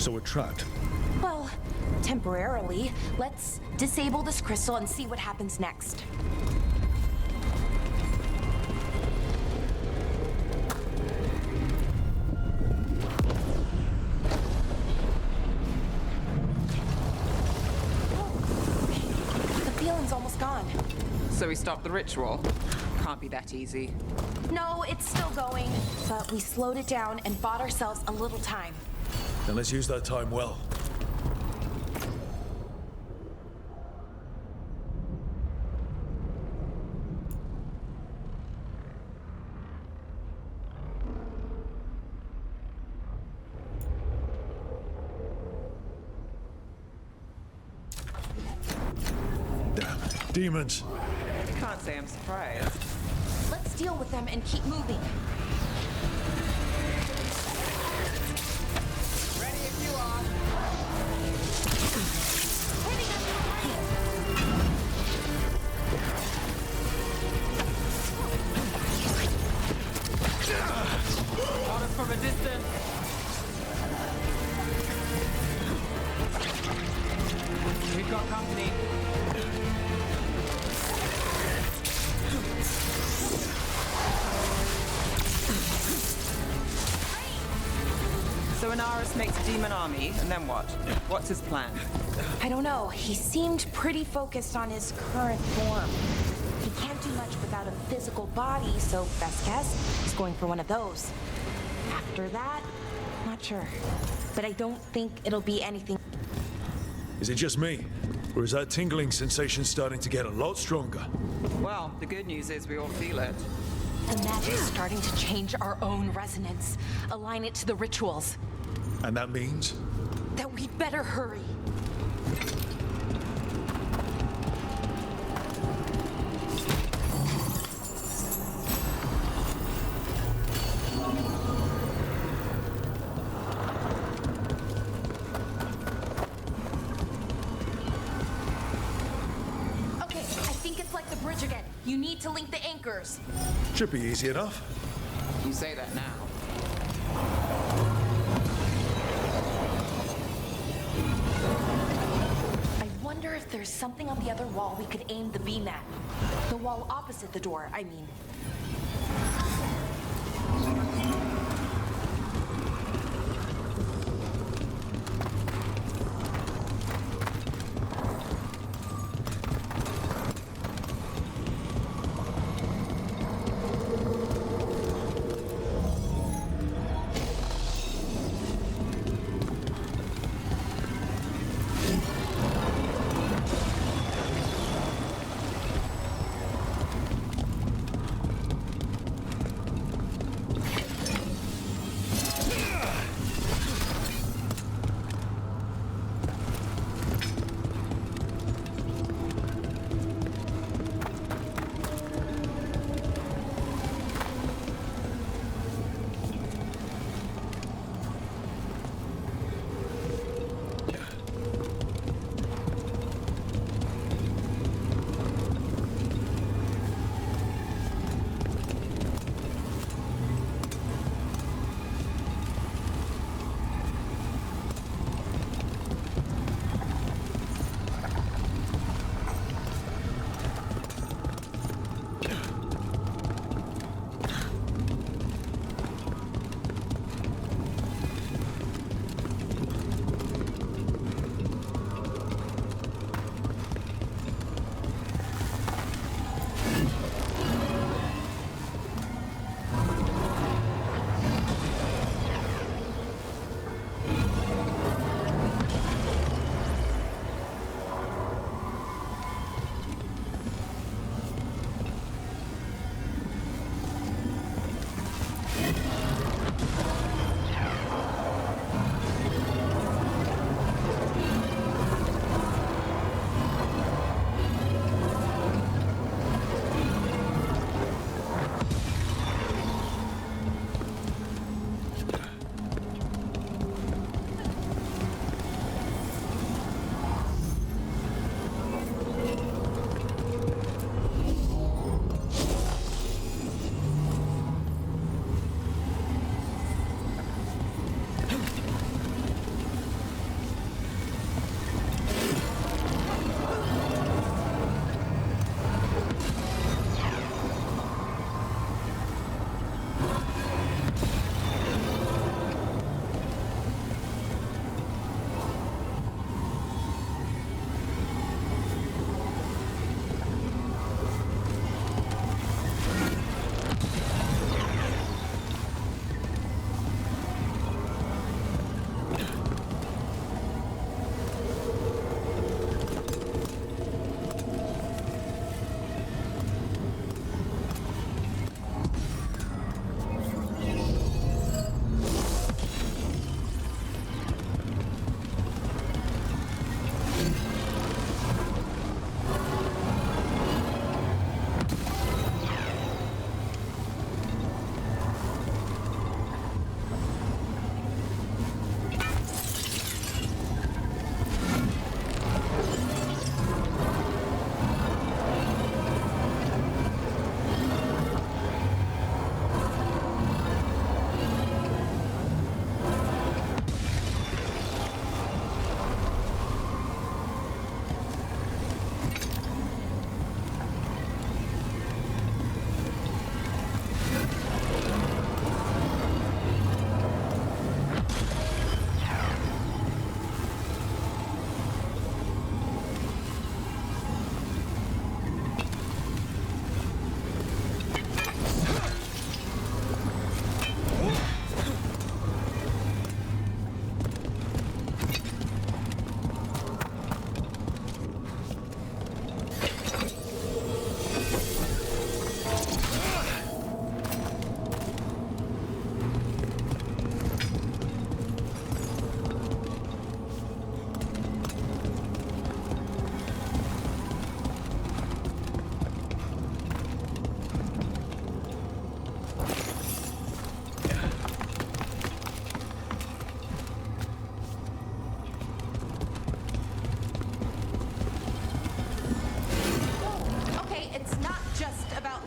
S5: So we're trapped.
S15: Well, temporarily. Let's disable this crystal and see what happens next. The feeling's almost gone.
S3: So we stopped the ritual? Can't be that easy.
S15: No, it's still going, but we slowed it down and bought ourselves a little time.
S5: Then let's use that time well. Damn, demons.
S3: Can't say I'm surprised.
S15: Let's deal with them and keep moving.
S3: Ready if you are. Got us from a distance. We've got company. So Inaris makes a demon army, and then what? What's his plan?
S15: I don't know. He seemed pretty focused on his current form. He can't do much without a physical body, so best guess, he's going for one of those. After that, not sure. But I don't think it'll be anything.
S5: Is it just me? Or is that tingling sensation starting to get a lot stronger?
S3: Well, the good news is we all feel it.
S15: The magic's starting to change our own resonance, align it to the rituals.
S5: And that means?
S15: That we'd better hurry. Okay, I think it's like the bridge again. You need to link the anchors.
S5: Should be easy enough.
S3: You say that now.
S15: I wonder if there's something on the other wall we could aim the beam at. The wall opposite the door, I mean.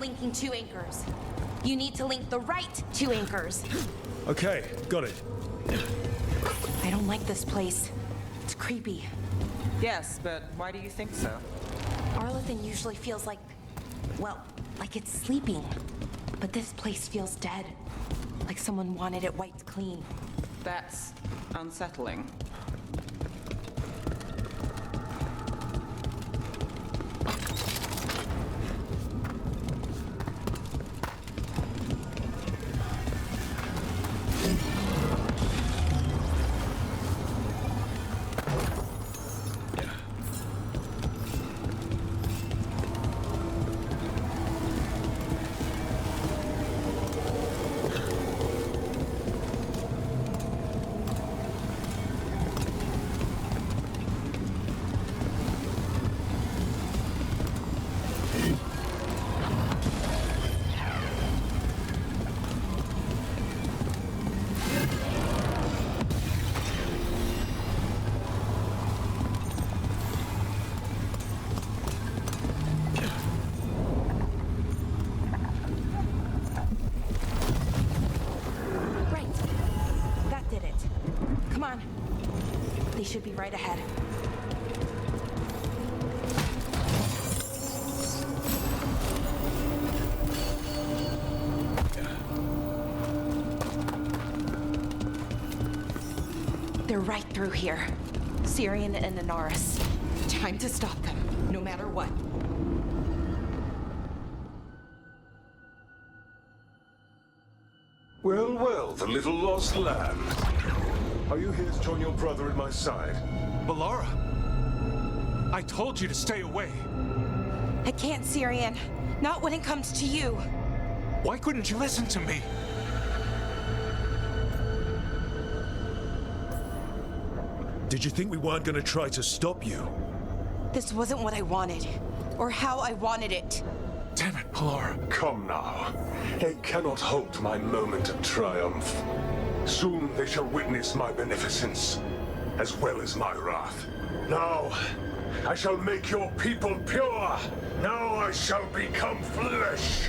S15: linking 2 anchors. You need to link the right 2 anchors.
S5: Okay, got it.
S15: I don't like this place. It's creepy.
S3: Yes, but why do you think so?
S15: Arlithan usually feels like, well, like it's sleeping. But this place feels dead. Like someone wanted it wiped clean.
S3: That's unsettling.
S15: Should be right ahead. They're right through here. Syrian and Anaris. Time to stop them, no matter what.
S9: Well, well, the little lost lamb. Are you here to join your brother at my side?
S18: Balara! I told you to stay away.
S15: I can't, Syrian. Not when it comes to you.
S18: Why couldn't you listen to me?
S5: Did you think we weren't going to try to stop you?
S15: This wasn't what I wanted, or how I wanted it.
S18: Damn it, Balara.
S9: Come now. They cannot halt my moment of triumph. Soon they shall witness my beneficence, as well as my wrath. Now, I shall make your people pure. Now I shall become flesh.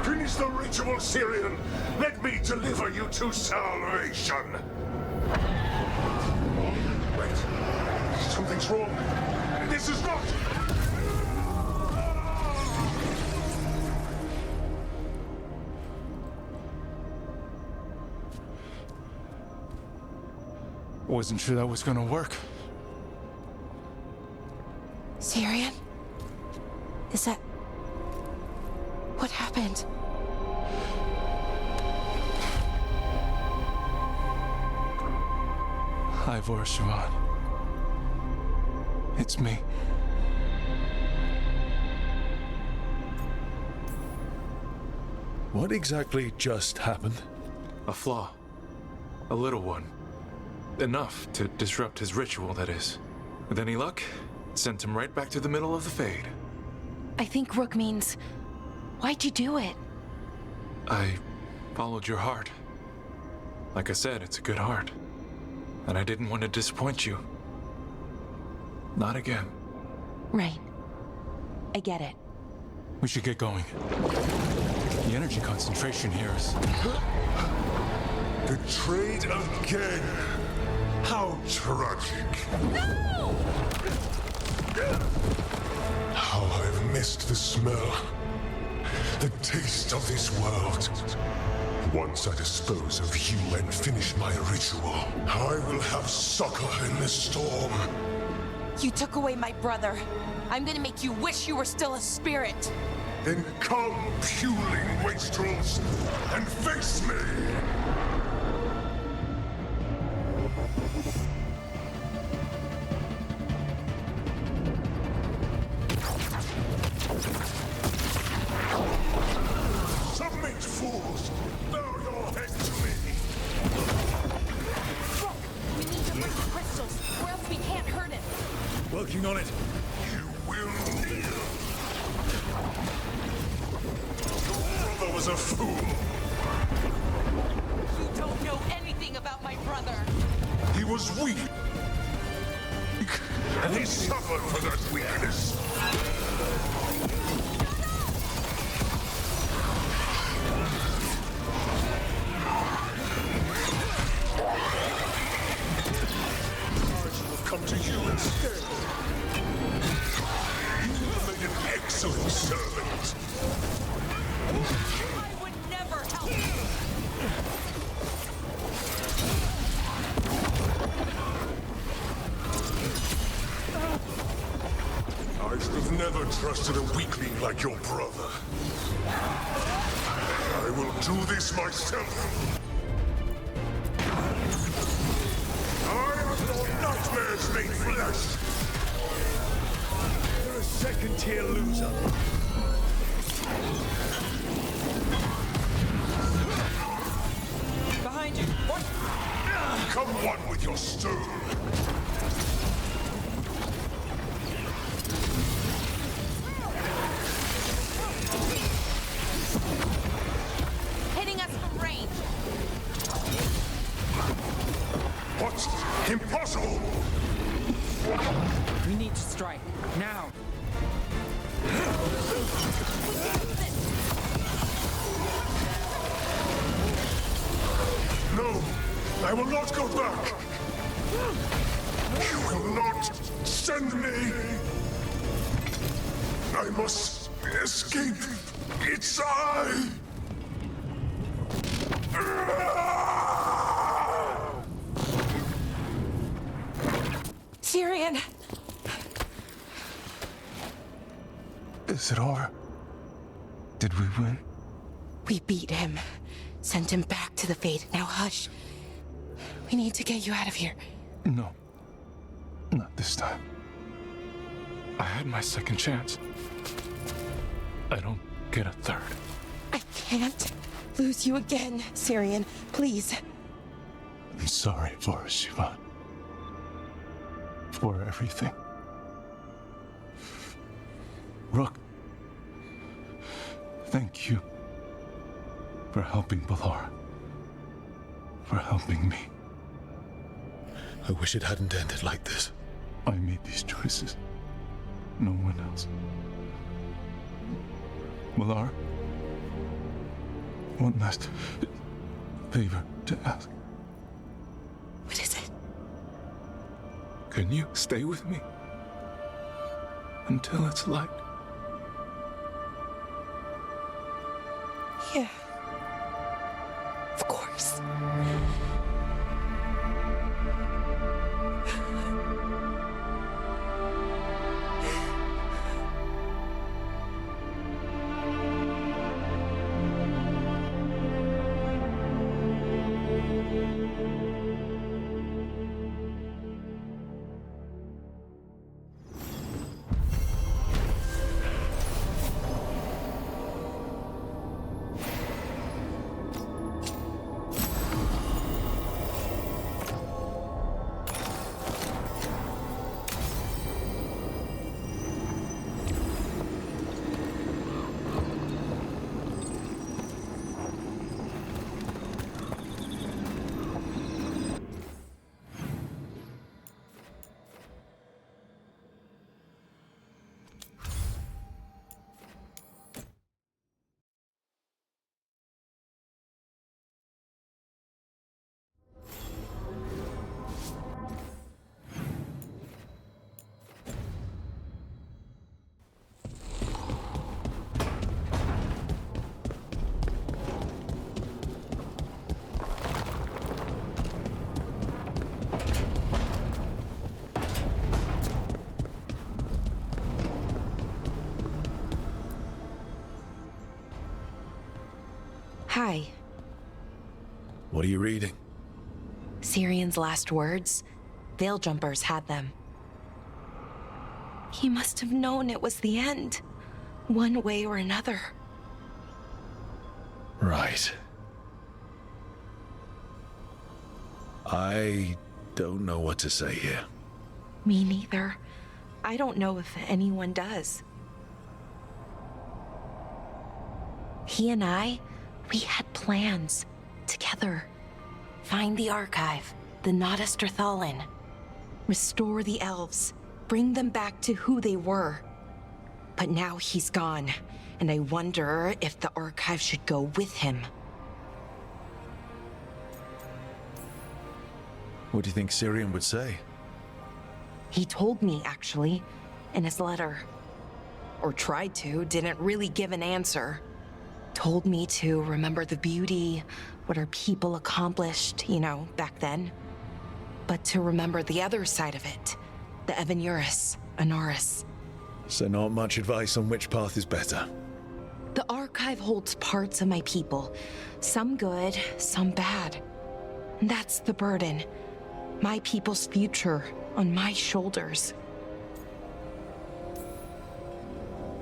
S9: Finish the ritual, Syrian. Let me deliver you to salvation. Wait. Something's wrong. This is not...
S18: Wasn't sure that was gonna work.
S15: Syrian? Is that... what happened?
S18: Ivor Siobhan. It's me.
S5: What exactly just happened?
S18: A flaw. A little one. Enough to disrupt his ritual, that is. With any luck, sent him right back to the middle of the Fade.
S15: I think Rook means... why'd you do it?
S18: I followed your heart. Like I said, it's a good heart. And I didn't want to disappoint you. Not again.
S15: Right. I get it.
S18: We should get going. The energy concentration here is...
S9: Betrayed again! How tragic!
S15: No!
S9: How I've missed the smell, the taste of this world. Once I dispose of you and finish my ritual, I will have succor in the storm.
S15: You took away my brother. I'm gonna make you wish you were still a spirit.
S9: Then come, puling wastrels, and face me! Submit, fools! Bow your head to me!
S15: Look! We need to break the crystals, or else we can't hurt him.
S5: Working on it.
S9: You will kneel! Your brother was a fool!
S15: You don't know anything about my brother!
S9: He was weak! And he suffered for that weakness! bastard! You made an excellent servant.
S3: I would never help you!
S9: I should have never trusted a weakling like your brother. I will do this myself. I am your nightmares made flesh.
S7: You're a second-tier loser.
S3: Behind you! What?
S9: Come one with your stone.
S15: Hitting us from range.
S9: What? Impossible!
S3: We need to strike. Now!
S9: No! I will not go back! You will not send me! I must escape! It's I!
S15: Tyrion!
S7: Is it over? Did we win?
S15: We beat him. Sent him back to the Fate. Now hush. We need to get you out of here.
S18: No. Not this time. I had my second chance. I don't get a third.
S15: I can't lose you again, Tyrion. Please.
S7: I'm sorry for us, Siobhan. For everything. Rook, thank you for helping Balara. For helping me.
S5: I wish it hadn't ended like this.
S7: I made these choices. No one else. Balara, one last favor to ask.
S15: What is it?
S18: Can you stay with me? Until it's light?
S15: Yeah. Of course. Hi.
S5: What are you reading?
S15: Tyrion's last words. Veil Jumpers had them. He must have known it was the end, one way or another.
S5: Right. I don't know what to say here.
S15: Me neither. I don't know if anyone does. He and I, we had plans together. Find the archive, the Nada Strathallan. Restore the elves, bring them back to who they were. But now he's gone, and I wonder if the archive should go with him.
S5: What do you think Tyrion would say?
S15: He told me, actually, in his letter. Or tried to, didn't really give an answer. Told me to remember the beauty, what our people accomplished, back then. But to remember the other side of it, the Evanuris, Anaris.
S5: So not much advice on which path is better.
S15: The archive holds parts of my people. Some good, some bad. That's the burden. My people's future on my shoulders.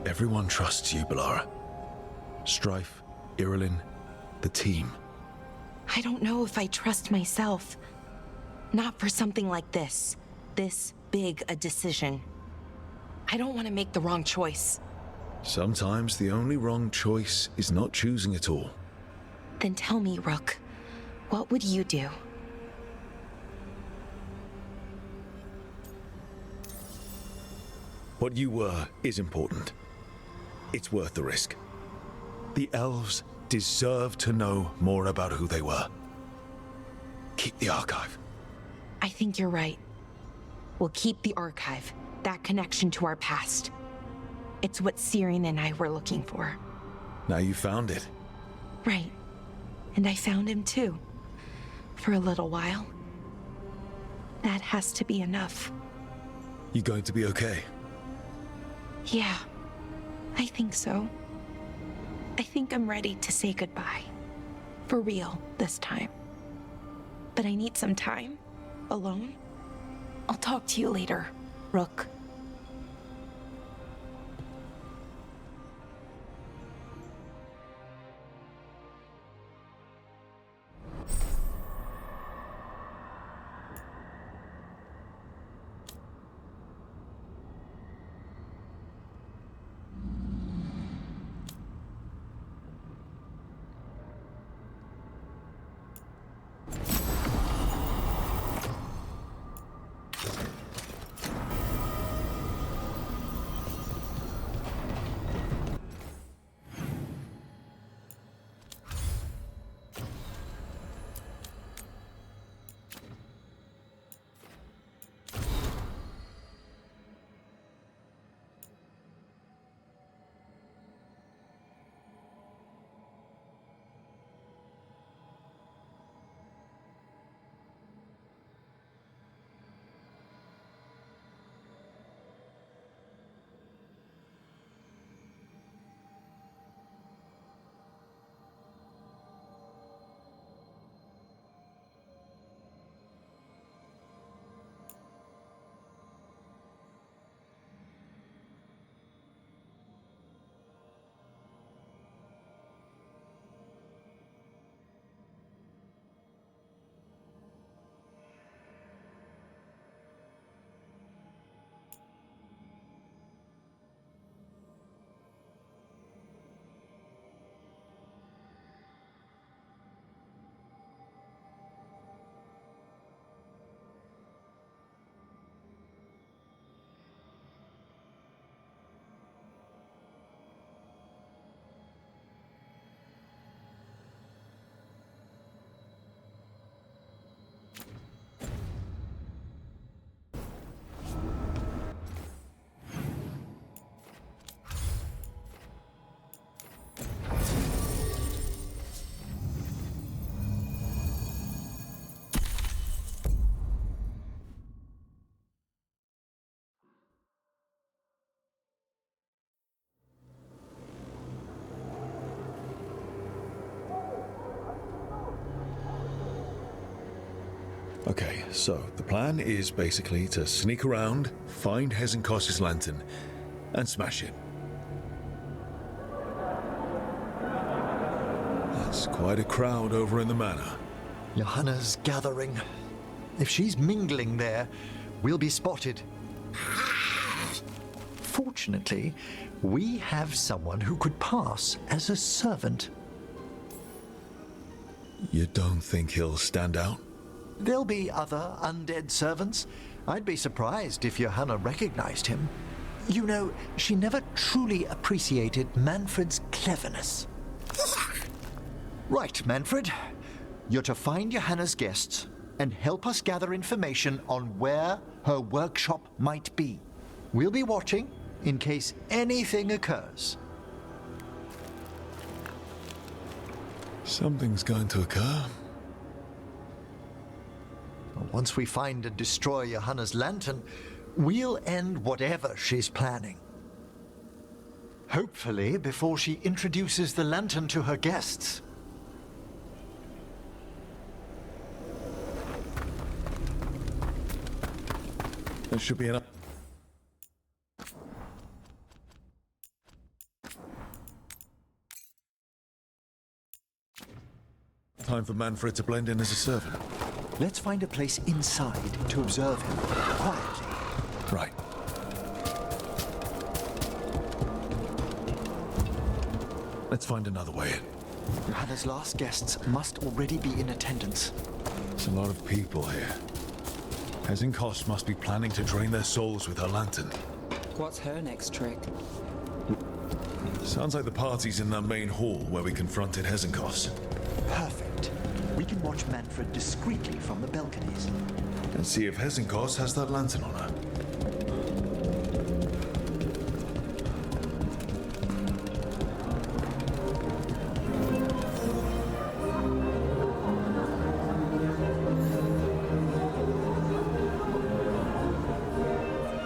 S5: Everyone trusts you, Balara. Strife, Irilyn, the team.
S15: I don't know if I trust myself. Not for something like this. This big a decision. I don't want to make the wrong choice.
S5: Sometimes the only wrong choice is not choosing at all.
S15: Then tell me, Rook, what would you do?
S5: What you were is important. It's worth the risk. The elves deserve to know more about who they were. Keep the archive.
S15: I think you're right. We'll keep the archive, that connection to our past. It's what Syrian and I were looking for.
S5: Now you found it.
S15: Right. And I found him too. For a little while. That has to be enough.
S5: You going to be okay?
S15: Yeah, I think so. I think I'm ready to say goodbye. For real, this time. But I need some time. Alone. I'll talk to you later, Rook.
S5: Okay, so the plan is basically to sneak around, find Hezenkos's lantern, and smash it. That's quite a crowd over in the manor.
S21: Johanna's gathering. If she's mingling there, we'll be spotted. Fortunately, we have someone who could pass as a servant.
S5: You don't think he'll stand out?
S21: There'll be other undead servants. I'd be surprised if Johanna recognized him. You know, she never truly appreciated Manfred's cleverness. Right, Manfred. You're to find Johanna's guests and help us gather information on where her workshop might be. We'll be watching in case anything occurs.
S5: Something's going to occur.
S21: Once we find and destroy Johanna's lantern, we'll end whatever she's planning. Hopefully before she introduces the lantern to her guests.
S5: There should be enough. Time for Manfred to blend in as a servant.
S21: Let's find a place inside to observe him quietly.
S5: Right. Let's find another way in.
S21: Johanna's last guests must already be in attendance.
S5: There's a lot of people here. Hezenkos must be planning to drain their souls with her lantern.
S3: What's her next trick?
S5: Sounds like the party's in that main hall where we confronted Hezenkos.
S21: Perfect. We can watch Manfred discreetly from the balconies.
S5: And see if Hezenkos has that lantern on her.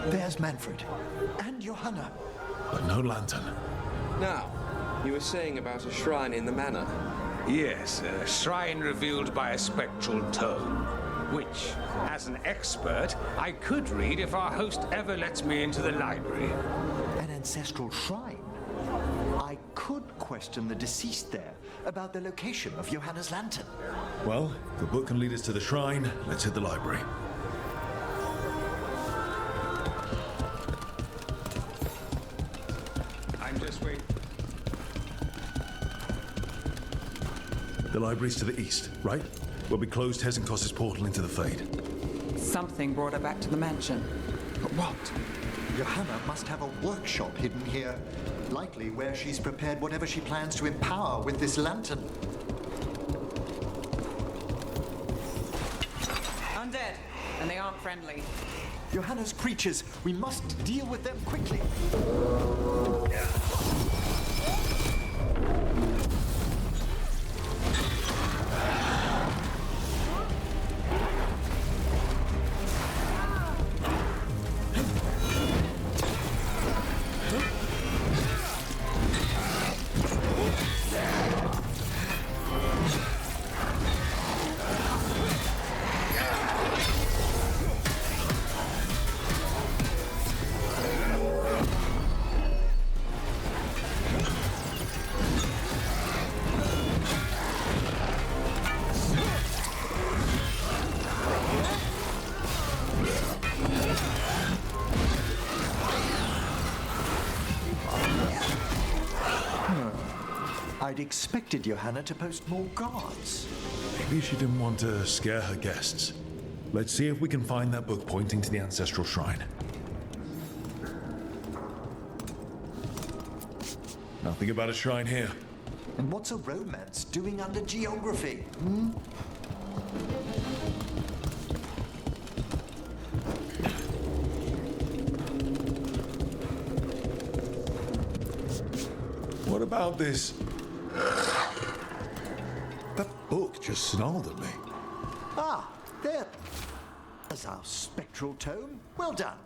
S21: There's Manfred. And Johanna.
S5: But no lantern.
S11: Now, you were saying about a shrine in the manor.
S22: Yes, a shrine revealed by a spectral tome, which, as an expert, I could read if our host ever lets me into the library.
S21: An ancestral shrine? I could question the deceased there about the location of Johanna's lantern.
S5: Well, if the book can lead us to the shrine, let's hit the library.
S22: I'm just waiting.
S5: The library's to the east, right? Where we closed Hezenkos' portal into the Fade.
S3: Something brought her back to the mansion. But what?
S21: Johanna must have a workshop hidden here. Likely where she's prepared whatever she plans to empower with this lantern.
S3: Undead, and they aren't friendly.
S21: Johanna's creatures, we must deal with them quickly. I'd expected Johanna to post more guards.
S5: Maybe she didn't want to scare her guests. Let's see if we can find that book pointing to the ancestral shrine. Nothing about a shrine here.
S21: And what's a romance doing under geography? Hmm?
S5: What about this? That book just snarled at me.
S21: Ah, there. There's our spectral tome. Well done.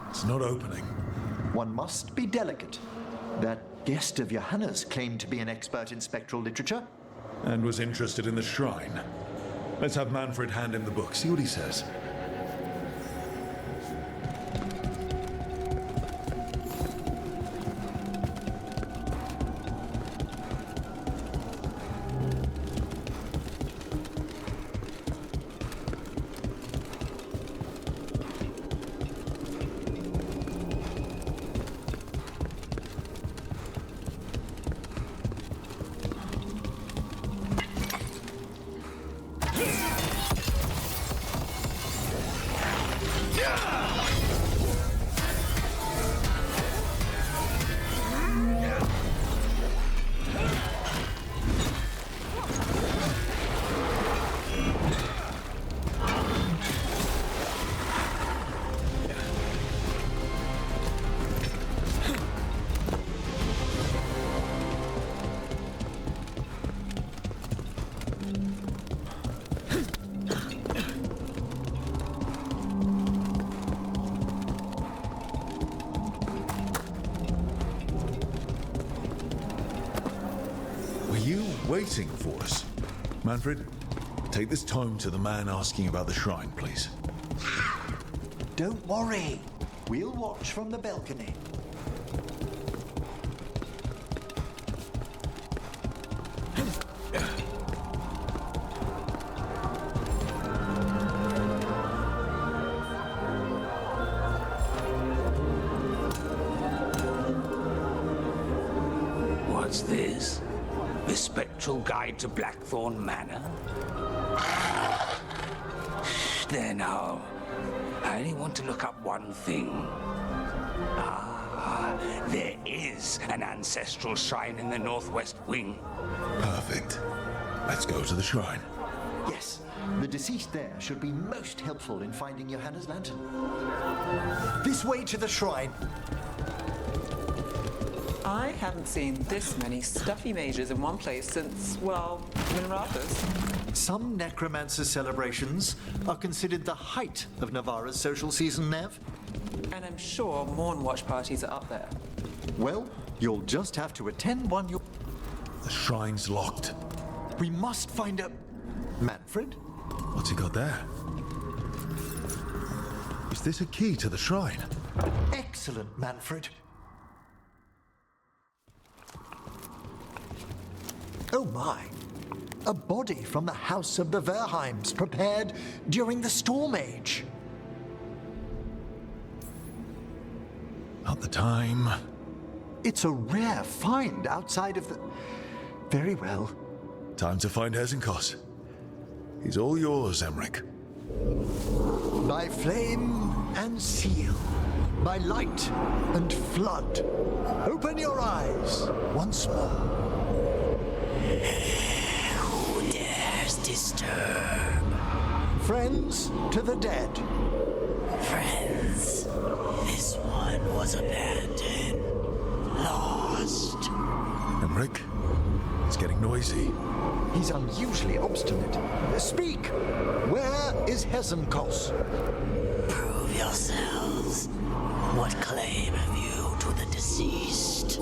S5: It's not opening.
S21: One must be delicate. That guest of Johanna's claimed to be an expert in spectral literature.
S5: And was interested in the shrine. Let's have Manfred hand him the book, see what he says. waiting for us. Manfred, take this tome to the man asking about the shrine, please.
S21: Don't worry. We'll watch from the balcony.
S22: What's this? The Spectral Guide to Blackthorn Manor? There now. I only want to look up one thing. There is an ancestral shrine in the northwest wing.
S5: Perfect. Let's go to the shrine.
S21: Yes, the deceased there should be most helpful in finding Johanna's lantern. This way to the shrine.
S3: I haven't seen this many stuffy mages in one place since, well, Minrathas.
S21: Some necromancer celebrations are considered the height of Navarra's social season, Nev.
S3: And I'm sure Morn Watch parties are up there.
S21: Well, you'll just have to attend one.
S5: The shrine's locked.
S21: We must find a... Manfred?
S5: What's he got there? Is this a key to the shrine?
S21: Excellent, Manfred. Oh my. A body from the House of the Verheims, prepared during the Storm Age.
S5: Not the time.
S21: It's a rare find outside of the... Very well.
S5: Time to find Hezenkos. He's all yours, Emmerich.
S21: By flame and seal, by light and flood, open your eyes once more.
S2: Who dares disturb?
S21: Friends to the dead.
S2: Friends, this one was abandoned, lost.
S5: Emmerich, it's getting noisy.
S21: He's unusually obstinate. Speak! Where is Hezenkos?
S2: Prove yourselves. What claim have you to the deceased?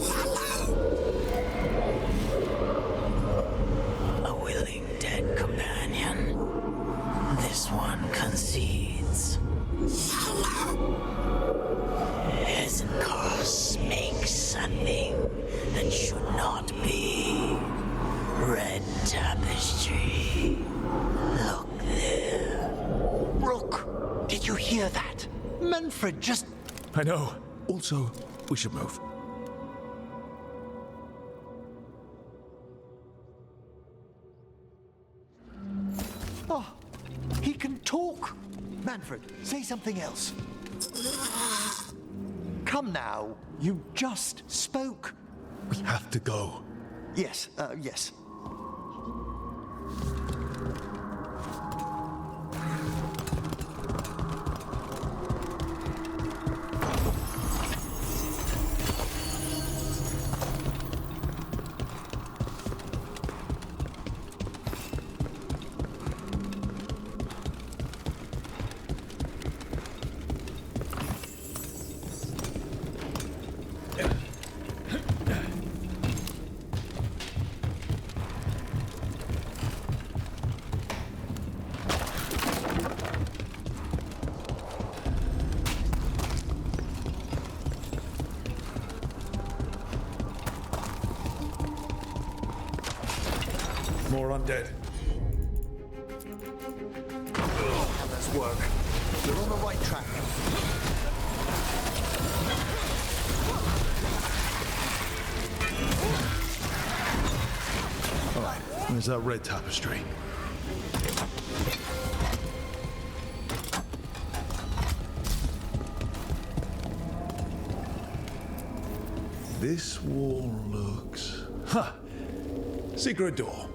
S2: A willing dead companion. This one concedes. Hezenkos makes a thing that should not be. Red tapestry. Look there.
S21: Rook, did you hear that? Manfred just...
S5: I know. Also, we should move.
S21: Oh, he can talk. Manfred, say something else. Come now, you just spoke.
S5: We have to go.
S21: Yes, yes.
S5: More undead.
S21: Let's work. You're on the right track.
S5: All right, where's that red tapestry? This wall looks... Ha! Secret door.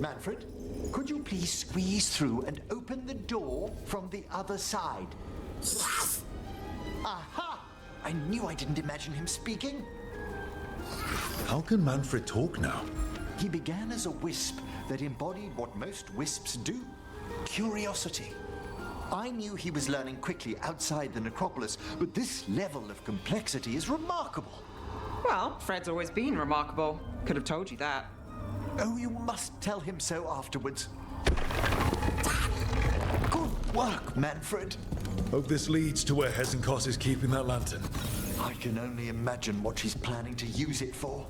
S21: Manfred, could you please squeeze through and open the door from the other side? Yes! Aha! I knew I didn't imagine him speaking.
S5: How can Manfred talk now?
S21: He began as a wisp that embodied what most wisps do. Curiosity. I knew he was learning quickly outside the necropolis, but this level of complexity is remarkable.
S3: Well, Fred's always been remarkable. Could have told you that.
S21: Oh, you must tell him so afterwards. Good work, Manfred.
S5: Hope this leads to where Hezenkos is keeping that lantern.
S21: I can only imagine what she's planning to use it for.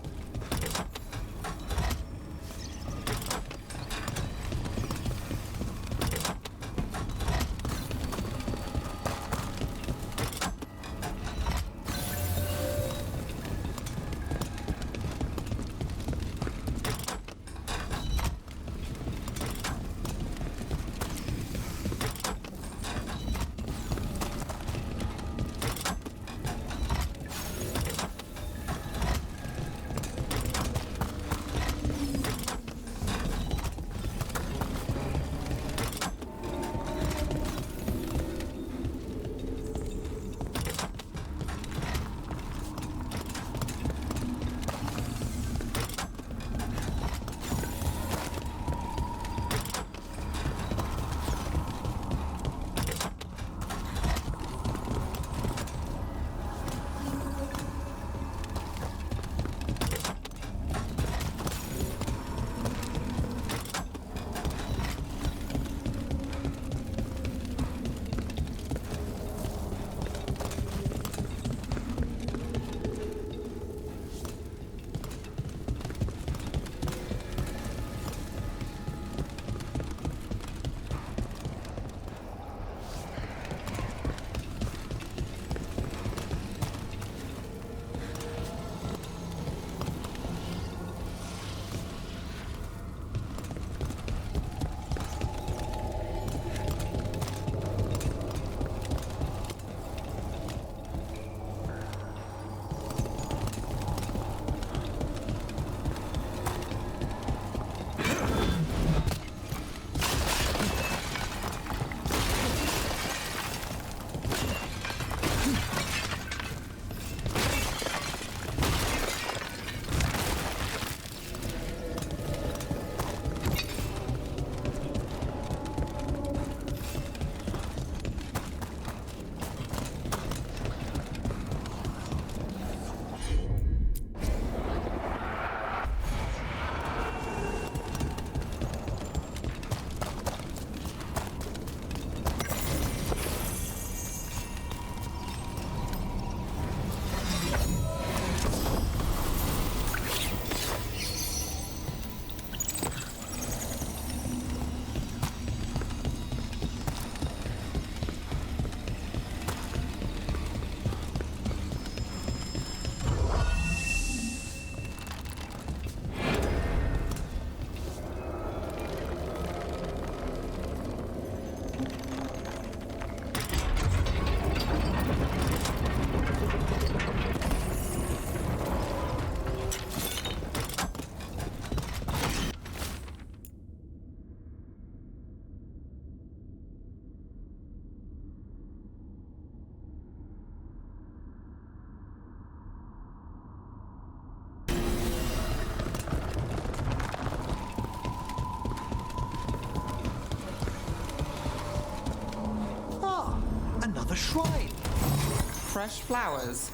S21: Another shrine.
S3: Fresh flowers.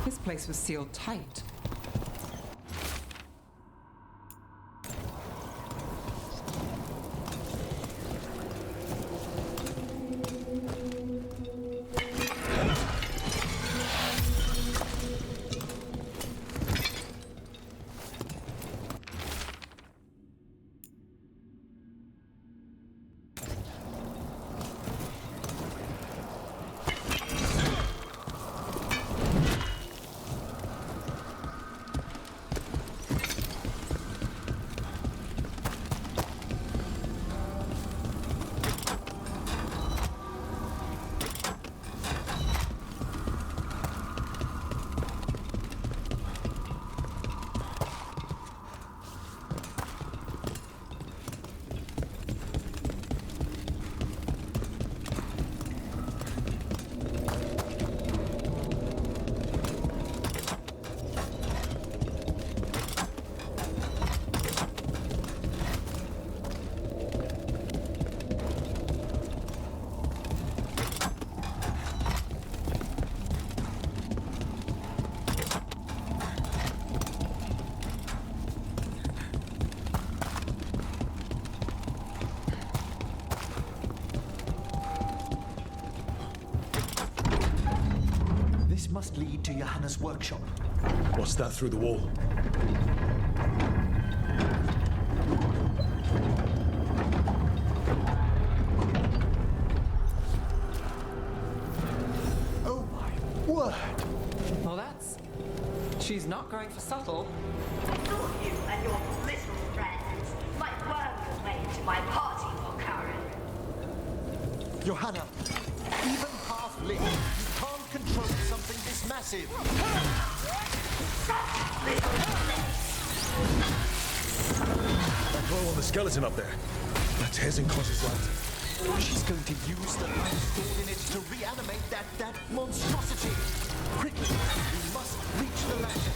S3: This place was sealed tight.
S21: to Johanna's workshop.
S5: What's that through the wall?
S21: Oh my word!
S3: Well, that's... She's not going for subtle.
S6: I thought you and your little friends might worm your way into my party for Karen.
S21: Johanna, even half-lit, you can't control something this massive.
S5: That glow on the skeleton up there. That's Hezekiah's light.
S21: She's going to use the light stored in it to reanimate that monstrosity. Quickly, we must reach the ladder.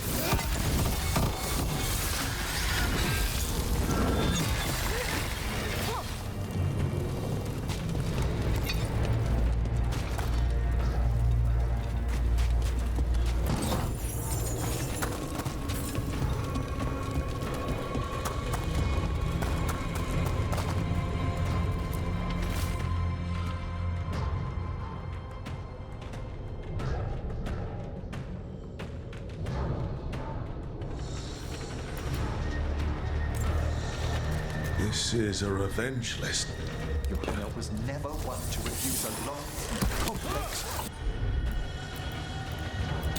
S5: This is a revenge list.
S21: Johanna was never one to refuse a long, complex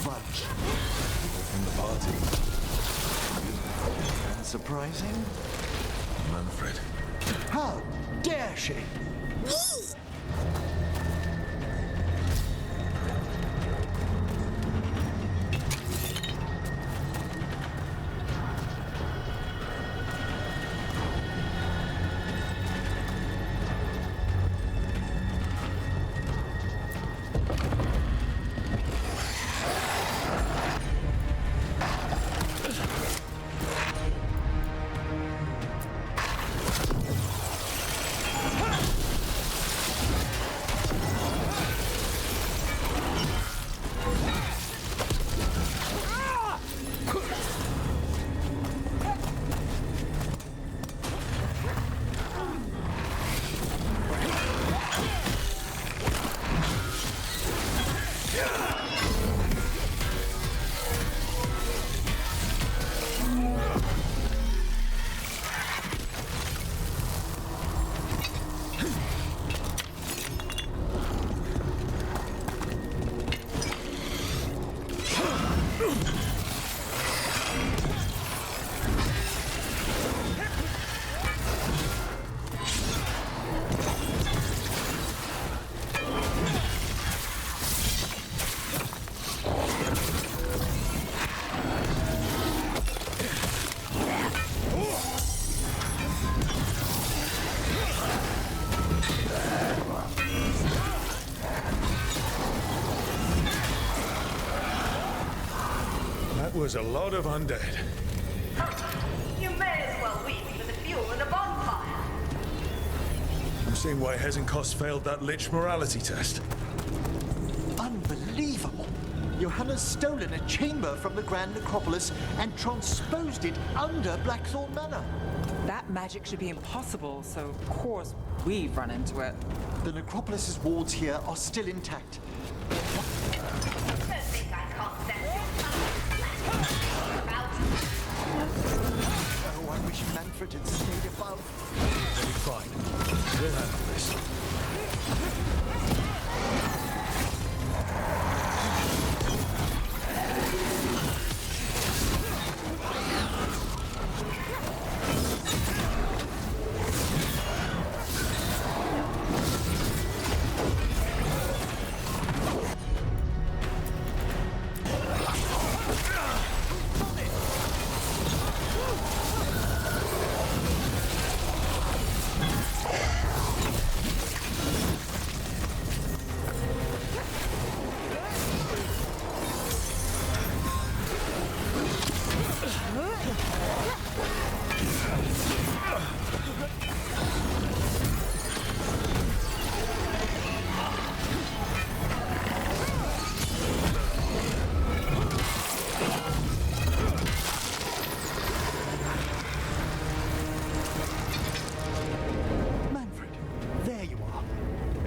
S21: grudge.
S5: People from the party.
S21: Surprising?
S5: Manfred.
S21: How dare she?
S5: Was a lot of undead.
S6: You may as well weep for the fuel in a bonfire.
S5: I'm seeing why Hezekiah failed that Lich morality test.
S21: Unbelievable! Johanna's stolen a chamber from the Grand Necropolis and transposed it under Blackthorn Manor.
S3: That magic should be impossible, so of course we've run into it.
S21: The Necropolis's wards here are still intact. Oh, I wish Manfred had stayed above.
S5: It'll be fine. We'll handle this.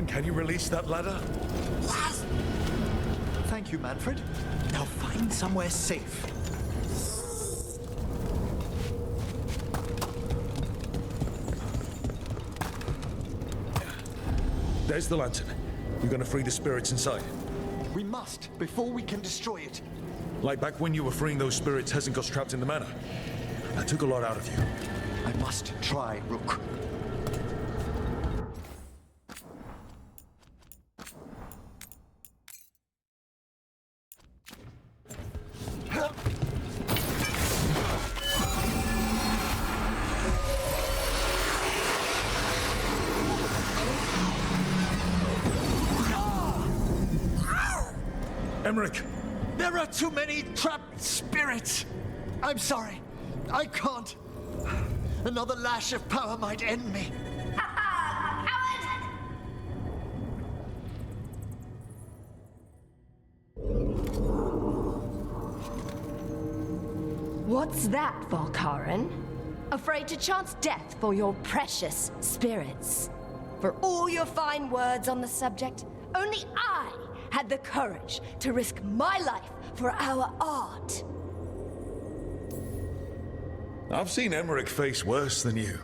S5: Can you release that ladder?
S21: Thank Thank you, Manfred. Now find somewhere safe.
S5: There's the lantern. You're gonna free the spirits inside.
S21: We must, before we can destroy it.
S5: Like back when you were freeing those spirits Hezen trapped in the manor. I took a lot out of you.
S21: I must try, Rook.
S5: Emmerich!
S21: There are too many trapped spirits! I'm sorry. I can't. Another lash of power might end me.
S6: What's that, Volkaren? Afraid to chance death for your precious spirits? For all your fine words on the subject, only I had the courage to risk my life for our art.
S5: I've seen Emmerich face worse than you.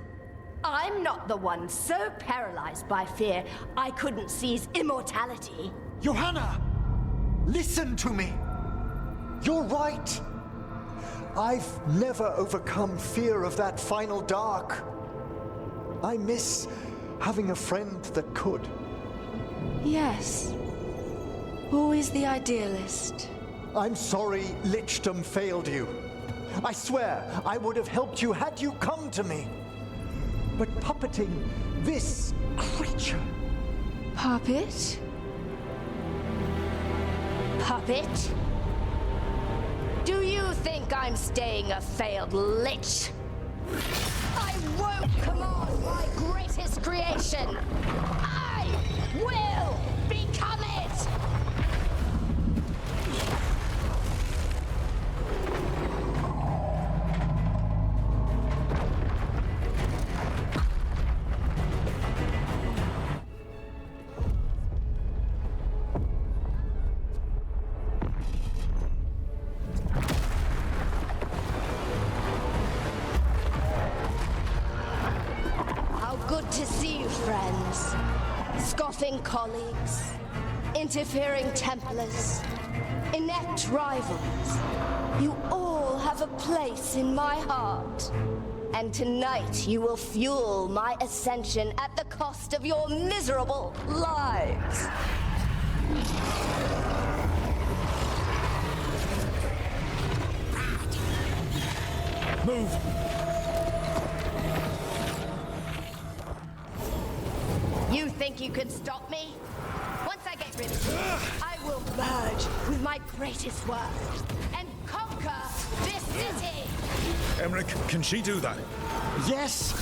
S6: I'm not the one so paralyzed by fear I couldn't seize immortality.
S21: Johanna! Listen to me! You're right! I've never overcome fear of that final dark. I miss having a friend that could.
S6: Yes. Always the idealist.
S21: I'm sorry Lichdom failed you. I swear I would have helped you had you come to me. But puppeting this creature...
S6: Puppet? Puppet? Do you think I'm staying a failed lich? I won't command my greatest creation! I will become it! Good to see you, friends. Scoffing colleagues, interfering Templars, inept rivals. You all have a place in my heart. And tonight you will fuel my ascension at the cost of your miserable lives.
S5: Move!
S6: You think you can stop me? Once I get rid of you, I will merge with my greatest work and conquer this city!
S5: Emmerich, can she do that?
S21: Yes!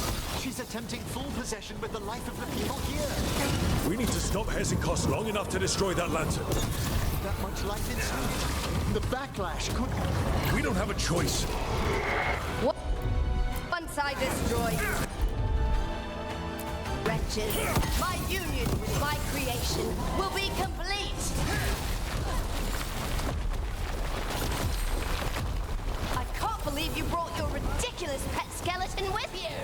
S21: She's attempting full possession with the life of the people here.
S5: We need to stop Hezen long enough to destroy that lantern.
S21: That much life inside. The backlash could...
S5: We don't have a choice.
S6: Once I destroy you, wretches, my union with my creation will be complete! I can't believe you brought your ridiculous pet skeleton with you!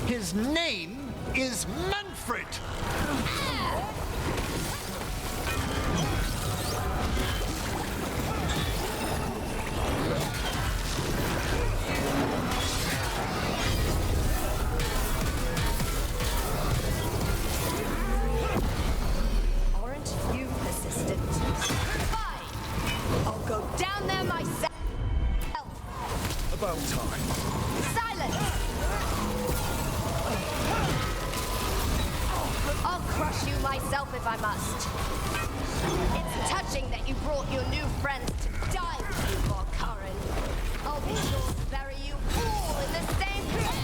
S21: His name is Manfred!
S5: About time.
S6: Silence! I'll crush you myself if I must. It's touching that you brought your new friends to die with you, Volkaren. I'll be sure to bury you all in the same pit.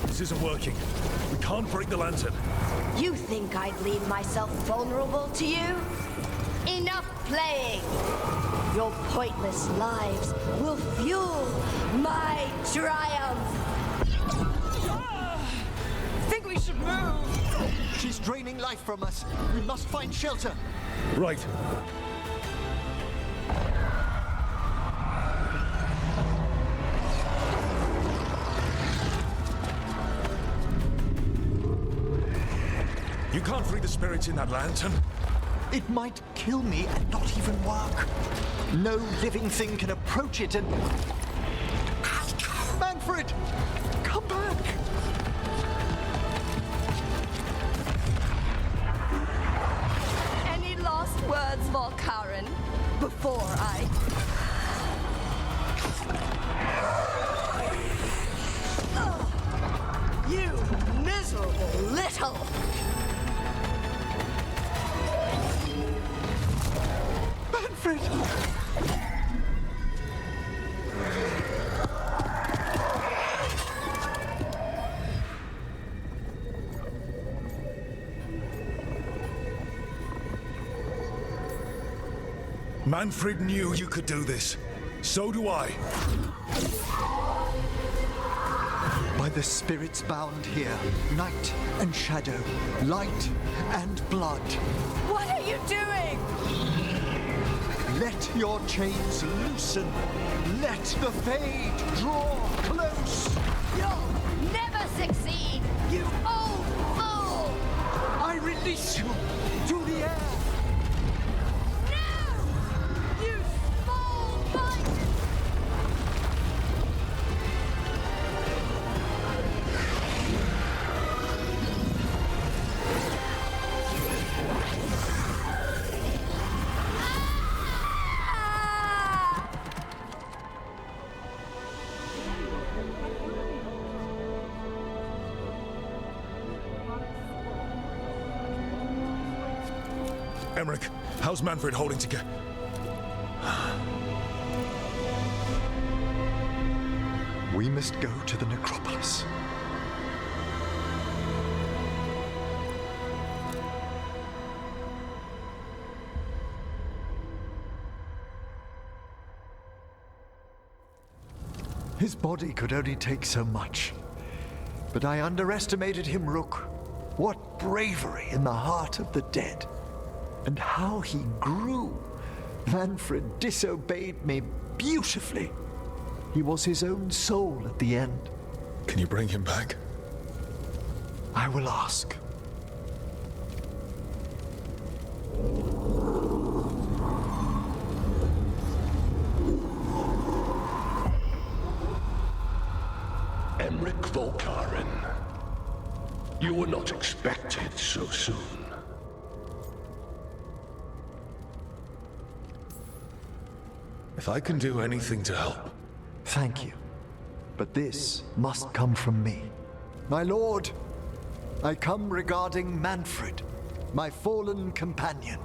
S5: This isn't working. We can't break the lantern.
S6: You think I'd leave myself vulnerable to you? Enough playing! Your pointless lives will fuel my triumph!
S3: Think we should move!
S21: She's draining life from us. We must find shelter.
S5: Right. You can't free the spirits in that lantern.
S21: It might kill me and not even work. No living thing can approach it and... Manfred! Come back!
S6: Any last words, Volkaren, before I... You miserable little...
S21: Manfred!
S5: Manfred knew you could do this. So do I.
S21: By the spirits bound here, night and shadow, light and blood.
S6: What are you doing?
S21: Let your chains loosen. Let the fade draw close.
S6: You'll never succeed, you old fool!
S21: I release you to the air.
S6: No! You small bite!
S5: Emmerich, how's Manfred holding together?
S21: We must go to the necropolis. His body could only take so much. But I underestimated him, Rook. What bravery in the heart of the dead. And how he grew. Manfred disobeyed me beautifully. He was his own soul at the end.
S5: Can you bring him back?
S21: I will ask.
S9: Emmerich Volkaren. You were not expected so soon.
S5: If I can do anything to help.
S21: Thank you. But this must come from me. My lord, I come regarding Manfred, my fallen companion.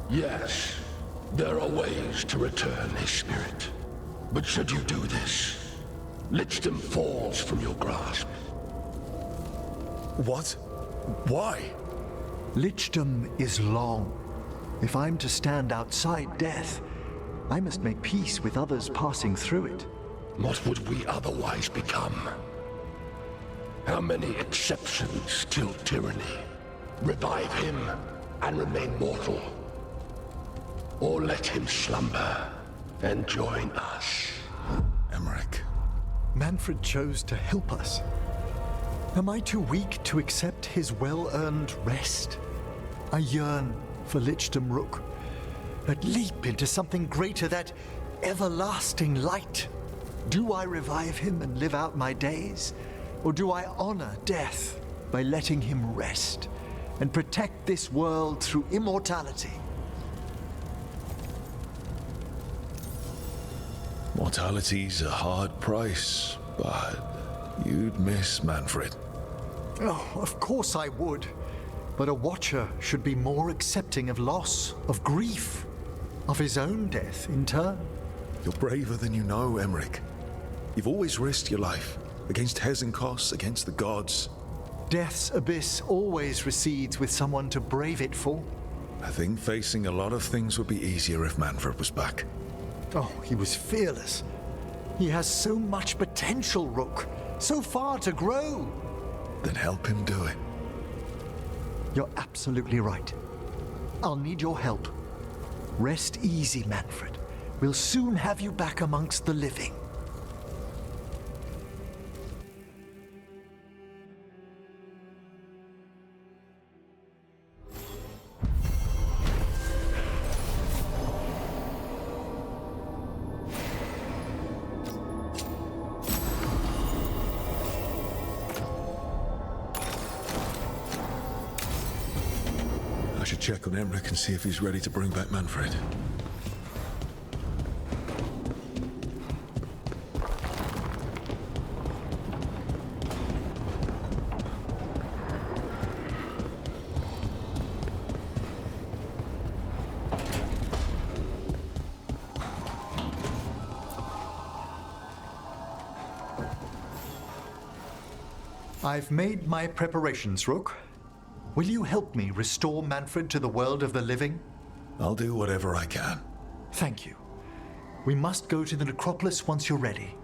S9: Yes, there are ways to return his spirit. But should you do this, Lichdom falls from your grasp.
S5: What? Why?
S21: Lichdom is long. If I'm to stand outside death, I must make peace with others passing through it.
S9: What would we otherwise become? How many exceptions till tyranny? Revive him and remain mortal. Or let him slumber and join us.
S5: Emmerich.
S21: Manfred chose to help us. Am I too weak to accept his well-earned rest? I yearn for Lichdom Rook. That leap into something greater, that everlasting light. Do I revive him and live out my days? Or do I honor death by letting him rest and protect this world through immortality?
S5: Mortality's a hard price, but you'd miss Manfred.
S21: Oh, of course I would. But a Watcher should be more accepting of loss, of grief, of his own death in turn.
S5: You're braver than you know, Emmerich. You've always risked your life. Against Hezenkos, against the gods.
S1: Death's abyss always recedes with someone to brave it for.
S5: I think facing a lot of things would be easier if Manfred was back.
S1: Oh, he was fearless. He has so much potential, Rook. So far to grow.
S5: Then help him do it.
S1: You're absolutely right. I'll need your help. Rest easy, Manfred. We'll soon have you back amongst the living.
S5: I should check on Emmerich and see if he's ready to bring back Manfred.
S1: I've made my preparations, Rook. Will you help me restore Manfred to the world of the living?
S5: I'll do whatever I can.
S1: Thank you. We must go to the necropolis once you're ready.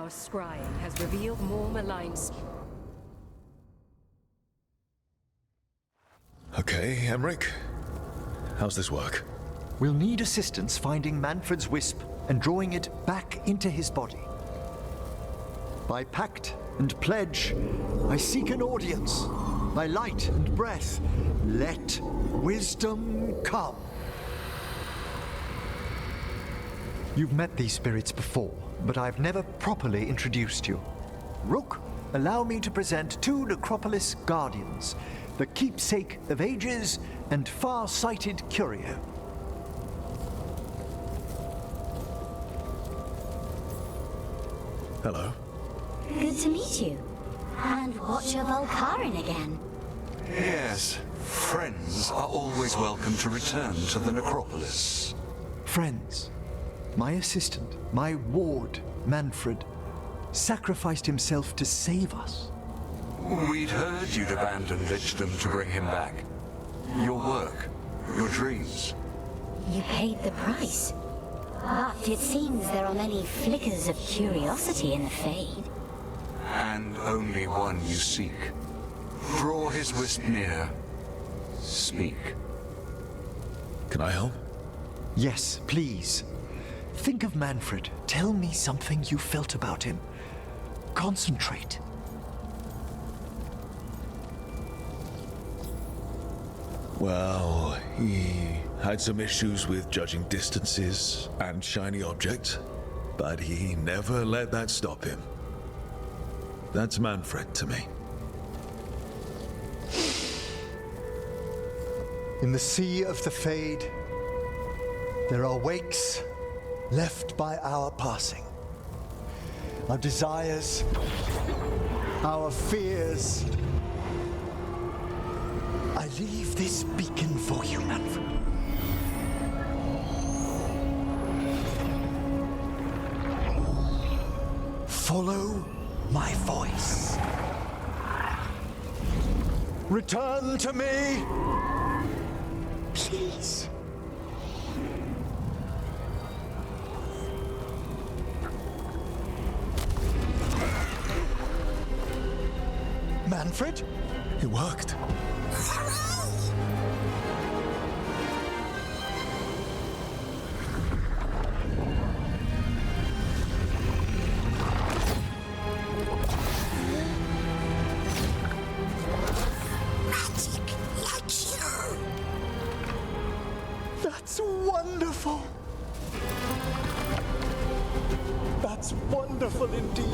S10: Scrying has revealed more malign.
S5: Okay, Emmerich. How's this work?
S1: We'll need assistance finding Manfred's wisp and drawing it back into his body. By pact and pledge, I seek an audience. By light and breath, let wisdom come. You've met these spirits before, but I've never properly introduced you. Rook, allow me to present two Necropolis Guardians, the keepsake of ages and far-sighted curio.
S5: Hello.
S23: Good to meet you. And watch your Volcarin again.
S24: Yes, friends are always welcome to return to the Necropolis.
S1: Friends. My assistant, my ward, Manfred, sacrificed himself to save us.
S24: We'd heard you'd abandoned Lichdom to bring him back. Your work, your dreams.
S23: You paid the price. But it seems there are many flickers of curiosity in the Fade.
S24: And only one you seek. Draw his wisp near. Speak.
S5: Can I help?
S1: Yes, please. Think of Manfred. Tell me something you felt about him. Concentrate.
S5: Well, he had some issues with judging distances and shiny objects, but he never let that stop him. That's Manfred to me.
S1: In the sea of the Fade, there are wakes left by our passing. Our desires, our fears. I leave this beacon for you, Manfred. Follow my voice. Return to me, please. Manfred?
S5: It worked.
S1: That's wonderful! It's wonderful indeed.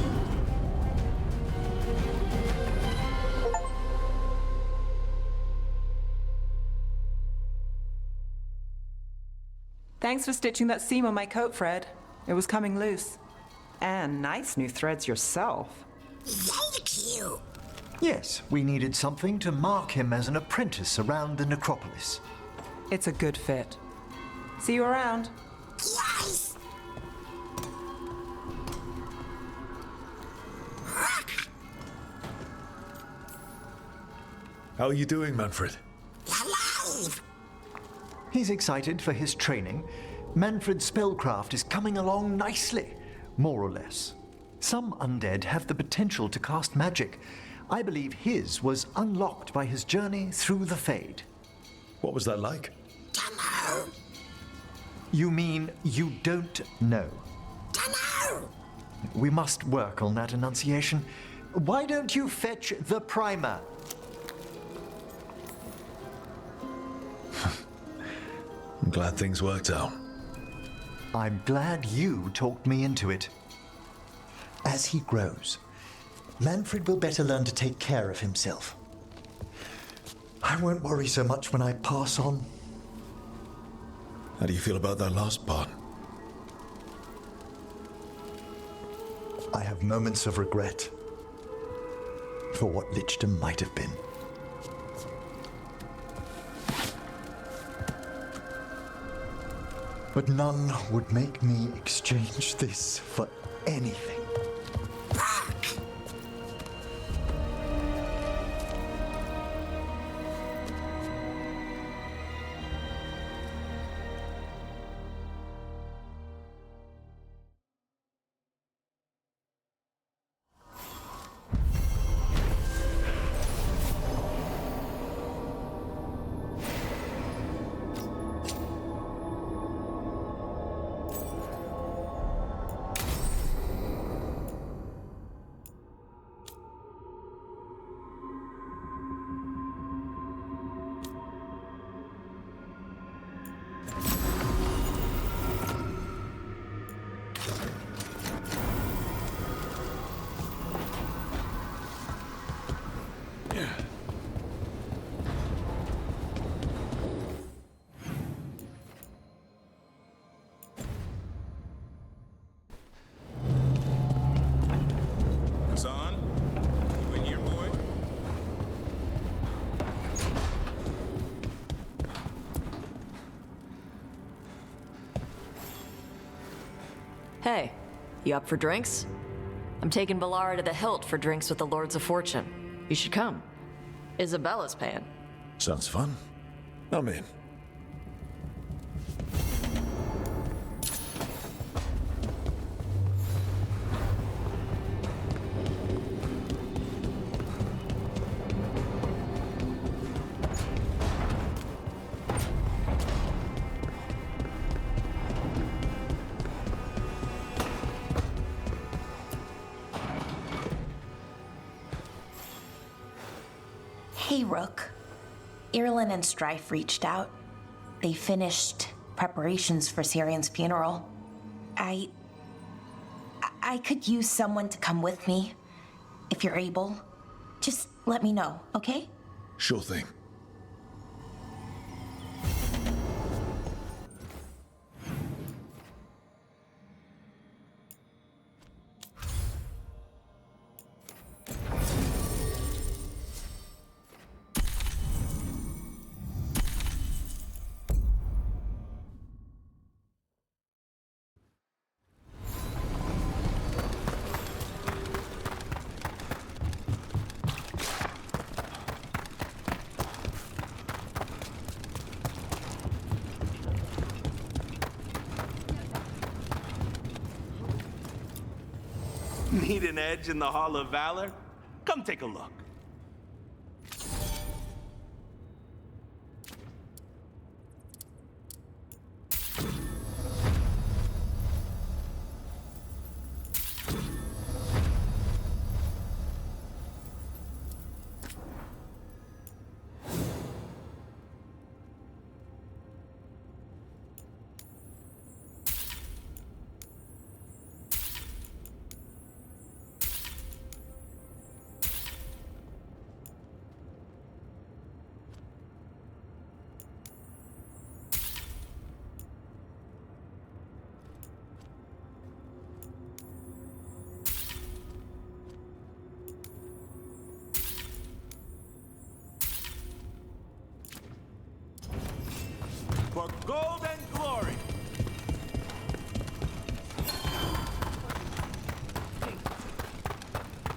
S3: Thanks for stitching that seam on my coat, Fred. It was coming loose. And nice new threads yourself.
S21: Thank you. Yes, we needed something to mark him as an apprentice around the necropolis.
S3: It's a good fit. See you around.
S21: Yes!
S5: How are you doing, Manfred?
S21: Alive! He's excited for his training. Manfred's spellcraft is coming along nicely, more or less. Some undead have the potential to cast magic. I believe his was unlocked by his journey through the Fade.
S5: What was that like?
S21: Dunno. You mean you don't know? Dunno. We must work on that enunciation. Why don't you fetch the primer?
S5: I'm glad things worked out.
S21: I'm glad you talked me into it. As he grows, Manfred will better learn to take care of himself. I won't worry so much when I pass on.
S5: How do you feel about that last part?
S21: I have moments of regret for what Lichdom might have been. But none would make me exchange this for anything.
S4: Hassan? You in here, boy?
S16: Hey, you up for drinks? I'm taking Valara to the Hilt for drinks with the Lords of Fortune. You should come. Isabella's paying.
S5: Sounds fun. I'm in.
S8: Hey, Rook. Irlin and Strife reached out. They finished preparations for Syrian's funeral. I could use someone to come with me. If you're able, just let me know, okay?
S5: Sure thing.
S17: Need an edge in the Hall of Valor? Come take a look.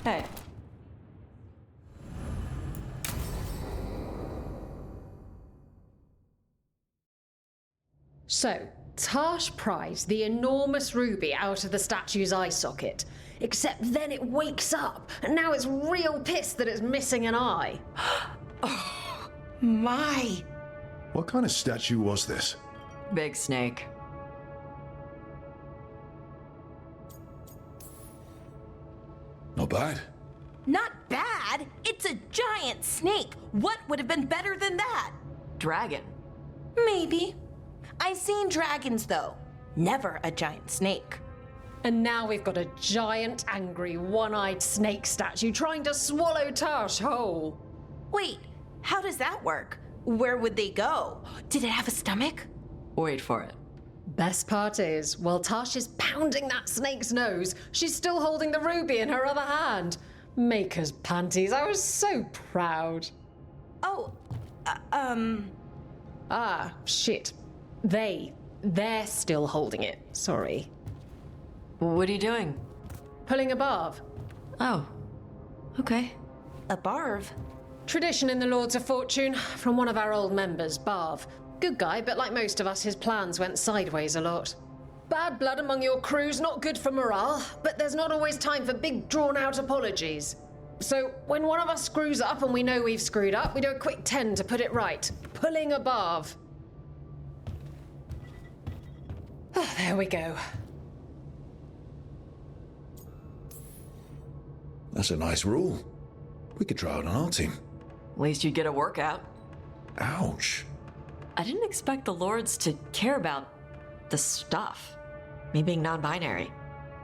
S16: Hey.
S12: So, Tash pries the enormous ruby out of the statue's eye socket. Except then it wakes up, and now it's real pissed that it's missing an eye.
S15: Oh, my.
S5: What kind of statue was this?
S16: Big snake.
S5: Not bad.
S15: Not bad. It's a giant snake. What would have been better than that?
S16: Dragon.
S15: Maybe. I've seen dragons, though. Never a giant snake.
S12: And now we've got a giant, angry, one-eyed snake statue trying to swallow Tash whole.
S15: Wait, how does that work? Where would they go? Did it have a stomach?
S16: Wait for it.
S12: Best part is, while Tash is pounding that snake's nose, she's still holding the ruby in her other hand. Maker's panties, I was so proud.
S15: Oh,
S12: Ah, shit. They're still holding it, sorry.
S16: What are you doing?
S12: Pulling a barv.
S16: Oh, okay.
S15: A barv?
S12: Tradition in the Lords of Fortune, from one of our old members, Barv. Good guy, but like most of us, his plans went sideways a lot. Bad blood among your crew's not good for morale, but there's not always time for big, drawn-out apologies. So, when one of us screws up and we know we've screwed up, we do a quick 10 to put it right. Pulling a barv. Oh, there we go.
S5: That's a nice rule. We could try it on our team.
S16: At least you'd get a workout.
S5: Ouch.
S16: I didn't expect the Lords to care about the stuff. Me being non-binary.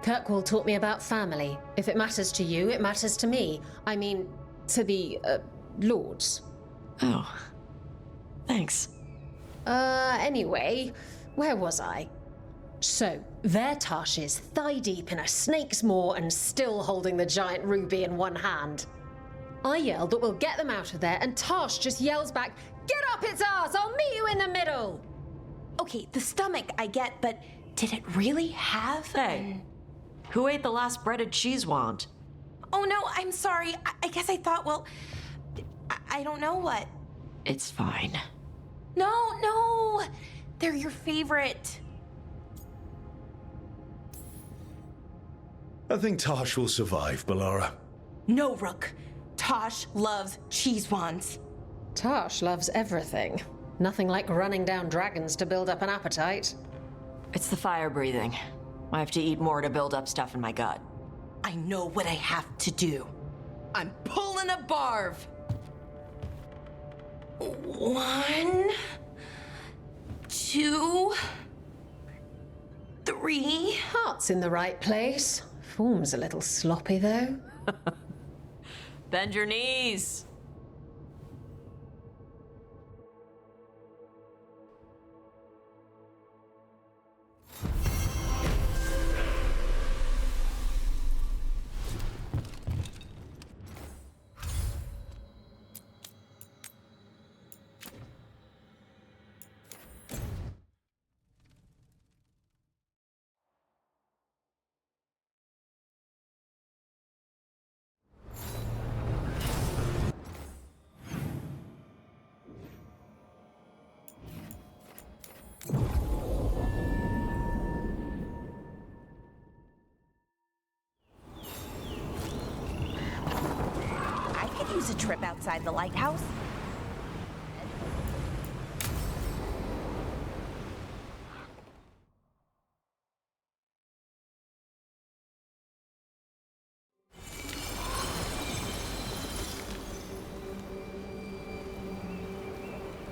S12: Kirkwall taught me about family. If it matters to you, it matters to me. I mean, to the, Lords.
S16: Oh. Thanks.
S12: Anyway, where was I? So, there Tash is, thigh-deep in a snake's maw and still holding the giant ruby in one hand. I yelled that we'll get them out of there, and Tash just yells back, "Get up its ass! I'll meet you in the middle!"
S15: Okay, the stomach I get, but did it really have?
S16: Hey, who ate the last breaded cheese wand?
S15: Oh no, I'm sorry. I guess I thought, well, I don't know what.
S16: It's fine.
S15: No! They're your favorite.
S5: I think Tash will survive, Balara.
S15: No, Rook. Tash loves cheese wands.
S12: Tash loves everything. Nothing like running down dragons to build up an appetite.
S16: It's the fire breathing. I have to eat more to build up stuff in my gut.
S15: I know what I have to do. I'm pulling a barv. 1, 2, 3.
S12: Heart's in the right place. Form's a little sloppy, though.
S16: Bend your knees.
S15: A trip outside the lighthouse.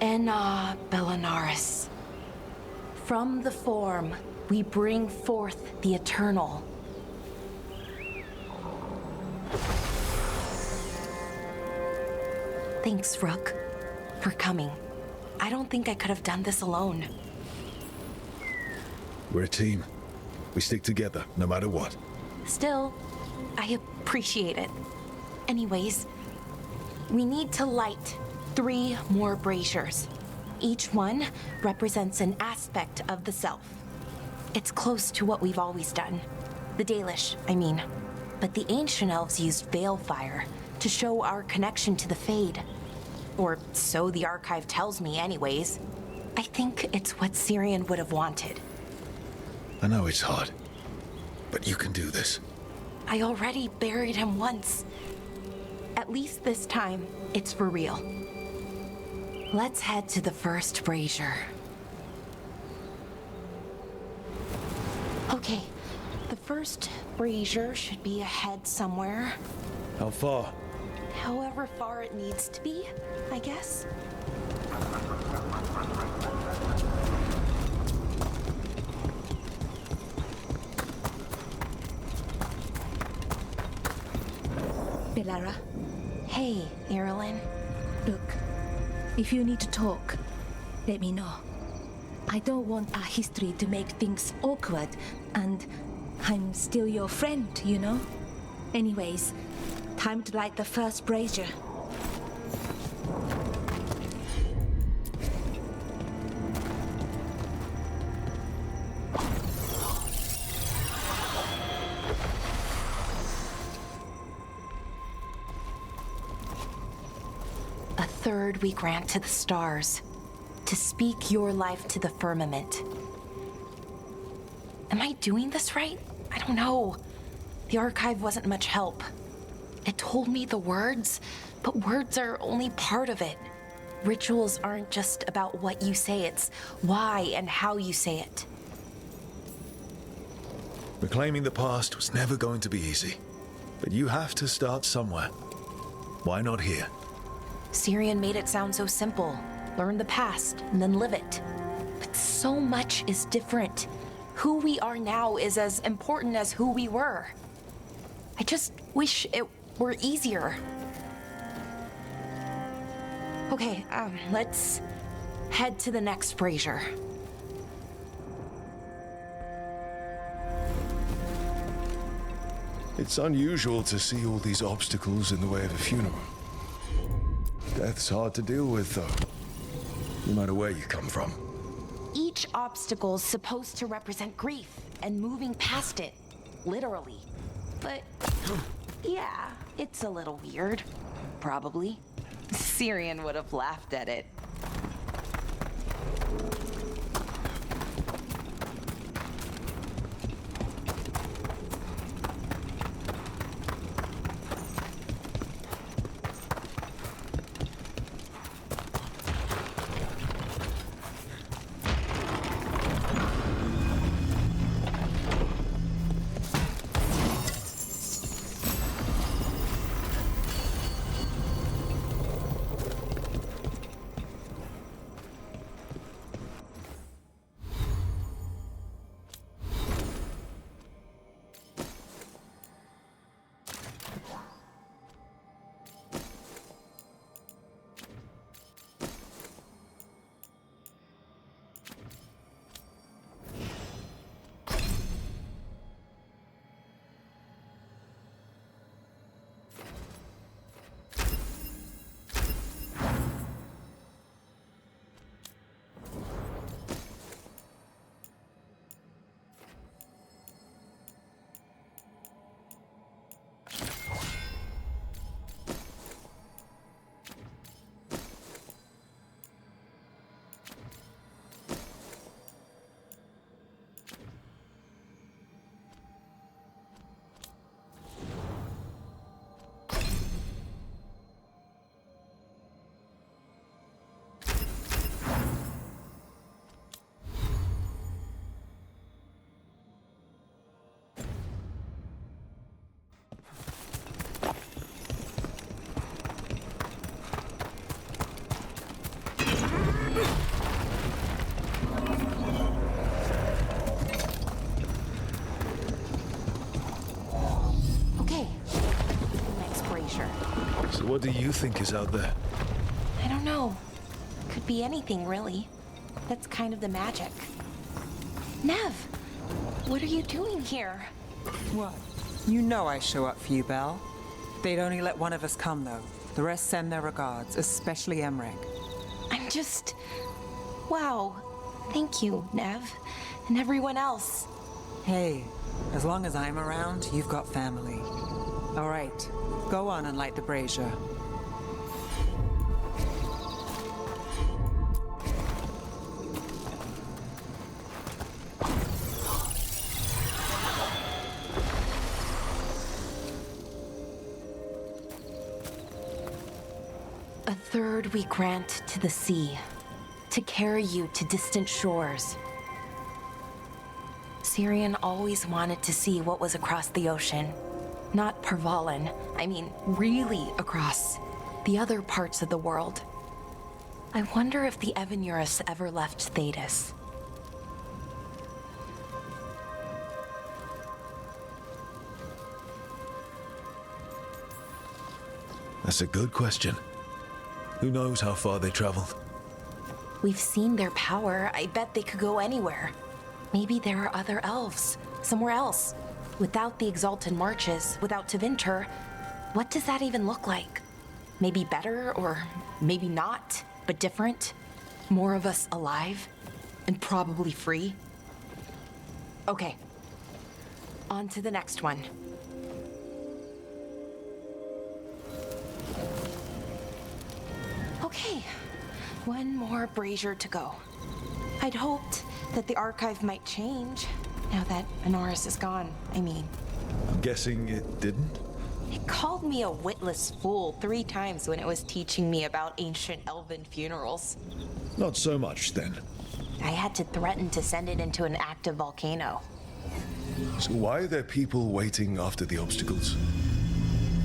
S15: Enna Bellinaris. From the form, we bring forth the eternal. Thanks, Rook, for coming. I don't think I could have done this alone.
S5: We're a team. We stick together, no matter what.
S15: Still, I appreciate it. Anyways, we need to light 3 more braziers. Each one represents an aspect of the self. It's close to what we've always done. The Dalish, I mean.
S8: But the ancient elves used Veilfire to show our connection to the Fade. Or so the archive tells me anyways. I think it's what Syrian would have wanted.
S5: I know it's hard, but you can do this.
S8: I already buried him once. At least this time, it's for real. Let's head to the first brazier. Okay, the first brazier should be ahead somewhere.
S5: How far?
S8: However far it needs to be, I guess.
S23: Belara.
S8: Hey, Irilyn.
S23: Look, if you need to talk, let me know. I don't want our history to make things awkward, and I'm still your friend, you know? Anyways, time to light the first brazier.
S8: A third we grant to the stars, to speak your life to the firmament. Am I doing this right? I don't know. The archive wasn't much help. It told me the words, but words are only part of it. Rituals aren't just about what you say, it's why and how you say it.
S5: Reclaiming the past was never going to be easy, but you have to start somewhere. Why not here?
S8: Syrian made it sound so simple. Learn the past and then live it. But so much is different. Who we are now is as important as who we were. I just wish it were easier. Okay, let's head to the next brazier.
S5: It's unusual to see all these obstacles in the way of a funeral. Death's hard to deal with, though, no matter where you come from.
S8: Each obstacle's supposed to represent grief and moving past it, literally. But yeah, it's a little weird, probably. Syrian would have laughed at it.
S5: So what do you think is out there?
S8: I don't know. Could be anything, really. That's kind of the magic. Nev, what are you doing here?
S3: What? You know I show up for you, Belle. They'd only let one of us come, though. The rest send their regards, especially Emmerich.
S8: I'm just... Wow. Thank you, Nev. And everyone else.
S3: Hey, as long as I'm around, you've got family. All right, go on and light the brazier.
S8: A third we grant to the sea, to carry you to distant shores. Syrian always wanted to see what was across the ocean. Not Pervalin, I mean really across the other parts of the world. I wonder if the Evanurus ever left Thetis.
S5: That's a good question. Who knows how far they traveled?
S8: We've seen their power. I bet they could go anywhere. Maybe there are other elves, somewhere else. Without the Exalted Marches, without Tevinter, what does that even look like? Maybe better, or maybe not, but different? More of us alive? And probably free? Okay. On to the next one. Okay. One more brazier to go. I'd hoped that the archive might change, now that Anaris is gone, I mean.
S5: I'm guessing it didn't?
S8: It called me a witless fool 3 times when it was teaching me about ancient elven funerals.
S5: Not so much, then.
S8: I had to threaten to send it into an active volcano.
S13: So why are there people waiting after the obstacles?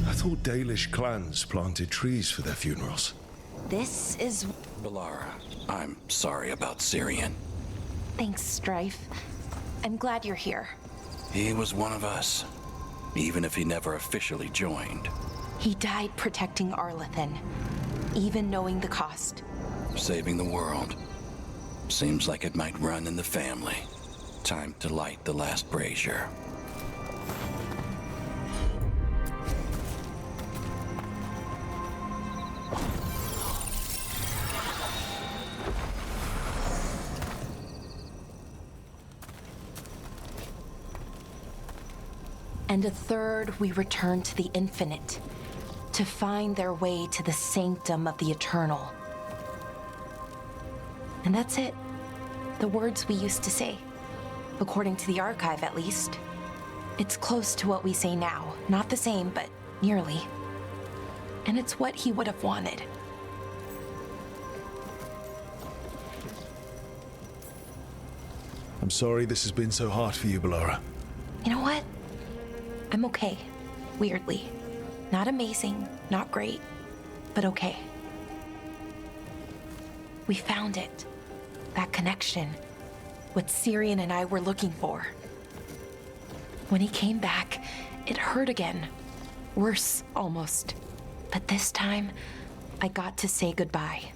S13: I thought Dalish clans planted trees for their funerals.
S8: This is...
S14: Balara, I'm sorry about Syrian.
S8: Thanks, Strife. I'm glad you're here.
S14: He was one of us, even if he never officially joined.
S8: He died protecting Arlathan, even knowing the cost.
S14: Saving the world. Seems like it might run in the family. Time to light the last brazier.
S8: And a third we return to the infinite, to find their way to the sanctum of the eternal. And that's it. The words we used to say. According to the archive, at least. It's close to what we say now. Not the same, but nearly. And it's what he would have wanted.
S5: I'm sorry this has been so hard for you, Balara.
S8: You know what? I'm okay. Weirdly. Not amazing, not great, but okay. We found it. That connection. What Syrian and I were looking for. When he came back, it hurt again. Worse, almost. But this time, I got to say goodbye.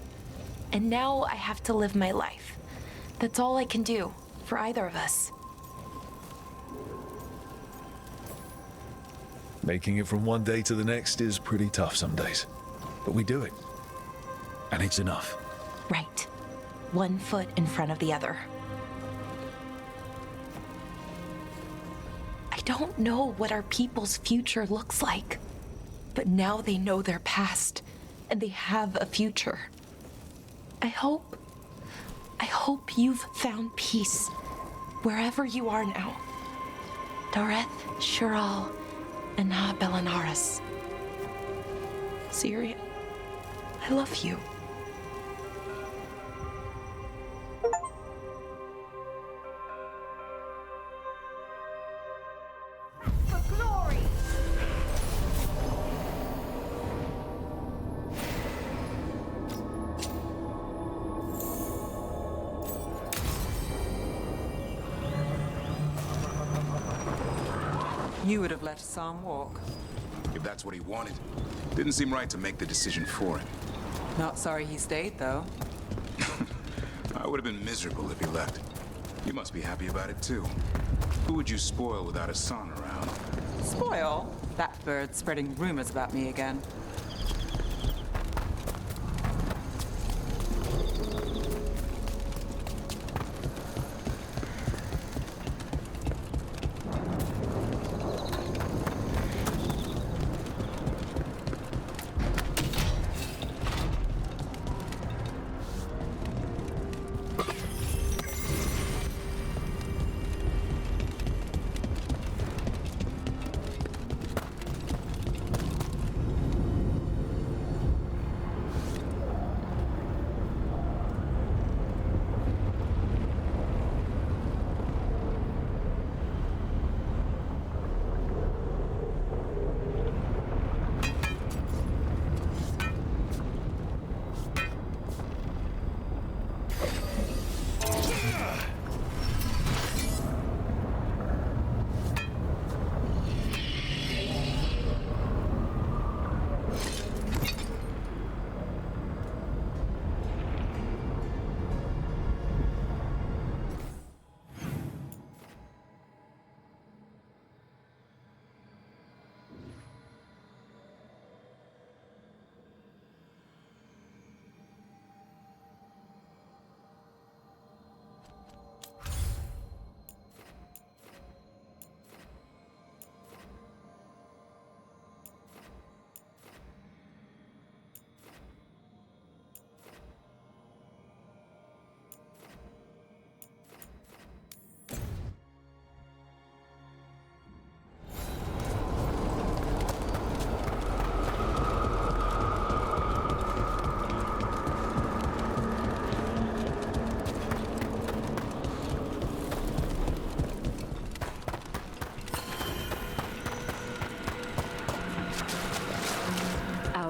S8: And now I have to live my life. That's all I can do, for either of us.
S5: Making it from one day to the next is pretty tough some days. But we do it. And it's enough.
S8: Right. One foot in front of the other. I don't know what our people's future looks like. But now they know their past. And they have a future. I hope you've found peace. Wherever you are now. Dareth, Shiral, and Ha Belanaris. Syrian, I love you.
S6: For glory!
S3: You would have let Sam walk.
S4: If that's what he wanted. Didn't seem right to make the decision for him.
S3: Not sorry he stayed, though.
S4: I would have been miserable if he left. You must be happy about it, too. Who would you spoil without a son around?
S3: Spoil? That bird's spreading rumors about me again.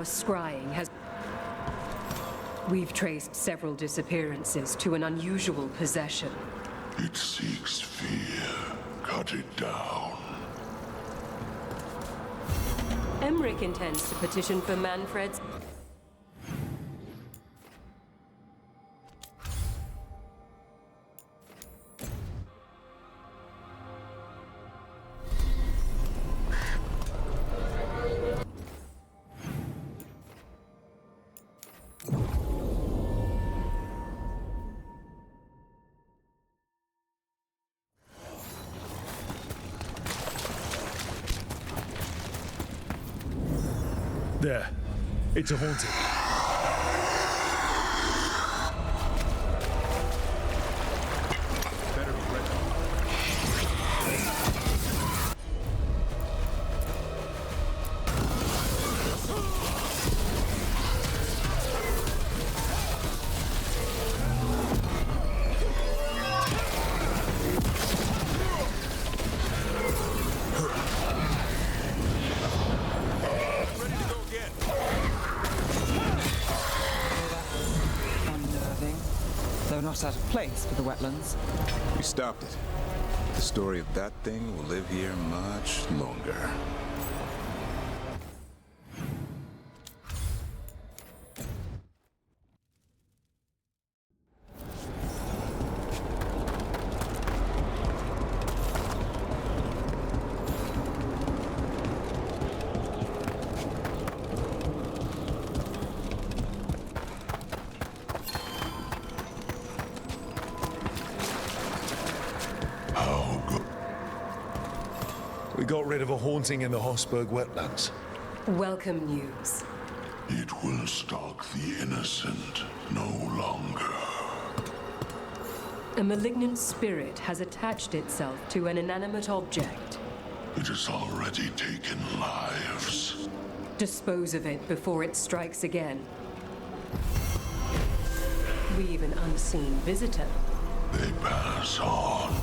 S10: scrying has... We've traced several disappearances to an unusual possession.
S7: It seeks fear. Cut it down.
S10: Emmerich intends to petition for Manfred's...
S5: There. It's a haunting.
S4: Better be ready.
S3: Unnerving. Though not out of place for the wetlands.
S4: We stopped it. The story of that thing will live here much longer.
S5: We got rid of a haunting in the Hossberg wetlands.
S10: Welcome news.
S7: It will stalk the innocent no longer.
S10: A malignant spirit has attached itself to an inanimate object.
S7: It has already taken lives.
S10: Dispose of it before it strikes again. We've an unseen visitor.
S7: They pass on.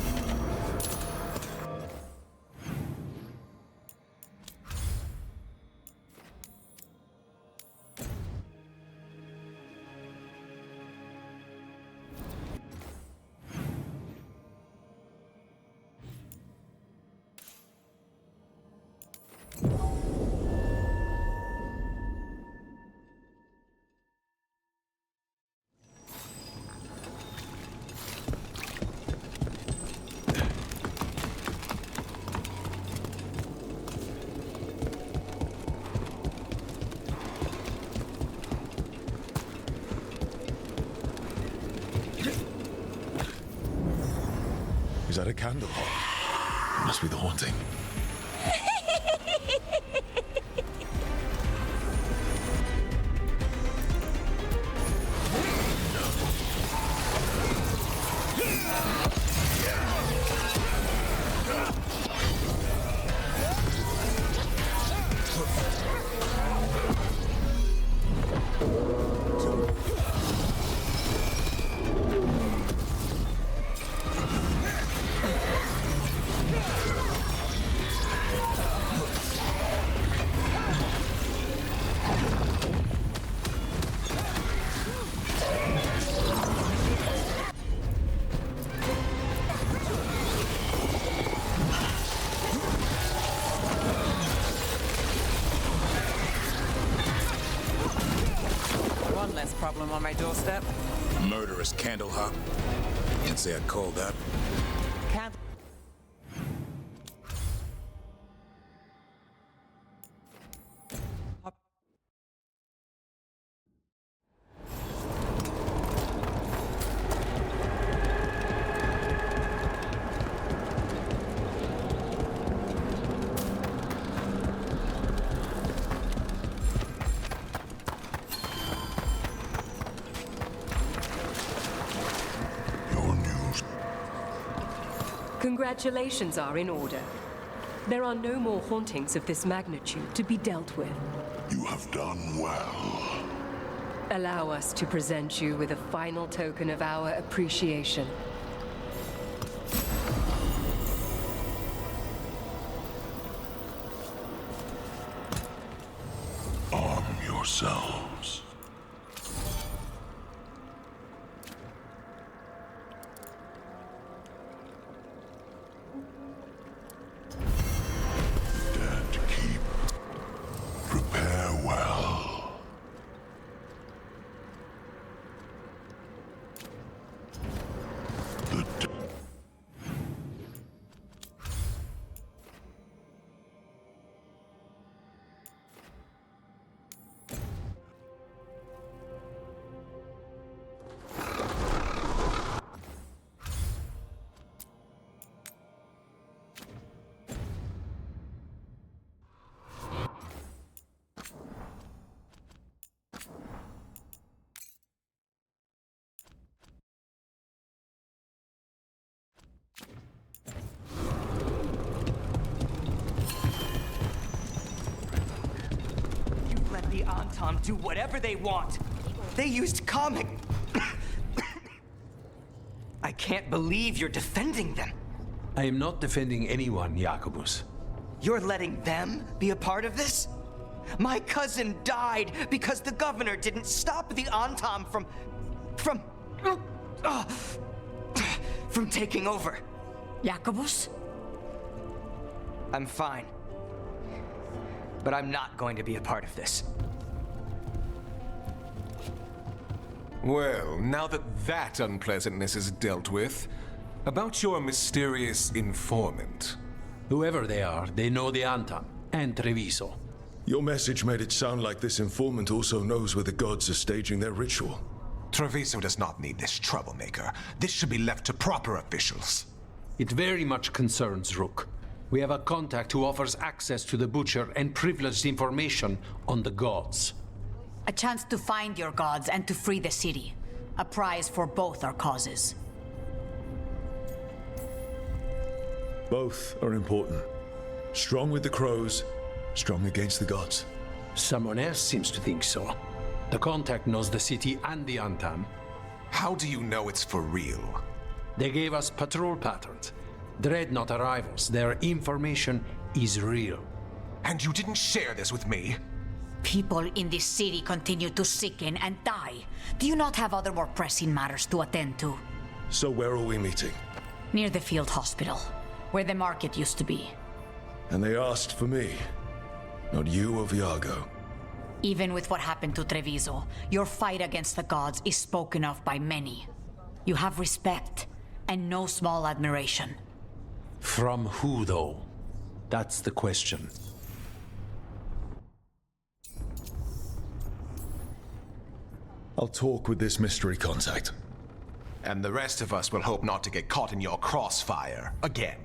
S5: Is that a candle? It must be the haunting.
S3: One less problem on my doorstep.
S4: Murderous candle hop. Can't say I'd call that.
S3: Can't.
S10: Congratulations are in order. There are no more hauntings of this magnitude to be dealt with.
S7: You have done well.
S10: Allow us to present you with a final token of our appreciation.
S7: Arm yourself. themselves. Dead keep. Prepare well. The
S11: Let the Anton do whatever they want. They used comic. I can't believe you're defending them.
S18: I am not defending anyone, Jacobus.
S11: You're letting them be a part of this? My cousin died because the governor didn't stop the Anton from taking over.
S15: Jacobus?
S11: I'm fine. But I'm not going to be a part of this.
S19: Well, now that unpleasantness is dealt with, about your mysterious informant.
S18: Whoever they are, they know the Anton and Treviso.
S13: Your message made it sound like this informant also knows where the gods are staging their ritual.
S20: Treviso does not need this troublemaker. This should be left to proper officials.
S18: It very much concerns Rook. We have a contact who offers access to the Butcher and privileged information on the gods.
S25: A chance to find your gods and to free the city. A prize for both our causes.
S13: Both are important. Strong with the crows, strong against the gods.
S18: Someone else seems to think so. The contact knows the city and the Anton.
S20: How do you know it's for real?
S18: They gave us patrol patterns. Dreadnought arrivals. Their information is real.
S20: And you didn't share this with me?
S25: People in this city continue to sicken and die. Do you not have other more pressing matters to attend to?
S13: So where are we meeting?
S25: Near the field hospital, where the market used to be.
S13: And they asked for me, not you or Viago.
S25: Even with what happened to Treviso, your fight against the gods is spoken of by many. You have respect, and no small admiration.
S18: From who, though? That's the question.
S13: I'll talk with this mystery contact.
S20: And the rest of us will hope not to get caught in your crossfire again.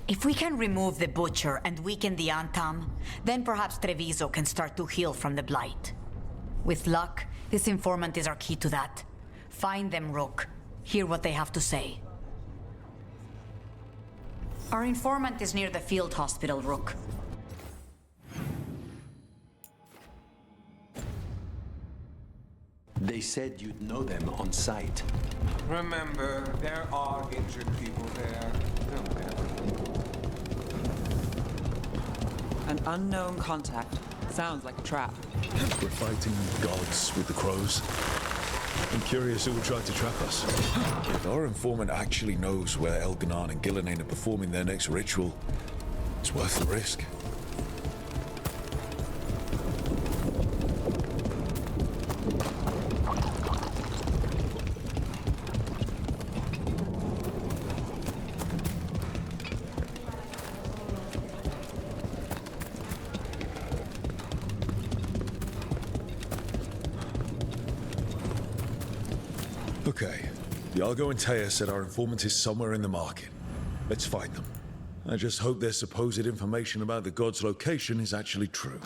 S25: If we can remove the Butcher and weaken the Antam, then perhaps Treviso can start to heal from the Blight. With luck, this informant is our key to that. Find them, Rook. Hear what they have to say. Our informant is near the field hospital, Rook.
S18: They said you'd know them on sight.
S22: Remember, there are injured people there. Don't worry.
S3: An unknown contact. Sounds like a trap.
S5: We're fighting gods with the crows. I'm curious who will try to trap us. If our informant actually knows where Elganon and Gillenane are performing their next ritual, it's worth the risk. Okay, Iago and Taya said our informant is somewhere in the market. Let's find them. I just hope their supposed information about the god's location is actually true.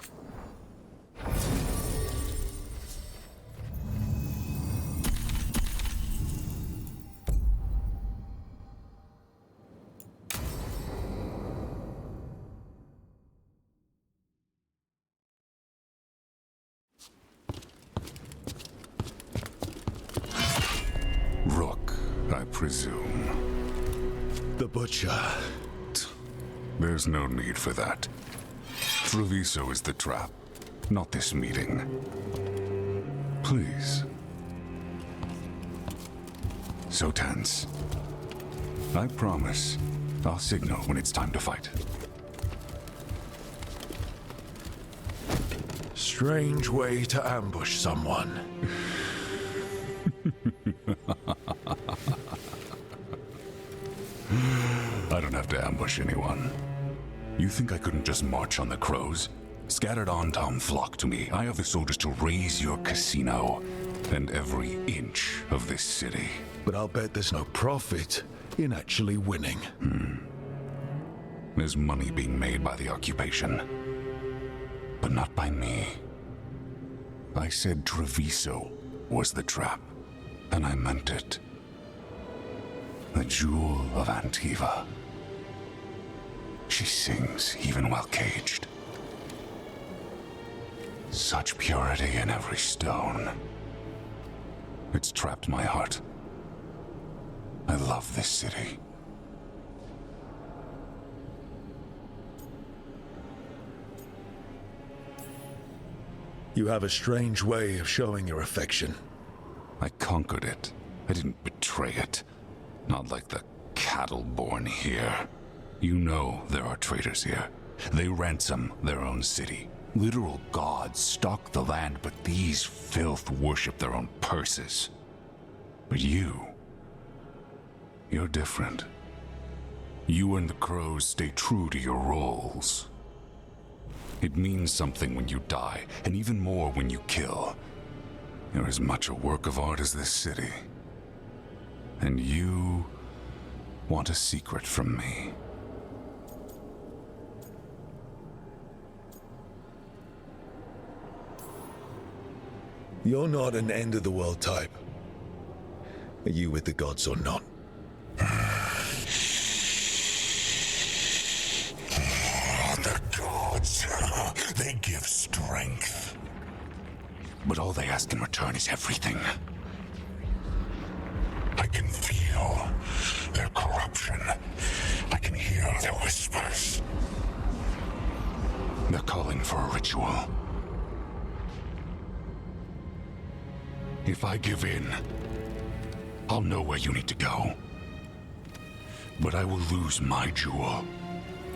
S7: Rook, I presume.
S13: The Butcher.
S7: There's no need for that. Treviso is the trap.
S1: Not this meeting. Please. So tense. I promise I'll signal when it's time to fight.
S5: Strange way to ambush someone.
S1: I don't have to ambush anyone. You think I couldn't just march on the crows? Scattered Antom flock to me. I have the soldiers to raise your casino and every inch of this city.
S5: But I'll bet there's no profit in actually winning.
S1: There's money being made by the occupation, but not by me. I said Treviso was the trap, and I meant it. The jewel of Antiva. She sings even while caged. Such purity in every stone. It's trapped my heart. I love this city.
S5: You have a strange way of showing your affection.
S1: I conquered it. I didn't betray it. Not like the cattle born here. You know there are traitors here. They ransom their own city. Literal gods stalk the land, but these filth worship their own purses. But you're different. You and the crows stay true to your roles. It means something when you die, and even more when you kill. You're as much a work of art as this city. And you want a secret from me.
S5: You're not an end-of-the-world type. Are you with the gods or not?
S7: The gods, they give strength.
S1: But all they ask in return is everything.
S7: I can feel their corruption. I can hear their whispers.
S1: They're calling for a ritual. If I give in, I'll know where you need to go. But I will lose my jewel.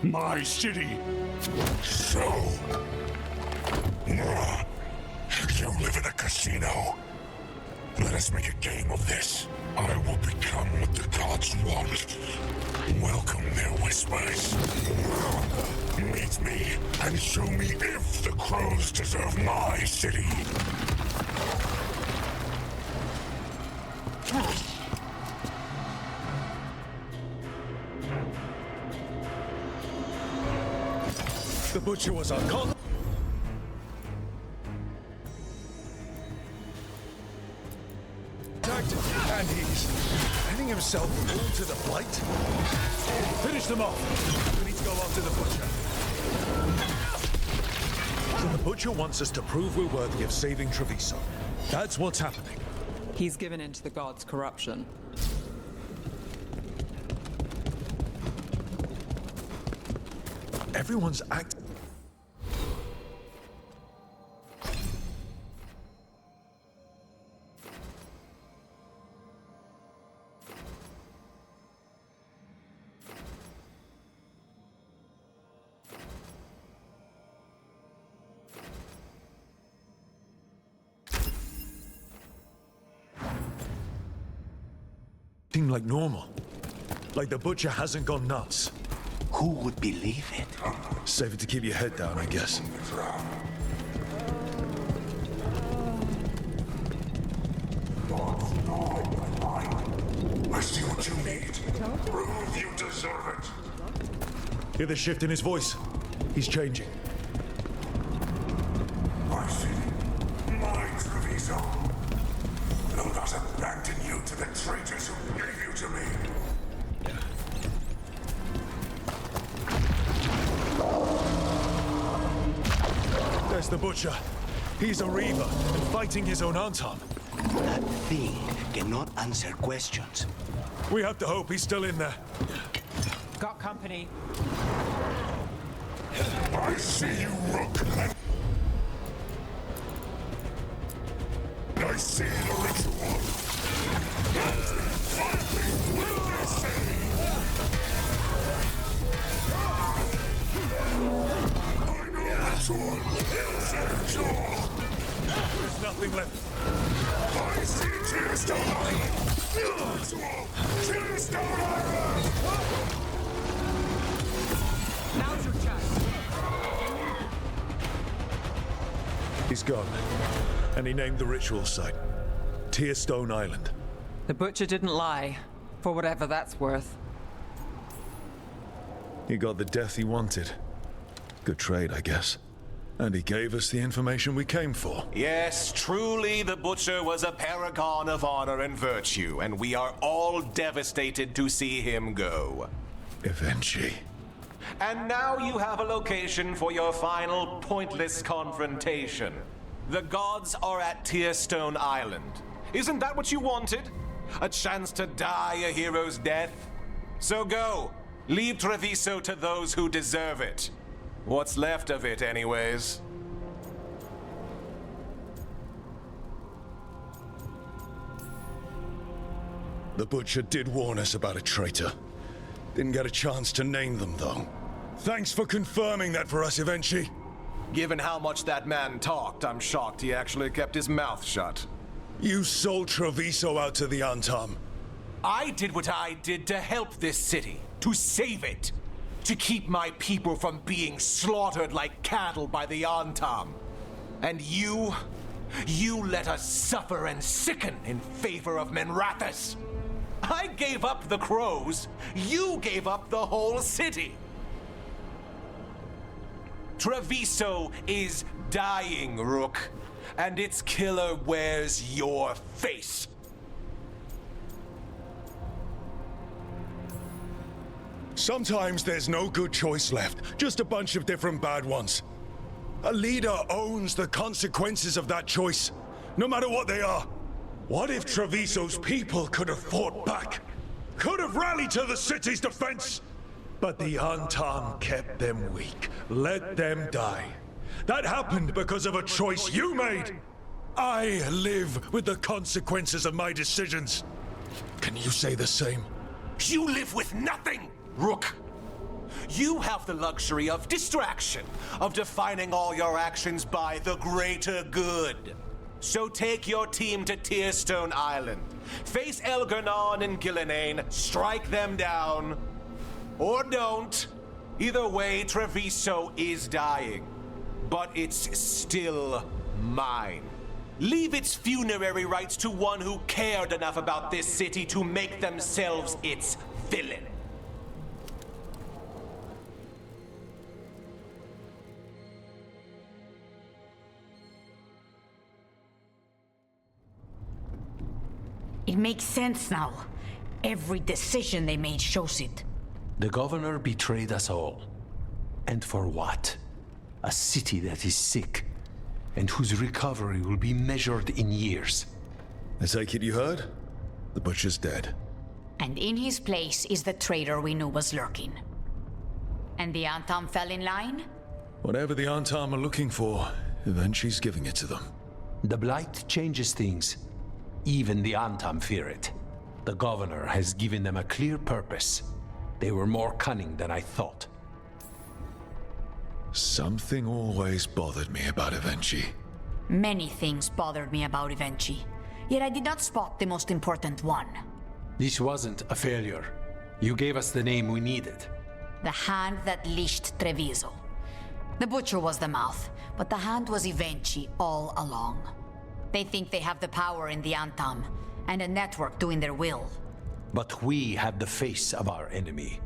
S1: My city!
S7: So... you live in a casino. Let us make a game of this. I will become what the gods want. Welcome their whispers. Meet me and show me if the crows deserve my city.
S5: The butcher was our con. And he's letting himself fall to the blight. Finish them off. We need to go after the butcher. So the butcher wants us to prove we're worthy of saving Treviso. That's what's happening.
S3: He's given in to the gods' corruption.
S5: Everyone's acting. Like normal. Like the butcher hasn't gone nuts.
S2: Who would believe it?
S5: Save it to keep your head down, I guess.
S7: I see what you need. Prove you deserve it.
S5: Hear the shift in his voice. He's changing.
S7: My city, my Treviso. Will not abandon you to the traitors who gave you to me.
S5: There's the butcher. He's a reaver and fighting his own Antom.
S2: That thing cannot answer questions.
S5: We have to hope he's still in there.
S3: Got company.
S7: I see you, Rook. see the ritual. Finally witnessing. I know this one is secure.
S5: There's nothing left.
S7: I see Tearstone Island. Ritual. Tearstone Island.
S22: Now's your chance.
S5: He's gone. And he named the ritual site. Tearstone Island.
S3: The butcher didn't lie, for whatever that's worth.
S5: He got the death he wanted. Good trade, I guess. And he gave us the information we came for.
S20: Yes, truly the Butcher was a paragon of honor and virtue, and we are all devastated to see him go.
S5: Eventually.
S20: And now you have a location for your final pointless confrontation. The gods are at Tearstone Island. Isn't that what you wanted? A chance to die a hero's death? So go. Leave Treviso to those who deserve it. What's left of it, anyways.
S5: The Butcher did warn us about a traitor. Didn't get a chance to name them, though. Thanks for confirming that for us, Eventually.
S20: Given how much that man talked, I'm shocked he actually kept his mouth shut.
S5: You sold Treviso out to the Antam.
S20: I did what I did to help this city, to save it, to keep my people from being slaughtered like cattle by the Antam. And you let us suffer and sicken in favor of Menrathis. I gave up the crows, you gave up the whole city. Treviso is dying, Rook, and its killer wears your face.
S5: Sometimes there's no good choice left, just a bunch of different bad ones. A leader owns the consequences of that choice, no matter what they are. What if Treviso's people could have fought back? Could have rallied to the city's defense? But the Antam kept them weak, let them die. That happened because of a choice you made. I live with the consequences of my decisions. Can you say the same?
S20: You live with nothing, Rook. You have the luxury of distraction, of defining all your actions by the greater good. So take your team to Tearstone Island. Face Elgernon and Gillenane, strike them down. Or don't. Either way, Treviso is dying. But it's still mine. Leave its funerary rites to one who cared enough about this city to make themselves its villain.
S25: It makes sense now. Every decision they made shows it.
S18: The governor betrayed us all. And for what? A city that is sick, and whose recovery will be measured in years.
S5: I take it you heard? The Butcher's dead.
S25: And in his place is the traitor we knew was lurking. And the Antam fell in line?
S5: Whatever the Antam are looking for, Eventually's giving it to them.
S18: The Blight changes things. Even the Antam fear it. The governor has given them a clear purpose. They were more cunning than I thought.
S5: Something always bothered me about Evenchi.
S25: Many things bothered me about Evenchi, yet I did not spot the most important one.
S18: This wasn't a failure. You gave us the name we needed.
S25: The hand that leashed Treviso. The Butcher was the mouth, but the hand was Evenchi all along. They think they have the power in the Antam, and a network doing their will.
S18: But we have the face of our enemy.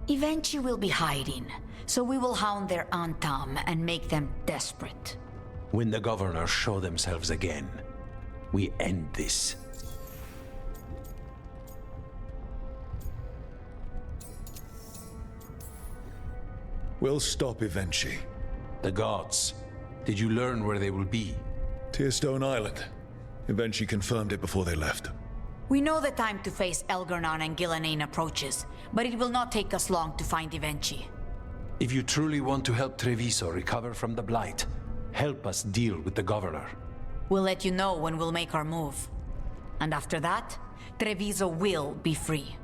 S25: Eventually will be hiding, so we will hound their Antam and make them desperate.
S18: When the governors show themselves again, we end this.
S5: We'll stop Evenchi.
S18: The gods. Did you learn where they will be?
S5: Tearstone Island. Evenchi confirmed it before they left.
S25: We know the time to face Elgernon and Gillenane approaches, but it will not take us long to find Evenchi.
S18: If you truly want to help Treviso recover from the Blight, help us deal with the governor.
S25: We'll let you know when we'll make our move. And after that, Treviso will be free.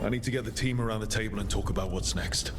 S5: I need to get the team around the table and talk about what's next.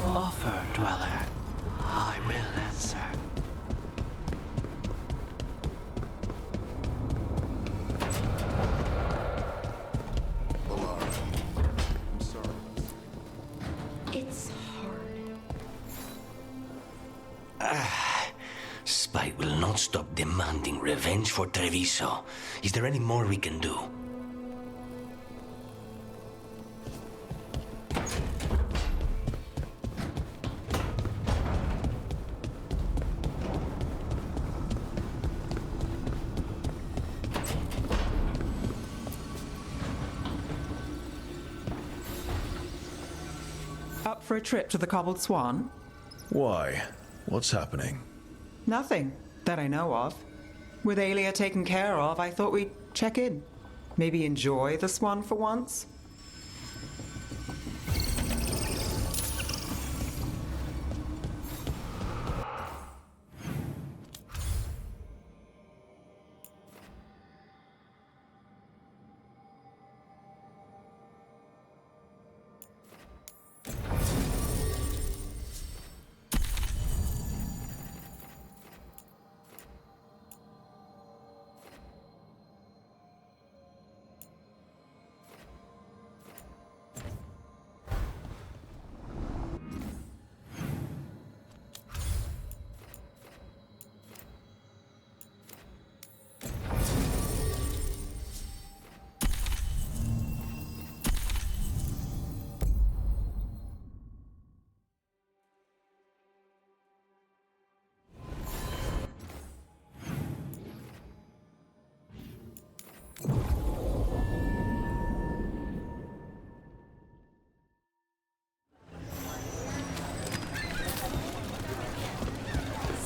S2: Offer, Dweller. I will answer.
S4: I'm sorry.
S15: It's hard.
S2: Spite will not stop demanding revenge for Treviso. Is there any more we can do?
S3: Up for a trip to the Cobbled Swan?
S5: Why? What's happening?
S3: Nothing that I know of. With Aelia taken care of, I thought we'd check in. Maybe enjoy the Swan for once?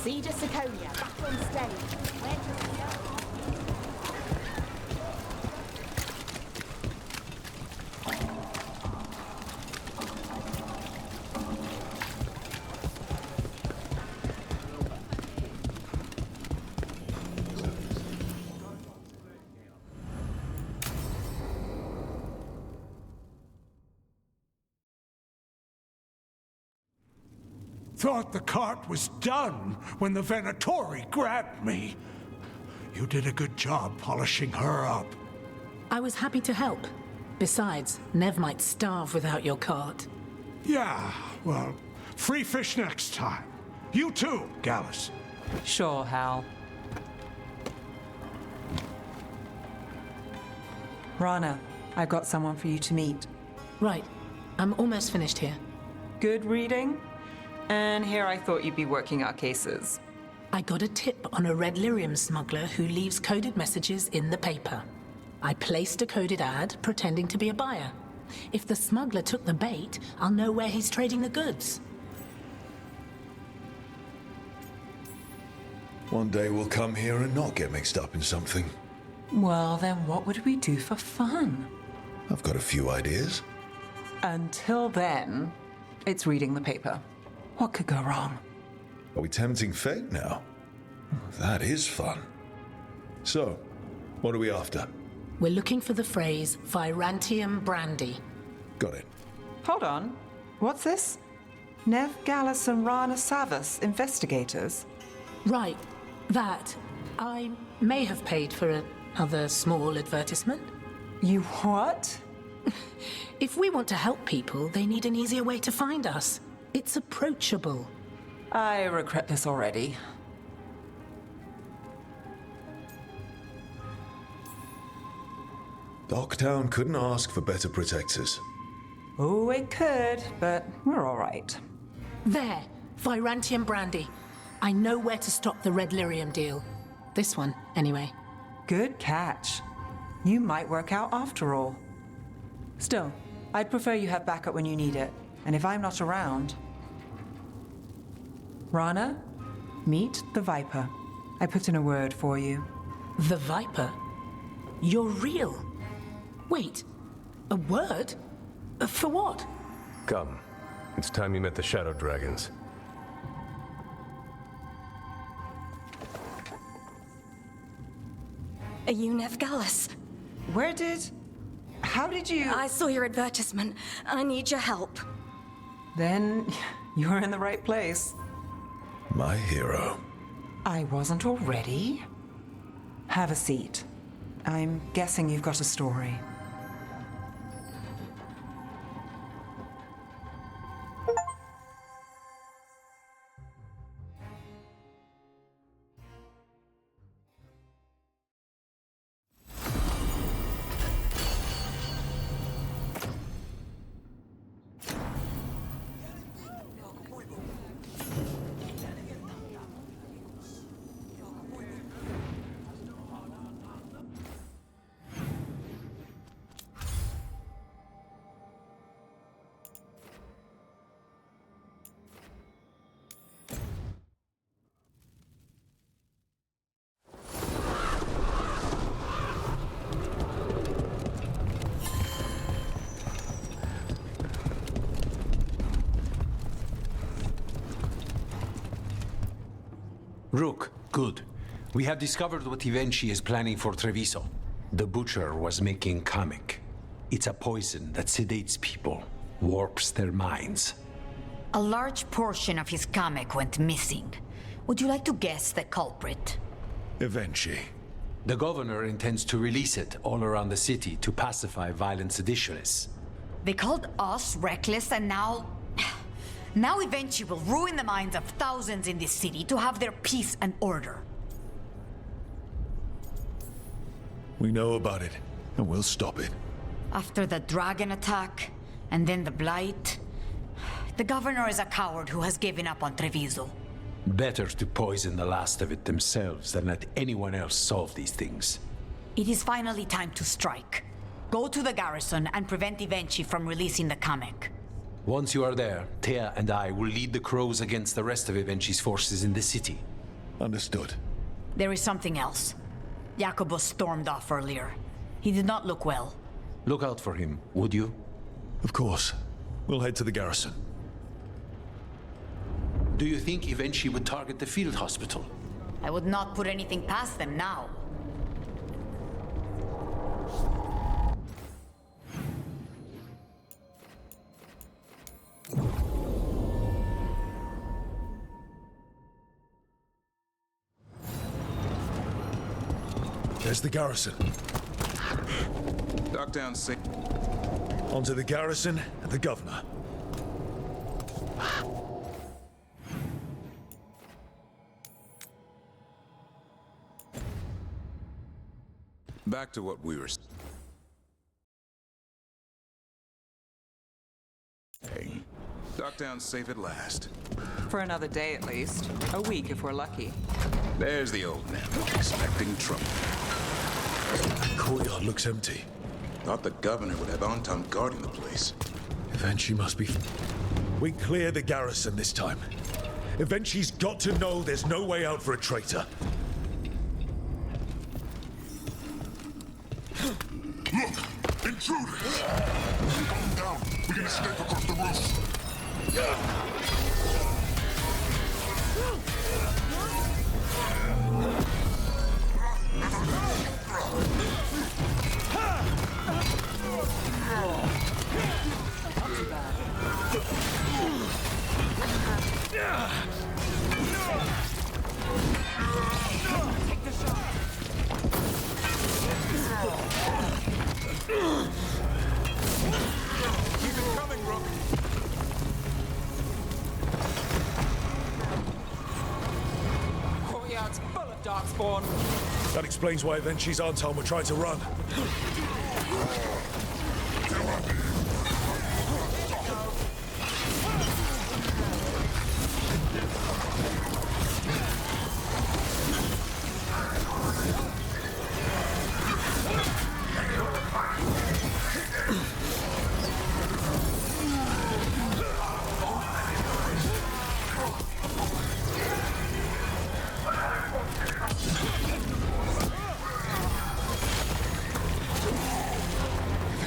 S15: Cedar Sequoia, back on stage. Where to go?
S9: Thought the cart was done when the Venatori grabbed me. You did a good job polishing her up.
S12: I was happy to help. Besides, Nev might starve without your cart.
S9: Yeah, well, free fish next time. You too, Gallus.
S3: Sure, Hal. Rana, I've got someone for you to meet.
S12: Right. I'm almost finished here.
S3: Good reading? And here I thought you'd be working our cases.
S12: I got a tip on a red lyrium smuggler who leaves coded messages in the paper. I placed a coded ad pretending to be a buyer. If the smuggler took the bait, I'll know where he's trading the goods.
S5: One day we'll come here and not get mixed up in something.
S3: Well, then what would we do for fun?
S5: I've got a few ideas.
S3: Until then, it's reading the paper. What could go wrong?
S5: Are we tempting fate now? That is fun. So, what are we after?
S12: We're looking for the phrase Virantium Brandy.
S5: Got it.
S3: Hold on. What's this? Nev Gallus and Rana Savas, investigators?
S12: Right. That. I may have paid for another small advertisement.
S3: You what?
S12: If we want to help people, they need an easier way to find us. It's approachable.
S3: I regret this already.
S13: Docktown couldn't ask for better protectors.
S3: Oh, it could, but we're all right.
S12: There. Virantium Brandy. I know where to stop the Red Lyrium deal. This one, anyway.
S3: Good catch. You might work out after all. Still, I'd prefer you have backup when you need it. And if I'm not around... Rana, meet the Viper. I put in a word for you.
S12: The Viper? You're real? Wait, a word? For what?
S16: Come. It's time you met the Shadow Dragons.
S15: Are you Nev Gallus?
S3: How did you...
S15: I saw your advertisement. I need your help.
S3: Then you're in the right place.
S13: My hero.
S3: I wasn't already. Have a seat. I'm guessing you've got a story.
S18: Rook, good. We have discovered what Ivenchi is planning for Treviso. The Butcher was making Kamek. It's a poison that sedates people, warps their minds.
S25: A large portion of his Kamek went missing. Would you like to guess the culprit?
S5: Ivenchi.
S18: The governor intends to release it all around the city to pacify violent seditionists.
S25: They called us reckless, and now Ivenchi will ruin the minds of thousands in this city to have their peace and order.
S5: We know about it, and we'll stop it.
S25: After the dragon attack, and then the blight, the governor is a coward who has given up on Treviso.
S18: Better to poison the last of it themselves than let anyone else solve these things.
S25: It is finally time to strike. Go to the garrison and prevent Ivenchi from releasing the Kamek.
S18: Once you are there, Thea and I will lead the Crows against the rest of Ivenchi's forces in the city.
S5: Understood.
S25: There is something else. Jacobus stormed off earlier. He did not look well.
S18: Look out for him, would you?
S5: Of course. We'll head to the garrison.
S18: Do you think Ivenchi would target the field hospital?
S25: I would not put anything past them now.
S5: There's the garrison.
S4: Docktown safe.
S5: Onto the garrison and the governor.
S4: Back to what we were saying. Docktown's safe at last.
S3: For another day at least. A week if we're lucky.
S4: There's the old man, expecting trouble.
S5: The courtyard looks empty.
S4: Thought the governor would have Anton guarding the place.
S5: Ivenchi must be... We clear the garrison this time. Ivenchi's got to know there's no way out for a traitor.
S7: Look! Intruders! Calm down. We can escape across the roof.
S3: on.
S5: That explains why Evenchi's Anton were trying to run.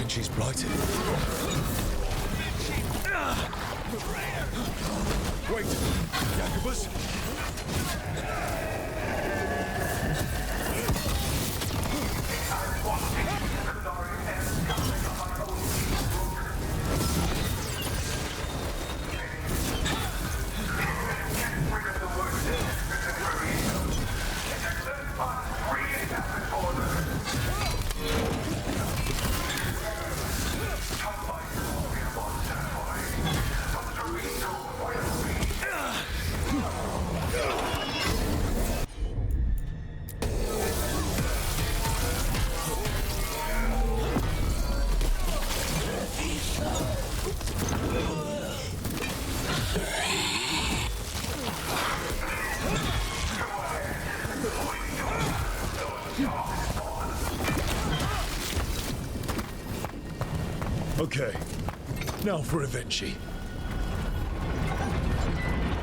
S5: She's blighted. Wait, Jacobus? Okay, now for Evenchi.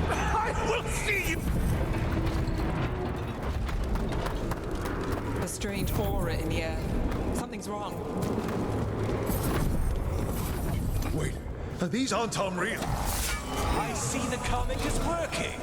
S9: I will see you!
S3: A strange aura in the air. Something's wrong.
S5: Wait, these aren't unreal.
S20: I see the comic is working.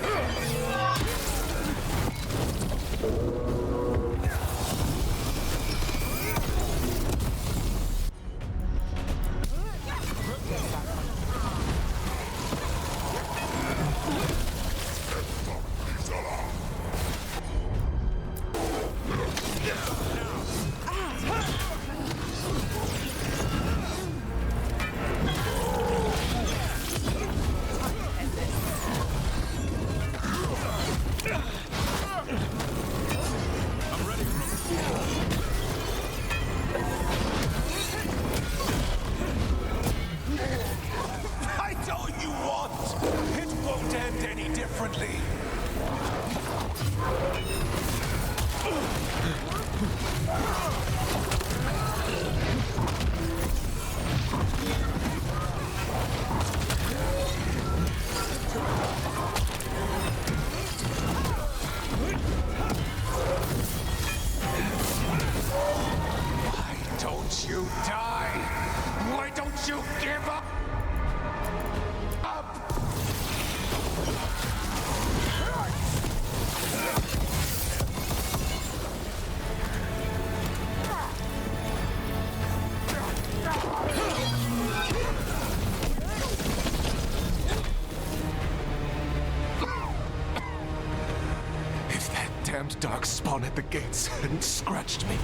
S9: Dark spawn at the gates and scratched me,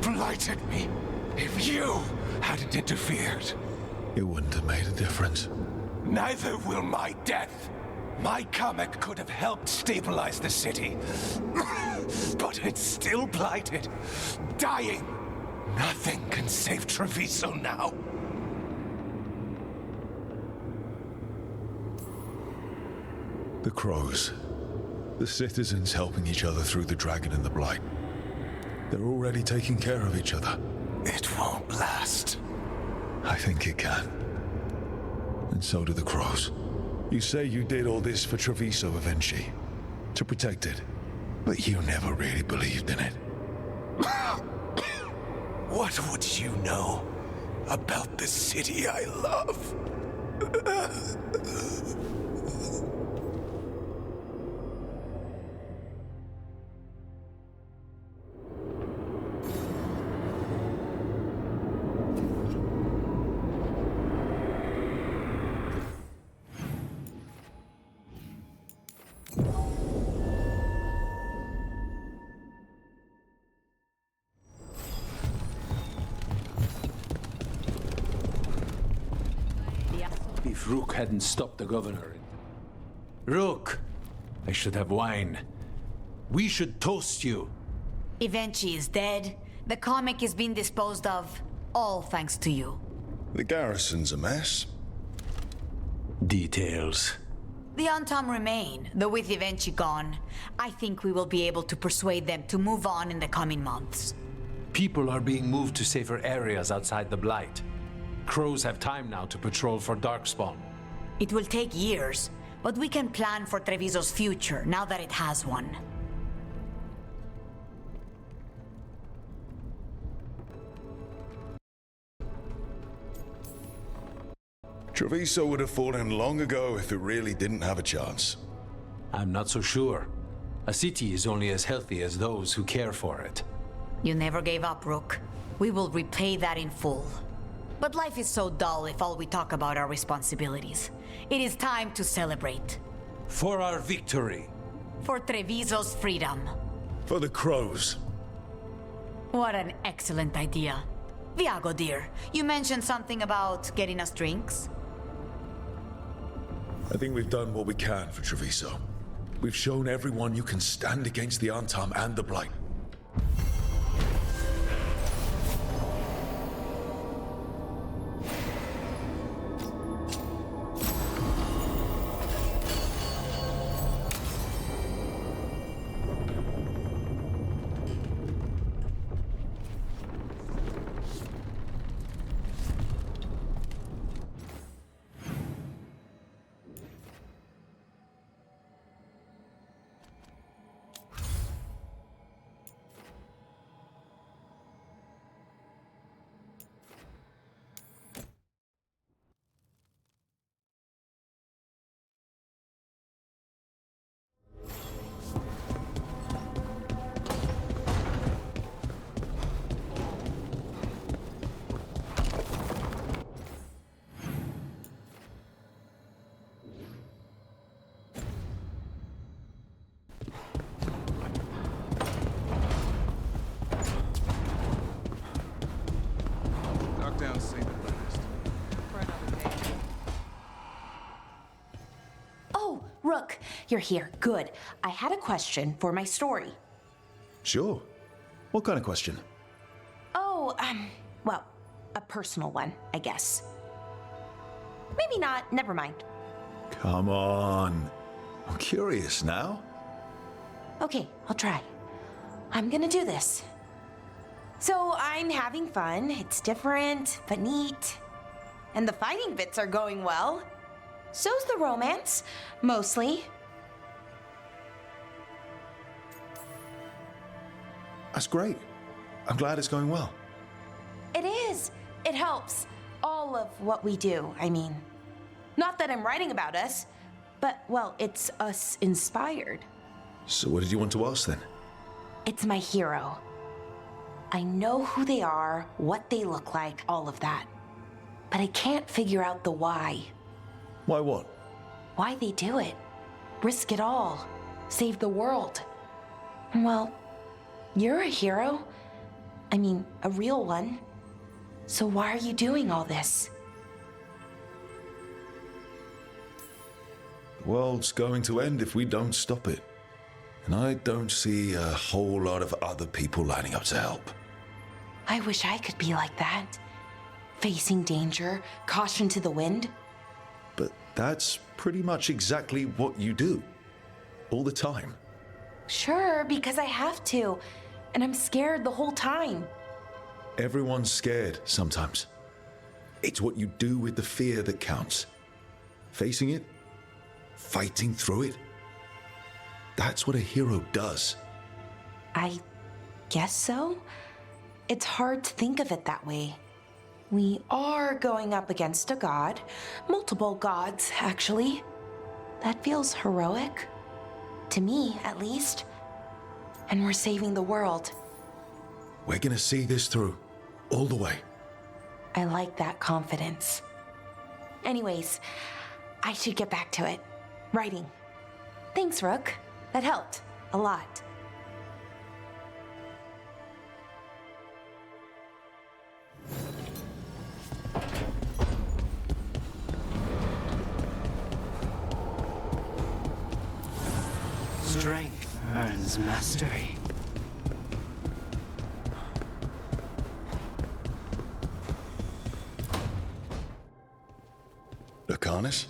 S9: blighted me. If you hadn't interfered,
S5: it wouldn't have made a difference.
S9: Neither will my death. My comet could have helped stabilize the city, but it's still blighted, dying. Nothing can save Treviso now.
S5: The crows. The citizens helping each other through the dragon and the blight. They're already taking care of each other.
S9: It won't last.
S5: I think it can. And so do the crows. You say you did all this for Treviso Evenchi, to protect it, but you never really believed in it.
S9: What would you know about the city I love?
S18: If Rook hadn't stopped the governor. Rook! I should have wine. We should toast you
S25: Evenchi is dead. The comic is being disposed of. All thanks to you.
S13: The garrison's a mess.
S18: Details.
S25: The Antam remain, though with Evenchi gone, I think we will be able to persuade them to move on in the coming months.
S18: People are being moved to safer areas outside the Blight. Crows have time now to patrol for Darkspawn.
S25: It will take years, but we can plan for Treviso's future now that it has one.
S13: Treviso would have fallen long ago if it really didn't have a chance.
S18: I'm not so sure. A city is only as healthy as those who care for it.
S25: You never gave up, Rook. We will repay that in full. But life is so dull if all we talk about are responsibilities. It is time to celebrate.
S18: For our victory.
S25: For Treviso's freedom.
S5: For the crows.
S25: What an excellent idea. Viago, dear, you mentioned something about getting us drinks?
S5: I think we've done what we can for Treviso. We've shown everyone you can stand against the Antam and the Blight.
S8: Oh, Rook, you're here. Good. I had a question for my story.
S5: Sure. What kind of question?
S8: Oh, well, a personal one, I guess. Maybe not. Never mind.
S5: Come on. I'm curious now.
S8: Okay, I'll try. I'm gonna do this. So I'm having fun. It's different, but neat. And the fighting bits are going well. So's the romance, mostly.
S5: That's great. I'm glad it's going well.
S8: It is. It helps. All of what we do, I mean. Not that I'm writing about us, but, well, it's us inspired.
S5: So what did you want to ask then?
S8: It's my hero. I know who they are, what they look like, all of that. But I can't figure out the why.
S5: Why what?
S8: Why they do it. Risk it all. Save the world. Well, you're a hero. I mean, a real one. So why are you doing all this?
S5: The world's going to end if we don't stop it. And I don't see a whole lot of other people lining up to help.
S8: I wish I could be like that. Facing danger, caution to the wind.
S5: But that's pretty much exactly what you do. All the time.
S8: Sure, because I have to. And I'm scared the whole time.
S5: Everyone's scared sometimes. It's what you do with the fear that counts. Facing it, fighting through it. That's what a hero does.
S8: I guess so. It's hard to think of it that way. We are going up against a god. Multiple gods, actually. That feels heroic. To me, at least. And we're saving the world.
S5: We're gonna see this through. All the way.
S8: I like that confidence. Anyways, I should get back to it. Writing. Thanks, Rook. That helped. A lot.
S11: Strength earns mastery.
S13: harness?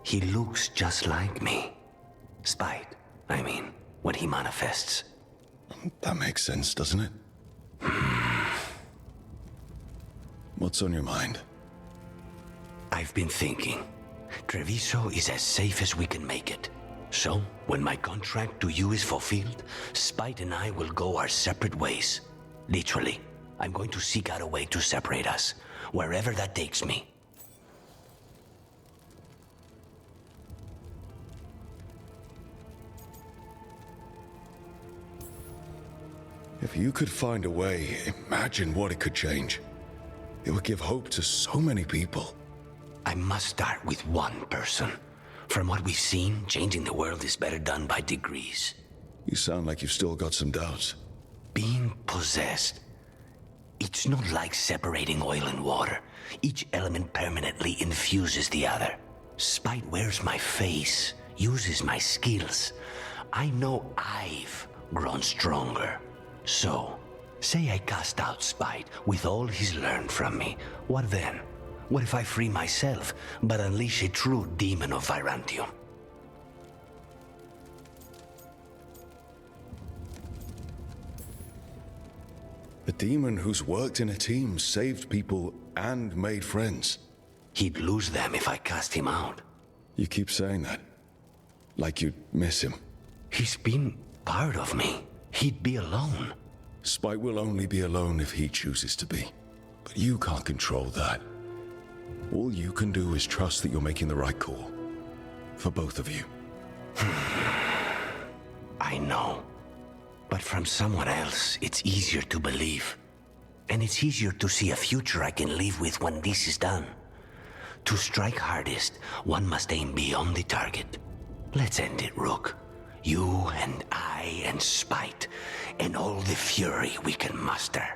S2: He looks just like me. Spite, I mean, when he manifests.
S13: That makes sense, doesn't it? What's on your mind?
S2: I've been thinking. Treviso is as safe as we can make it. So, when my contract to you is fulfilled, Spite and I will go our separate ways. Literally, I'm going to seek out a way to separate us, wherever that takes me.
S13: If you could find a way, imagine what it could change. It would give hope to so many people.
S2: I must start with one person. From what we've seen, changing the world is better done by degrees.
S13: You sound like you've still got some doubts.
S2: Being possessed. It's not like separating oil and water. Each element permanently infuses the other. Spite wears my face, uses my skills. I know I've grown stronger. So, say I cast out Spite with all he's learned from me. What then? What if I free myself, but unleash a true demon of Virantium?
S13: A demon who's worked in a team, saved people, and made friends.
S2: He'd lose them if I cast him out.
S13: You keep saying that. Like you'd miss him.
S2: He's been part of me. He'd be alone.
S13: Spite will only be alone if he chooses to be. But you can't control that. All you can do is trust that you're making the right call. For both of you.
S2: I know. But from someone else, it's easier to believe. And it's easier to see a future I can live with when this is done. To strike hardest, one must aim beyond the target. Let's end it, Rook. You and I and Spite, and all the fury we can muster.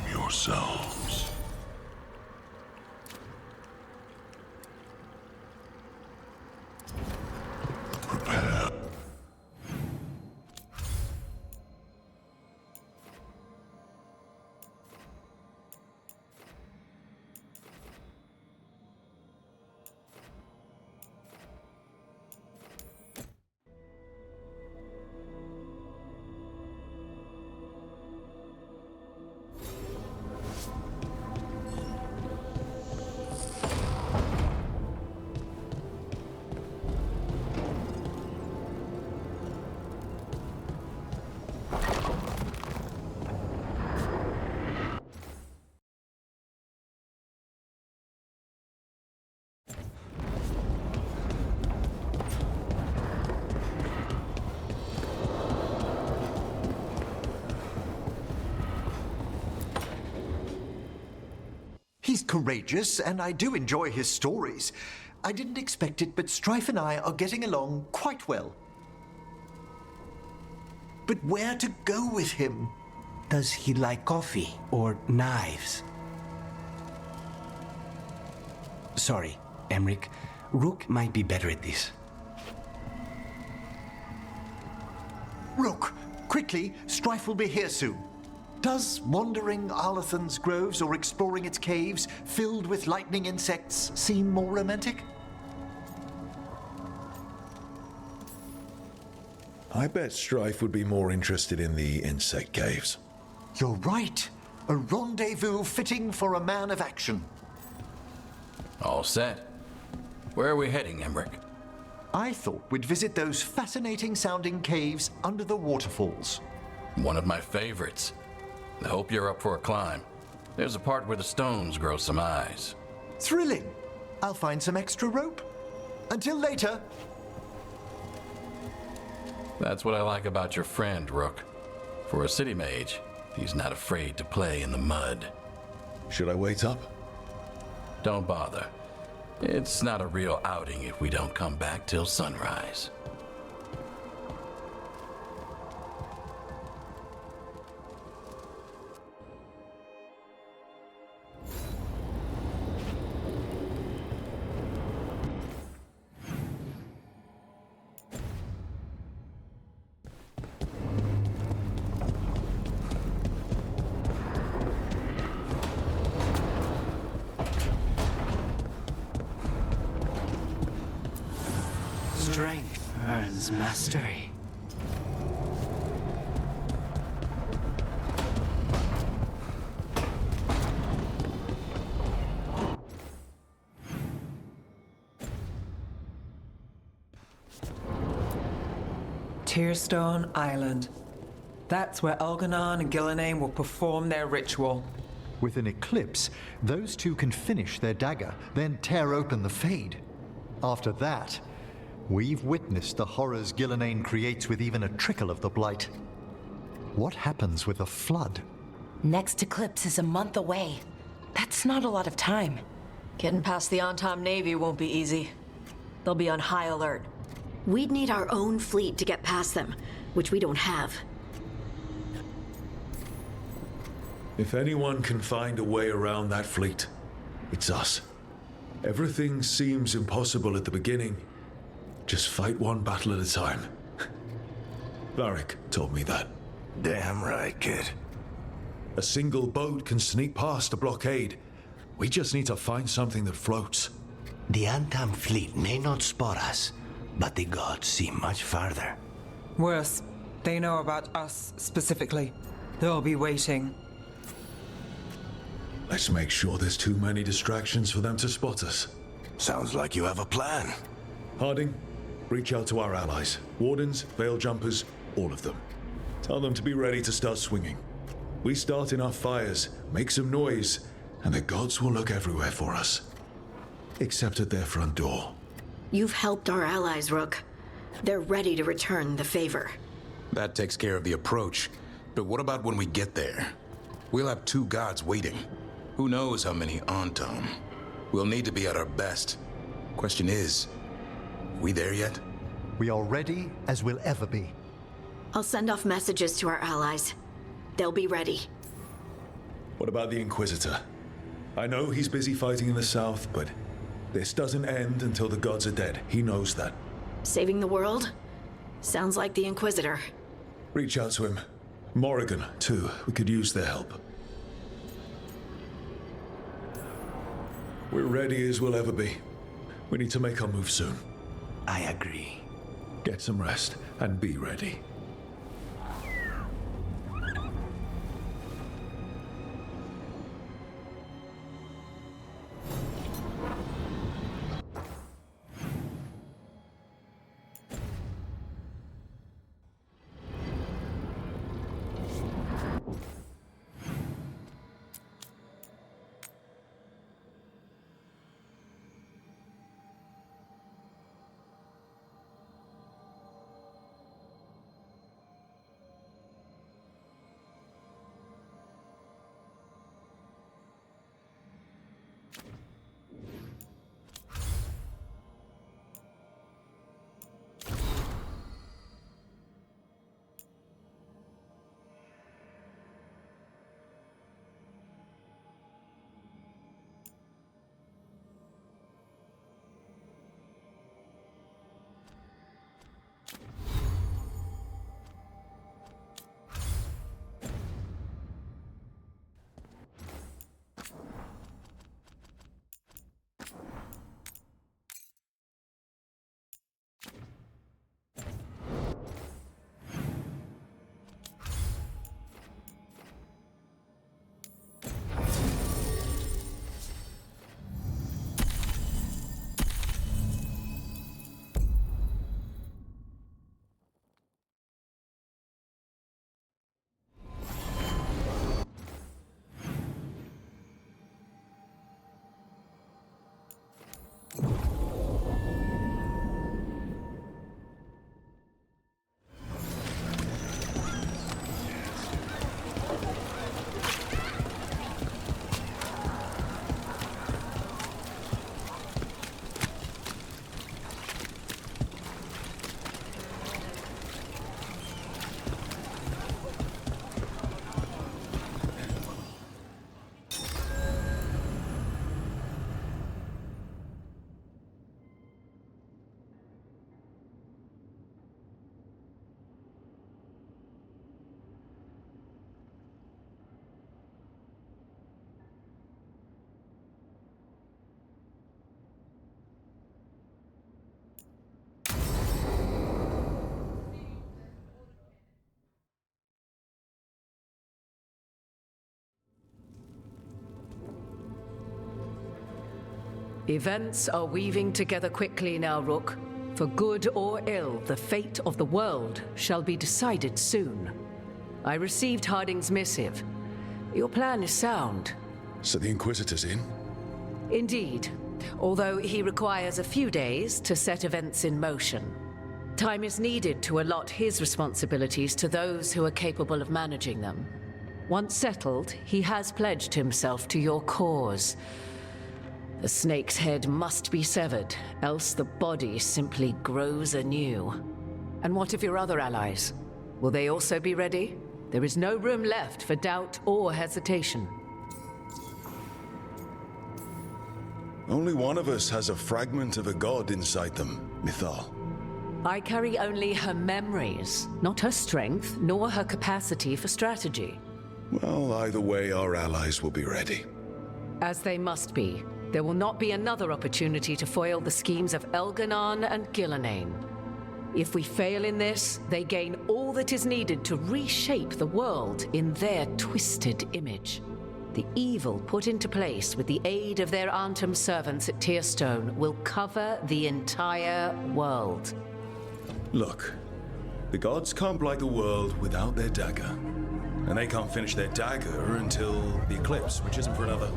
S7: Yourselves. Prepare
S14: He's courageous, and I do enjoy his stories. I didn't expect it, but Strife and I are getting along quite well. But where to go with him?
S2: Does he like coffee or knives? Sorry, Emric. Rook might be better at this.
S14: Rook, quickly, Strife will be here soon. Does wandering Arlathan's groves or exploring its caves filled with lightning insects seem more romantic?
S5: I bet Strife would be more interested in the insect caves.
S14: You're right. A rendezvous fitting for a man of action.
S17: All set. Where are we heading, Emric?
S14: I thought we'd visit those fascinating-sounding caves under the waterfalls.
S17: One of my favorites. I hope you're up for a climb. There's a part where the stones grow some eyes.
S14: Thrilling. I'll find some extra rope. Until later.
S17: That's what I like about your friend, Rook. For a city mage, he's not afraid to play in the mud.
S5: Should I wait up?
S17: Don't bother. It's not a real outing if we don't come back till sunrise.
S2: Strength earns mastery.
S3: Tearstone Island. That's where Elganon and Gillenane will perform their ritual.
S14: With an eclipse, those two can finish their dagger, then tear open the Fade. After that, we've witnessed the horrors Gillenane creates with even a trickle of the Blight. What happens with a flood?
S15: Next eclipse is a month away. That's not a lot of time.
S21: Getting past the Antom Navy won't be easy. They'll be on high alert.
S23: We'd need our own fleet to get past them, which we don't have.
S5: If anyone can find a way around that fleet, it's us. Everything seems impossible at the beginning. Just fight one battle at a time. Varric told me that.
S13: Damn right, kid.
S5: A single boat can sneak past a blockade. We just need to find something that floats.
S2: The Antam fleet may not spot us, but the gods see much farther.
S3: Worse, they know about us specifically. They'll be waiting.
S5: Let's make sure there's too many distractions for them to spot us.
S13: Sounds like you have a plan.
S5: Harding, reach out to our allies. Wardens, veil jumpers, all of them. Tell them to be ready to start swinging. We start enough fires, make some noise, and the gods will look everywhere for us. Except at their front door.
S23: You've helped our allies, Rook. They're ready to return the favor.
S4: That takes care of the approach. But what about when we get there? We'll have two gods waiting. Who knows how many Antom? We'll need to be at our best. Question is, we there yet?
S14: We are ready as we'll ever be.
S23: I'll send off messages to our allies. They'll be ready.
S5: What about the Inquisitor? I know he's busy fighting in the south, but this doesn't end until the gods are dead. He knows that.
S23: Saving the world? Sounds like the Inquisitor.
S5: Reach out to him. Morrigan, too. We could use their help. We're ready as we'll ever be. We need to make our move soon.
S2: I agree.
S5: Get some rest and be ready.
S1: Events are weaving together quickly now, Rook. For good or ill, the fate of the world shall be decided soon. I received Harding's missive. Your plan is sound.
S13: So the Inquisitor's in?
S1: Indeed, although he requires a few days to set events in motion. Time is needed to allot his responsibilities to those who are capable of managing them. Once settled, he has pledged himself to your cause. The snake's head must be severed, else the body simply grows anew. And what of your other allies? Will they also be ready? There is no room left for doubt or hesitation.
S13: Only one of us has a fragment of a god inside them, Mythal.
S1: I carry only her memories, not her strength, nor her capacity for strategy.
S13: Well, either way, our allies will be ready.
S1: As they must be. There will not be another opportunity to foil the schemes of Elganon and Gillenane. If we fail in this, they gain all that is needed to reshape the world in their twisted image. The evil put into place with the aid of their Antum servants at Tearstone will cover the entire world.
S13: Look, the gods can't blight the world without their dagger. And they can't finish their dagger until the eclipse, which isn't for another...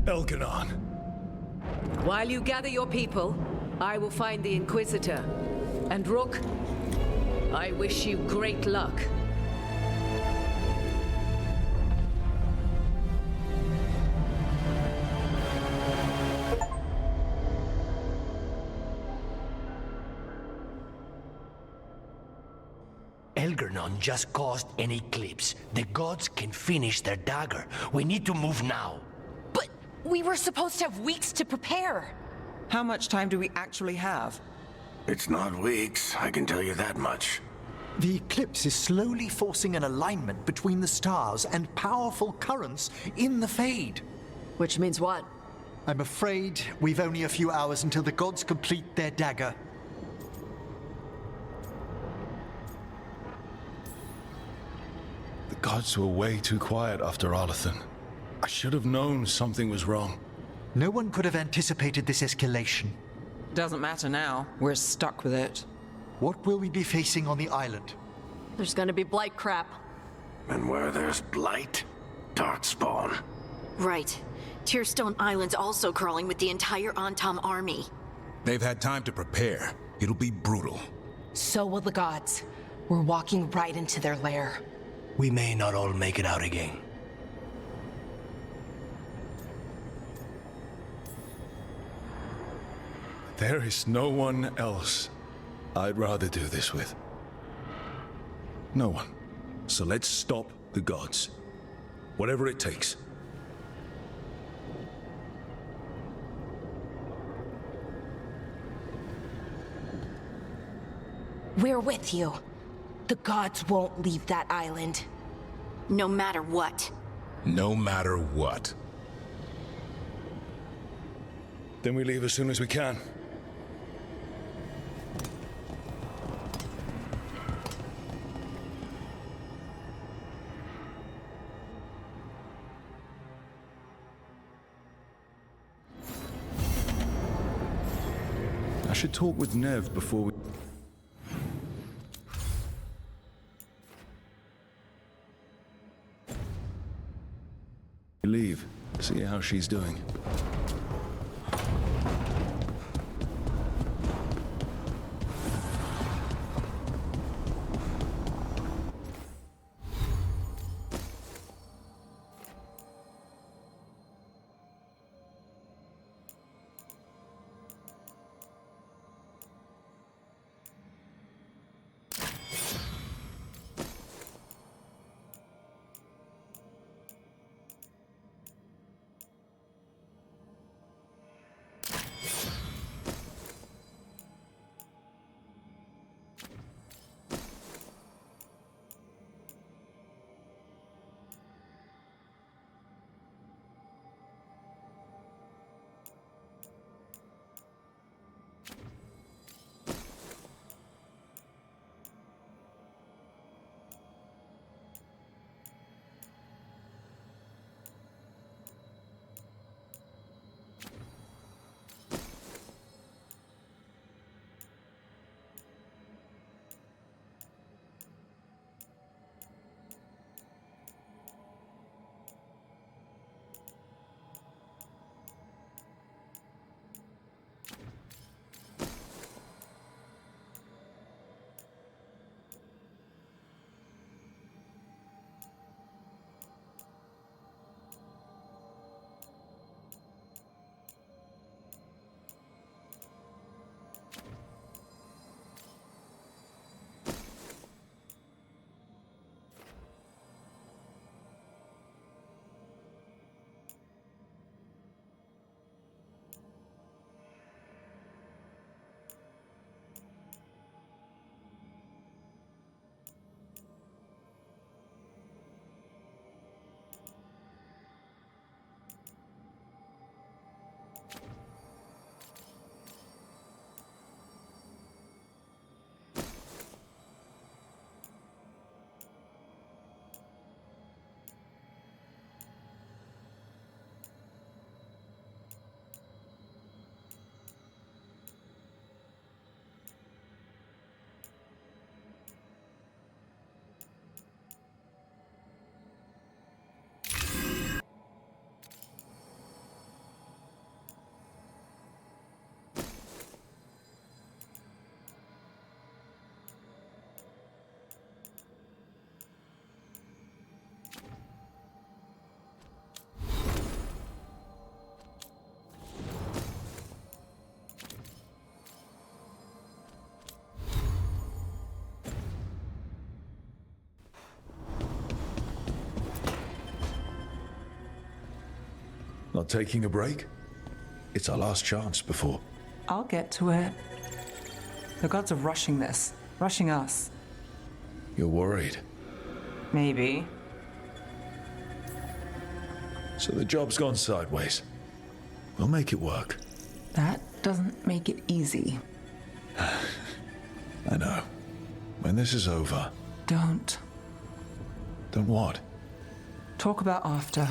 S13: Elganon.
S1: While you gather your people, I will find the Inquisitor. And Rook, I wish you great luck.
S2: Elganon just caused an eclipse. The gods can finish their dagger. We need to move now.
S15: We were supposed to have weeks to prepare.
S3: How much time do we actually have?
S9: It's not weeks, I can tell you that much.
S14: The eclipse is slowly forcing an alignment between the stars and powerful currents in the Fade.
S21: Which means what?
S14: I'm afraid we've only a few hours until the gods complete their dagger.
S13: The gods were way too quiet after Arlathan. I should have known something was wrong.
S14: No one could have anticipated this escalation.
S3: Doesn't matter now. We're stuck with it.
S14: What will we be facing on the island?
S21: There's gonna be blight crap.
S9: And where there's blight, darkspawn.
S23: Right. Tearstone Island's also crawling with the entire Antam army.
S4: They've had time to prepare. It'll be brutal.
S15: So will the gods. We're walking right into their lair.
S2: We may not all make it out again.
S13: There is no one else I'd rather do this with. No one. So let's stop the gods. Whatever it takes.
S15: We're with you. The gods won't leave that island.
S23: No matter what.
S4: No matter what.
S13: Then we leave as soon as we can. I should talk with Nev before we... leave. See how she's doing.
S5: Not taking a break? It's our last chance before.
S3: I'll get to it. The gods are rushing this. Rushing us.
S5: You're worried?
S3: Maybe.
S5: So the job's gone sideways. We'll make it work.
S3: That doesn't make it easy.
S5: I know. When this is over...
S3: Don't.
S5: Don't what?
S3: Talk about after.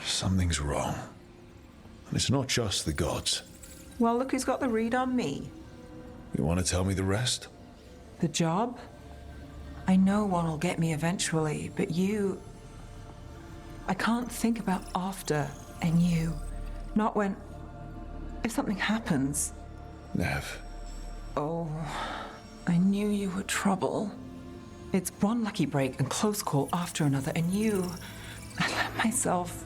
S5: Something's wrong. And it's not just the gods.
S3: Well, look who's got the read on me.
S5: You want to tell me the rest?
S3: The job? I know one will get me eventually, but you... I can't think about after and you. Not when... If something happens.
S5: Nev.
S3: Oh, I knew you were trouble. It's one lucky break and close call after another, and you... I let myself...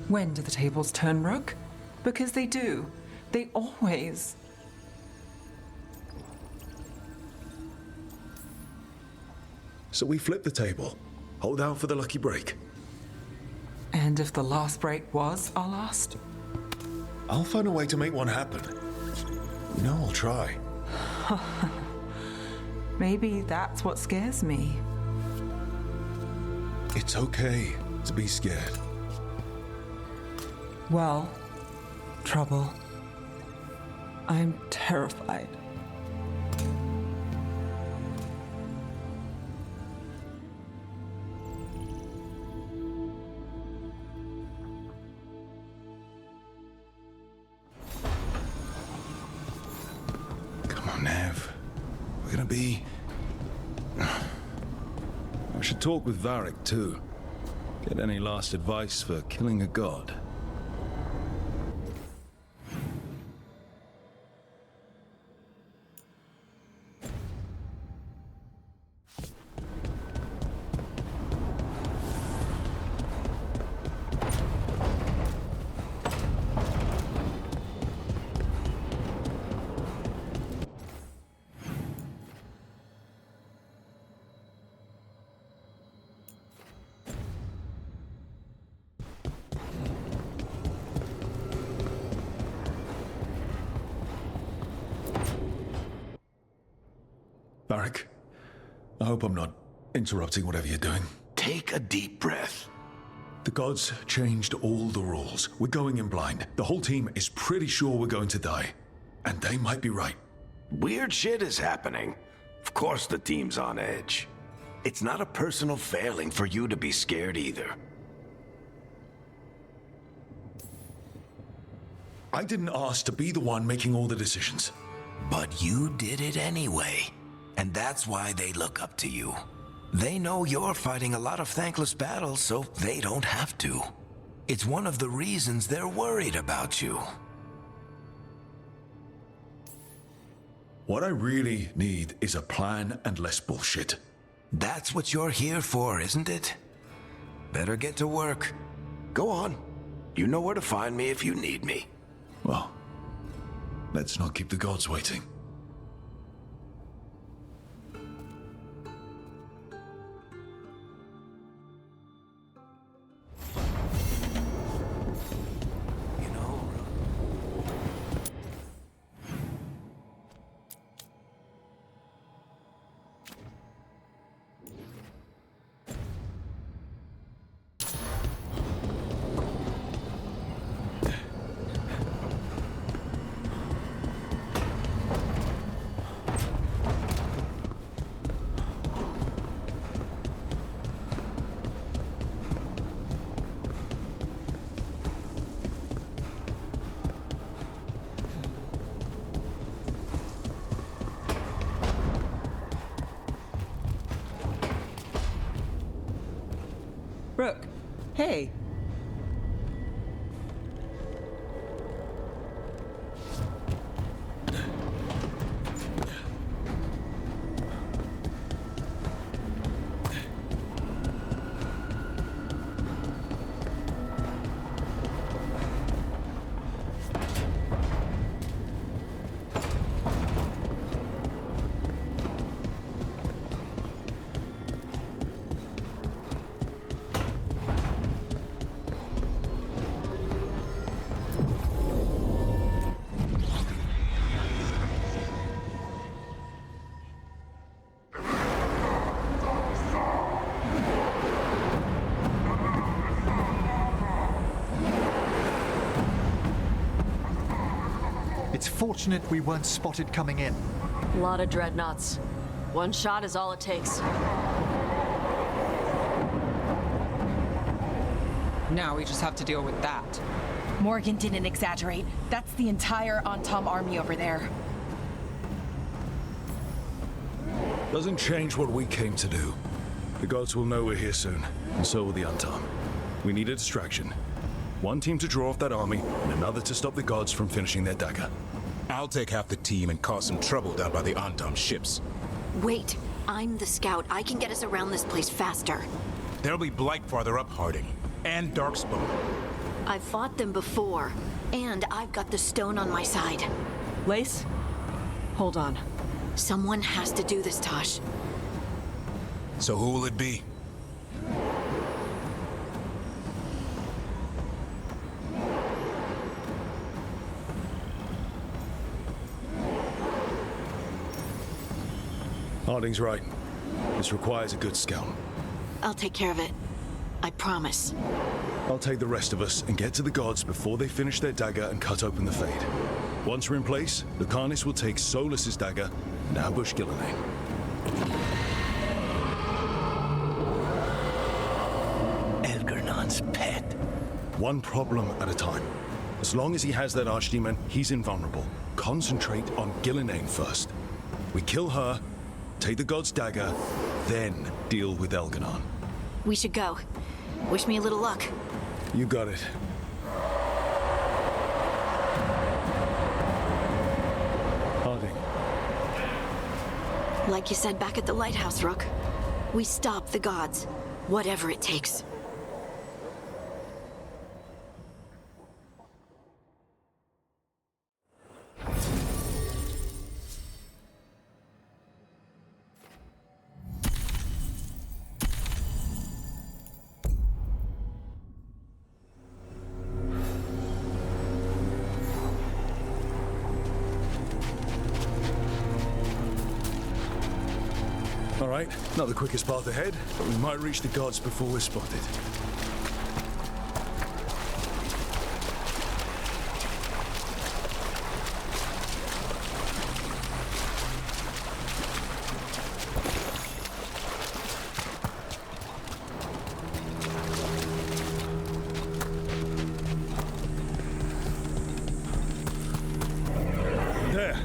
S3: When do the tables turn, Rook? Because they do. They always...
S5: So we flip the table. Hold out for the lucky break.
S3: And if the last break was our last?
S5: I'll find a way to make one happen. You know I'll try.
S3: Maybe that's what scares me.
S5: It's okay to be scared.
S3: Well, trouble. I'm terrified.
S5: Come on, Nev. We're gonna be... I should talk with Varric, too. Get any last advice for killing a god. Varric, I hope I'm not interrupting whatever you're doing.
S2: Take a deep breath.
S5: The gods changed all the rules. We're going in blind. The whole team is pretty sure we're going to die. And they might be right.
S2: Weird shit is happening. Of course the team's on edge. It's not a personal failing for you to be scared either.
S5: I didn't ask to be the one making all the decisions.
S2: But you did it anyway. And that's why they look up to you. They know you're fighting a lot of thankless battles, so they don't have to. It's one of the reasons they're worried about you.
S5: What I really need is a plan and less bullshit.
S2: That's what you're here for, isn't it? Better get to work. Go on. You know where to find me if you need me.
S5: Well, let's not keep the gods waiting.
S3: Rook, hey.
S14: It's fortunate we weren't spotted coming in.
S21: A lot of dreadnoughts. One shot is all it takes.
S3: Now we just have to deal with that.
S15: Morgan didn't exaggerate. That's the entire Antom army over there.
S13: Doesn't change what we came to do. The gods will know we're here soon, and so will the Antom. We need a distraction. One team to draw off that army, and another to stop the gods from finishing their dagger.
S4: I'll take half the team and cause some trouble down by the Antom ships.
S23: Wait, I'm the scout. I can get us around this place faster.
S4: There'll be Blight farther up, Harding. And Darkspawn.
S23: I've fought them before, and I've got the stone on my side.
S21: Lace? Hold on.
S23: Someone has to do this, Tosh.
S4: So who will it be?
S13: Harding's right. This requires a good scout.
S23: I'll take care of it. I promise.
S13: I'll take the rest of us and get to the gods before they finish their dagger and cut open the Fade. Once we're in place, Lucanus will take Solus's dagger and ambush Gillenane.
S2: Elgernon's pet.
S13: One problem at a time. As long as he has that archdemon, he's invulnerable. Concentrate on Gillenane first. We kill her, take the god's dagger, then deal with Elgernon.
S23: We should go. Wish me a little luck.
S13: You got it. Harding.
S23: Like you said back at the lighthouse, Rook. We stop the gods, whatever it takes.
S13: All right, not the quickest path ahead, but we might reach the gods before we're spotted. There.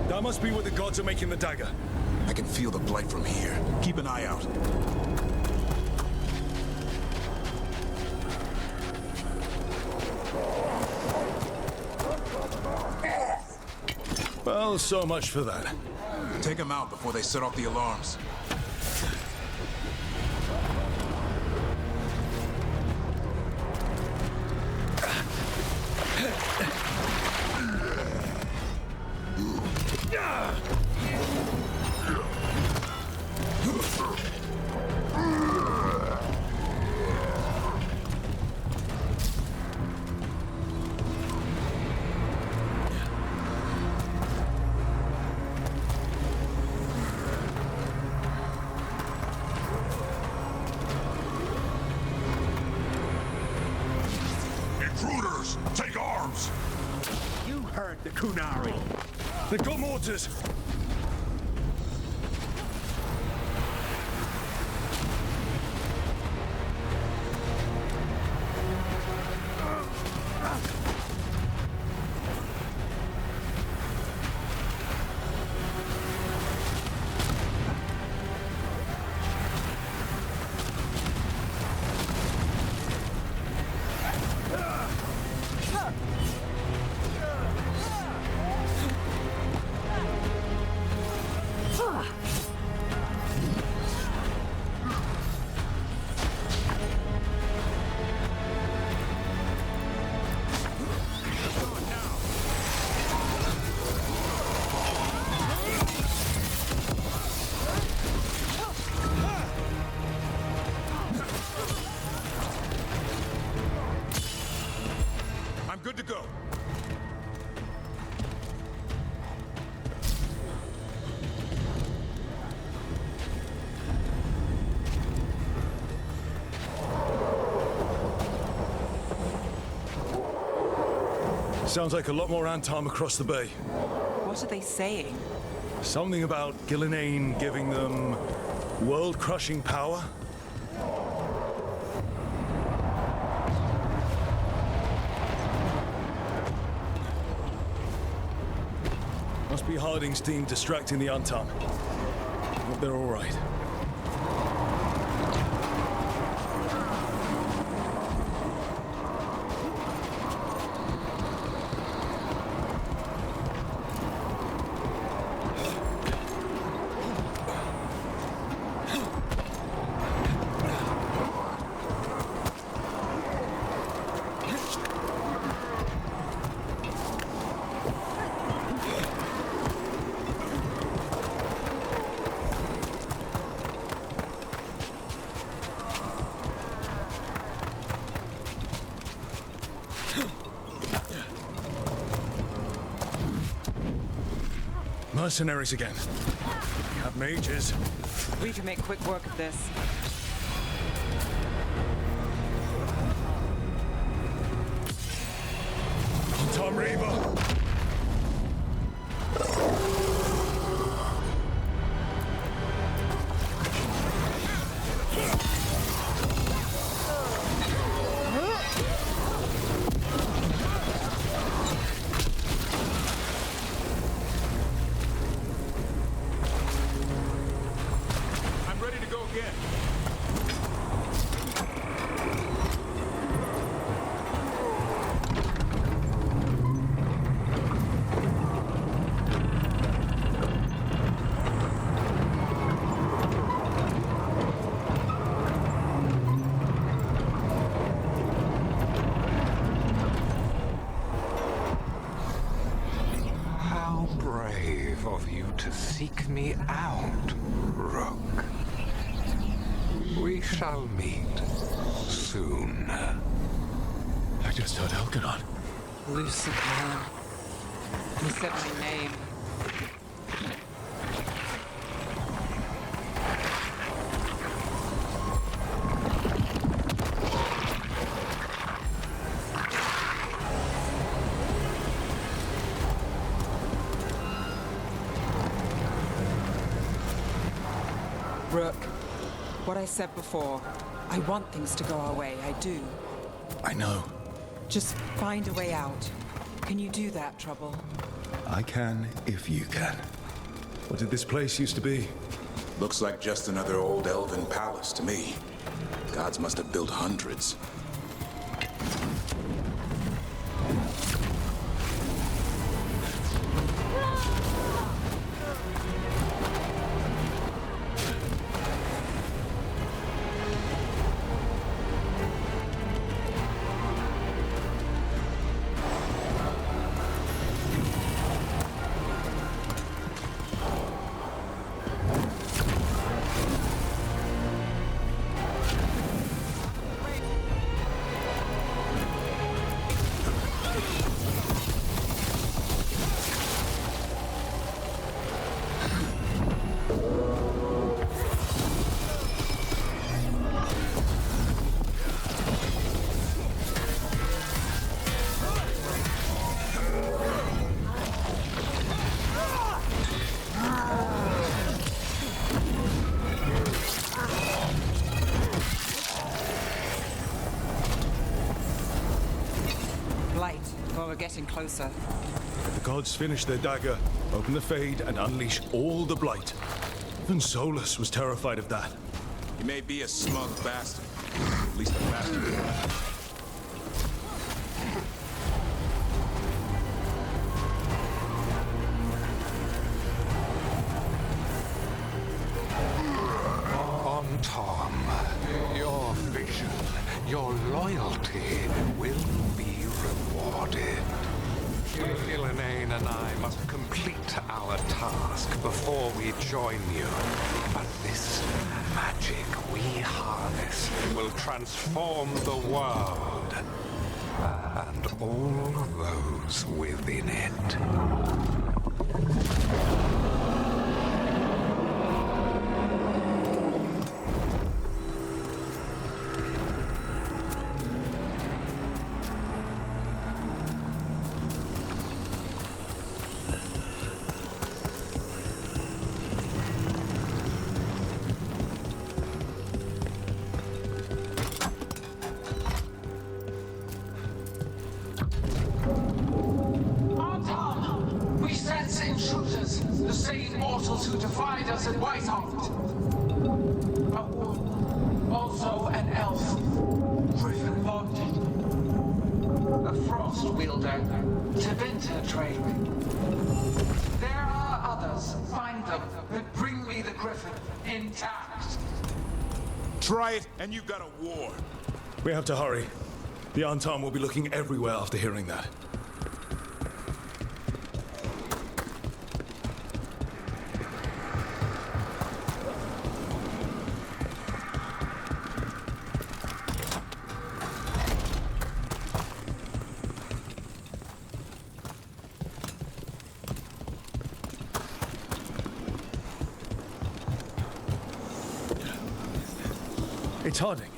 S13: That must be where the gods are making the dagger.
S4: I can feel the blight from here. Keep an eye out.
S13: Well, so much for that.
S4: Take them out before they set off the alarms.
S7: Intruders, take arms!
S6: You heard the Kunari.
S13: They've got mortars! Sounds like a lot more Antam across the bay.
S3: What are they saying?
S13: Something about Gillinane giving them world-crushing power? Must be Harding's team distracting the Antam. Hope they're all right. Mercenaries again. We have mages.
S3: We can make quick work of this.
S13: Tom Reaver!
S7: Of you to seek me out, Rook. We shall meet soon.
S5: I just heard Elkanon.
S3: Lucican. He said my name. Rook, what I said before, I want things to go our way, I do.
S13: I know.
S3: Just find a way out. Can you do that, Trouble?
S13: I can if you can. What did this place used to be?
S4: Looks like just another old elven palace to me. Gods must have built hundreds.
S3: We're getting closer.
S13: The gods finish their dagger, open the Fade, and unleash all the blight. Even Solus was terrified of that.
S4: He may be a smug bastard. At least a bastard.
S7: Tom, your vision, your loyalty will be rewarded. Gillinane and I must complete our task before we join you. But this magic we harness will transform the world and all those within it.
S10: mortals who defied us at Whitehoft. Oh, also an elf. Griffin bonded. A frost wielder. Teventa trained. There are others. Find them, but bring me the Griffin intact.
S4: Try it, and you've got a war.
S13: We have to hurry. The Antam will be looking everywhere after hearing that. It's Harding.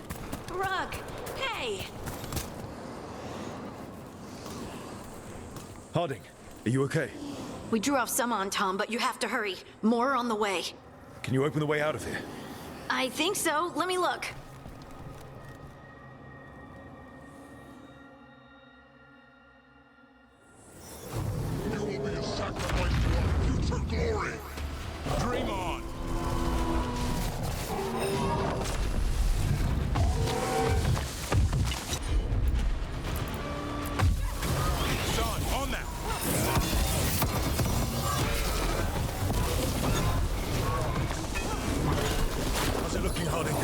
S12: Rug, hey!
S13: Harding, are you okay?
S12: We drew off some on Tom, but you have to hurry. More on the way.
S13: Can you open the way out of here?
S12: I think so. Let me look.
S7: There will be a sacrifice to our future glory.
S4: Dream on. Son, on that.
S13: How's it looking, Harding?
S12: We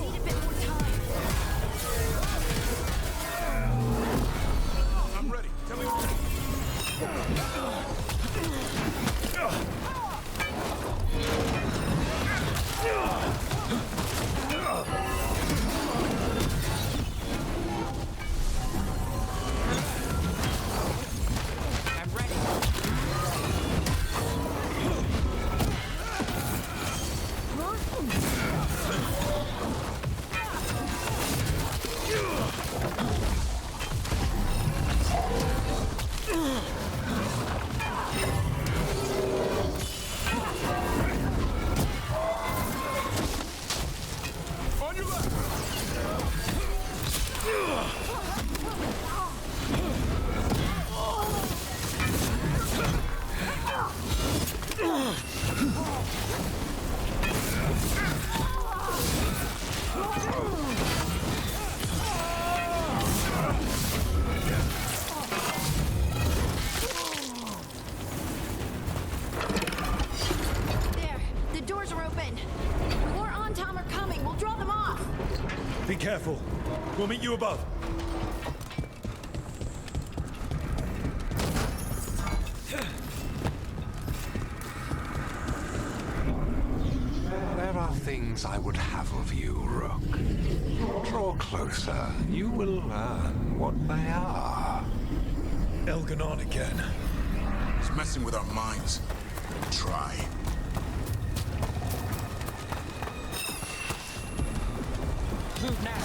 S12: need a bit more time.
S4: I'm ready. Tell me what.
S3: I'm ready.
S4: On your left.
S12: There, the doors are open. More on Tom are coming. We'll draw them off.
S13: Be careful. We'll meet you above.
S9: There are things I would have of you, Rook. Draw closer. You will learn what they are.
S13: Elganon again.
S4: He's messing with our minds. Try.
S3: Move now.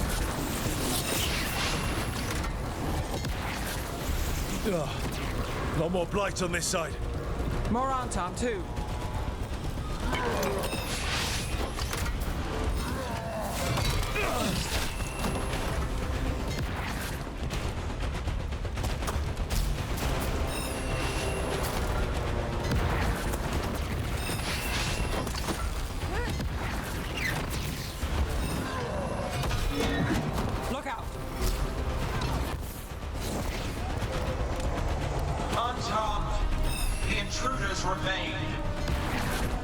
S13: Ugh. Lot more blight on this side.
S3: More on Tom, too. Look out!
S10: Unarmed, the intruders remain.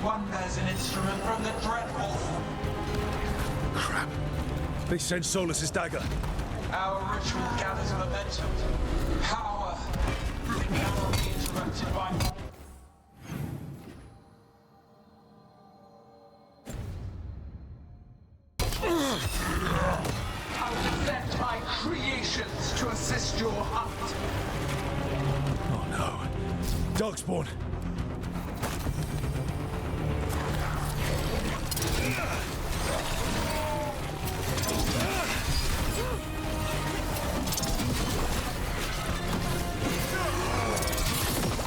S10: One bears an instrument from the Dreadwolf.
S13: Crap. They sent Solus's dagger.
S10: Our ritual gathers momentum. Power. It cannot be interrupted by... I'll defect my creations to assist your hunt.
S13: Oh no. Darkspawn.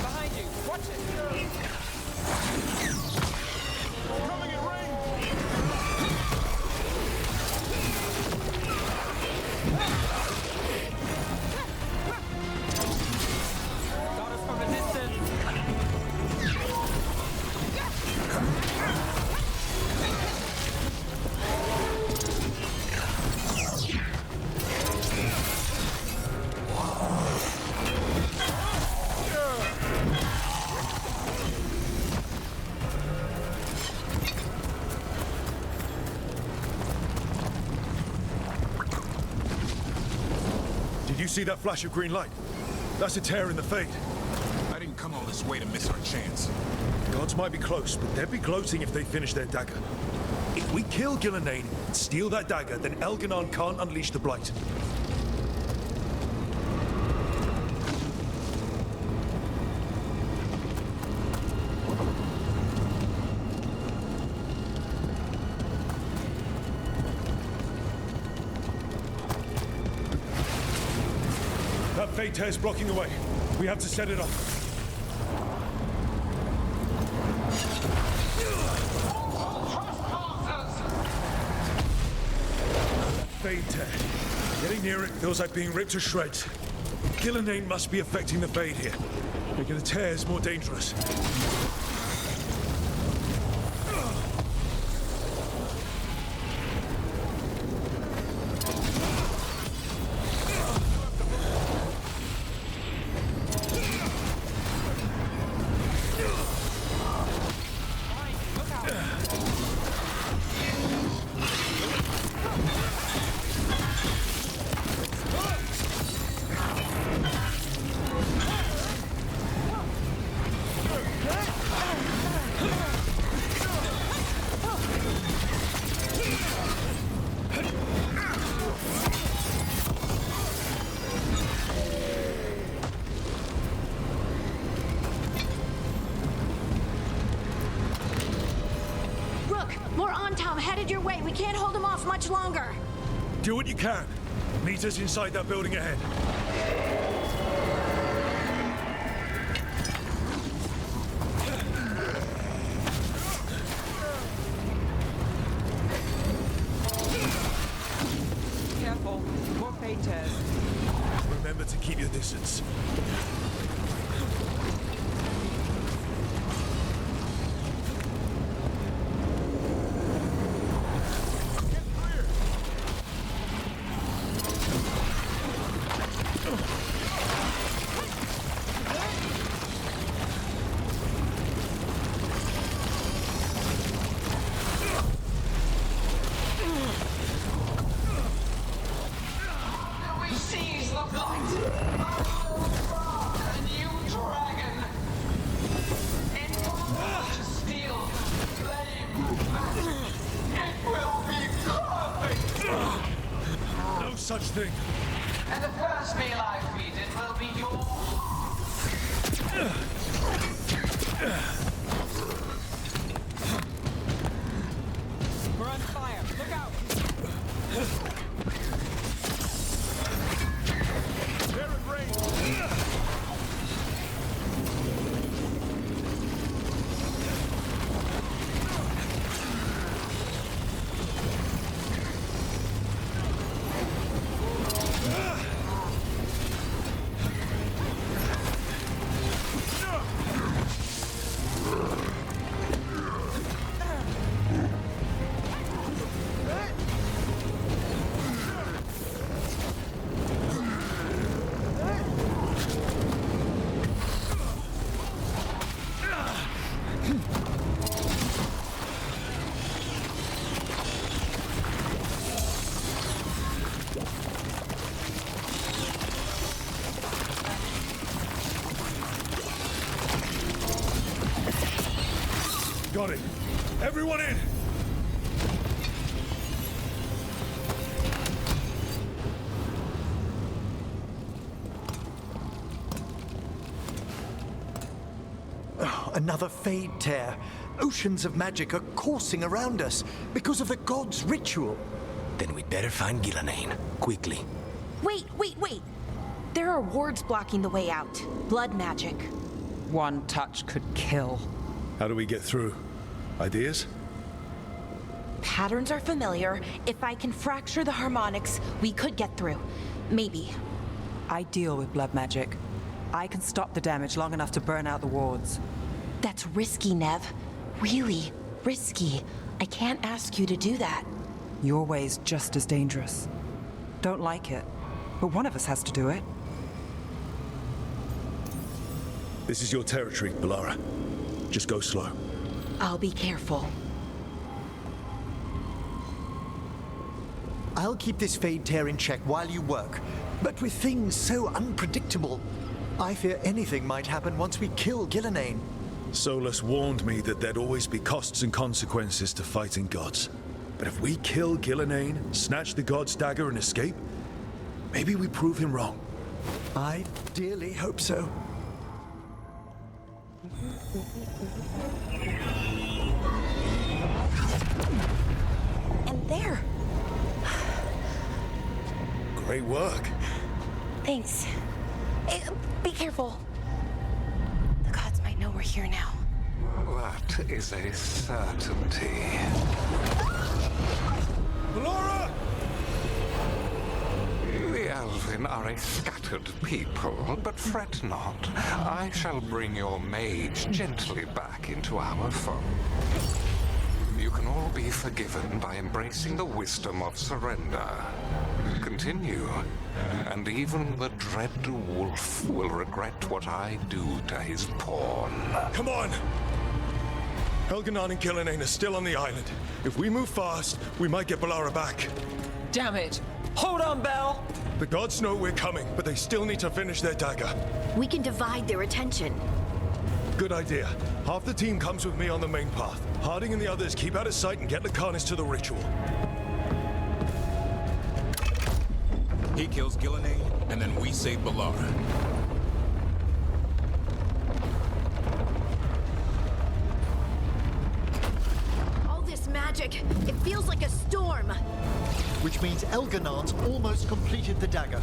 S3: Behind you! Watch it!
S4: Coming in range.
S3: Got us from a distance!
S5: you see that flash of green light? That's a tear in the Fade.
S4: I didn't come all this way to miss our chance.
S5: Gods might be close, but they'd be gloating if they finish their dagger. If we kill Gillenane and steal that dagger, then Elganon can't unleash the Blight. That Fade tear's blocking the way. We have to set it up. Fade tear. Getting near it feels like being ripped to shreds. Gillenane must be affecting the Fade here, making the tears more dangerous.
S12: More Antom headed your way. We can't hold them off much longer.
S5: Do what you can. Meet us inside that building ahead.
S3: Careful. More Fade tears.
S5: Remember to keep your distance.
S10: Seize the blight! A new dragon! Informed to steal flame magic! It will be perfect!
S5: No such thing!
S10: And the first meal I feed it will be yours!
S3: We're on fire. Look out!
S5: Got it. Everyone in!
S14: Oh, another Fade tear. Oceans of magic are coursing around us because of the god's ritual.
S2: Then we'd better find Gillenane, quickly.
S15: Wait. There are wards blocking the way out. Blood magic.
S3: One touch could kill.
S5: How do we get through? Ideas?
S15: Patterns are familiar. If I can fracture the harmonics, we could get through. Maybe.
S3: I deal with blood magic. I can stop the damage long enough to burn out the wards.
S15: That's risky, Nev. Really risky. I can't ask you to do that.
S3: Your way's just as dangerous. Don't like it, but one of us has to do it.
S5: This is your territory, Balara. Just go slow.
S15: I'll be careful.
S14: I'll keep this Fade Tear in check while you work. But with things so unpredictable, I fear anything might happen once we kill Gillenane.
S5: Solus warned me that there'd always be costs and consequences to fighting gods. But if we kill Gillenane, snatch the god's dagger and escape, maybe we prove him wrong.
S14: I dearly hope so.
S15: And there.
S5: Great work.
S15: Thanks. Be careful. The gods might know we're here now.
S9: That is a certainty.
S5: Laura!
S9: The Elven are a scattered people, but fret not. I shall bring your mage gently back into our fold. You can all be forgiven by embracing the wisdom of surrender. Continue, and even the dread wolf will regret what I do to his pawn.
S5: Come on! Elganon and Gillenane are still on the island. If we move fast, we might get Balara back.
S3: Damn it! Hold on, Belle!
S5: The gods know we're coming, but they still need to finish their dagger.
S23: We can divide their attention.
S5: Good idea. Half the team comes with me on the main path. Harding and the others keep out of sight and get Lucanus to the ritual.
S4: He kills Gillenane, and then we save Balara.
S23: All this magic, it feels like a storm.
S14: Which means Elganon's almost completed the dagger.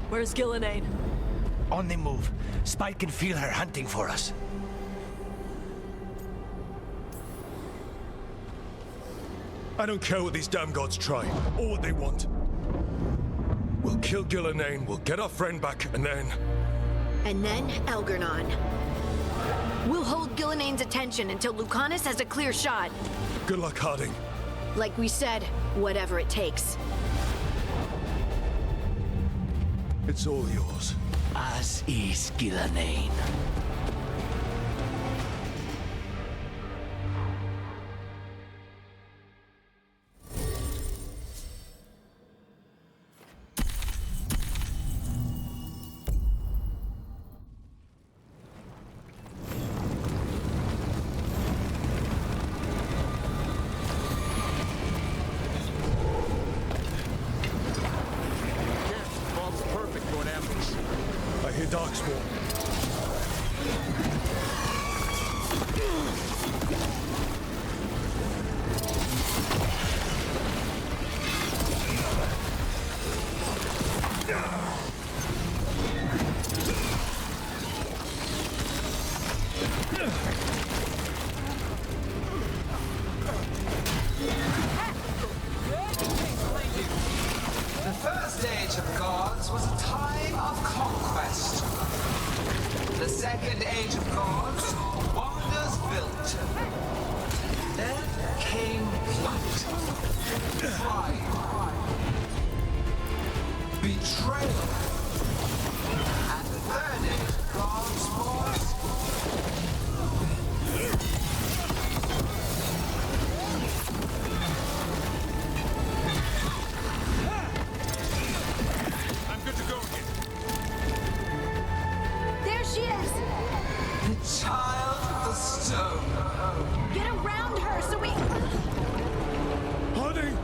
S21: Where's Gillenane?
S2: On the move. Spite can feel her hunting for us.
S5: I don't care what these damn gods try, or what they want. We'll kill Gillenane, we'll get our friend back, and then...
S23: And then Elgarnon. We'll hold Gillenane's attention until Lucanus has a clear shot.
S5: Good luck, Harding.
S23: Like we said, whatever it takes.
S5: It's all yours.
S2: As is Gillenane.
S5: I hear Darkspawn.
S10: The first Age of Gods was a time of conquest. The second Age of Gods, wonders built. Then came light, pride, betrayal, and the third Age of Gods was...
S23: She is!
S10: The child of the stone.
S23: Get around her so we...
S5: Harding!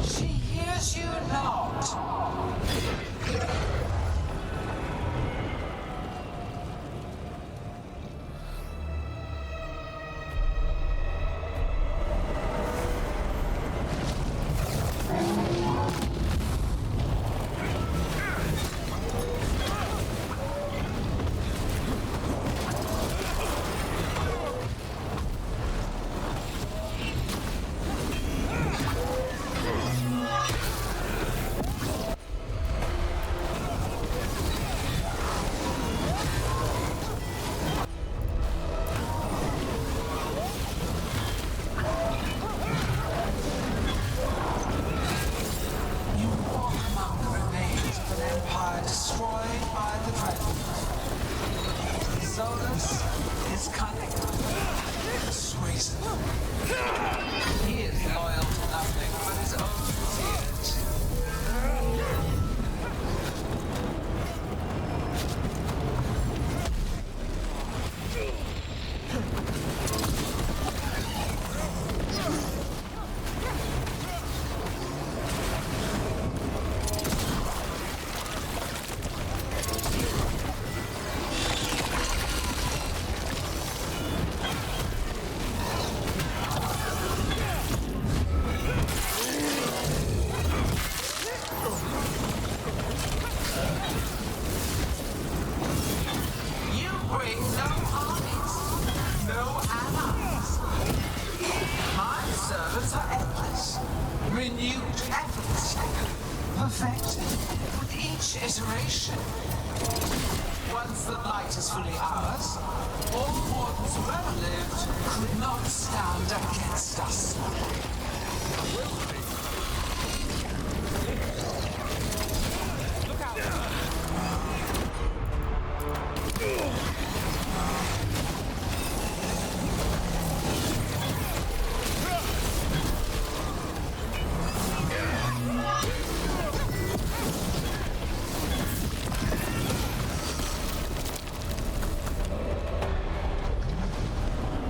S10: She hears you not. Lucanus is cunning, persuasive. He is loyal to nothing but his own tears. Renewed effortlessly, perfected with each iteration. Once the light is fully ours, all wardens who ever lived could not stand against us. Look out!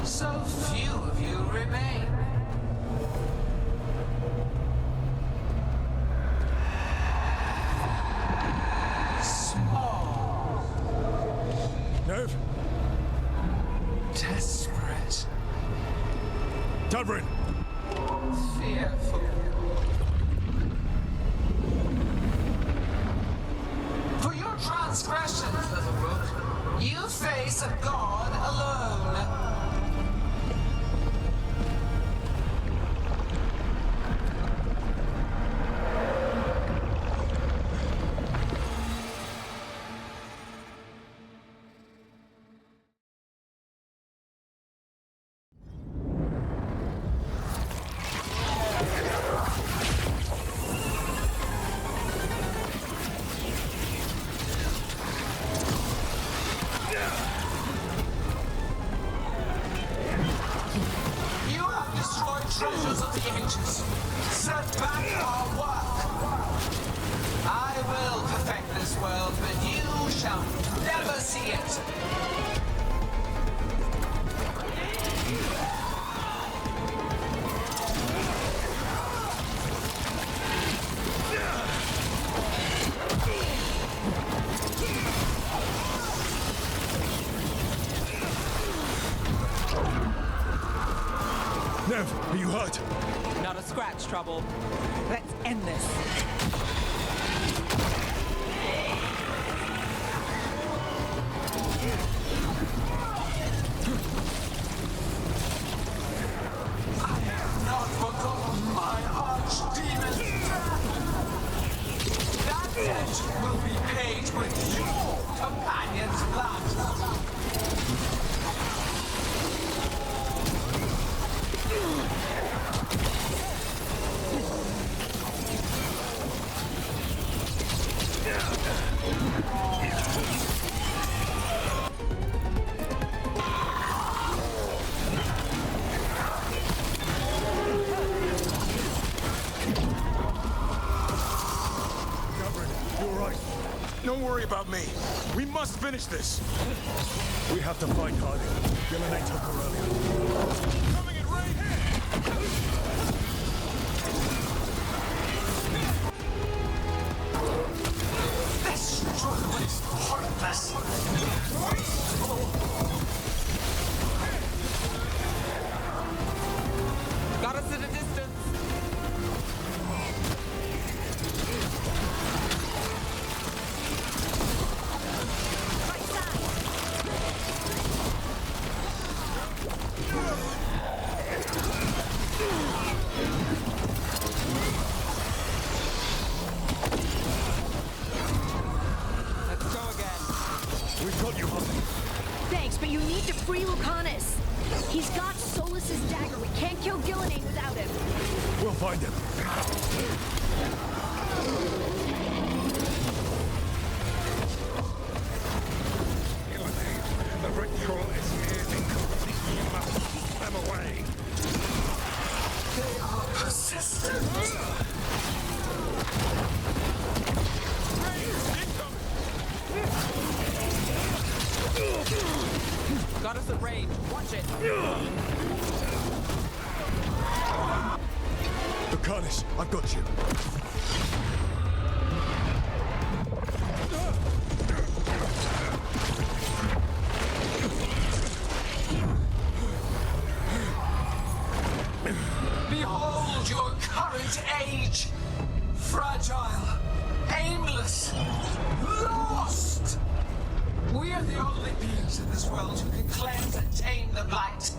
S10: So few of you remain. Small.
S5: Nev?
S10: Desperate.
S5: Tavrin!
S10: Fearful. For your transgressions, little rook, you face a god alone. Treasures of the ages, set back our work. I will perfect this world, but you shall never see it.
S5: Nev, are you hurt?
S3: Not a scratch, Trouble. Let's end this.
S10: I have not forgotten my archdemon. That debt will be paid with your companion's blood.
S4: Don't worry about me. We must finish this.
S5: We have to find Hardy. Gillenay took her earlier.
S4: Coming in right here!
S10: This struggle is pointless.
S3: Got us at a distance.
S12: Thanks, but you need to free Lucanus. He's got Solus's dagger. We can't kill Gillenay without him.
S5: We'll find him.
S4: The ritual is
S6: way!
S9: They are persistent.
S3: Got us at range. Watch it.
S13: Lucanus, I've got you.
S9: Behold your current age. Fragile, aimless, lost. We are the only beings in this world who can cleanse and tame the blight.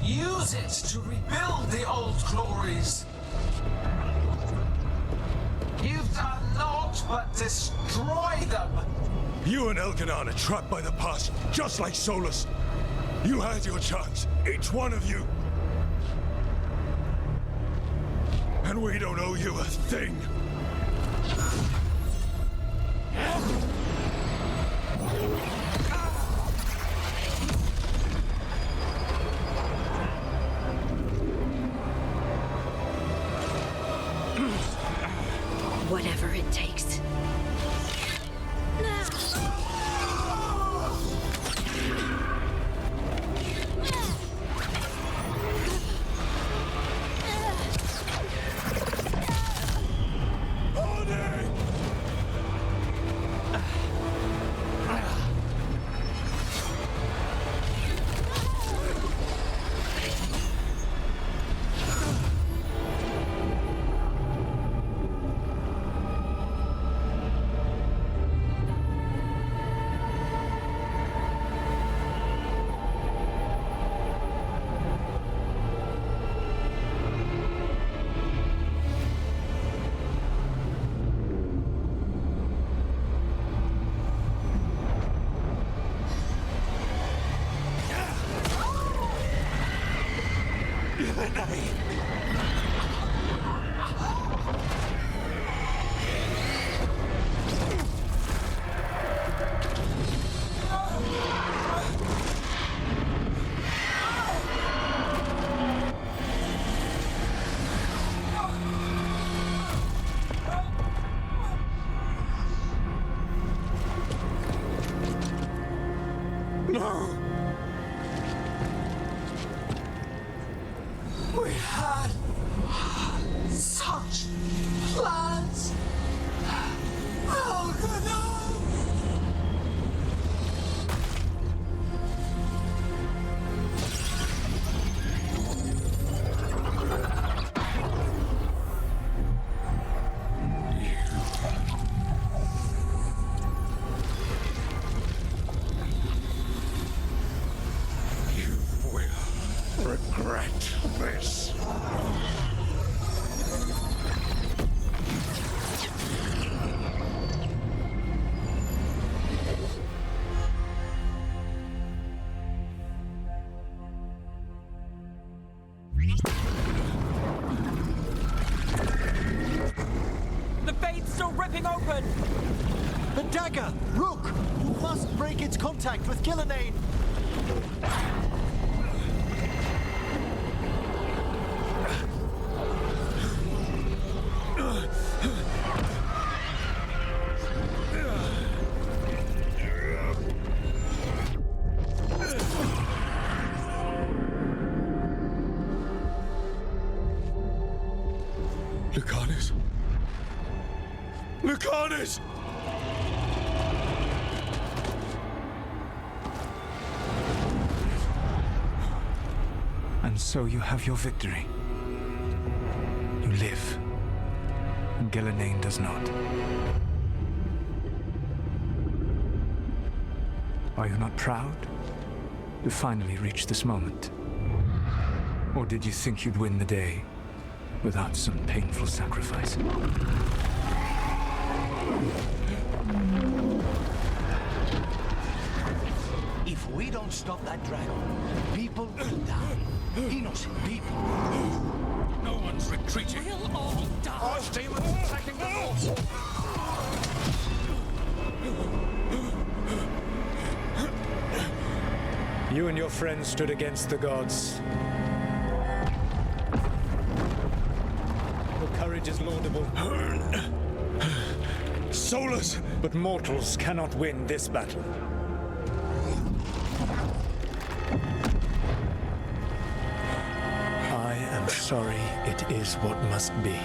S9: Use it to rebuild the old glories. You've done naught but destroy them.
S13: You and Elganon are trapped by the past, just like Solus. You had your chance, each one of you. And we don't owe you a thing.
S23: Whatever it takes.
S9: No! We had such plans. Elganon!
S6: Regret this.
S3: The fade's still ripping open!
S14: The dagger! Rook! You must break its contact with Gillenane!
S13: Lucanus! Lucanus!
S16: And so you have your victory. You live. And Gillenane does not. Are you not proud to finally reach this moment? Or did you think you'd win the day without some painful sacrifice?
S2: If we don't stop that dragon, people will die. Innocent people.
S6: No one's retreating.
S9: We'll all die.
S6: Archdemons attacking the north.
S19: You and your friends stood against the gods.
S5: courage is laudable.
S13: Solus!
S5: But mortals cannot win this battle. I am sorry, it is what must be.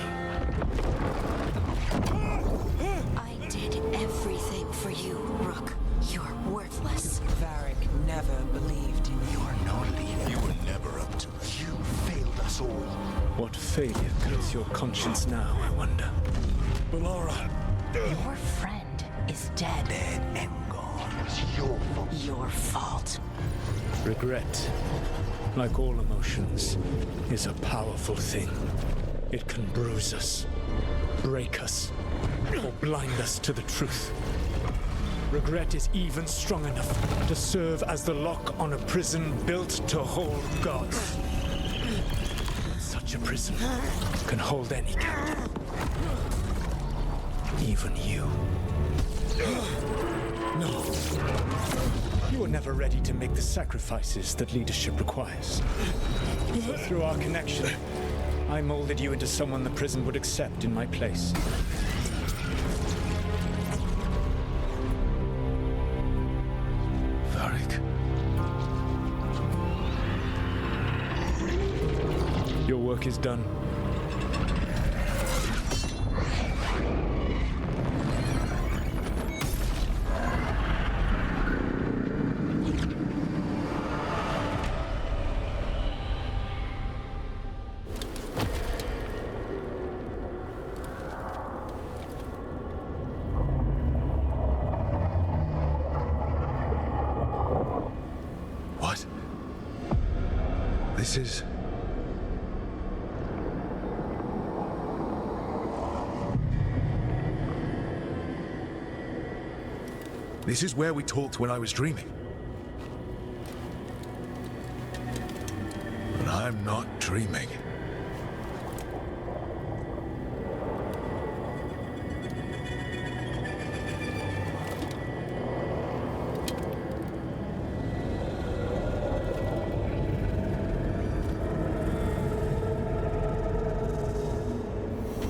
S12: I did everything for you, Rook. You're worthless.
S3: Varric never believed in you.
S2: You are no leader.
S13: You were never up to it.
S2: You failed us all.
S5: What failure cuts your conscience now, I wonder?
S13: Bellara!
S15: Your friend is dead.
S2: Dead and gone. It was your fault.
S15: Your fault.
S5: Regret, like all emotions, is a powerful thing. It can bruise us, break us, or blind us to the truth. Regret is even strong enough to serve as the lock on a prison built to hold gods. Such a prison can hold any captive. Even you. No. You were never ready to make the sacrifices that leadership requires. So through our connection, I molded you into someone the prison would accept in my place.
S13: Varric.
S5: Your work is done.
S13: What? This is... This is where we talked when I was dreaming. But I'm not dreaming.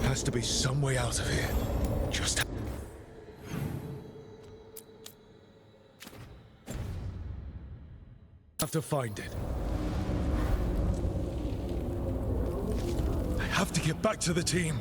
S13: Has to be some way out of here. Just have to find it. I have to get back to the team.